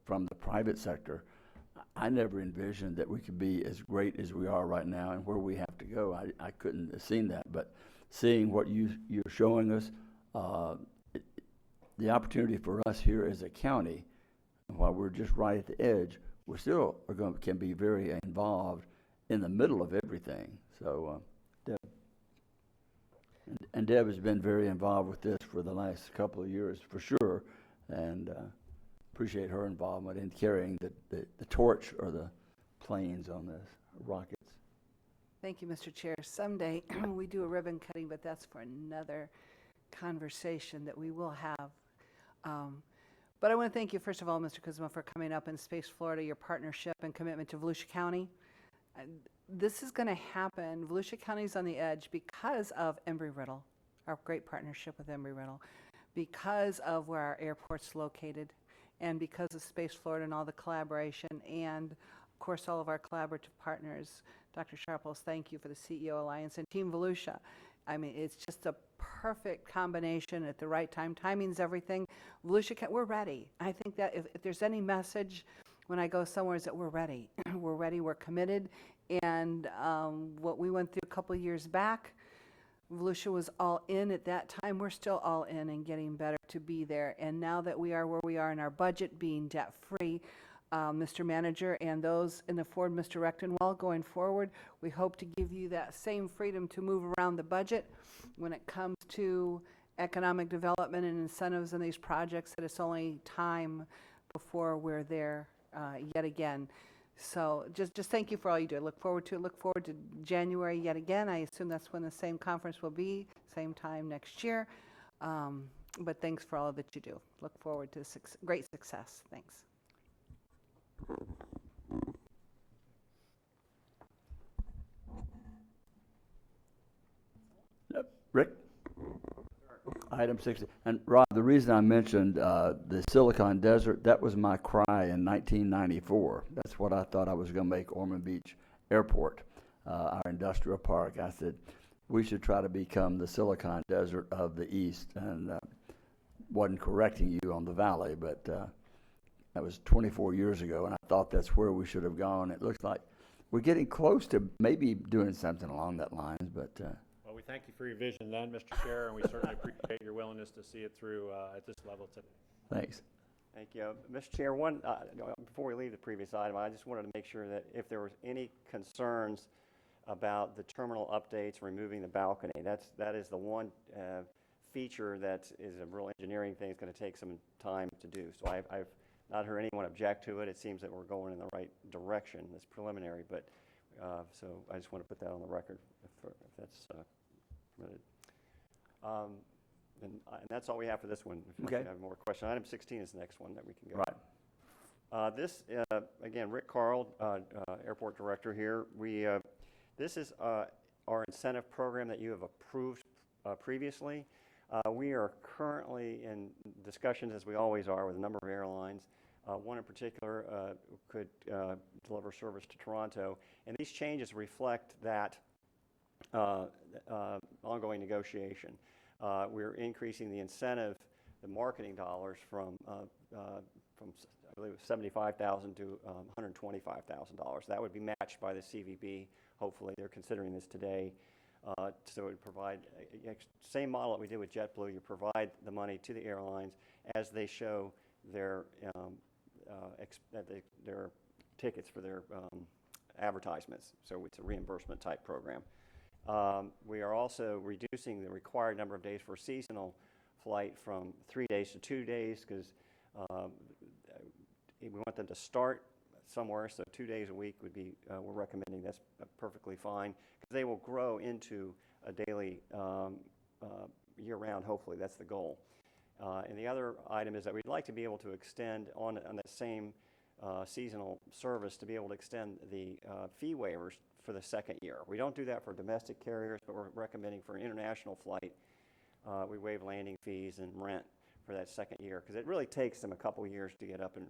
from the private sector. I never envisioned that we could be as great as we are right now and where we have to go. I couldn't have seen that, but seeing what you're showing us, the opportunity for us here as a county, while we're just right at the edge, we still can be very involved in the middle of everything. So, Deb. And Deb has been very involved with this for the last couple of years, for sure, and appreciate her involvement in carrying the torch or the planes on this, rockets. Thank you, Mr. Chair. Someday we do a ribbon cutting, but that's for another conversation that we will have. But I want to thank you, first of all, Mr. Kuzma, for coming up in Space Florida, your partnership and commitment to Volusia County. This is going to happen. Volusia County is on the edge because of Embry-Riddle, our great partnership with Embry-Riddle, because of where our airport's located, and because of Space Florida and all the collaboration, and of course all of our collaborative partners. Dr. Sharples, thank you for the CEO Alliance and Team Volusia. I mean, it's just a perfect combination at the right time. Timing's everything. Volusia, we're ready. I think that if there's any message when I go somewhere is that we're ready. We're ready, we're committed, and what we went through a couple of years back, Volusia was all in at that time. We're still all in and getting better to be there. And now that we are where we are in our budget, being debt-free, Mr. Manager, and those in the Ford, Mr. Rectenwell. Going forward, we hope to give you that same freedom to move around the budget when it comes to economic development and incentives in these projects, that it's only time before we're there yet again. So just thank you for all you do. Look forward to January yet again. I assume that's when the same conference will be, same time next year. But thanks for all that you do. Look forward to great success. Thanks. Rick? Item 60. And Rob, the reason I mentioned the Silicon Desert, that was my cry in 1994. That's what I thought I was going to make Ormond Beach Airport, our industrial park. I said, we should try to become the Silicon Desert of the East. And wasn't correcting you on the valley, but that was 24 years ago, and I thought that's where we should have gone. It looks like we're getting close to maybe doing something along that lines, but... Well, we thank you for your vision then, Mr. Chair, and we certainly appreciate your willingness to see it through at this level today. Thanks. Thank you. Mr. Chair, before we leave the previous item, I just wanted to make sure that if there was any concerns about the terminal updates, removing the balcony, that is the one feature that is a real engineering thing. It's going to take some time to do. So I've not heard anyone object to it. It seems that we're going in the right direction. It's preliminary, but so I just want to put that on the record if that's permitted. And that's all we have for this one. If you have more questions. Item 16 is the next one that we can go. Right. This, again, Rick Carl, Airport Director here. This is our incentive program that you have approved previously. We are currently in discussions, as we always are, with a number of airlines. One in particular could deliver service to Toronto. And these changes reflect that ongoing negotiation. We're increasing the incentive, the marketing dollars from I believe $75,000 to $125,000. That would be matched by the CVB. Hopefully, they're considering this today. So it would provide same model that we did with JetBlue. You provide the money to the airlines as they show their their tickets for their advertisements. So it's a reimbursement type program. We are also reducing the required number of days for a seasonal flight from 3 days to 2 days, because we want them to start somewhere, so 2 days a week would be, we're recommending that's perfectly fine, because they will grow into a daily year-round, hopefully, that's the goal. And the other item is that we'd like to be able to extend on that same seasonal service, to be able to extend the fee waivers for the second year. We don't do that for domestic carriers, but we're recommending for an international flight, we waive landing fees and rent for that second year, because it really takes them a couple years to get up and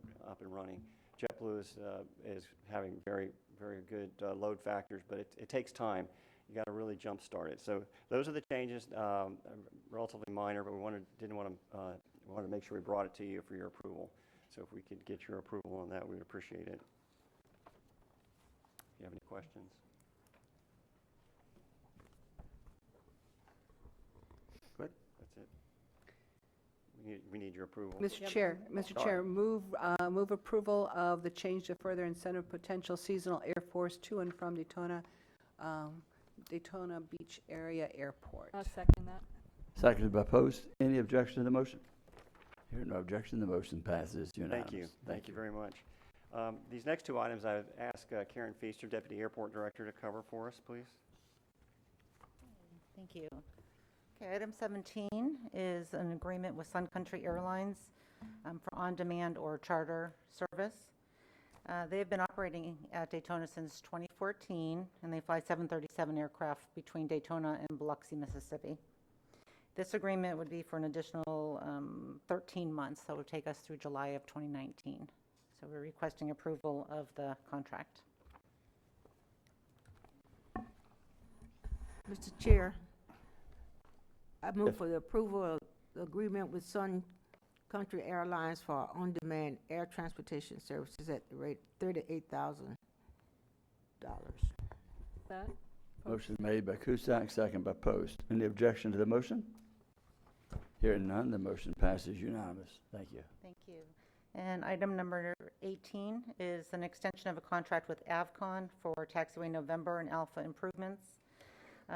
running. JetBlue is having very, very good load factors, but it takes time. You got to really jumpstart it. So those are the changes, relatively minor, but we wanted to make sure we brought it to you for your approval. So if we could get your approval on that, we'd appreciate it. Do you have any questions? Good. That's it. We need your approval. Mr. Chair, move approval of the change to further incentive potential seasonal Air Force to and from Daytona Beach Area Airport. I'll second that. Seconded by Post. Any objection to the motion? Hearing no objection, the motion passes unanimous. Thank you. Thank you very much. These next two items, I would ask Karen Feaster, Deputy Airport Director, to cover for us, please. Thank you. Okay, item 17 is an agreement with Sun Country Airlines for on-demand or charter service. They've been operating at Daytona since 2014, and they fly 737 aircraft between Daytona and Biloxi, Mississippi. This agreement would be for an additional 13 months, so it would take us through July of 2019. So we're requesting approval of the contract. Mr. Chair, I move for the approval of the agreement with Sun Country Airlines for on-demand air transportation services at the rate $38,000. That? Motion made by Cusack, second by Post. Any objection to the motion? Hearing none, the motion passes unanimous. Thank you. Thank you. And item number 18 is an extension of a contract with Avcon for Taxiway November and Alpha improvements.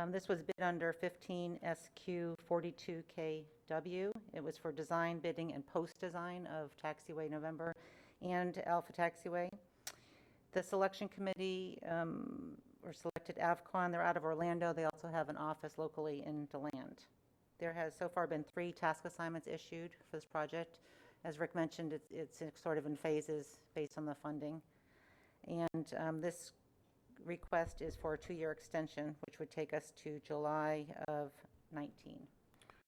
This was bid under 15 SQ 42KW. It was for design, bidding, and post-design of Taxiway November and Alpha Taxiway. The selection committee selected Avcon. They're out of Orlando. They also have an office locally in DeLand. There has so far been 3 task assignments issued for this project. As Rick mentioned, it's sort of in phases based on the funding. And this request is for a 2-year extension, which would take us to July of 19.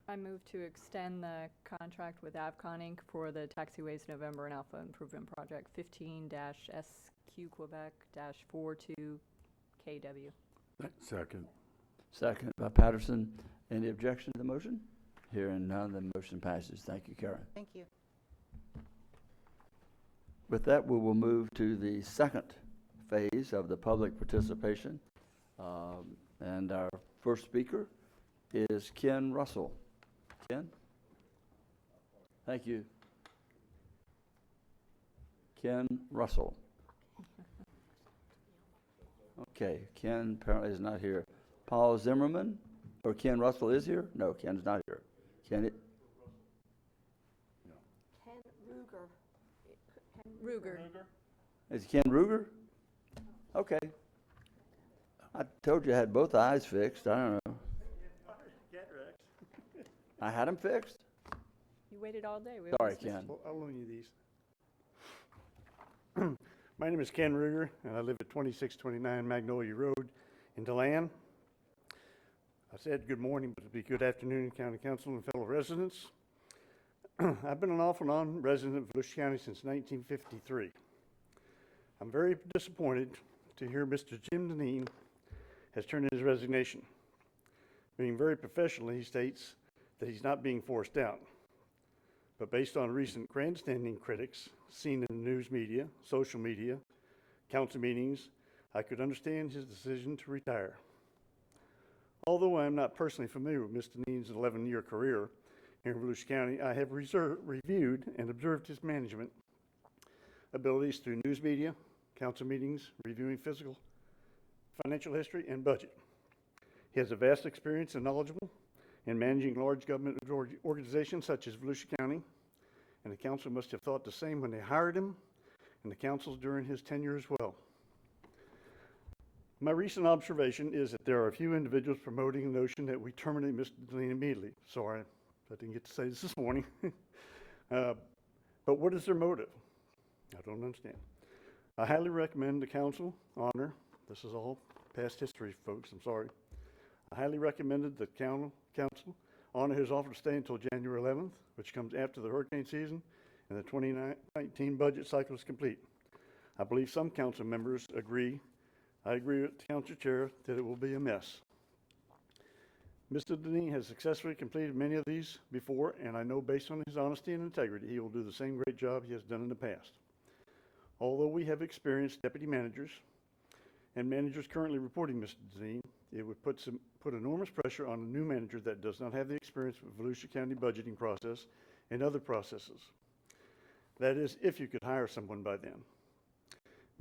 I move to extend the contract with Avcon Inc. for the Taxiways November and Alpha Improvement Project 15-SQ Quebec-42KW. Second. Second by Patterson. Any objection to the motion? Hearing none, the motion passes. Thank you, Karen. Thank you. With that, we will move to the second phase of the public participation. And our first speaker is Ken Russell. Ken? Thank you. Ken Russell. Okay, Ken apparently is not here. Paul Zimmerman, or Ken Russell is here? No, Ken's not here. Ken, Ken Ruger. Ruger. is Ken Ruger? Okay. I told you I had both eyes fixed. I don't know. I had them fixed. You waited all day. We Sorry, almost missed Ken. you. I'll loan you these. My name is Ken Ruger, and I live at 2629 Magnolia Road in DeLand. I said good morning, but it'll be good afternoon, County Council and fellow residents. I've been an off and on resident of Volusia County since 1953. I'm very disappointed to hear Mr. Jim Deneen has turned in his resignation. Being very professional, he states that he's not being forced out. But based on recent grandstanding critics seen in the news media, social media, council meetings, I could understand his decision to retire. Although I am not personally familiar with Mr. Deneen's 11-year career here in Volusia County, I have reviewed and observed his management abilities through news media, council meetings, reviewing physical, financial history, and budget. He has a vast experience and knowledgeable in managing large government organizations such as Volusia County, and the council must have thought the same when they hired him, and the councils during his tenure as well. My recent observation is that there are a few individuals promoting the notion that we terminate Mr. Deneen immediately. Sorry, I didn't get to say this morning. But what is their motive? I don't understand. I highly recommend the council honor, this is all past history, folks, I'm sorry. I highly recommended that council honor his offer to stay until January 11th, which comes after the hurricane season and the 2019 budget cycle is complete. I believe some council members agree. I agree with the council chair that it will be a mess. Mr. Deneen has successfully completed many of these before, and I know based on his honesty and integrity, he will do the same great job he has done in the past. Although we have experienced deputy managers and managers currently reporting Mr. Deneen, it would put enormous pressure on a new manager that does not have the experience with Volusia County budgeting process and other processes. That is, if you could hire someone by then.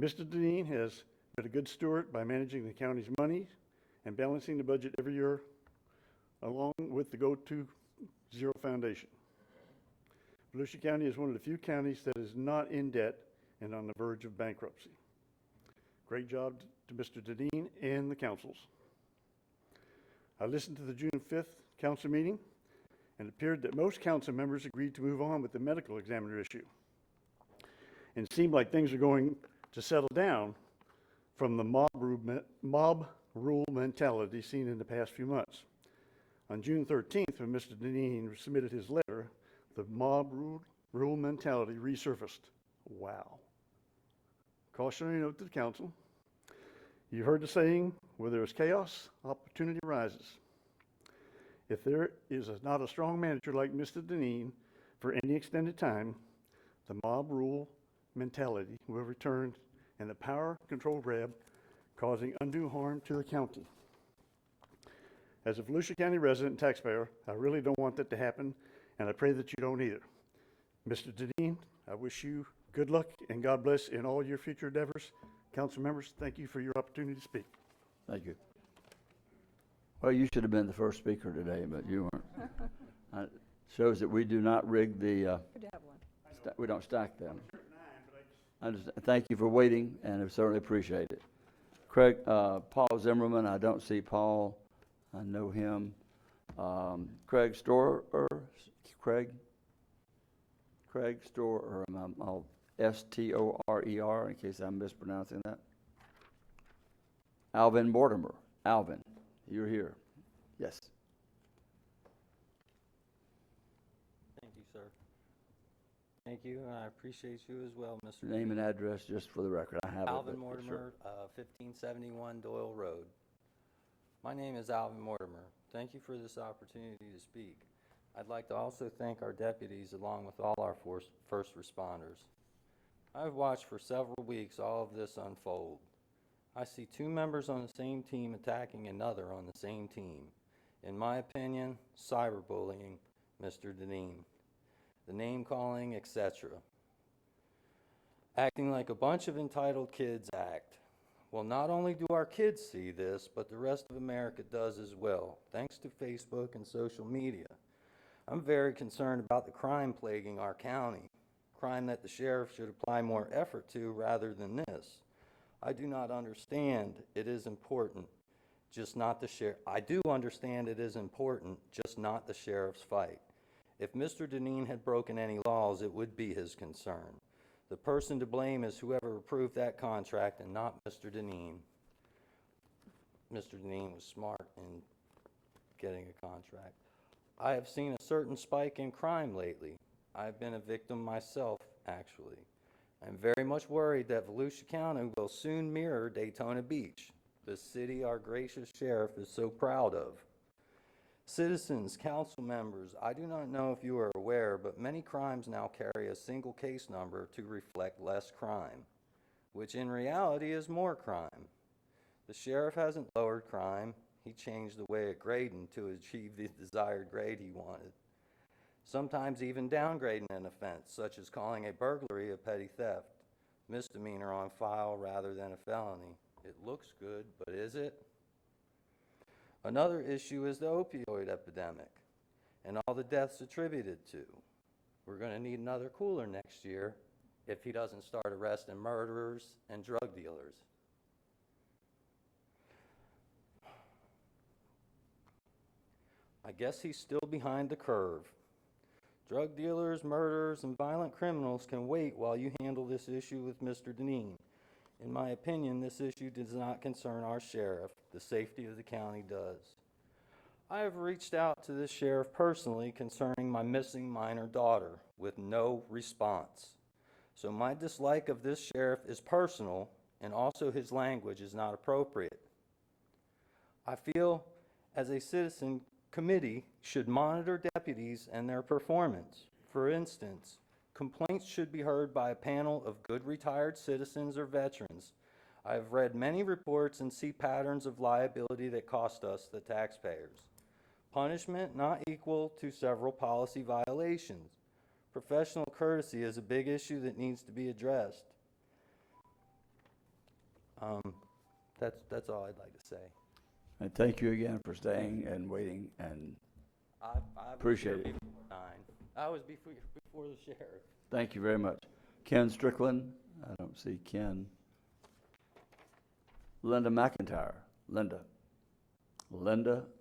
Mr. Deneen has been a good steward by managing the county's money and balancing the budget every year along with the Go-To Zero Foundation. Volusia County is one of the few counties that is not in debt and on the verge of bankruptcy. Great job to Mr. Deneen and the councils. I listened to the June 5th council meeting, and it appeared that most council members agreed to move on with the medical examiner issue. And it seemed like things are going to settle down from the mob rule mentality seen in the past few months. On June 13th, when Mr. Deneen submitted his letter, the mob rule mentality resurfaced. Wow. Cautionary note to the council. You heard the saying, where there is chaos, opportunity rises. If there is not a strong manager like Mr. Deneen for any extended time, the mob rule mentality will return and the power control grab, causing undue harm to the county. As a Volusia County resident and taxpayer, I really don't want that to happen, and I pray that you don't either. Mr. Deneen, I wish you good luck and God bless in all your future endeavors. Council members, thank you for your opportunity to speak. Thank you. Well, you should have been the first speaker today, but you weren't. Shows that we do not rig the, we don't stack them. I just thank you for waiting, and I certainly appreciate it. Craig, Paul Zimmerman, I don't see Paul. I know him. Craig Storer, Craig Storer, I'll Storer, in case I'm mispronouncing that. Alvin Mortimer. Alvin, you're here. Yes. Thank you, sir. Thank you, and I appreciate you as well, Mr. Name and address, just for the record. I have Alvin it. But Mortimer, 1571 Doyle Road. My name is Alvin Mortimer. Thank you for this opportunity to speak. I'd like to also thank our deputies along with all our first responders. I've watched for several weeks all of this unfold. I see two members on the same team attacking another on the same team. In my opinion, cyberbullying Mr. Deneen, the name-calling, etc. Acting like a bunch of entitled kids act. Well, not only do our kids see this, but the rest of America does as well, thanks to Facebook and social media. I'm very concerned about the crime plaguing our county, crime that the sheriff should apply more effort to rather than this. I do not understand it is important, just not the sheriff. I do understand it is important, just not the sheriff's fight. If Mr. Deneen had broken any laws, it would be his concern. The person to blame is whoever approved that contract and not Mr. Deneen. Mr. Deneen was smart in getting a contract. I have seen a certain spike in crime lately. I've been a victim myself, actually. I'm very much worried that Volusia County will soon mirror Daytona Beach, the city our gracious sheriff is so proud of. Citizens, council members, I do not know if you are aware, but many crimes now carry a single case number to reflect less crime, which in reality is more crime. The sheriff hasn't lowered crime. He changed the way of grading to achieve the desired grade he wanted. Sometimes even downgrading an offense, such as calling a burglary a petty theft, misdemeanor on file rather than a felony. It looks good, but is it? Another issue is the opioid epidemic and all the deaths attributed to. We're going to need another cooler next year if he doesn't start arresting murderers and drug dealers. I guess he's still behind the curve. Drug dealers, murderers, and violent criminals can wait while you handle this issue with Mr. Deneen. In my opinion, this issue does not concern our sheriff. The safety of the county does. I have reached out to this sheriff personally concerning my missing minor daughter with no response. So my dislike of this sheriff is personal, and also his language is not appropriate. I feel as a citizen committee should monitor deputies and their performance. For instance, complaints should be heard by a panel of good retired citizens or veterans. I have read many reports and see patterns of liability that cost us, the taxpayers. Punishment not equal to several policy violations. Professional courtesy is a big issue that needs to be addressed. That's all I'd like to say. And thank you again for staying and waiting, and appreciate it. I was before the sheriff. Thank you very much. Ken Strickland, I don't see Ken. Linda McIntyre, Linda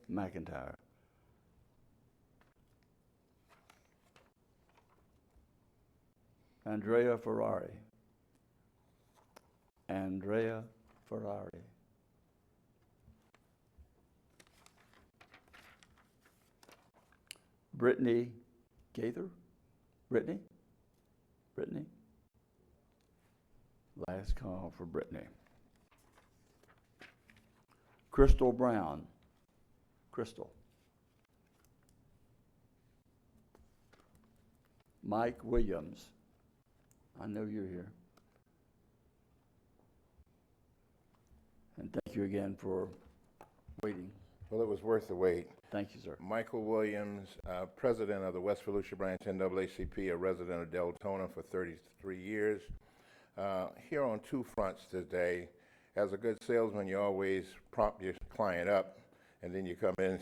McIntyre. Andrea Ferrari. Brittany Gaither? Brittany? Last call for Brittany. Crystal Brown. Mike Williams. I know you're here. And thank you again for waiting Well, it was worth the wait. Thank you, sir. Michael Williams, president of the West Volusia Branch NAACP, a resident of Deltona for 33 years. Here on two fronts today. As a good salesman, you always prompt your client up, and then you come in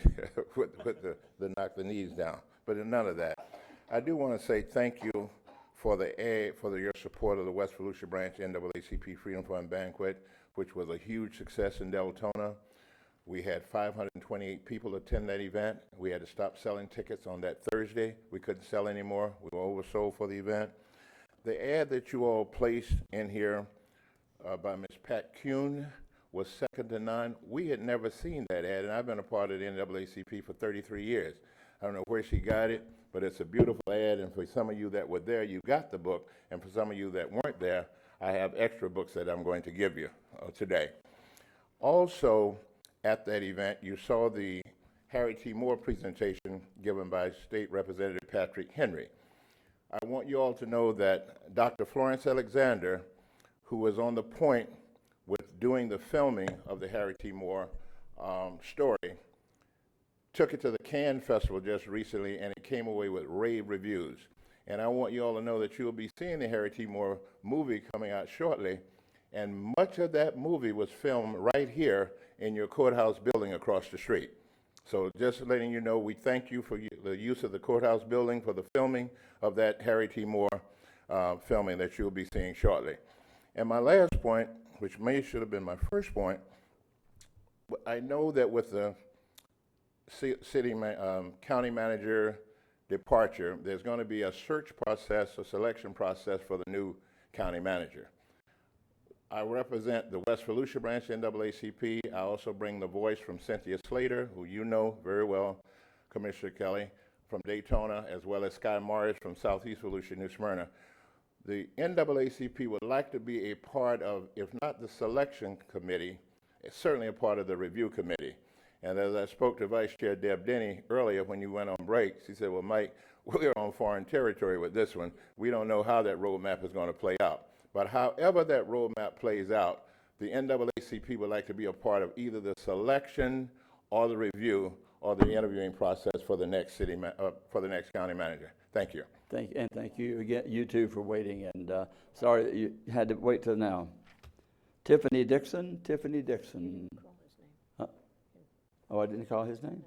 with the knock the knees down. But none of that. I do want to say thank you for your support of the West Volusia Branch NAACP Freedom Fund Banquet, which was a huge success in Deltona. We had 528 people attend that event. We had to stop selling tickets on that Thursday. We couldn't sell anymore. We were oversold for the event. The ad that you all placed in here by Ms. Pat Kuhn was second to none. We had never seen that ad, and I've been a part of the NAACP for 33 years. I don't know where she got it, but it's a beautiful ad, and for some of you that were there, you got the book, and for some of you that weren't there, I have extra books that I'm going to give you today. Also, at that event, you saw the Harry T. Moore presentation given by State Representative Patrick Henry. I want you all to know that Dr. Florence Alexander, who was on the point with doing the filming of the Harry T. Moore story, took it to the Cannes Festival just recently, and it came away with rave reviews. And I want you all to know that you'll be seeing the Harry T. Moore movie coming out shortly, and much of that movie was filmed right here in your courthouse building across the street. So just letting you know, we thank you for the use of the courthouse building for the filming of that Harry T. Moore filming that you'll be seeing shortly. And my last point, which should have been my first point, I know that with the county manager departure, there's going to be a search process, a selection process for the new county manager. I represent the West Volusia Branch NAACP. I also bring the voice from Cynthia Slater, who you know very well, Commissioner Kelly, from Daytona, as well as Sky Morris from Southeast Volusia, New Smyrna. The NAACP would like to be a part of, if not the selection committee, certainly a part of the review committee. And as I spoke to Vice Chair Deb Denny earlier when you went on break, she said, well, Mike, we're on foreign territory with this one. We don't know how that roadmap is going to play out. But however that roadmap plays out, the NAACP would like to be a part of either the selection or the review or the interviewing process for the next county manager. Thank you. Thank you again, you two, for waiting. And sorry that you had to wait till now. Tiffany Dixon. Oh, I didn't call his name?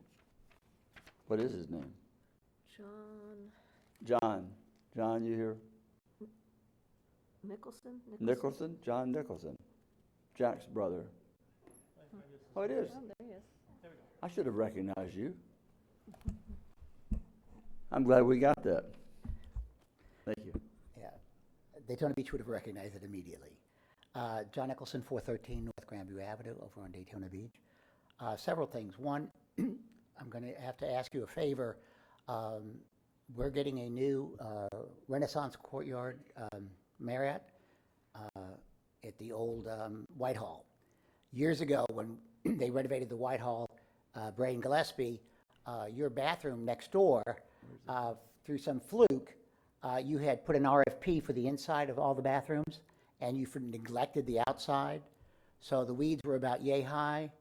What is his name? John, you here? Nicholson? John Nicholson. Jack's brother. Oh, it is. Oh, there he is. I should have recognized you. I'm glad we got that. Thank you. Yeah, Daytona Beach would have recognized it immediately. John Nicholson, 413 North Grandview Avenue over on Daytona Beach. Several things. One, I'm going to have to ask you a favor. We're getting a new Renaissance Courtyard Marriott at the old Whitehall. Years ago, when they renovated the Whitehall, Braden Gillespie, your bathroom next door, through some fluke, you had put an RFP for the inside of all the bathrooms, and you neglected the outside. So the weeds were about yay high.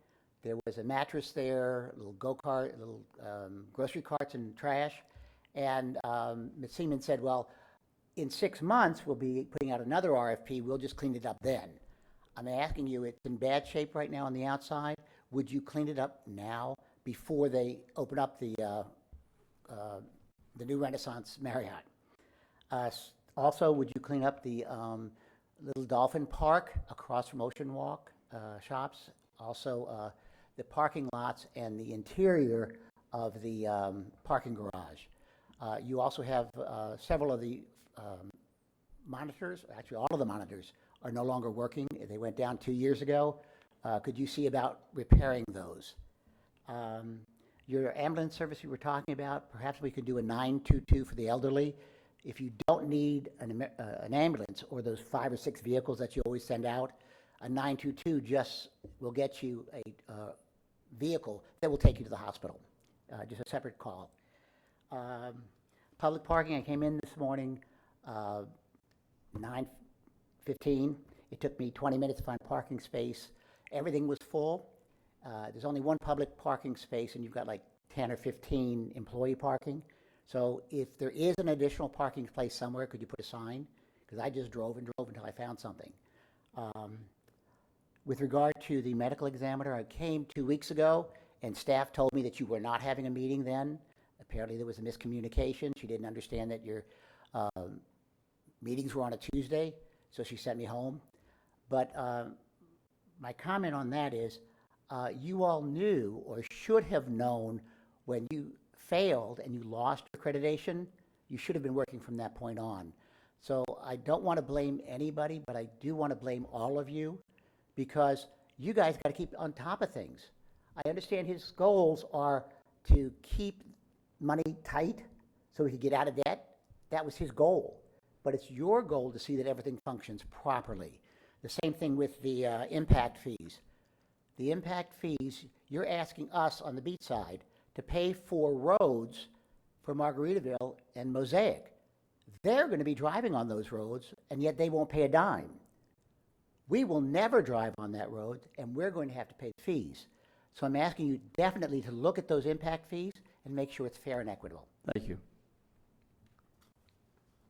There was a mattress there, a little go-kart, little grocery carts and trash. And Ms. Seaman said, well, in 6 months, we'll be putting out another RFP. We'll just clean it up then. I'm asking you, it's in bad shape right now on the outside. Would you clean it up now before they open up the new Renaissance Marriott? Also, would you clean up the Little Dolphin Park across from Ocean Walk shops? Also, the parking lots and the interior of the parking garage. You also have several of the monitors, actually all of the monitors, are no longer working. They went down 2 years ago. Could you see about repairing those? Your ambulance service you were talking about, perhaps we could do a 922 for the elderly. If you don't need an ambulance or those 5 or 6 vehicles that you always send out, a 922 just will get you a vehicle that will take you to the hospital, just a separate call. Public parking, I came in this morning, 9:15. It took me 20 minutes to find a parking space. Everything was full. There's only one public parking space, and you've got like 10 or 15 employee parking. So if there is an additional parking place somewhere, could you put a sign? Because I just drove and drove until I found something. With regard to the medical examiner, I came 2 weeks ago, and staff told me that you were not having a meeting then. Apparently there was a miscommunication. She didn't understand that your meetings were on a Tuesday, so she sent me home. But my comment on that is, you all knew or should have known when you failed and you lost accreditation, you should have been working from that point on. So I don't want to blame anybody, but I do want to blame all of you, because you guys got to keep on top of things. I understand his goals are to keep money tight so he could get out of debt. That was his goal. But it's your goal to see that everything functions properly. The same thing with the impact fees. The impact fees, you're asking us on the beach side to pay for roads for Margaritaville and Mosaic. They're going to be driving on those roads, and yet they won't pay a dime. We will never drive on that road, and we're going to have to pay fees. So I'm asking you definitely to look at those impact fees and make sure it's fair and equitable. Thank you.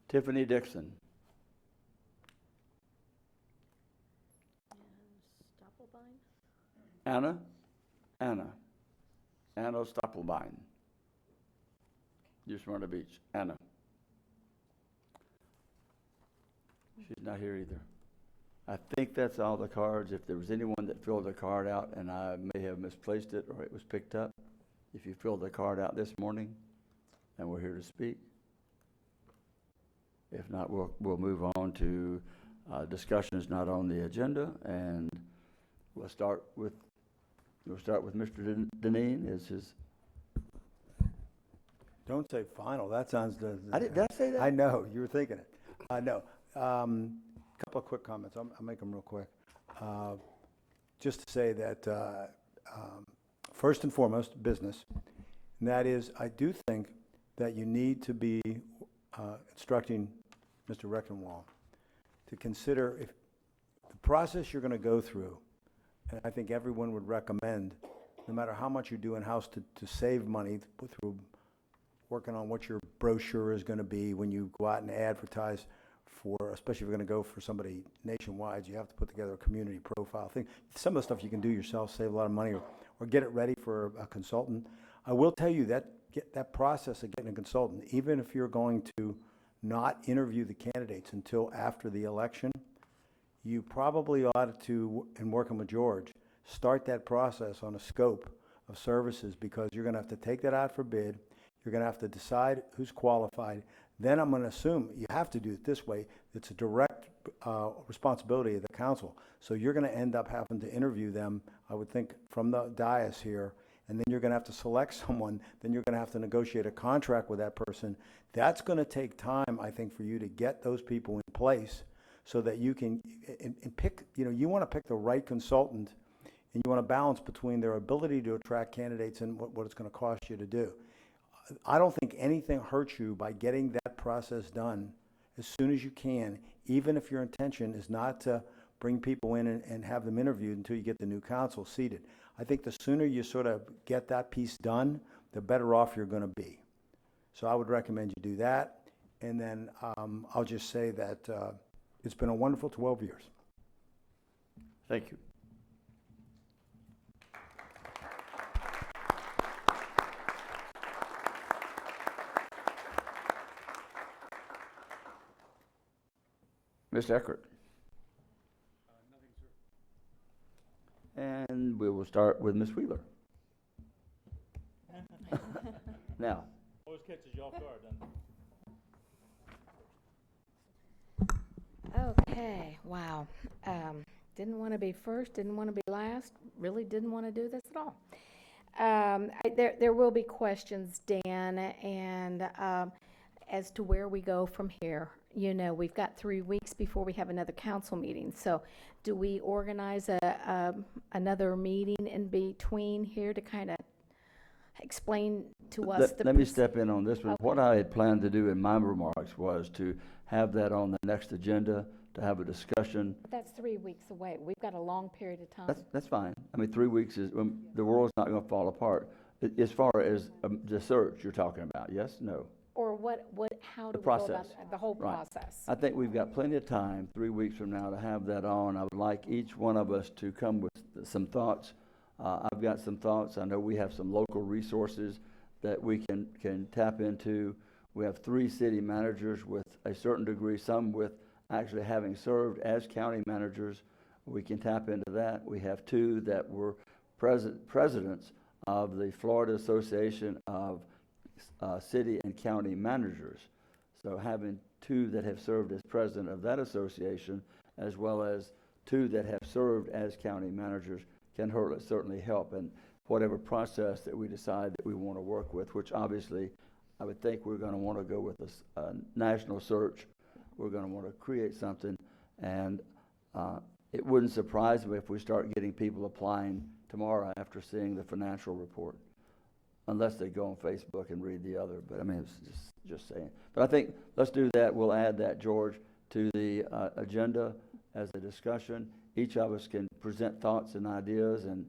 Tiffany Dixon. Anna Stoppelbein. You're Smyrna Beach. Anna. She's not here either. I think that's all the cards. If there was anyone that filled a card out and I may have misplaced it or it was picked up, if you filled the card out this morning and we're here to speak. If not, we'll move on to discussions not on the agenda, and we'll start with Mr. Deneen. Is his? Don't say final. That sounds. Did I say that? I know you were thinking it. No. Couple of quick comments. I'll make them real quick. Just to say that first and foremost, business, and that is, I do think that you need to be instructing Mr. Reckenwald to consider if the process you're going to go through, and I think everyone would recommend, no matter how much you do in-house to save money through working on what your brochure is going to be when you go out and advertise for, especially if you're going to go for somebody nationwide, you have to put together a community profile thing. Some of the stuff you can do yourself, save a lot of money, or get it ready for a consultant. I will tell you that that process of getting a consultant, even if you're going to not interview the candidates until after the election, you probably ought to, in working with George, start that process on a scope of services, because you're going to have to take that out for bid. You're going to have to decide who's qualified. Then I'm going to assume you have to do it this way. It's a direct responsibility of the council. So you're going to end up having to interview them, I would think, from the dais here. And then you're going to have to select someone. Then you're going to have to negotiate a contract with that person. That's going to take time, I think, for you to get those people in place so that you can and pick, you want to pick the right consultant, and you want to balance between their ability to attract candidates and what it's going to cost you to do. I don't think anything hurts you by getting that process done as soon as you can, even if your intention is not to bring people in and have them interviewed until you get the new council seated. I think the sooner you sort of get that piece done, the better off you're going to be. So I would recommend you do that. And then I'll just say that it's been a wonderful 12 years. Thank you. Ms. Eckert. And we will start with Ms. Wheeler. Now. Always catches you off guard, then. Okay, wow. Didn't want to be first, didn't want to be last, really didn't want to do this at all. There will be questions, Dan, and as to where we go from here. We've got 3 weeks before we have another council meeting. So do we organize another meeting in between here to kind of explain to us Let me step in on this one. Okay. What I had planned to do in my remarks was to have that on the next agenda to have a discussion. But that's 3 weeks away. We've got a long period of time. That's fine. I mean, 3 weeks is, the world's not going to fall apart. As far as the search you're talking about, yes, no? Or how do The we go about process. the whole Right. process? I think we've got plenty of time, 3 weeks from now, to have that on. I would like each one of us to come with some thoughts. I've got some thoughts. I know we have some local resources that we can tap into. We have 3 city managers with a certain degree, some with actually having served as county managers. We can tap into that. We have 2 that were presidents of the Florida Association of City and County Managers. So having 2 that have served as president of that association, as well as 2 that have served as county managers, can certainly help in whatever process that we decide that we want to work with, which obviously I would think we're going to want to go with a national search. We're going to want to create something, and it wouldn't surprise me if we start getting people applying tomorrow after seeing the financial report, unless they go on Facebook and read the other. But I mean, it's just saying. But I think let's do that. We'll add that, George, to the agenda as a discussion. Each of us can present thoughts and ideas and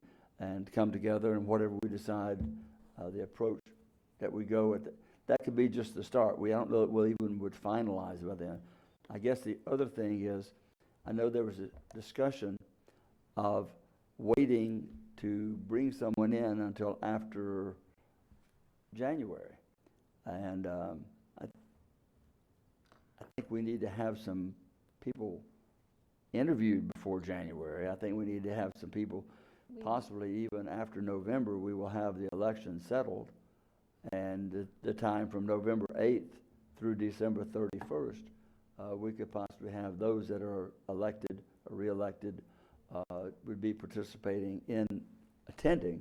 come together, and whatever we decide, the approach that we go with, that could be just the start. I don't know that we'll even would finalize by then. I guess the other thing is, I know there was a discussion of waiting to bring someone in until after January. And I think we need to have some people interviewed before January. I think we need to have some people, possibly even after November, we will have the election settled. And the time from November 8th through December 31st, we could possibly have those that are elected or re-elected would be participating in attending,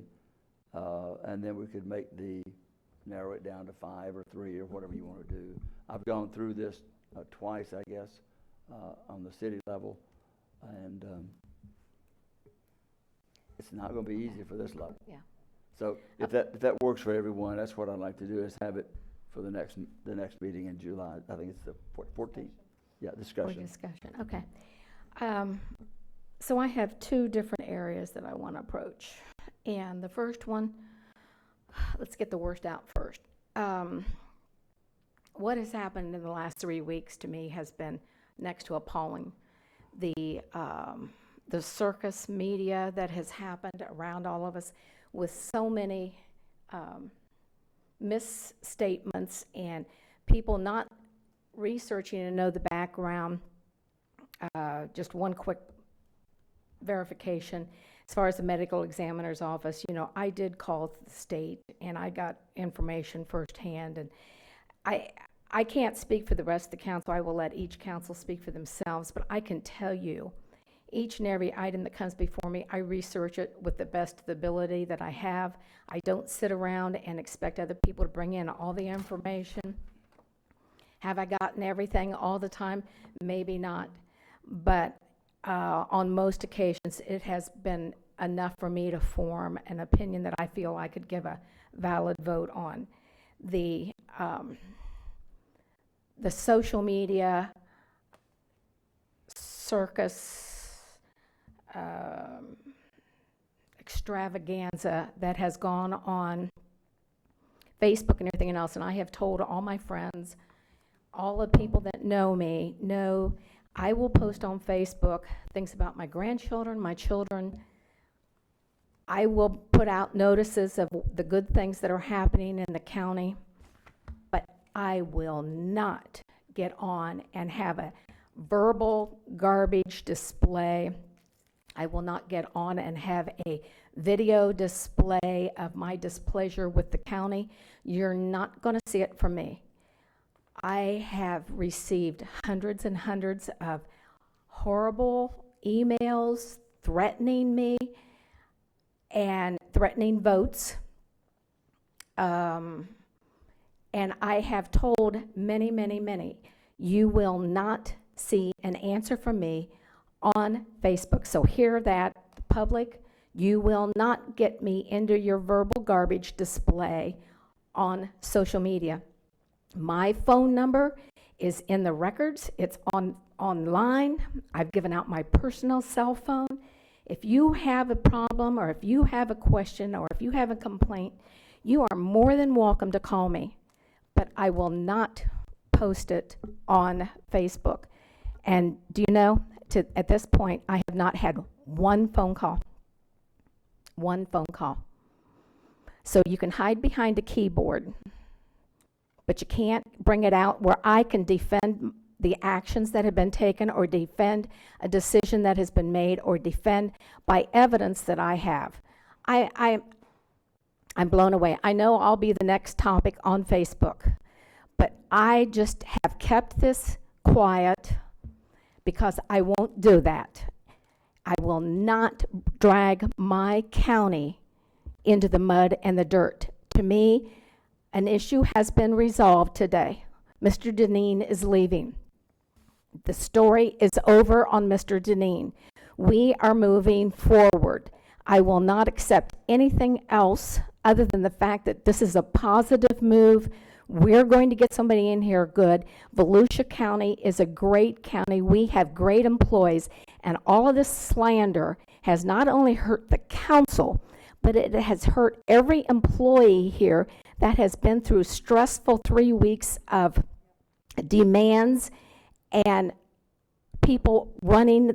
and then we could narrow it down to 5 or 3 or whatever you want to do. I've gone through this twice, I guess, on the city level, and it's not going to be easy for this level. Yeah. So if that works for everyone, that's what I'd like to do, is have it for the next meeting in July. I think it's the 14th. Yeah, discussion. For discussion, okay. So I have 2 different areas that I want to approach. And the first one, let's get the worst out first. What has happened in the last 3 weeks to me has been next to appalling. The circus media that has happened around all of us, with so many misstatements and people not researching to know the background. Just one quick verification. As far as the medical examiner's office, I did call the state and I got information firsthand, and I can't speak for the rest of the council. I will let each council speak for themselves, but I can tell you each and every item that comes before me, I research it with the best of the ability that I have. I don't sit around and expect other people to bring in all the information. Have I gotten everything all the time? Maybe not. But on most occasions, it has been enough for me to form an opinion that I feel I could give a valid vote on. The social media circus extravaganza that has gone on Facebook and everything else, and I have told all my friends, all the people that know me know I will post on Facebook things about my grandchildren, my children. I will put out notices of the good things that are happening in the county, but I will not get on and have a verbal garbage display. I will not get on and have a video display of my displeasure with the county. You're not going to see it from me. I have received hundreds and hundreds of horrible emails threatening me and threatening votes. And I have told many, many, many, you will not see an answer from me on Facebook. So hear that, public. You will not get me into your verbal garbage display on social media. My phone number is in the records. It's online. I've given out my personal cell phone. If you have a problem, or if you have a question, or if you have a complaint, you are more than welcome to call me. But I will not post it on Facebook. And do you know, at this point, I have not had one phone call. One phone call. So you can hide behind a keyboard, but you can't bring it out where I can defend the actions that have been taken, or defend a decision that has been made, or defend by evidence that I have. I'm blown away. I know I'll be the next topic on Facebook, but I just have kept this quiet because I won't do that. I will not drag my county into the mud and the dirt. To me, an issue has been resolved today. Mr. Deneen is leaving. The story is over on Mr. Deneen. We are moving forward. I will not accept anything else other than the fact that this is a positive move. We're going to get somebody in here good. Volusia County is a great county. We have great employees, and all of this slander has not only hurt the council, but it has hurt every employee here that has been through stressful 3 weeks of demands and people running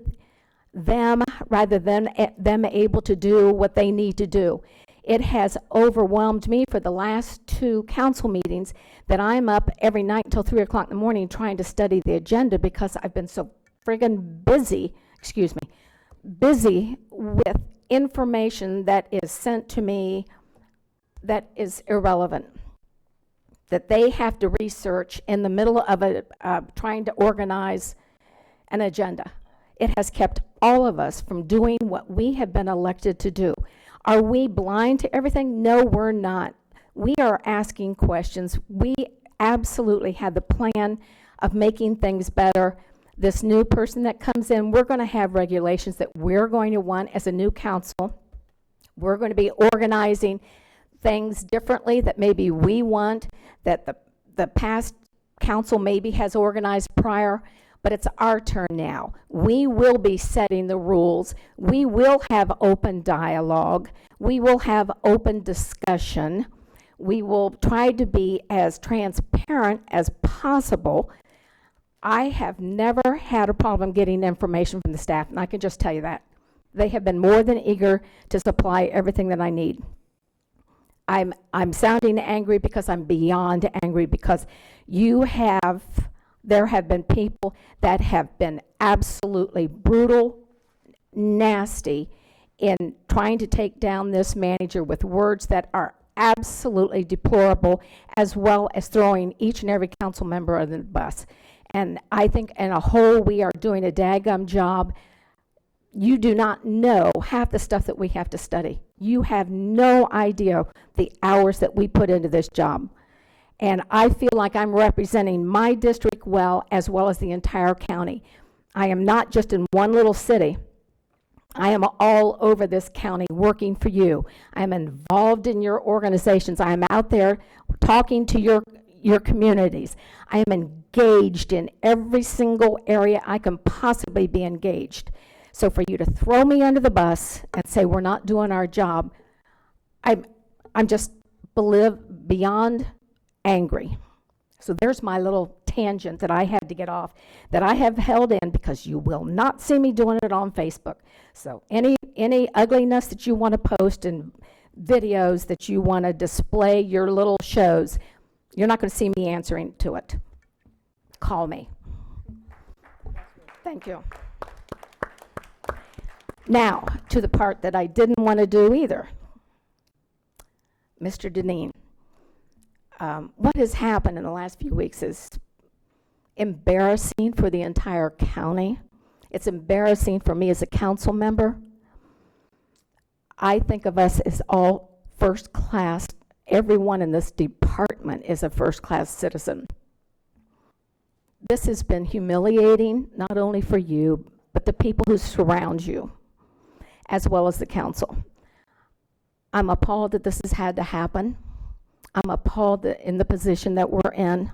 them rather than them able to do what they need to do. It has overwhelmed me for the last 2 council meetings that I'm up every night until 3 o'clock in the morning trying to study the agenda because I've been so friggin' busy with information that is sent to me that is irrelevant, that they have to research in the middle of trying to organize an agenda. It has kept all of us from doing what we have been elected to do. Are we blind to everything? No, we're not. We are asking questions. We absolutely have the plan of making things better. This new person that comes in, we're going to have regulations that we're going to want as a new council. We're going to be organizing things differently that maybe we want, that the past council maybe has organized prior, but it's our turn now. We will be setting the rules. We will have open dialogue. We will have open discussion. We will try to be as transparent as possible. I have never had a problem getting information from the staff, and I can just tell you that. They have been more than eager to supply everything that I need. I'm sounding angry because I'm beyond angry because there have been people that have been absolutely brutal, nasty in trying to take down this manager with words that are absolutely deplorable, as well as throwing each and every council member under the bus. And I think in a whole, we are doing a daggum job. You do not know half the stuff that we have to study. You have no idea the hours that we put into this job. And I feel like I'm representing my district well as the entire county. I am not just in one little city. I am all over this county working for you. I am involved in your organizations. I am out there talking to your communities. I am engaged in every single area I can possibly be engaged. So for you to throw me under the bus and say we're not doing our job, I'm just beyond angry. So there's my little tangent that I had to get off, that I have held in because you will not see me doing it on Facebook. So any ugliness that you want to post and videos that you want to display your little shows, you're not going to see me answering to it. Call me. Thank you. Now, to the part that I didn't want to do either. Mr. Deneen, what has happened in the last few weeks is embarrassing for the entire county. It's embarrassing for me as a council member. I think of us as all first class. Everyone in this department is a first class citizen. This has been humiliating, not only for you, but the people who surround you, as well as the council. I'm appalled that this has had to happen. I'm appalled that in the position that we're in.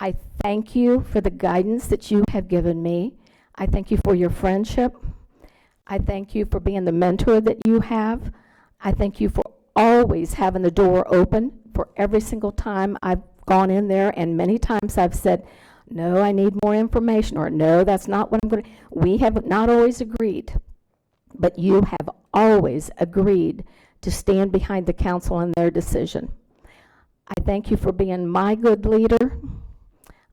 I thank you for the guidance that you have given me. I thank you for your friendship. I thank you for being the mentor that you have. I thank you for always having the door open for every single time I've gone in there, and many times I've said, no, I need more information, or no, that's not what I'm going to. We have not always agreed, but you have always agreed to stand behind the council and their decision. I thank you for being my good leader.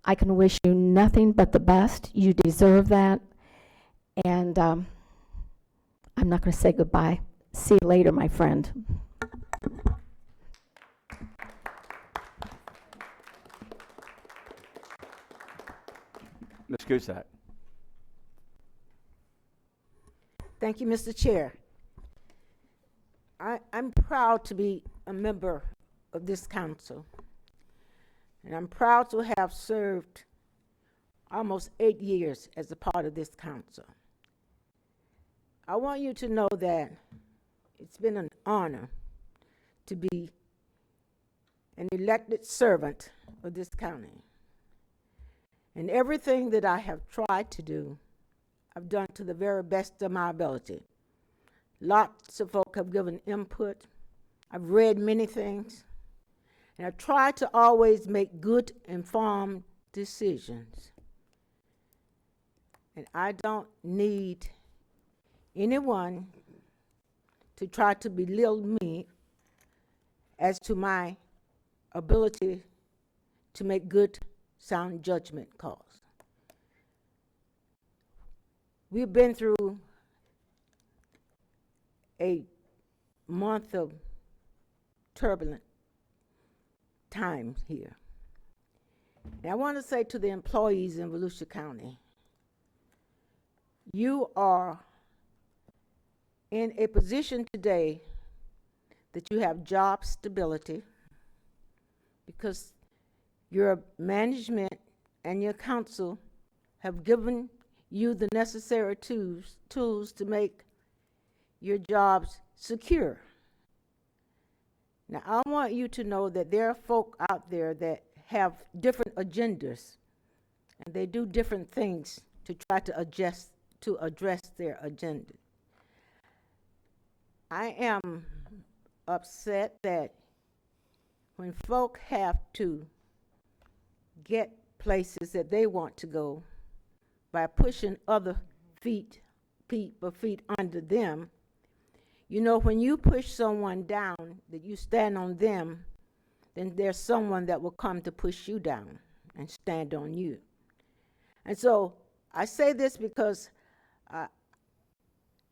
I can wish you nothing but the best. You deserve that. And I'm not going to say goodbye. See you later, my friend. Ms. Cusack. Thank you, Mr. Chair. I'm proud to be a member of this council, and I'm proud to have served almost 8 years as a part of this council. I want you to know that it's been an honor to be an elected servant of this county. And everything that I have tried to do, I've done to the very best of my ability. Lots of folk have given input. I've read many things. And I've tried to always make good, informed decisions. And I don't need anyone to try to belittle me as to my ability to make good, sound judgment calls. We've been through a month of turbulent times here. And I want to say to the employees in Volusia County, you are in a position today that you have job stability because your management and your council have given you the necessary tools to make your jobs secure. Now, I want you to know that there are folk out there that have different agendas, and they do different things to try to address their agenda. I am upset that when folk have to get places that they want to go by pushing other people feet under them. You know, when you push someone down, that you stand on them, then there's someone that will come to push you down and stand on you. And so I say this because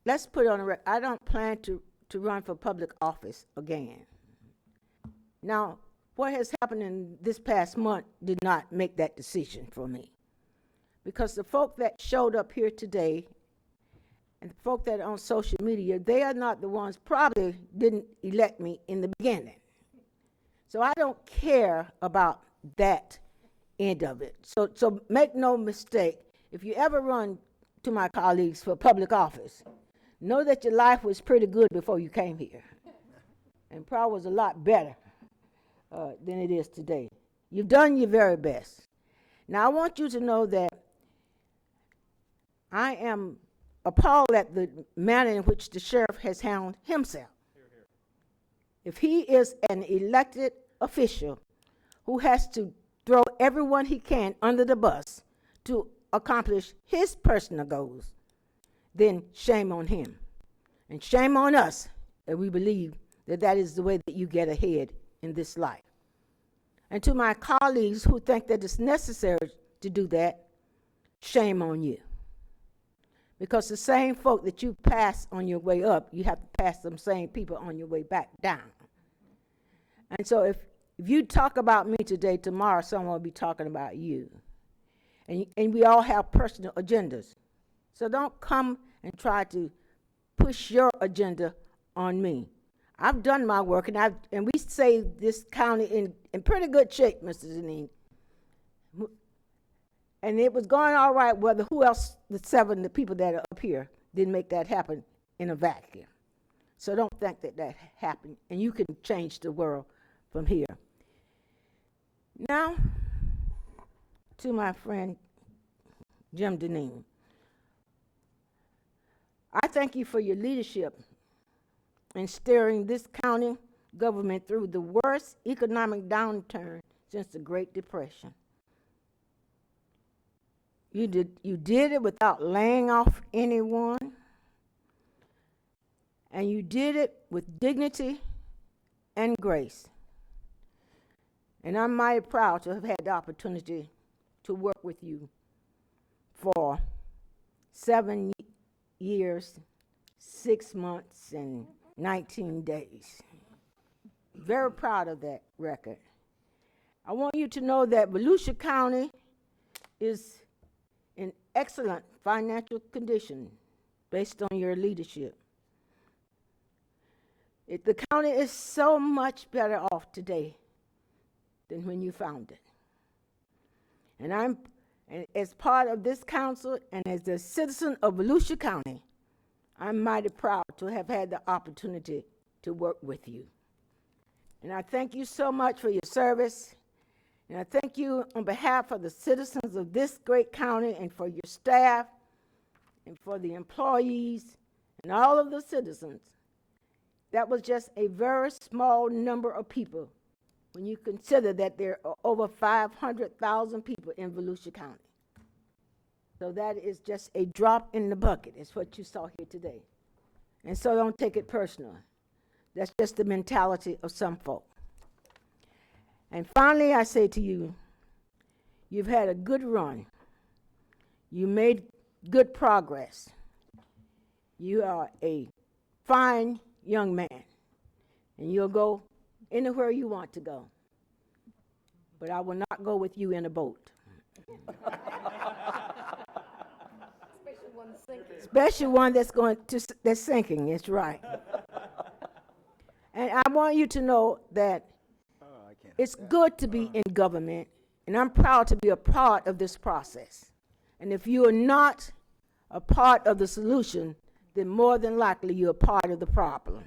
let's put it on the record. I don't plan to run for public office again. Now, what has happened in this past month did not make that decision for me. Because the folk that showed up here today and the folk that are on social media, they are not the ones probably didn't elect me in the beginning. So I don't care about that end of it. So make no mistake, if you ever run to my colleagues for public office, know that your life was pretty good before you came here. And probably was a lot better than it is today. You've done your very best. Now I want you to know that I am appalled at the manner in which the sheriff has handled himself. If he is an elected official who has to throw everyone he can under the bus to accomplish his personal goals, then shame on him. And shame on us that we believe that that is the way that you get ahead in this life. And to my colleagues who think that it's necessary to do that, shame on you. Because the same folk that you pass on your way up, you have to pass them same people on your way back down. And so if you talk about me today, tomorrow someone will be talking about you. And we all have personal agendas. So don't come and try to push your agenda on me. I've done my work, and we saved this county in pretty good shape, Mr. Zanine. And it was going all right, whether who else, the people that are up here, didn't make that happen in a vacuum. So don't think that that happened, and you can change the world from here. Now, to my friend Jim Deneen. I thank you for your leadership in steering this county government through the worst economic downturn since the Great Depression. You did it without laying off anyone, and you did it with dignity and grace. And I'm mighty proud to have had the opportunity to work with you for 7 years, 6 months, and 19 days. Very proud of that record. I want you to know that Volusia County is in excellent financial condition based on your leadership. The county is so much better off today than when you found it. And as part of this council and as a citizen of Volusia County, I'm mighty proud to have had the opportunity to work with you. And I thank you so much for your service. And I thank you on behalf of the citizens of this great county and for your staff and for the employees and all of the citizens. That was just a very small number of people when you consider that there are over 500,000 people in Volusia County. So that is just a drop in the bucket, is what you saw here today. And so don't take it personal. That's just the mentality of some folk. And finally, I say to you, you've had a good run. You made good progress. You are a fine young man, and you'll go anywhere you want to go. But I will not go with you in a boat. Especially one that's sinking, it's right. And I want you to know that it's good to be in government, and I'm proud to be a part of this process. And if you are not a part of the solution, then more than likely you're a part of the problem.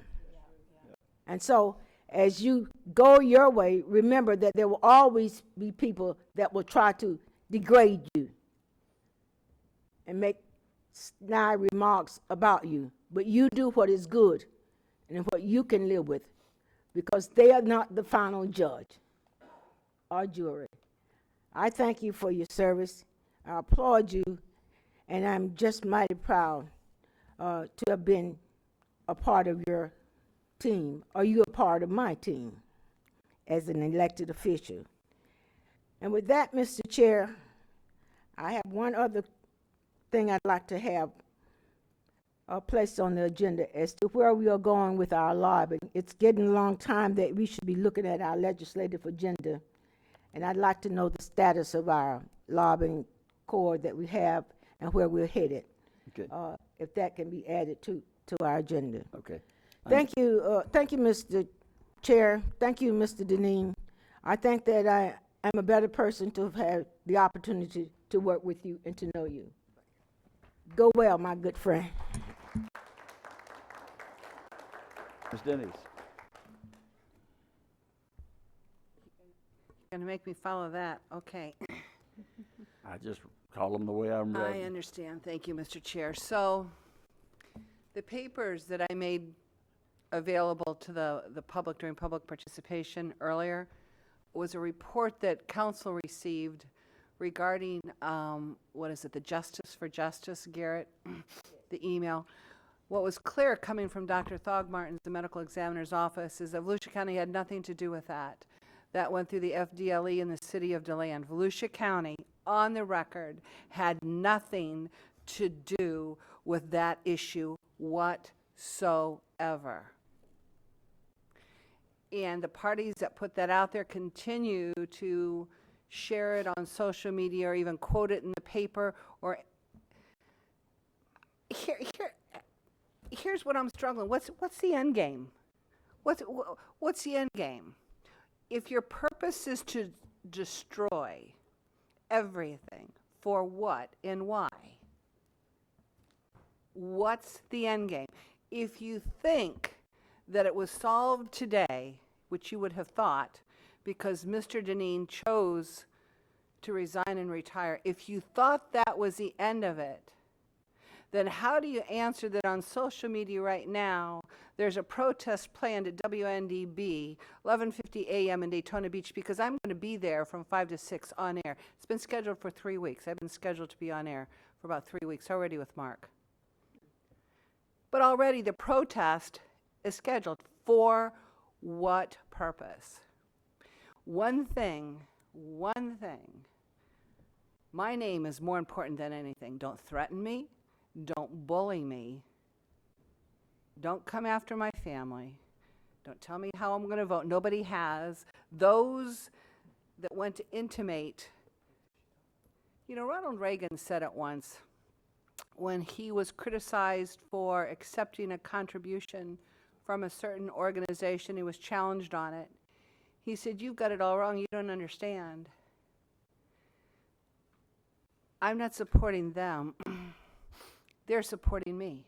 And so as you go your way, remember that there will always be people that will try to degrade you and make snide remarks about you. But you do what is good and what you can live with, because they are not the final judge or jury. I thank you for your service. I applaud you, and I'm just mighty proud to have been a part of your team, or you a part of my team as an elected official. And with that, Mr. Chair, I have one other thing I'd like to have placed on the agenda as to where we are going with our lobbying. It's getting a long time that we should be looking at our legislative agenda, and I'd like to know the status of our lobbying corps that we have and where we're headed. Okay. If that can be added to our agenda. Okay. Thank you, Mr. Chair. Thank you, Mr. Deneen. I think that I am a better person to have had the opportunity to work with you and to know you. Go well, my good friend. Ms. Dennis. You're going to make me follow that. Okay. I just call them the way I'm read. I understand. Thank you, Mr. Chair. So the papers that I made available to the public during public participation earlier was a report that council received regarding, the Justice for Justice, Garrett, the email. What was clear coming from Dr. Thogmartins, the medical examiner's office, is that Volusia County had nothing to do with that. That went through the FDLE in the city of DeLand. Volusia County, on the record, had nothing to do with that issue whatsoever. And the parties that put that out there continue to share it on social media or even quote it in the paper. Or here's what I'm struggling. What's the end game? What's the end game? If your purpose is to destroy everything, for what and why? What's the end game? If you think that it was solved today, which you would have thought, because Mr. Deneen chose to resign and retire. If you thought that was the end of it, then how do you answer that on social media right now, there's a protest planned at WNDB, 11:50 a.m. in Daytona Beach, because I'm going to be there from 5 to 6 on air. It's been scheduled for 3 weeks. I've been scheduled to be on air for about 3 weeks already with Mark. But already the protest is scheduled. For what purpose? One thing, my name is more important than anything. Don't threaten me. Don't bully me. Don't come after my family. Don't tell me how I'm going to vote. Nobody has. Those that went to intimate, Ronald Reagan said it once when he was criticized for accepting a contribution from a certain organization. He was challenged on it. He said, "You've got it all wrong. You don't understand. I'm not supporting them. They're supporting me.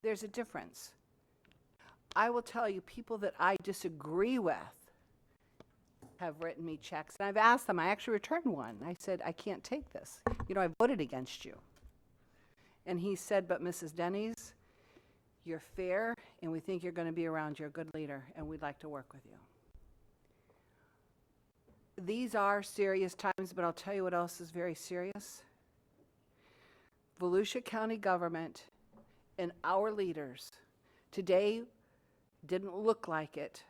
There's a difference." I will tell you, people that I disagree with have written me checks. And I've asked them, I actually returned one. I said, "I can't take this. I voted against you." And he said, "But Mrs. Denny's, you're fair, and we think you're going to be around. You're a good leader, and we'd like to work with you." These are serious times, but I'll tell you what else is very serious. Volusia County government and our leaders today didn't look like it,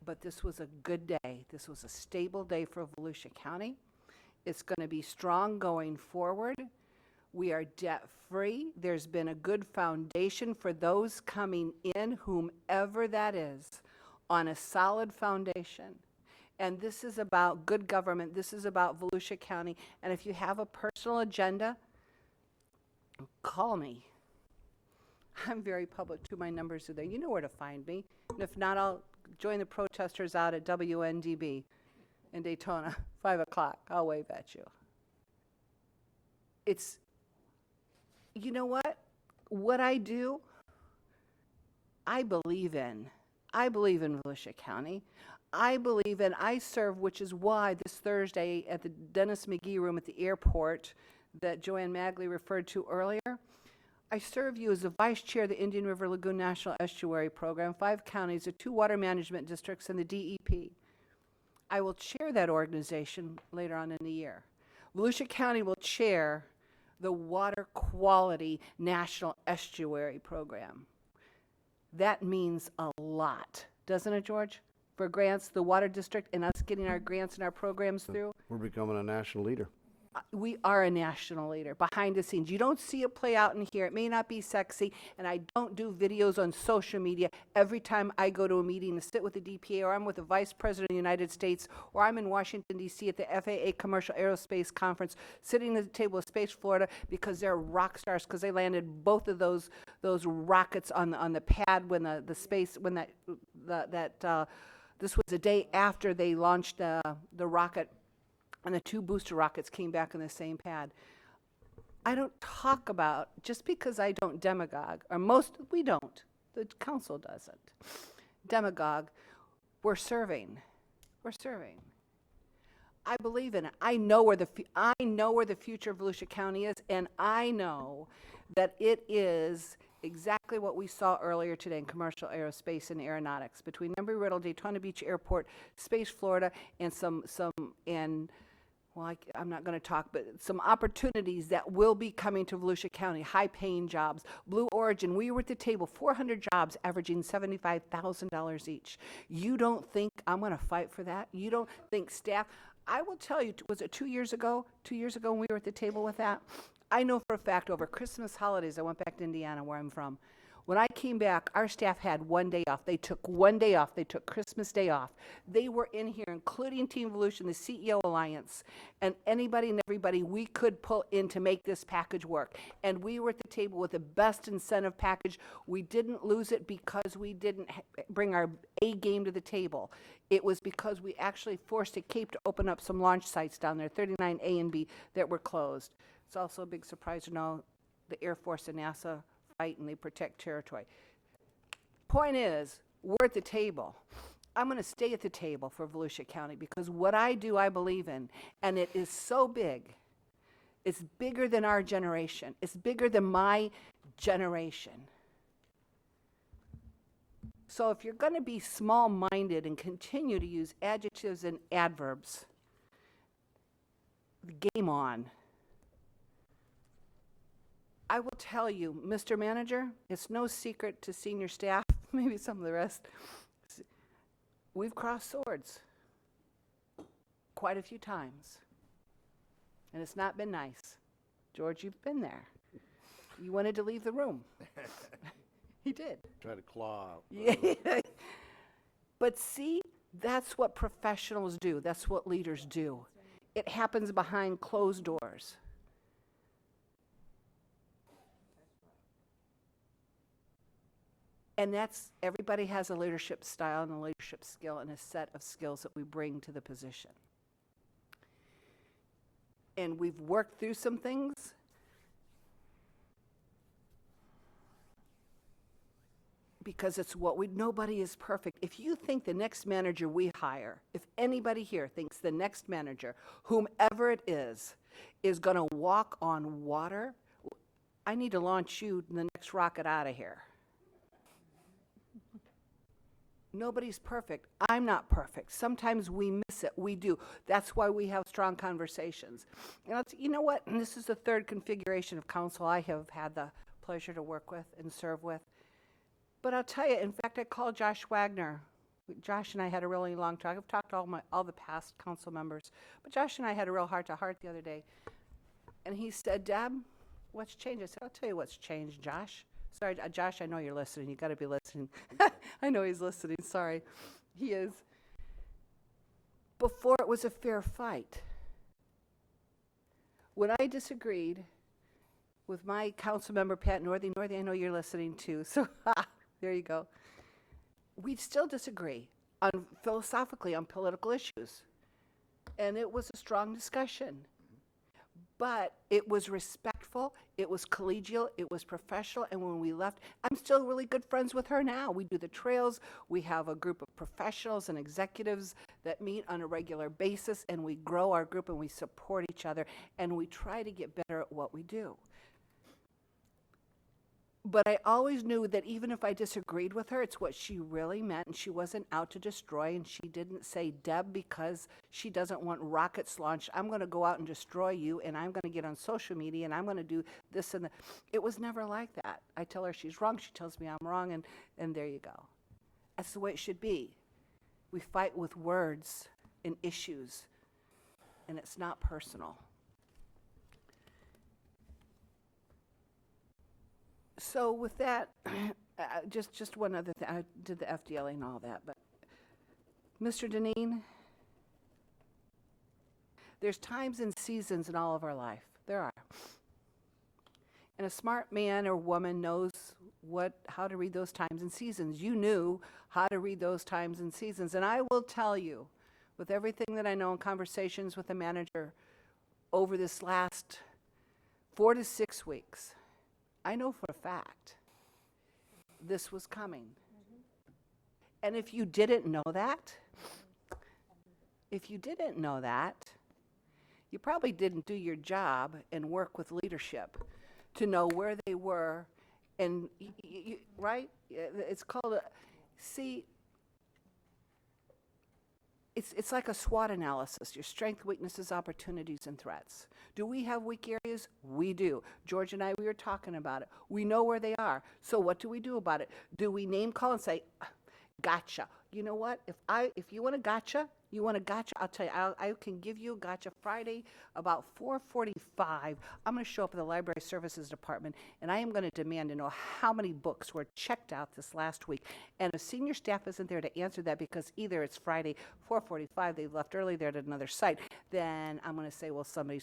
but this was a good day. This was a stable day for Volusia County. It's going to be strong going forward. We are debt-free. There's been a good foundation for those coming in, whomever that is, on a solid foundation. And this is about good government. This is about Volusia County. And if you have a personal agenda, call me. I'm very public too. My numbers are there. You know where to find me. And if not, I'll join the protesters out at WNDB in Daytona, 5 o'clock. I'll wave at you. It's, you know what? What I do, I believe in. I believe in Volusia County. I serve, which is why this Thursday at the Dennis McGee Room at the airport that Joanne Magley referred to earlier, I serve you as the vice chair of the Indian River Lagoon National Estuary Program, 5 counties, the 2 water management districts, and the DEP. I will chair that organization later on in the year. Volusia County will chair the Water Quality National Estuary Program. That means a lot, doesn't it, George? For grants, the water district, and us getting our grants and our programs through. We're becoming a national leader. We are a national leader behind the scenes. You don't see it play out in here. It may not be sexy, and I don't do videos on social media every time I go to a meeting to sit with the DPA, or I'm with the Vice President of the United States, or I'm in Washington, D.C. at the FAA Commercial Aerospace Conference, sitting at the table with Space Florida, because they're rock stars, because they landed both of those rockets on the pad when this was the day after they launched the rocket, and the 2 booster rockets came back on the same pad. I don't talk about, just because I don't demagogue, or we don't, the council doesn't, demagogue, we're serving. I believe in it. I know where the future of Volusia County is, and I know that it is exactly what we saw earlier today in commercial aerospace and aeronautics between Embry-Riddle, Daytona Beach Airport, Space Florida, and I'm not going to talk, but some opportunities that will be coming to Volusia County, high-paying jobs. Blue Origin, we were at the table, 400 jobs averaging $75,000 each. You don't think I'm going to fight for that? You don't think staff? I will tell you, was it 2 years ago? 2 years ago when we were at the table with that? I know for a fact over Christmas holidays, I went back to Indiana, where I'm from. When I came back, our staff had 1 day off. They took 1 day off. They took Christmas Day off. They were in here, including Team Volusia, the CEO Alliance, and anybody and everybody we could pull in to make this package work. And we were at the table with the best incentive package. We didn't lose it because we didn't bring our A game to the table. It was because we actually forced a Cape to open up some launch sites down there, 39 A and B, that were closed. It's also a big surprise to know the Air Force and NASA fight and they protect territory. Point is, we're at the table. I'm going to stay at the table for Volusia County because what I do, I believe in, and it is so big. It's bigger than our generation. It's bigger than my generation. So if you're going to be small-minded and continue to use adjectives and adverbs, game on. I will tell you, Mr. Manager, it's no secret to senior staff, maybe some of the rest, we've crossed swords quite a few times. And it's not been nice. George, you've been there. You wanted to leave the room. He did. Try to claw out. Yeah. But see, that's what professionals do. That's what leaders do. It happens behind closed doors. And that's, everybody has a leadership style and a leadership skill and a set of skills that we bring to the position. And we've worked through some things. Because it's what nobody is perfect. If you think the next manager we hire, if anybody here thinks the next manager, whomever it is going to walk on water, I need to launch you the next rocket out of here. Nobody's perfect. I'm not perfect. Sometimes we miss it. We do. That's why we have strong conversations. And you know what? And this is the third configuration of council I have had the pleasure to work with and serve with. But I'll tell you, in fact, I called Josh Wagner. Josh and I had a really long talk. I've talked to all the past council members. But Josh and I had a real heart-to-heart the other day. And he said, Deb, what's changed? I said, I'll tell you what's changed, Josh. Sorry, Josh, I know you're listening. You got to be listening. I know he's listening. Sorry. He is. Before it was a fair fight. When I disagreed with my council member, Pat Northey, I know you're listening too. So, there you go. We'd still disagree philosophically on political issues. And it was a strong discussion. But it was respectful, it was collegial, it was professional, and when we left, I'm still really good friends with her now. We do the trails, we have a group of professionals and executives that meet on a regular basis, and we grow our group and we support each other, and we try to get better at what we do. But I always knew that even if I disagreed with her, it's what she really meant, and she wasn't out to destroy, and she didn't say, Deb, because she doesn't want rockets launched, I'm going to go out and destroy you, and I'm going to get on social media, and I'm going to do this and that. It was never like that. I tell her she's wrong, she tells me I'm wrong, and there you go. That's the way it should be. We fight with words and issues, and it's not personal. So with that, just one other thing. I did the FDLA and all that, but Mr. Deneen, there's times and seasons in all of our life. There are. And a smart man or woman knows how to read those times and seasons. You knew how to read those times and seasons. And I will tell you, with everything that I know in conversations with the manager over this last 4 to 6 weeks, I know for a fact this was coming. And if you didn't know that, you probably didn't do your job and work with leadership to know where they were. And, right? It's called it's like a SWOT analysis, your strengths, weaknesses, opportunities, and threats. Do we have weak areas? We do. George and I, we were talking about it. We know where they are. So what do we do about it? Do we name call and say, gotcha? You know what? If you want a gotcha, I'll tell you, I can give you a gotcha Friday about 4:45. I'm going to show up at the Library Services Department, and I am going to demand to know how many books were checked out this last week. And if senior staff isn't there to answer that because either it's Friday 4:45, they left early, they're at another site, then I'm going to say, well, somebody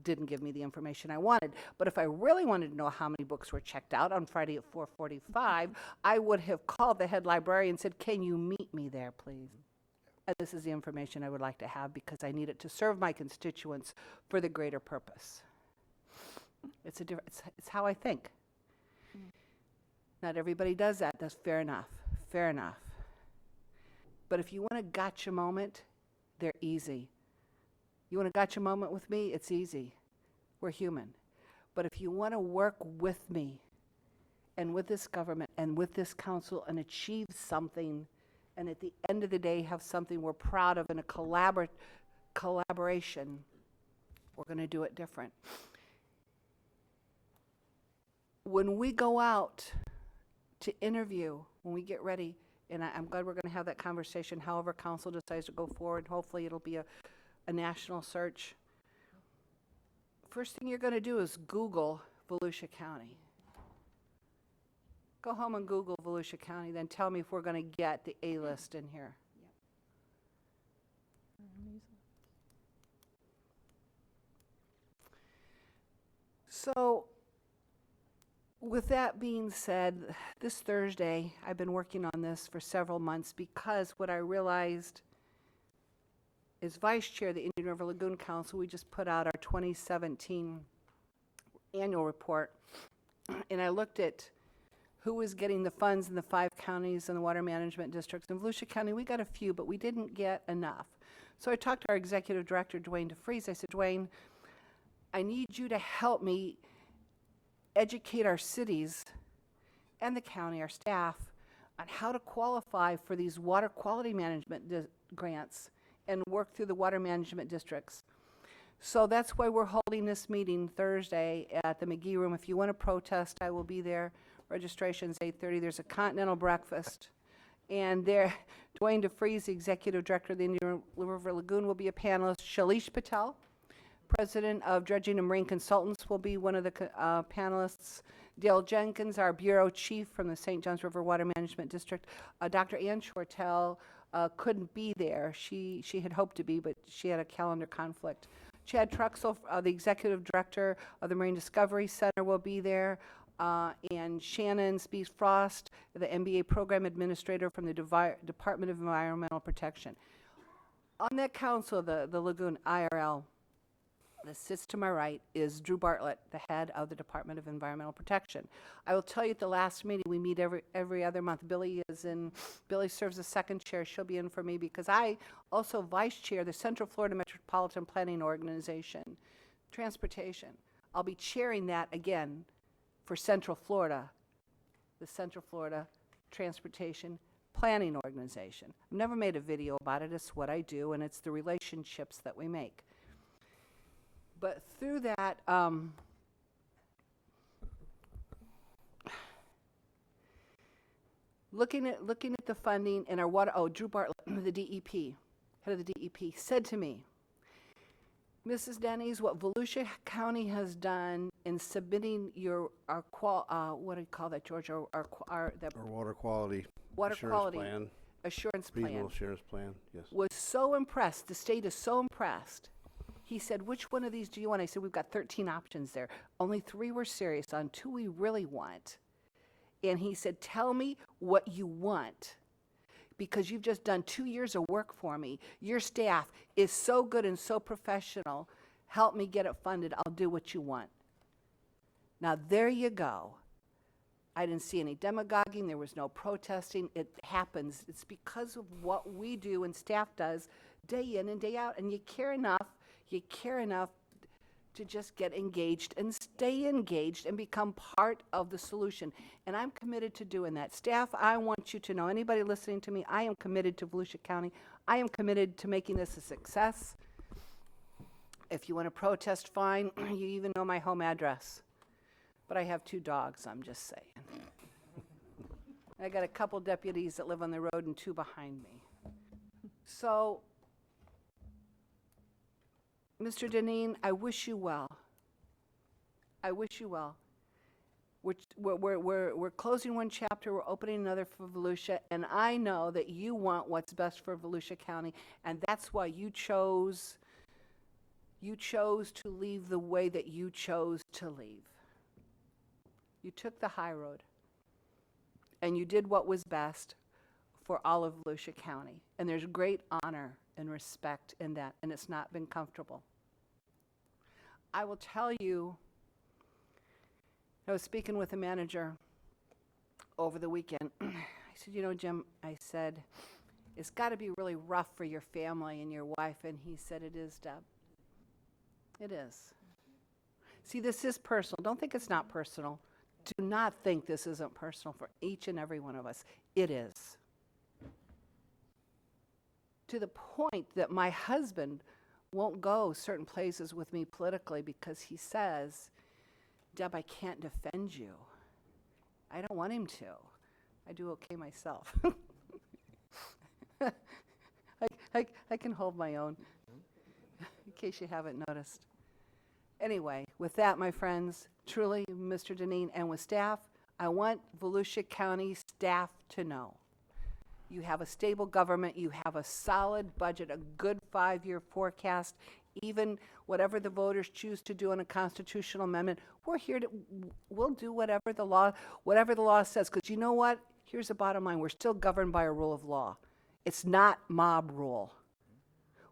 didn't give me the information I wanted. But if I really wanted to know how many books were checked out on Friday at 4:45, I would have called the head librarian and said, can you meet me there, please? And this is the information I would like to have because I need it to serve my constituents for the greater purpose. It's how I think. Not everybody does that. That's fair enough. Fair enough. But if you want a gotcha moment, they're easy. You want a gotcha moment with me? It's easy. We're human. But if you want to work with me and with this government and with this council and achieve something, and at the end of the day have something we're proud of in a collaboration, we're going to do it different. When we go out to interview, when we get ready, and I'm glad we're going to have that conversation, however council decides to go forward, hopefully it'll be a national search. First thing you're going to do is Google Volusia County. Go home and Google Volusia County, then tell me if we're going to get the A-list in here. So, with that being said, this Thursday, I've been working on this for several months because what I realized as vice chair of the Indian River Lagoon Council, we just put out our 2017 annual report, and I looked at who was getting the funds in the 5 counties and the water management districts. In Volusia County, we got a few, but we didn't get enough. So I talked to our executive director, Dwayne DeFries. I said, Dwayne, I need you to help me educate our cities and the county, our staff, on how to qualify for these water quality management grants and work through the water management districts. So that's why we're holding this meeting Thursday at the McGee Room. If you want to protest, I will be there. Registration's 8:30. There's a continental breakfast. And there, Dwayne DeFries, the executive director of the Indian River Lagoon, will be a panelist. Shalish Patel, president of Dredging and Marine Consultants, will be one of the panelists. Dale Jenkins, our bureau chief from the St. Johns River Water Management District. Dr. Ann Shortell couldn't be there. She had hoped to be, but she had a calendar conflict. Chad Truxell, the executive director of the Marine Discovery Center, will be there. And Shannon Spees Frost, the MBA program administrator from the Department of Environmental Protection. On that council, the Lagoon IRL, that sits to my right is Drew Bartlett, the head of the Department of Environmental Protection. I will tell you at the last meeting, we meet every other month. Billy serves as second chair. She'll be in for me because I also vice chair the Central Florida Metropolitan Planning Organization, Transportation. I'll be chairing that again for Central Florida, the Central Florida Transportation Planning Organization. I've never made a video about it. It's what I do, and it's the relationships that we make. But through that, looking at the funding in our water, Drew Bartlett, the DEP, head of the DEP, said to me, Mrs. Denny's, what Volusia County has done in submitting what do you call that, George? Our water quality assurance plan, reasonable assurance plan, yes. Was so impressed. The state is so impressed. He said, which one of these do you want? I said, we've got 13 options there. Only 3 were serious. On 2 we really want. And he said, tell me what you want, because you've just done 2 years of work for me. Your staff is so good and so professional. Help me get it funded. I'll do what you want. Now, there you go. I didn't see any demagoguing. There was no protesting. It happens. It's because of what we do and staff does day in and day out. And you care enough to just get engaged and stay engaged and become part of the solution. And I'm committed to doing that. Staff, I want you to know, anybody listening to me, I am committed to Volusia County. I am committed to making this a success. If you want to protest, fine. You even know my home address. But I have 2 dogs, I'm just saying. I got a couple deputies that live on the road and 2 behind me. So, Mr. Deneen, I wish you well. I wish you well. We're closing one chapter, we're opening another for Volusia, and I know that you want what's best for Volusia County, and that's why you chose to leave the way that you chose to leave. You took the high road, and you did what was best for all of Volusia County, and there's great honor and respect in that, and it's not been comfortable. I will tell you, I was speaking with a manager over the weekend. I said, you know, Jim, I said, it's got to be really rough for your family and your wife. And he said, it is, Deb. It is. See, this is personal. Don't think it's not personal. Do not think this isn't personal for each and every one of us. It is. To the point that my husband won't go certain places with me politically because he says, Deb, I can't defend you. I don't want him to. I do okay myself. I can hold my own, in case you haven't noticed. Anyway, with that, my friends, truly, Mr. Deneen, and with staff, I want Volusia County staff to know. You have a stable government, you have a solid budget, a good 5-year forecast, even whatever the voters choose to do on a constitutional amendment, we're here to, we'll do whatever the law says, because you know what? Here's the bottom line, we're still governed by a rule of law. It's not mob rule.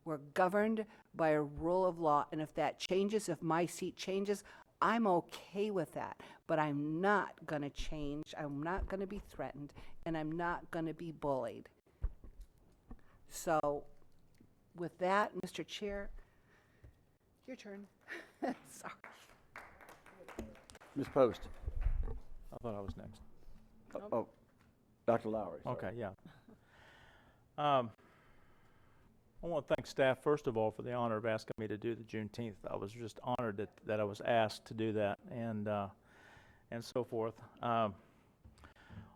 We're governed by a rule of law, and if that changes, if my seat changes, I'm okay with that, but I'm not going to change, I'm not going to be threatened, and I'm not going to be bullied. So, with that, Mr. Chair, your turn. Sorry. Ms. Post. I thought I was next. Oh, Dr. Lowry. Sorry. Okay, yeah. I want to thank staff, first of all, for the honor of asking me to do the Juneteenth. I was just honored that I was asked to do that, and so forth.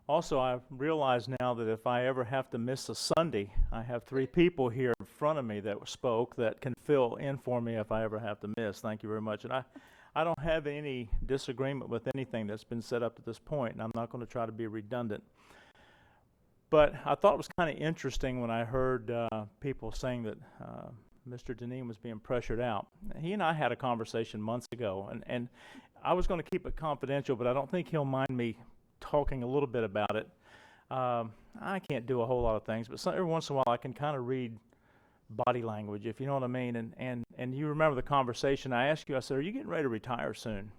Also, I realize now that if I ever have to miss a Sunday, I have 3 people here in front of me that spoke that can fill in for me if I ever have to miss. Thank you very much. And I don't have any disagreement with anything that's been said up to this point, and I'm not going to try to be redundant. But I thought it was kind of interesting when I heard people saying that Mr. Deneen was being pressured out. He and I had a conversation months ago, and I was going to keep it confidential, but I don't think he'll mind me talking a little bit about it. I can't do a whole lot of things, but every once in a while I can kind of read body language, if you know what I mean. And you remember the conversation I asked you, I said, are you getting ready to retire soon?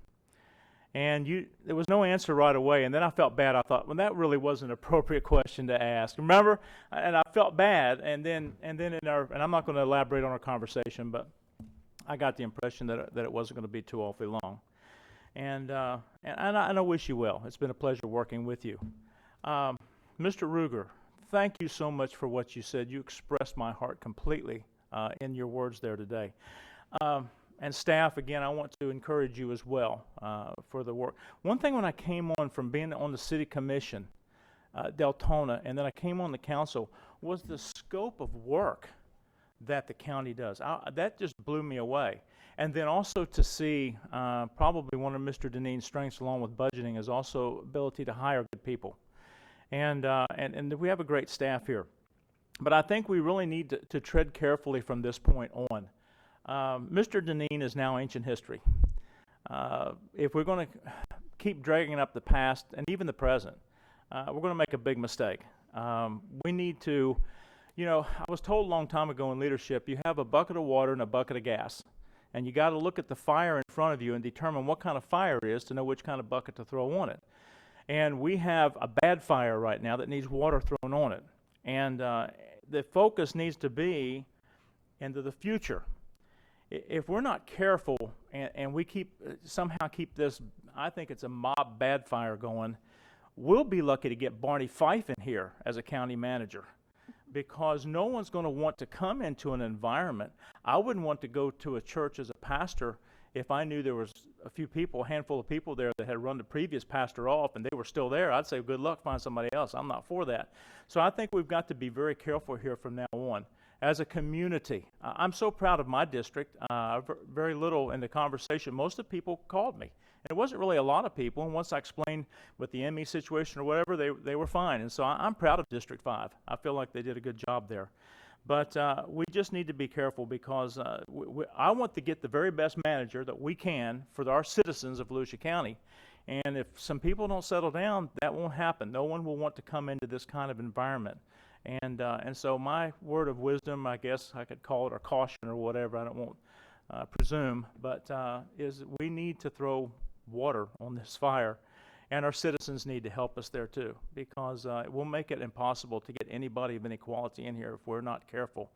And there was no answer right away, and then I felt bad. I thought, well, that really wasn't an appropriate question to ask. Remember? And I felt bad, and then and I'm not going to elaborate on our conversation, but I got the impression that it wasn't going to be too awfully long. And I wish you well. It's been a pleasure working with you. Mr. Ruger, thank you so much for what you said. You expressed my heart completely in your words there today. And staff, again, I want to encourage you as well for the work. One thing when I came on from being on the city commission, Deltona, and then I came on the council, was the scope of work that the county does. That just blew me away. And then also to see probably one of Mr. Deneen's strengths along with budgeting is also ability to hire good people. And we have a great staff here. But I think we really need to tread carefully from this point on. Mr. Deneen is now ancient history. If we're going to keep dragging up the past and even the present, we're going to make a big mistake. We need to, I was told a long time ago in leadership, you have a bucket of water and a bucket of gas. And you got to look at the fire in front of you and determine what kind of fire it is to know which kind of bucket to throw on it. And we have a bad fire right now that needs water thrown on it. And the focus needs to be into the future. If we're not careful and we somehow keep this, I think it's a mob bad fire going, we'll be lucky to get Barney Fife in here as a county manager, because no one's going to want to come into an environment. I wouldn't want to go to a church as a pastor if I knew there was a handful of people there that had run the previous pastor off and they were still there. I'd say, good luck, find somebody else. I'm not for that. So I think we've got to be very careful here from now on. As a community, I'm so proud of my district. Very little in the conversation. Most of the people called me. And it wasn't really a lot of people. And once I explained with the ME situation or whatever, they were fine. And so I'm proud of District 5. I feel like they did a good job there. But we just need to be careful, because I want to get the very best manager that we can for our citizens of Volusia County. And if some people don't settle down, that won't happen. No one will want to come into this kind of environment. And so my word of wisdom, I guess I could call it, or caution or whatever, I don't want presume, but is we need to throw water on this fire And our citizens need to help us there too, because it will make it impossible to get anybody of any quality in here if we're not careful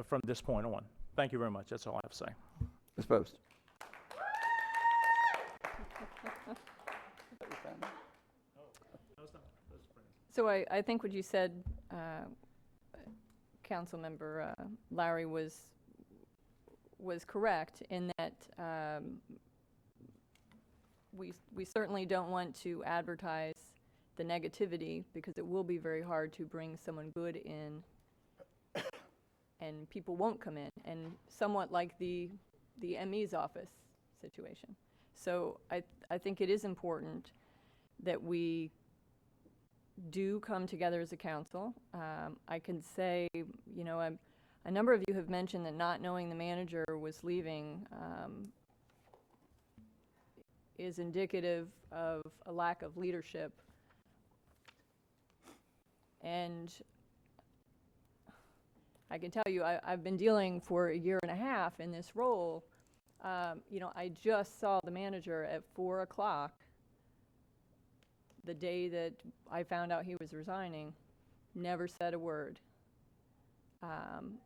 from this point on. Thank you very much. That's all I have to say. Ms. Post. So I think what you said, Councilmember Larry, was correct in that we certainly don't want to advertise the negativity, because it will be very hard to bring someone good in and people won't come in, and somewhat like the ME's office situation. So I think it is important that we do come together as a council. I can say, you know, a number of you have mentioned that not knowing the manager was leaving is indicative of a lack of leadership. And I can tell you, I've been dealing for a year and a half in this role. You know, I just saw the manager at 4 o'clock the day that I found out he was resigning. Never said a word. I'm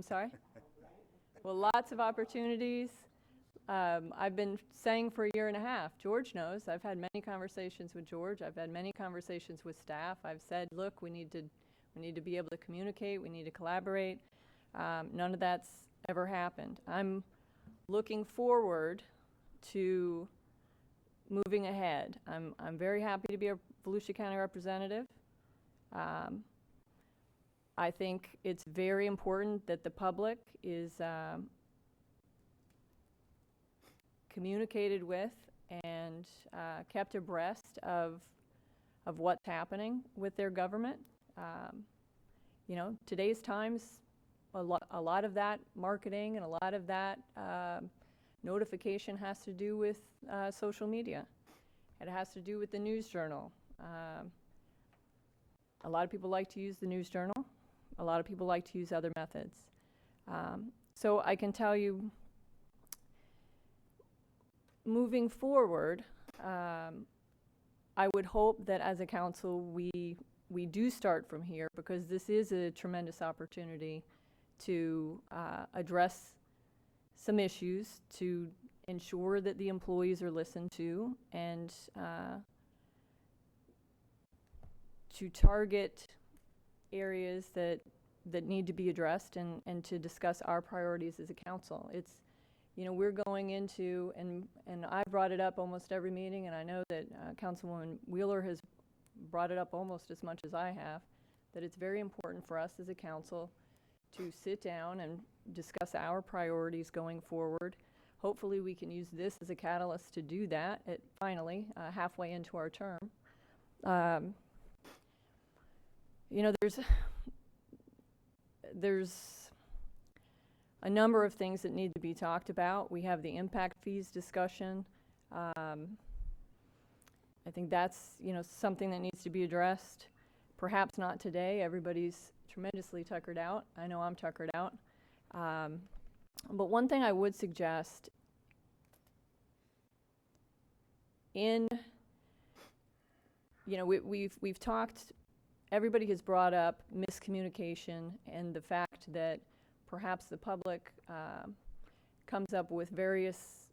sorry? Well, lots of opportunities. I've been saying for a year and a half, George knows, I've had many conversations with George, I've had many conversations with staff. I've said, look, we need to be able to communicate, we need to collaborate. None of that's ever happened. I'm looking forward to moving ahead. I'm very happy to be a Volusia County representative. I think it's very important that the public is communicated with and kept abreast of what's happening with their government. You know, today's times, a lot of that marketing and a lot of that notification has to do with social media. It has to do with the News Journal. A lot of people like to use the News Journal. A lot of people like to use other methods. So I can tell you, moving forward, I would hope that as a council we do start from here, because this is a tremendous opportunity to address some issues, to ensure that the employees are listened to, and to target areas that need to be addressed, and to discuss our priorities as a council. It's, you know, we're going into, and I've brought it up almost every meeting, and I know that Councilwoman Wheeler has brought it up almost as much as I have, that it's very important for us as a council to sit down and discuss our priorities going forward. Hopefully we can use this as a catalyst to do that finally, halfway into our term. You know, there's a number of things that need to be talked about. We have the impact fees discussion. I think that's, you know, something that needs to be addressed. Perhaps not today. Everybody's tremendously tuckered out. I know I'm tuckered out. But one thing I would suggest, you know, we've talked, everybody has brought up miscommunication and the fact that perhaps the public comes up with various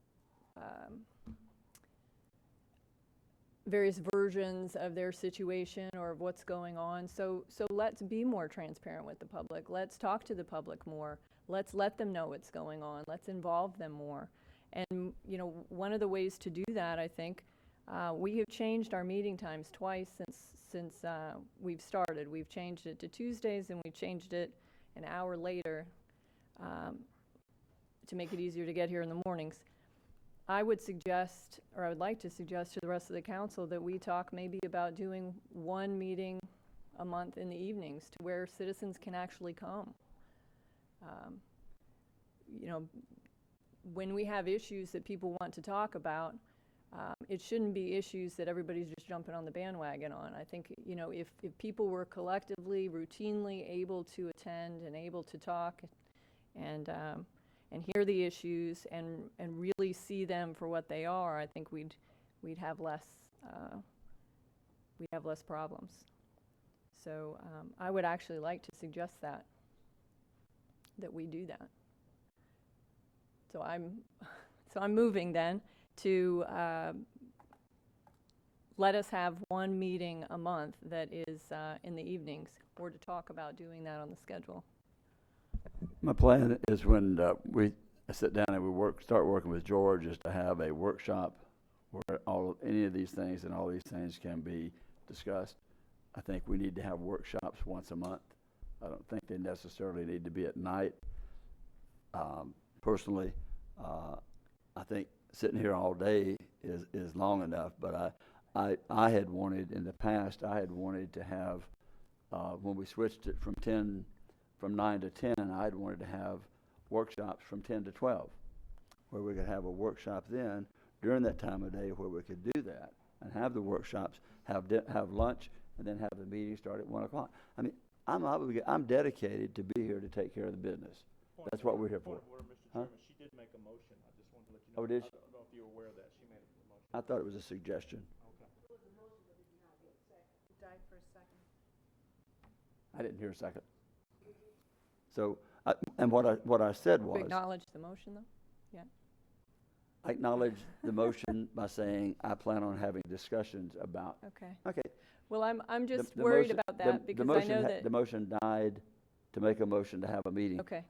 versions of their situation or of what's going on. So let's be more transparent with the public. Let's talk to the public more. Let's let them know what's going on. Let's involve them more. And, you know, one of the ways to do that, I think, we have changed our meeting times twice since we've started. We've changed it to Tuesdays, and we changed it an hour later to make it easier to get here in the mornings. I would suggest, or I would like to suggest to the rest of the council, that we talk maybe about doing one meeting a month in the evenings to where citizens can actually come. You know, when we have issues that people want to talk about, it shouldn't be issues that everybody's just jumping on the bandwagon on. I think, you know, if people were collectively, routinely able to attend and able to talk and hear the issues and really see them for what they are, I think we'd we'd have less problems. So I would actually like to suggest that we do that. So I'm moving then to let us have one meeting a month that is in the evenings, or to talk about doing that on the schedule. My plan is when we sit down and we start working with George, is to have a workshop where any of these things and all these things can be discussed. I think we need to have workshops once a month. I don't think they necessarily need to be at night. Personally, I think sitting here all day is long enough, but I had wanted, in the past, I had wanted to have, when we switched it from 9 to 10, I'd wanted to have workshops from 10 to 12, where we could have a workshop then during that time of day where we could do that and have the workshops, have lunch, and then have the meeting start at 1 o'clock. I mean, I'm dedicated to be here to take care of the business. That's what we're here for. Mr. Chairman, she did make a motion. I just wanted to let you know. Oh, did she? I don't know if you were aware of that. She made a motion. I thought it was a suggestion. Died for a second. I didn't hear a second. So, and what I said Do was, you acknowledge the motion, though? Yeah. I acknowledge the motion by saying I plan on having discussions about. Okay. Okay. Well, I'm just The worried motion- about that because I know that. The motion died to make a motion to have a meeting. Okay.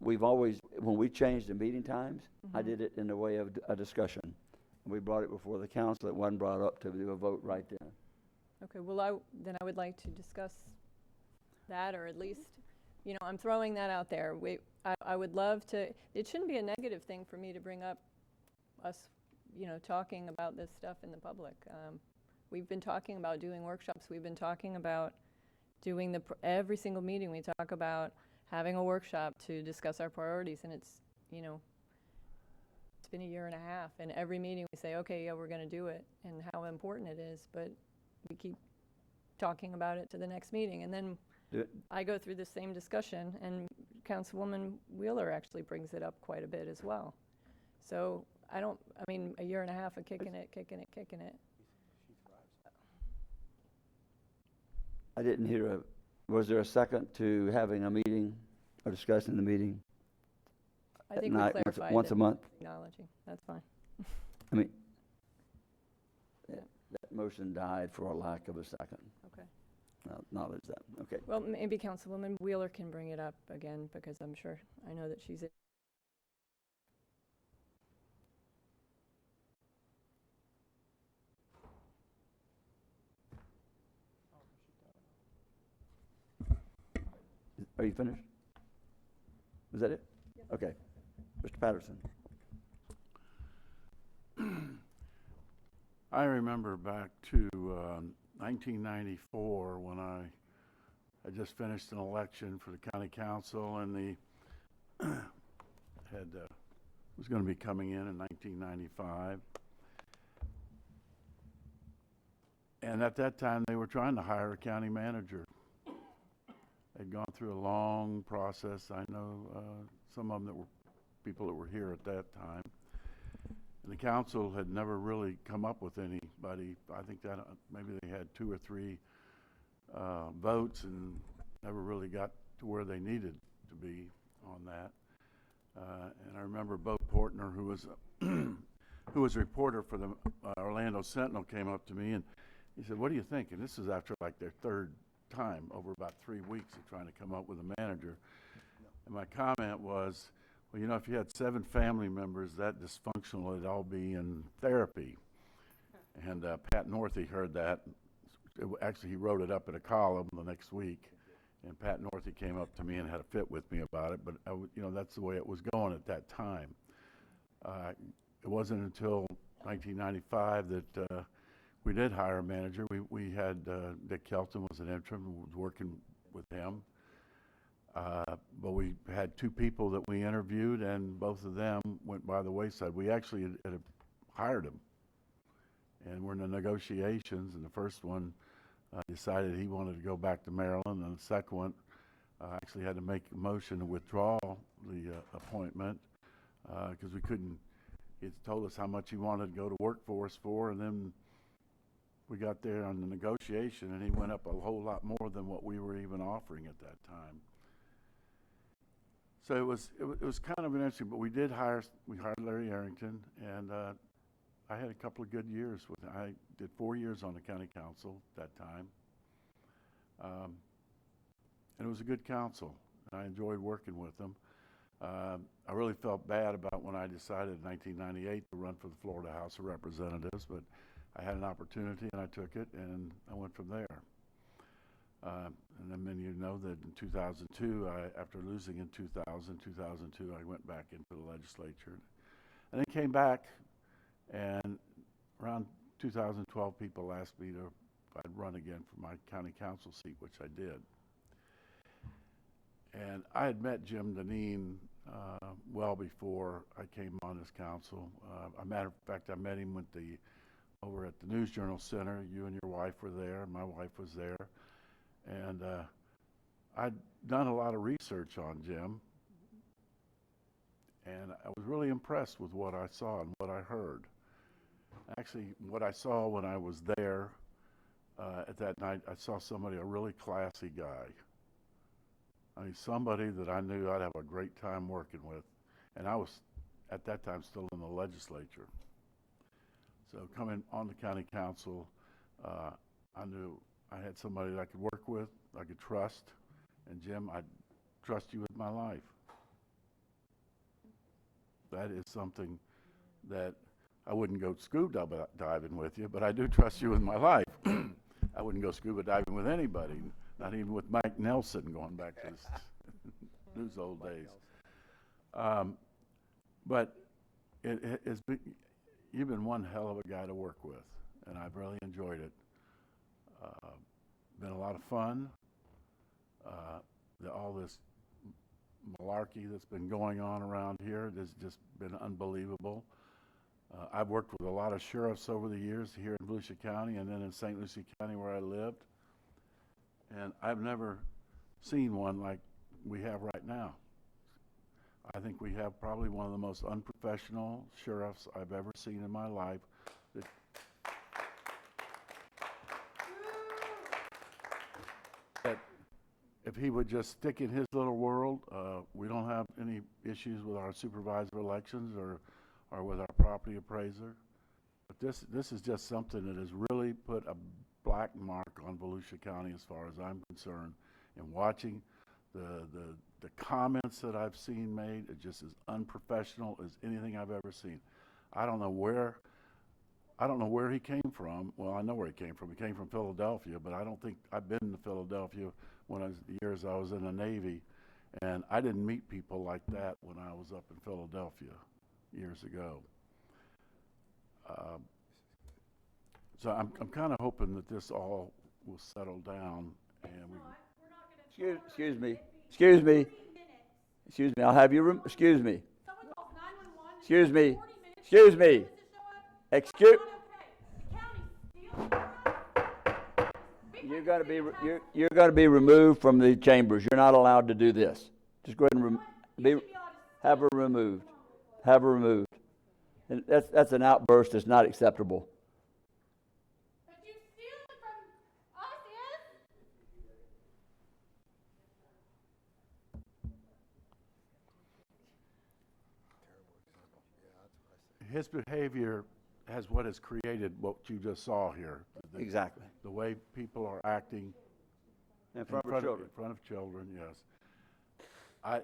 We've always, when we changed the meeting times, I Mhm. did it in the way of a discussion. We brought it before the council. It wasn't brought up to do a vote right then. Okay, well, I would like to discuss that, or at least, I'm throwing that out there. I would love to, it shouldn't be a negative thing for me to bring up us, talking about this stuff in the public. We've been talking about doing workshops. We've been talking about doing every single meeting we talk about having a workshop to discuss our priorities, and it's been a year and a half, and every meeting we say, okay, yeah, we're going to do it, and how important it is, but we keep talking about it to the next meeting, and then I go through the same discussion, and Councilwoman Wheeler actually brings it up quite a bit as well. So a year and a half of kicking it. I didn't hear was there a second to having a meeting or discussing the meeting? I at think we night, clarified once that a month? Acknowledging, that's fine. I mean, that motion died for a lack of a second. Okay. I'll acknowledge that. Okay. Well, maybe Councilwoman Wheeler can bring it up again, because I know that she's. Are you finished? Was that it? Okay. Mr. Patterson. I remember back to 1994 when I had just finished an election for the county council, and was going to be coming in 1995. And at that time, they were trying to hire a county manager. They'd gone through a long process. I know some of them that were people that were here at that time. And the council had never really come up with anybody. I think that maybe they had 2 or 3 votes and never really got to where they needed to be on that. And I remember Bo Portner, who was who was a reporter for the Orlando Sentinel, came up to me and he said, "What do you think?" And this is after like their 3rd time over about 3 weeks of trying to come up with a manager. And my comment was, well, if you had 7 family members that dysfunctional, it'd all be in therapy. And Pat Northey heard that. Actually, he wrote it up in a column the next week. And Pat Northey came up to me and had a fit with me about it. But, that's the way it was going at that time. It wasn't until 1995 that we did hire a manager. We had Dick Kelton was an interim and was working with him. But we had 2 people that we interviewed, and both of them went by the wayside. We actually had hired them, and we're in the negotiations, and the first one decided he wanted to go back to Maryland, and the second one actually had to make a motion to withdraw the appointment because we couldn't he told us how much he wanted to go to work for us for, and then we got there on the negotiation, and he went up a whole lot more than what we were even offering at that time. So it was kind of interesting, but we hired Larry Arrington, and I had a couple of good years with him. I did 4 years on the county council at that time. And it was a good council. I enjoyed working with them. I really felt bad about when I decided in 1998 to run for the Florida House of Representatives, but I had an opportunity and I took it, and I went from there. And then many of you know that in 2002, after losing in 2002, I went back into the legislature. And then came back, and around 2012, people asked me if I'd run again for my county council seat, which I did. And I had met Jim Deneen well before I came on this council. As a matter of fact, I met him over at the News Journal Center. You and your wife were there. My wife was there. And I'd done a lot of research on Jim. And I was really impressed with what I saw and what I heard. Actually, what I saw when I was there at that night, I saw a really classy guy. I mean, somebody that I knew I'd have a great time working with. And I was, at that time, still in the legislature. So coming on the county council, I knew I had somebody that I could work with, I could trust. And Jim, I trust you with my life. That is something that I wouldn't go scuba diving with you, but I do trust you with my life. I wouldn't go scuba diving with anybody, not even with Mike Nelson, going back to those old days. But you've been one hell of a guy to work with, and I've really enjoyed it. Been a lot of fun. All this malarkey that's been going on around here has just been unbelievable. I've worked with a lot of sheriffs over the years here in Volusia County and then in St. Lucie County where I lived. And I've never seen one like we have right now. I think we have probably one of the most unprofessional sheriffs I've ever seen in my life. That if he would just stick in his little world, we don't have any issues with our supervisor elections or with our property appraiser. But this is just something that has really put a black mark on Volusia County as far as I'm concerned. And watching the comments that I've seen made, it just as unprofessional as anything I've ever seen. I don't know where he came from. Well, I know where he came from. He came from Philadelphia, but I don't think I've been to Philadelphia the years I was in the Navy, and I didn't meet people like that when I was up in Philadelphia years ago. So I'm kind of hoping that this all will settle down, and Excuse me. I'll have you. Excuse me. Excuse me. You're going to be removed from the chambers. You're not allowed to do this. Just go ahead and have her removed. Have her removed. And that's an outburst that's not acceptable. His behavior has what has created what you just saw here. Exactly. The way people are acting In front of children. In front of children, yes.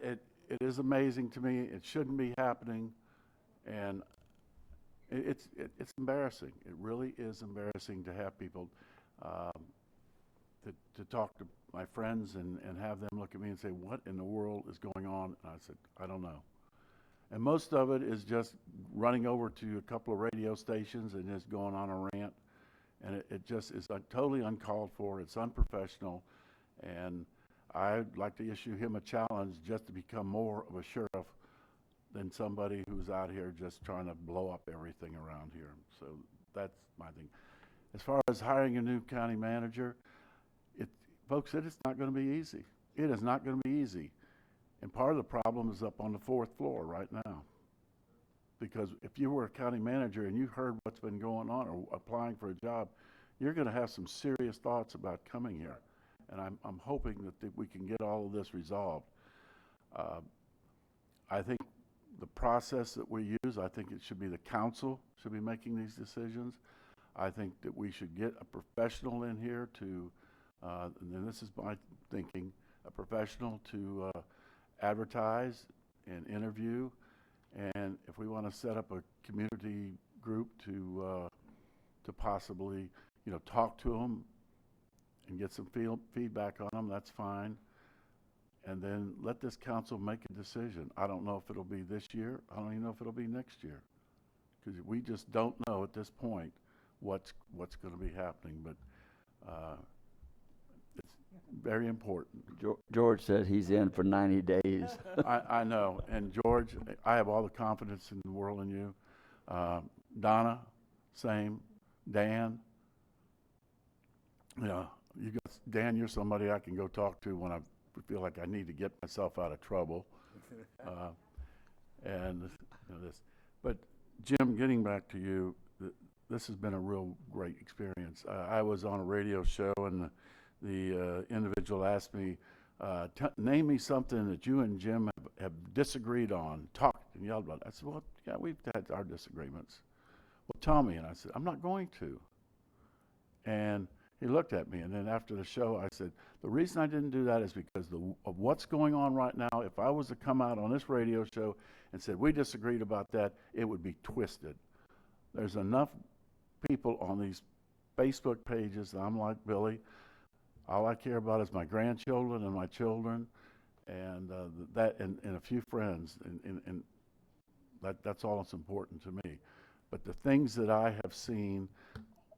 It is amazing to me. It shouldn't be happening, and it's embarrassing. It really is embarrassing to have people to talk to my friends and have them look at me and say, "What in the world is going on?" And I said, "I don't know." And most of it is just running over to a couple of radio stations and just going on a rant. And it just is totally uncalled for. It's unprofessional. And I'd like to issue him a challenge just to become more of a sheriff than somebody who's out here just trying to blow up everything around here. So that's my thing. As far as hiring a new county manager, folks, it is not going to be easy. It is not going to be easy. And part of the problem is up on the 4th floor right now. because if you were a county manager and you heard what's been going on or applying for a job, you're going to have some serious thoughts about coming here. And I'm hoping that we can get all of this resolved. I think the process that we use, I think it should be the council should be making these decisions. I think that we should get a professional in here to, and this is my thinking, a professional to advertise and interview. And if we want to set up a community group to possibly, talk to them and get some feedback on them, that's fine. And then let this council make a decision. I don't know if it'll be this year. I don't even know if it'll be next year, because we just don't know at this point what's going to be happening. But it's very important. George said he's in for 90 days. I know. And George, I have all the confidence in the world in you. Donna, same. Dan, Dan, you're somebody I can go talk to when I feel like I need to get myself out of trouble. But Jim, getting back to you, this has been a real great experience. I was on a radio show and the individual asked me, name me something that you and Jim have disagreed on, talked and yelled about. I said, well, yeah, we've had our disagreements. Well, tell me. And I said, I'm not going to. And he looked at me, and then after the show, I said, the reason I didn't do that is because of what's going on right now. If I was to come out on this radio show and said, we disagreed about that, it would be twisted. There's enough people on these Facebook pages that I'm like Billy. All I care about is my grandchildren and my children, and and a few friends, and that's all that's important to me. But the things that I have seen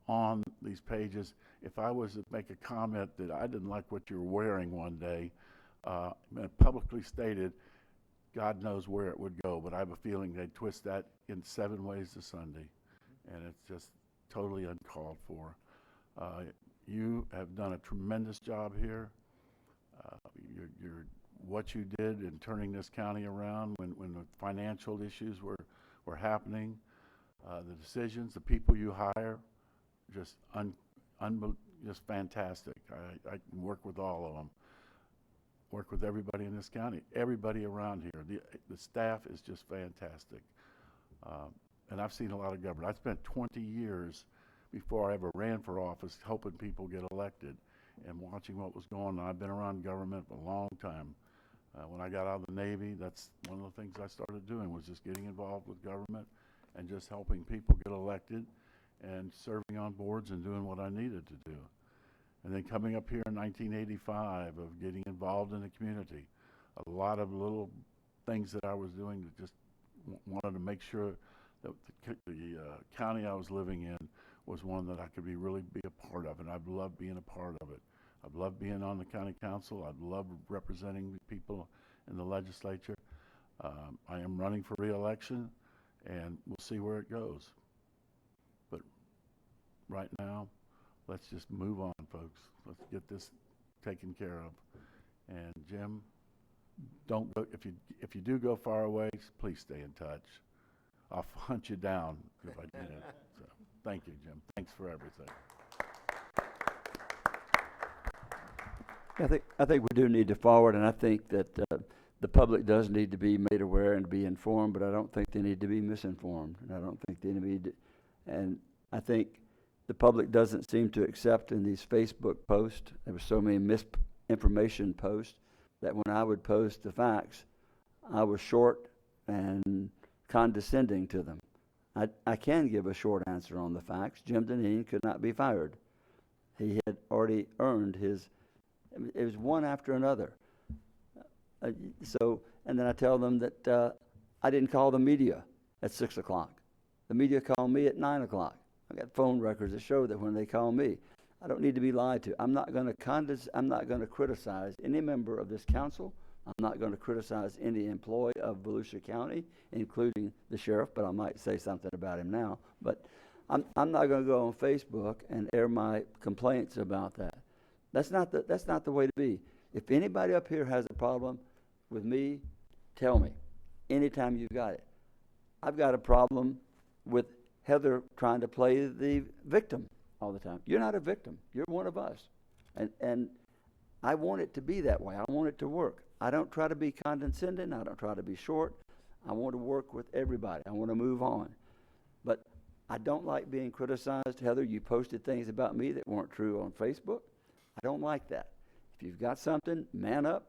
on these pages, if I was to make a comment that I didn't like what you were wearing one day, publicly stated, God knows where it would go, but I have a feeling they'd twist that in 7 ways to Sunday, and it's just totally uncalled for. You have done a tremendous job here. What you did in turning this county around when the financial issues were happening, the decisions, the people you hire, just fantastic. I can work with all of them. Work with everybody in this county, everybody around here. The staff is just fantastic. And I've seen a lot of government. I spent 20 years before I ever ran for office helping people get elected and watching what was going on. I've been around government for a long time. When I got out of the Navy, that's one of the things I started doing, was just getting involved with government and just helping people get elected and serving on boards and doing what I needed to do. And then coming up here in 1985 of getting involved in the community. A lot of little things that I was doing to just wanted to make sure that the county I was living in was one that I could really be a part of, and I've loved being a part of it. I've loved being on the county council. I've loved representing the people in the legislature. I am running for re-election, and we'll see where it goes. But right now, let's just move on, folks. Let's get this taken care of. And Jim, don't go, if you do go far away, please stay in touch. I'll hunt you down if I did it. So, thank you, Jim. Thanks for everything. I think we do need to forward, and I think that the public does need to be made aware and be informed, but I don't think they need to be misinformed, and I don't think they need to, and I think the public doesn't seem to accept in these Facebook posts. There were so many misinformation posts that when I would post the facts, I was short and condescending to them. I can give a short answer on the facts. Jim Deneen could not be fired. He had already earned his, it was one after another. And then I tell them that I didn't call the media at 6 o'clock. The media called me at 9 o'clock. I got phone records that show that when they call me, I don't need to be lied to. I'm not going to criticize any member of this council. I'm not going to criticize any employee of Volusia County, including the sheriff, but I might say something about him now. But I'm not going to go on Facebook and air my complaints about that. That's not the way to be. If anybody up here has a problem with me, tell me anytime you've got it. I've got a problem with Heather trying to play the victim all the time. You're not a victim. You're one of us. And I want it to be that way. I want it to work. I don't try to be condescending. I don't try to be short. I want to work with everybody. I want to move on. But I don't like being criticized. Heather, you posted things about me that weren't true on Facebook. I don't like that. If you've got something, man up,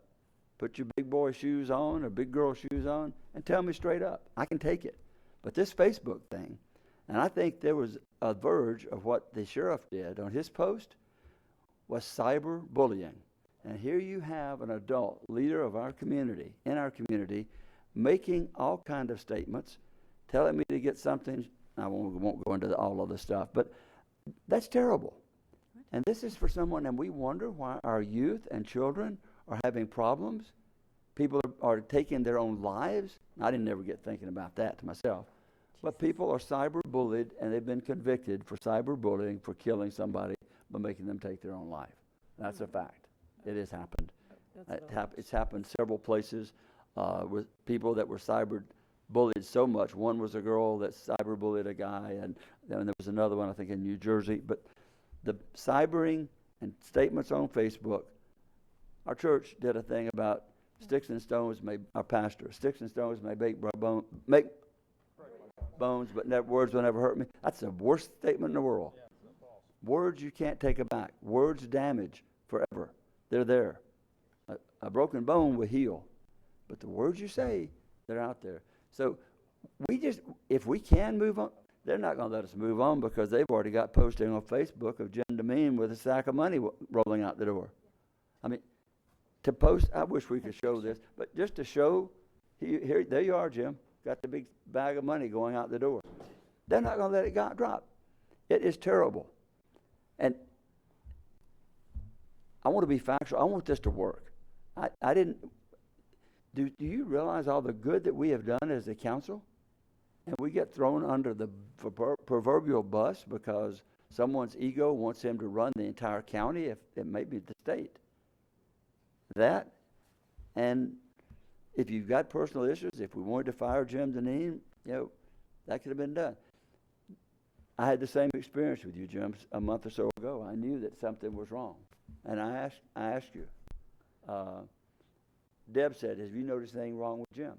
put your big boy shoes on or big girl shoes on, and tell me straight up. I can take it. But this Facebook thing, and I think there was a verge of what the sheriff did on his post, was cyber bullying. And here you have an adult leader of our community, in our community, making all kind of statements, telling me to get something. I won't go into all of the stuff, but that's terrible. And this is for someone, and we wonder why our youth and children are having problems. People are taking their own lives. I didn't ever get thinking about that to myself. But people are cyber bullied, and they've been convicted for cyber bullying for killing somebody by making them take their own life. That's a fact. It has happened. It's happened several places with people that were cyber bullied so much. One was a girl that cyber bullied a guy, and then there was another one, I think, in New Jersey. But the cybering and statements on Facebook, our church did a thing about sticks and stones may, our pastor, sticks and stones may make bones, but words will never hurt me. That's the worst statement in the world. Words you can't take it back. Words damage forever. They're there. A broken bone will heal. But the words you say, they're out there. So if we can move on, they're not going to let us move on because they've already got posting on Facebook of Jen Demeen with a sack of money rolling out the door. I mean, to post, I wish we could show this, but just to show, here, there you are, Jim, got the big bag of money going out the door. They're not going to let it drop. It is terrible. And I want to be factual. I want this to work. I didn't. Do you realize all the good that we have done as a council? And we get thrown under the proverbial bus because someone's ego wants him to run the entire county, if it may be the state. That, and if you've got personal issues, if we wanted to fire Jim Deneen, that could have been done. I had the same experience with you, Jim, a month or so ago. I knew that something was wrong, and I asked you. Deb said, "Have you noticed anything wrong with Jim?"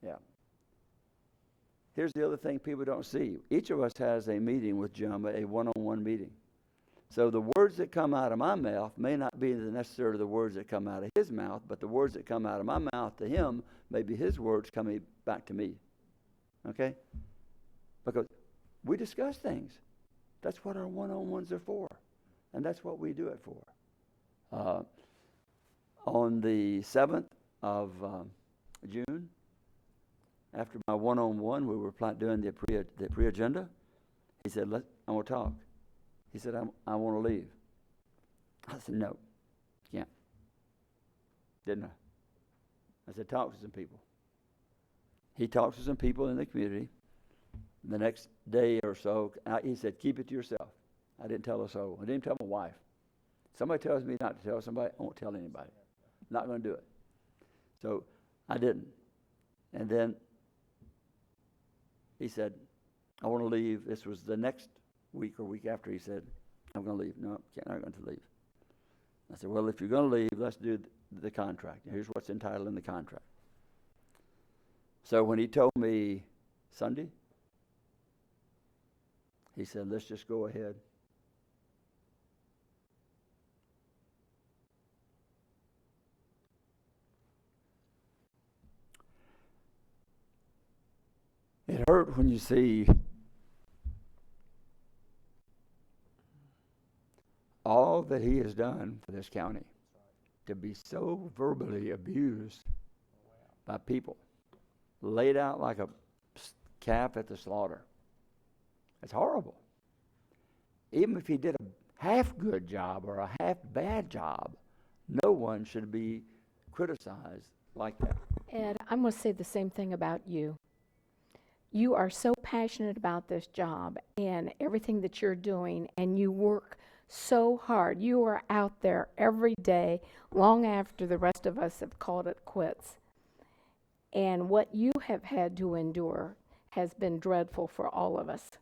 Yeah. Here's the other thing people don't see. Each of us has a meeting with Jim, a one-on-one meeting. So the words that come out of my mouth may not be necessarily the words that come out of his mouth, but the words that come out of my mouth to him may be his words coming back to me. Okay? Because we discuss things. That's what our one-on-ones are for. And that's what we do it for. On the 7th of June, after my one-on-one, we were doing the pre-agenda. He said, I want to talk. He said, I want to leave. I said, no, can't. Didn't I? I said, talk to some people. He talked to some people in the community. The next day or so, he said, keep it to yourself. I didn't tell a soul. I didn't tell my wife. Somebody tells me not to tell somebody, I won't tell anybody. Not going to do it. So I didn't. And then he said, I want to leave. This was the next week or week after. He said, I'm going to leave. No, I'm not going to leave. I said, well, if you're going to leave, let's do the contract. Here's what's entitled in the contract. So when he told me Sunday, he said, let's just go ahead. It hurt when you see all that he has done for this county, to be so verbally abused by people, laid out like a calf at the slaughter. It's horrible. Even if he did a half good job or a half bad job, no one should be criticized like that. Ed, I'm going to say the same thing about you. You are so passionate about this job and everything that you're doing, and you work so hard. You are out there every day, long after the rest of us have called it quits. And what you have had to endure has been dreadful for all of us.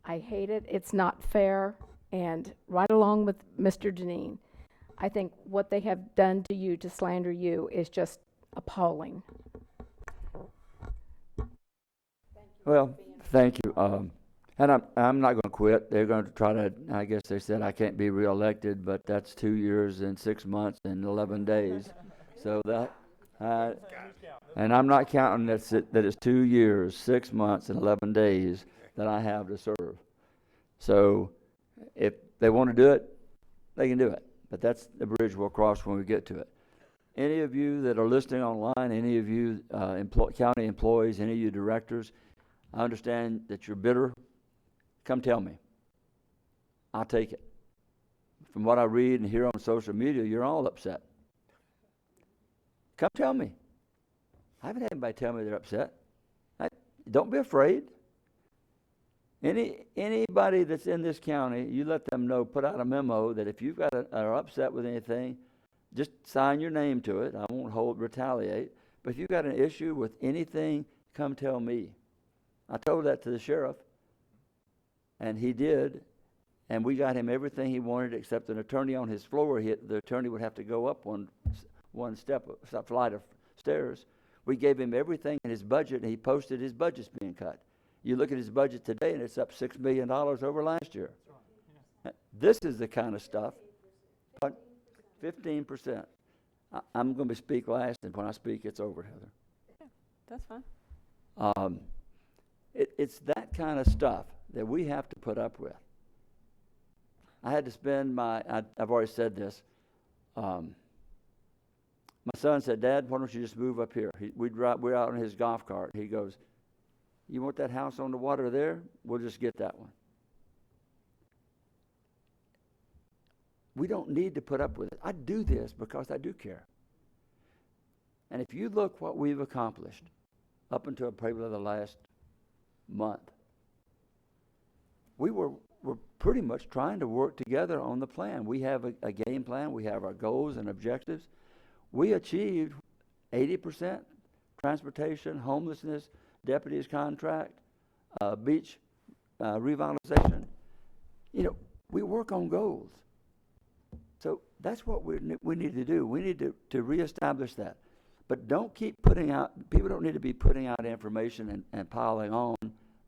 I hate it. It's not fair. And right along with Mr. Deneen, I think what they have done to you to slander you is just appalling. Well, thank you. And I'm not going to quit. They're going to try to, I guess they said I can't be reelected, but that's 2 years and 6 months and 11 days. So that, and I'm not counting that it's 2 years, 6 months, and 11 days that I have to serve. So if they want to do it, they can do it. But that's the bridge we'll cross when we get to it. Any of you that are listening online, any of you county employees, any of you directors, I understand that you're bitter. Come tell me. I'll take it. From what I read and hear on social media, you're all upset. Come tell me. I haven't had anybody tell me they're upset. Don't be afraid. Anybody that's in this county, you let them know, put out a memo that if you've got are upset with anything, just sign your name to it. I won't retaliate. But if you've got an issue with anything, come tell me. I told that to the sheriff, and he did, and we got him everything he wanted except an attorney on his floor. The attorney would have to go up one flight of stairs. We gave him everything in his budget, and he posted his budget's being cut. You look at his budget today, and it's up $6 million over last year. This is the kind of stuff. 15%. I'm going to speak last, and when I speak, it's over, Heather. Yeah, that's fine. It's that kind of stuff that we have to put up with. I had to spend I've already said this. My son said, "Dad, why don't you just move up here?" We're out on his golf cart. He goes, "You want that house on the water there? We'll just get that one." We don't need to put up with it. I do this because I do care. And if you look what we've accomplished up until probably the last month, we're pretty much trying to work together on the plan. We have a game plan. We have our goals and objectives. We achieved 80% transportation, homelessness, deputies contract, beach revitalization. We work on goals. So that's what we need to do. We need to reestablish that. But don't keep people don't need to be putting out information and piling on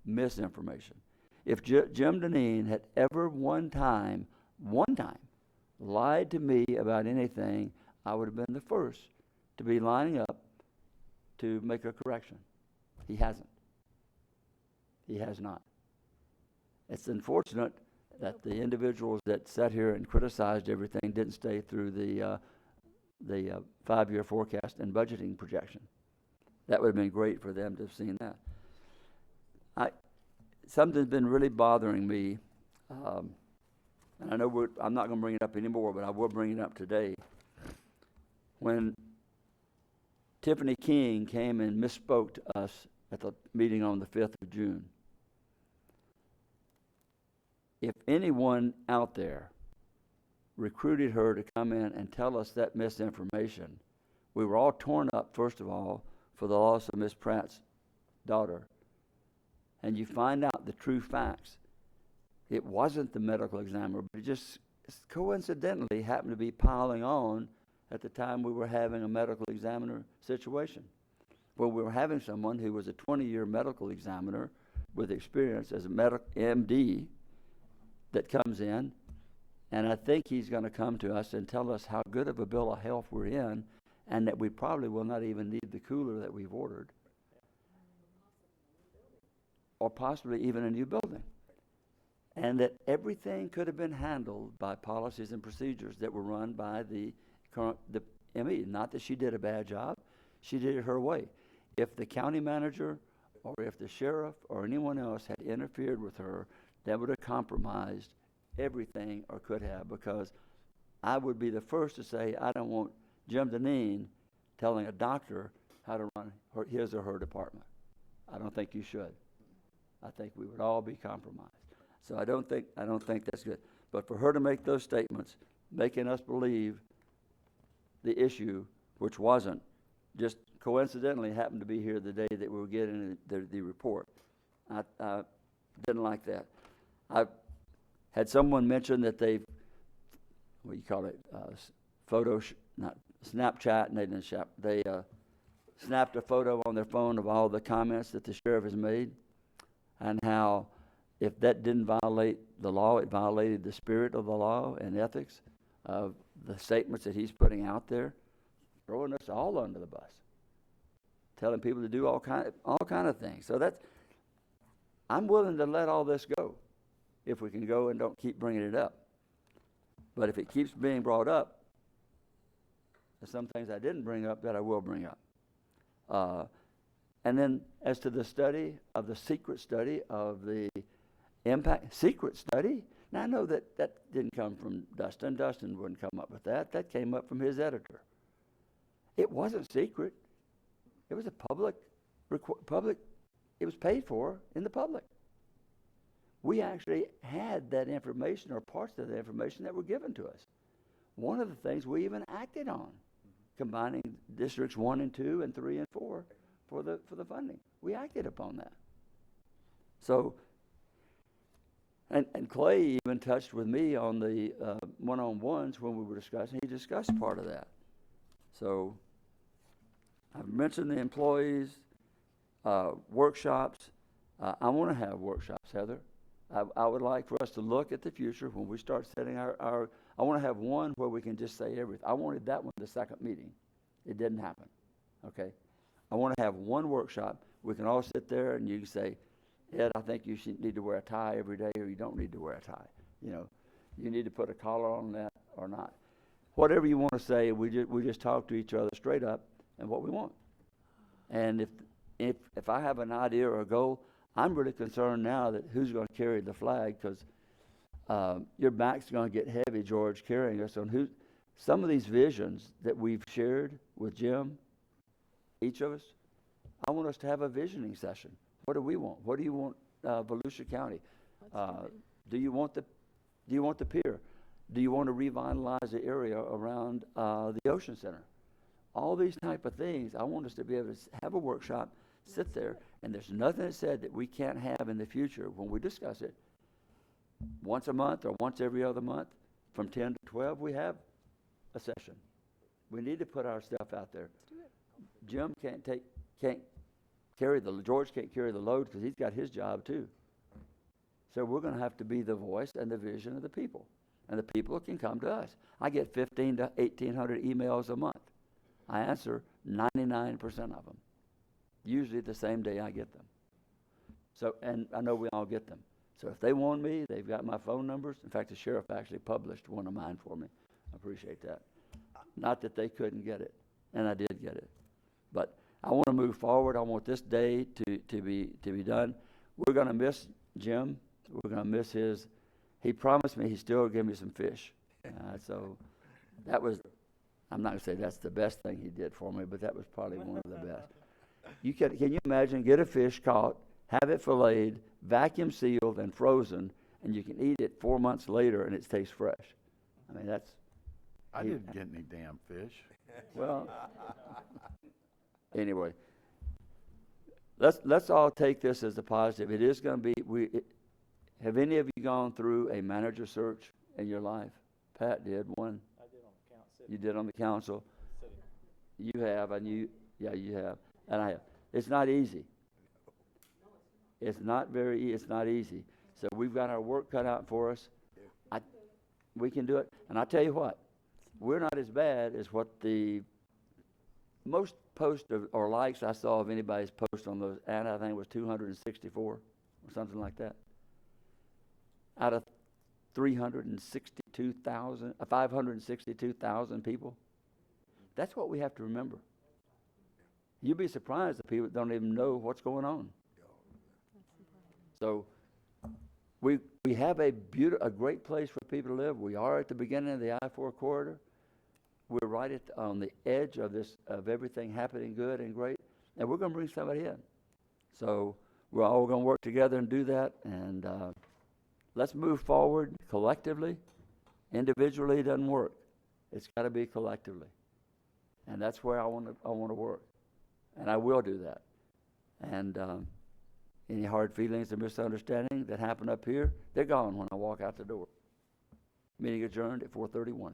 misinformation. If Jim Deneen had ever one time lied to me about anything, I would have been the first to be lining up to make a correction. He hasn't. He has not. It's unfortunate that the individuals that sat here and criticized everything didn't stay through the 5-year forecast and budgeting projection. That would have been great for them to have seen that. Something's been really bothering me, and I know I'm not going to bring it up anymore, but I will bring it up today. When Tiffany King came and misspoke to us at the meeting on the 5th of June, if anyone out there recruited her to come in and tell us that misinformation, we were all torn up, first of all, for the loss of Miss Pratt's daughter. And you find out the true facts. It wasn't the medical examiner, but it just coincidentally happened to be piling on at the time we were having a medical examiner situation. Well, we were having someone who was a 20-year medical examiner with experience as a MD that comes in, and I think he's going to come to us and tell us how good of a bill of health we're in, and that we probably will not even need the cooler that we've ordered, or possibly even a new building. And that everything could have been handled by policies and procedures that were run by the ME. Not that she did a bad job, she did it her way. If the county manager or if the sheriff or anyone else had interfered with her, that would have compromised everything, or could have, because I would be the first to say I don't want Jim Deneen telling a doctor how to run his or her department. I don't think you should. I think we would all be compromised. So I don't think that's good. But for her to make those statements, making us believe the issue, which wasn't just coincidentally happened to be here the day that we were getting the report. I didn't like that. I had someone mention that they've, what do you call it, not Snapchat, and they didn't they snapped a photo on their phone of all the comments that the sheriff has made, and how if that didn't violate the law, it violated the spirit of the law and ethics of the statements that he's putting out there, throwing us all under the bus, telling people to do all kind of things. So I'm willing to let all this go if we can go and don't keep bringing it up. But if it keeps being brought up, there's some things I didn't bring up that I will bring up. And then as to the study of the secret study of the impact, secret study, now I know that didn't come from Dustin. Dustin wouldn't come up with that. That came up from his editor. It wasn't secret. It was a public, it was paid for in the public. We actually had that information, or parts of the information that were given to us. One of the things we even acted on, combining districts 1 and 2 and 3 and 4 for the funding. We acted upon that. So, and Clay even touched with me on the one-on-ones when we were discussing. He discussed part of that. So, I've mentioned the employees, workshops. I want to have workshops, Heather. I would like for us to look at the future when we start setting our I want to have one where we can just say everything. I wanted that one the second meeting. It didn't happen. Okay? I want to have one workshop. We can all sit there and you can say, Ed, I think you need to wear a tie every day, or you don't need to wear a tie. You know, you need to put a collar on that or not. Whatever you want to say, we just talk to each other straight up and what we want. And if I have an idea or a goal, I'm really concerned now that who's going to carry the flag, because your back's going to get heavy, George, carrying us on some of these visions that we've shared with Jim, each of us. I want us to have a visioning session. What do we want? What do you want, Volusia County? Do you want the pier? Do you want to revitalize the area around the Ocean Center? All these type of things, I want us to be able to have a workshop, sit there, and there's nothing that said that we can't have in the future when we discuss it. Once a month or once every other month, from 10 to 12, we have a session. We need to put our stuff out there. Jim George can't carry the load because he's got his job too. So we're going to have to be the voice and the vision of the people. And the people can come to us. I get 1,500 to 1,800 emails a month. I answer 99% of them, usually the same day I get them. So, and I know we all get them. So if they want me, they've got my phone numbers. In fact, the sheriff actually published one of mine for me. I appreciate that. Not that they couldn't get it, and I did get it. But I want to move forward. I want this day to be done. We're going to miss Jim. We're going to miss his. He promised me he'd still give me some fish. So that was, I'm not going to say that's the best thing he did for me, but that was probably one of the best. Can you imagine, get a fish caught, have it filleted, vacuum sealed and frozen, and you can eat it 4 months later and it tastes fresh. I mean, I didn't get any damn fish. Well, anyway, let's all take this as a positive. It is going to be, have any of you gone through a manager search in your life? Pat did one. I did on the council. You did on the council. City. You have, and you have, and I have. It's not easy. It's not easy. So we've got our work cut out for us. We can do it. And I tell you what, we're not as bad as what the most posts or likes I saw of anybody's post on those, and I think it was 264 or something like that. Out of 562,000 people. That's what we have to remember. You'd be surprised that people don't even know what's going on. So we have a great place for people to live. We are at the beginning of the I-4 corridor. We're right on the edge of everything happening good and great, and we're going to bring somebody in. So we're all going to work together and do that, and let's move forward collectively. Individually, it doesn't work. It's got to be collectively. And that's where I want to work. And I will do that. And any hard feelings or misunderstanding that happen up here, they're gone when I walk out the door. Meeting adjourned at 4:31.